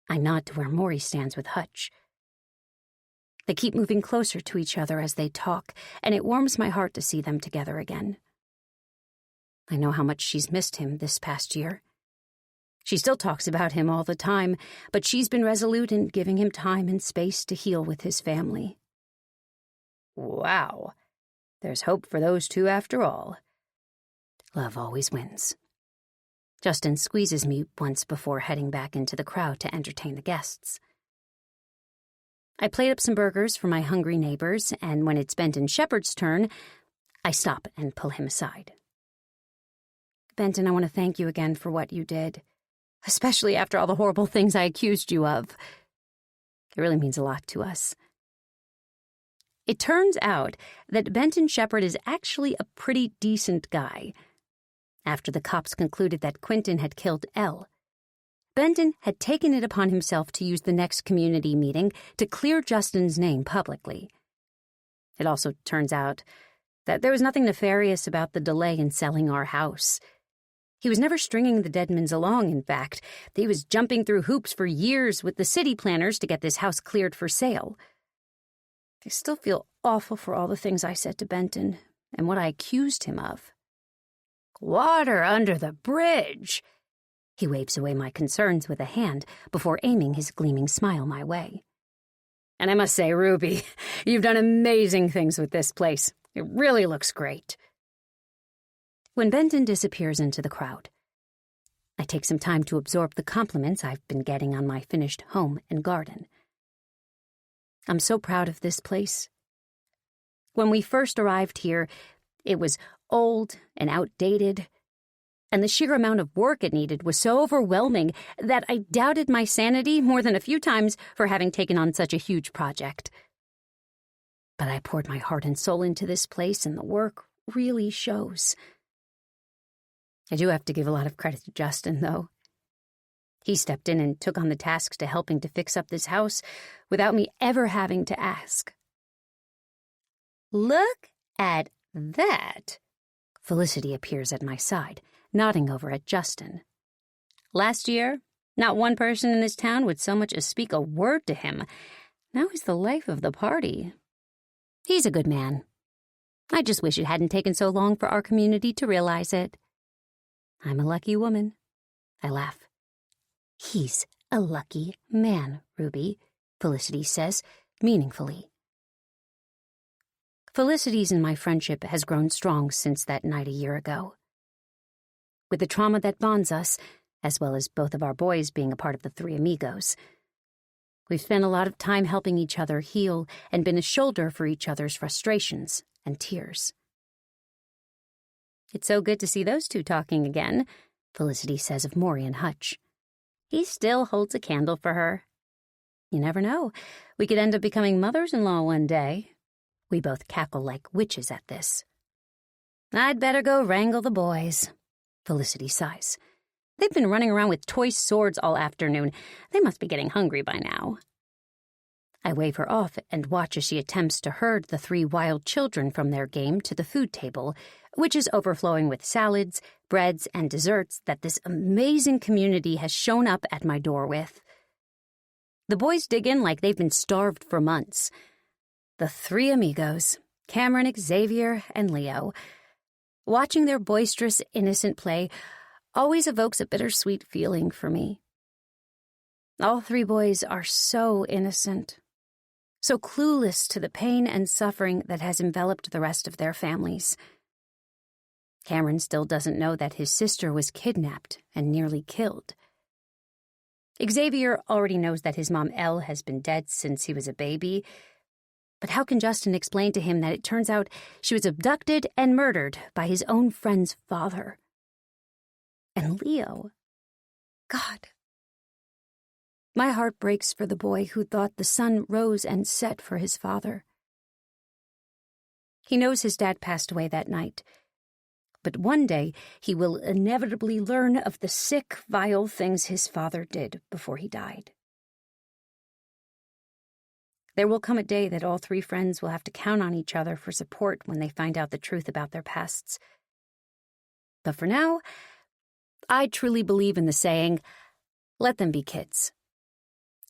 I nod to where Maury stands with Hutch. They keep moving closer to each other as they talk, and it warms my heart to see them together again. I know how much she's missed him this past year. She still talks about him all the time, but she's been resolute in giving him time and space to heal with his family. Wow. There's hope for those two after all. Love always wins. Justin squeezes me once before heading back into the crowd to entertain the guests. I plate up some burgers for my hungry neighbors, and when it's Benton Shepard's turn, I stop and pull him aside. Benton, I want to thank you again for what you did, especially after all the horrible things I accused you of. It really means a lot to us. It turns out that Benton Shepard is actually a pretty decent guy. After the cops concluded that Quentin had killed Elle, Benton had taken it upon himself to use the next community meeting to clear Justin's name publicly. It also turns out that there was nothing nefarious about the delay in selling our house. He was never stringing the Deadmans along, in fact. He was jumping through hoops for years with the city planners to get this house cleared for sale. I still feel awful for all the things I said to Benton and what I accused him of. Water under the bridge. He waves away my concerns with a hand before aiming his gleaming smile my way. And I must say, Ruby, you've done amazing things with this place. It really looks great. When Benton disappears into the crowd, I take some time to absorb the compliments I've been getting on my finished home and garden. I'm so proud of this place. When we first arrived here, it was old and outdated, and the sheer amount of work it needed was so overwhelming that I doubted my sanity more than a few times for having taken on such a huge project. But I poured my heart and soul into this place, and the work really shows. I do have to give a lot of credit to Justin, though. He stepped in and took on the task to helping to fix up this house without me ever having to ask. Look at that. Felicity appears at my side, nodding over at Justin. Last year, not one person in this town would so much as speak a word to him. Now he's the life of the party. He's a good man. I just wish it hadn't taken so long for our community to realize it. I'm a lucky woman. I laugh. He's a lucky man, Ruby, Felicity says, meaningfully. Felicity's and my friendship has grown strong since that night a year ago. With the trauma that bonds us, as well as both of our boys being a part of the Three Amigos, we've spent a lot of time helping each other heal and been a shoulder for each other's frustrations and tears. "It's so good to see those two talking again," Felicity says of Maury and Hutch. "He still holds a candle for her. You never know. We could end up becoming mothers-in-law one day." We both cackle like witches at this. "I'd better go wrangle the boys," Felicity sighs. "They've been running around with toy swords all afternoon. They must be getting hungry by now." I wave her off and watch as she attempts to herd the 3 wild children from their game to the food table, which is overflowing with salads, breads, and desserts that this amazing community has shown up at my door with. The boys dig in like they've been starved for months. The 3 amigos, Cameron, Xavier, and Leo. Watching their boisterous, innocent play always evokes a bittersweet feeling for me. All 3 boys are so innocent, so clueless to the pain and suffering that has enveloped the rest of their families. Cameron still doesn't know that his sister was kidnapped and nearly killed. Xavier already knows that his mom, Elle, has been dead since he was a baby, but how can Justin explain to him that it turns out she was abducted and murdered by his own friend's father? And Leo, God. My heart breaks for the boy who thought the sun rose and set for his father. He knows his dad passed away that night, but one day he will inevitably learn of the sick, vile things his father did before he died. There will come a day that all 3 friends will have to count on each other for support when they find out the truth about their pasts. But for now, I truly believe in the saying, let them be kids.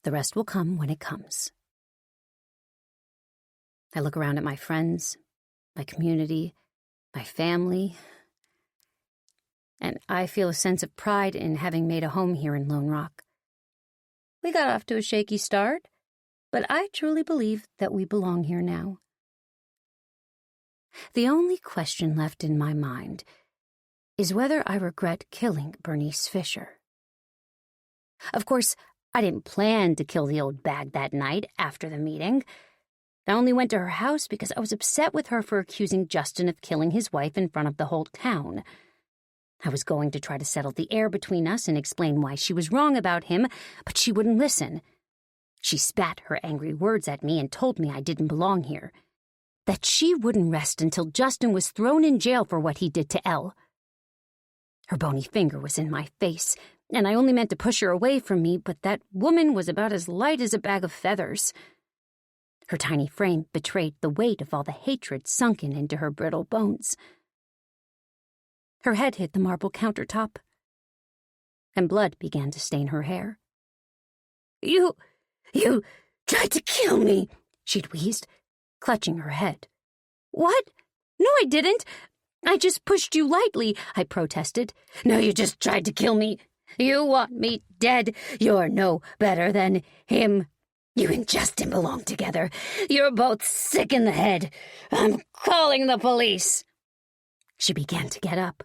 The rest will come when it comes. I look around at my friends, my community, my family, and I feel a sense of pride in having made a home here in Lone Rock. We got off to a shaky start, but I truly believe that we belong here now. The only question left in my mind is whether I regret killing Bernice Fisher. Of course, I didn't plan to kill the old bag that night after the meeting. I only went to her house because I was upset with her for accusing Justin of killing his wife in front of the whole town. I was going to try to settle the air between us and explain why she was wrong about him, but she wouldn't listen. She spat her angry words at me and told me I didn't belong here, that she wouldn't rest until Justin was thrown in jail for what he did to Elle. Her bony finger was in my face, and I only meant to push her away from me, but that woman was about as light as a bag of feathers. Her tiny frame betrayed the weight of all the hatred sunken into her brittle bones. Her head hit the marble countertop, and blood began to stain her hair. You tried to kill me," she'd wheezed, clutching her head. "What? No, I didn't. I just pushed you lightly," I protested. "No, you just tried to kill me. You want me dead. You're no better than him. You and Justin belong together. You're both sick in the head. I'm calling the police." She began to get up,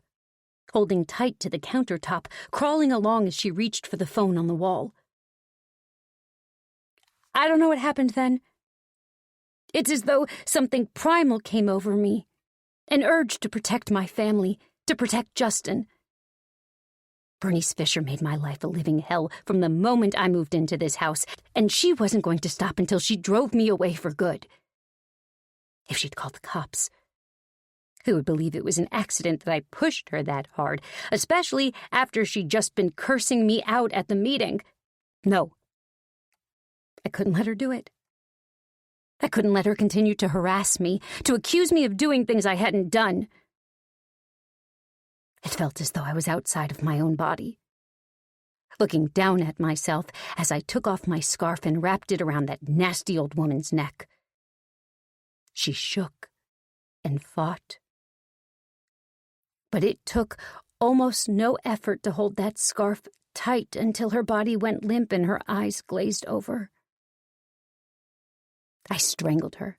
holding tight to the countertop, crawling along as she reached for the phone on the wall. I don't know what happened then. It's as though something primal came over me, an urge to protect my family, to protect Justin. Bernice Fisher made my life a living hell from the moment I moved into this house, and she wasn't going to stop until she drove me away for good. If she'd called the cops, who would believe it was an accident that I pushed her that hard, especially after she'd just been cursing me out at the meeting? No. I couldn't let her do it. I couldn't let her continue to harass me, to accuse me of doing things I hadn't done. It felt as though I was outside of my own body, looking down at myself as I took off my scarf and wrapped it around that nasty old woman's neck. She shook and fought, but it took almost no effort to hold that scarf tight until her body went limp and her eyes glazed over. I strangled her.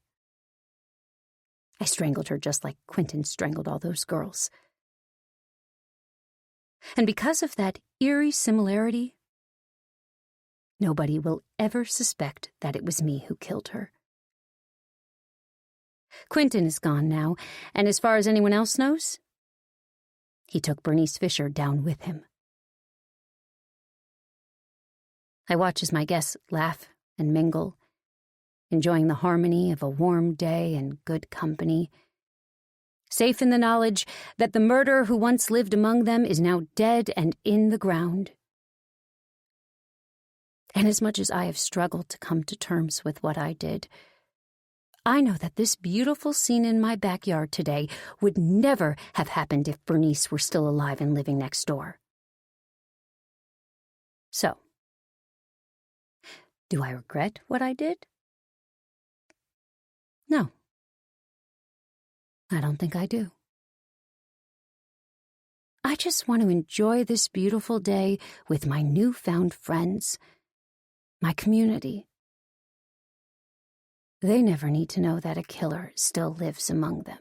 I strangled her just like Quentin strangled all those girls. And because of that eerie similarity, nobody will ever suspect that it was me who killed her. Quentin is gone now, and as far as anyone else knows, he took Bernice Fisher down with him. I watch as my guests laugh and mingle, enjoying the harmony of a warm day and good company, safe in the knowledge that the murderer who once lived among them is now dead and in the ground. And as much as I have struggled to come to terms with what I did, I know that this beautiful scene in my backyard today would never have happened if Bernice were still alive and living next door. So, do I regret what I did? No. I don't think I do. I just want to enjoy this beautiful day with my newfound friends, my community. They never need to know that a killer still lives among them.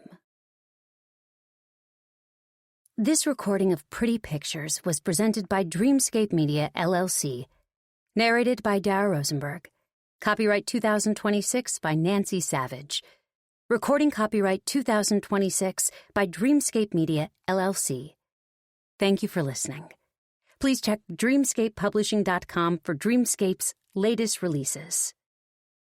This recording of Pretty Pictures was presented by Dreamscape Media, LLC. Narrated by Dara Rosenberg. Copyright 2026 by Nancy Savage. Recording copyright 2026 by Dreamscape Media, LLC. Thank you for listening. Please check dreamscapepublishing.com for Dreamscape's latest releases.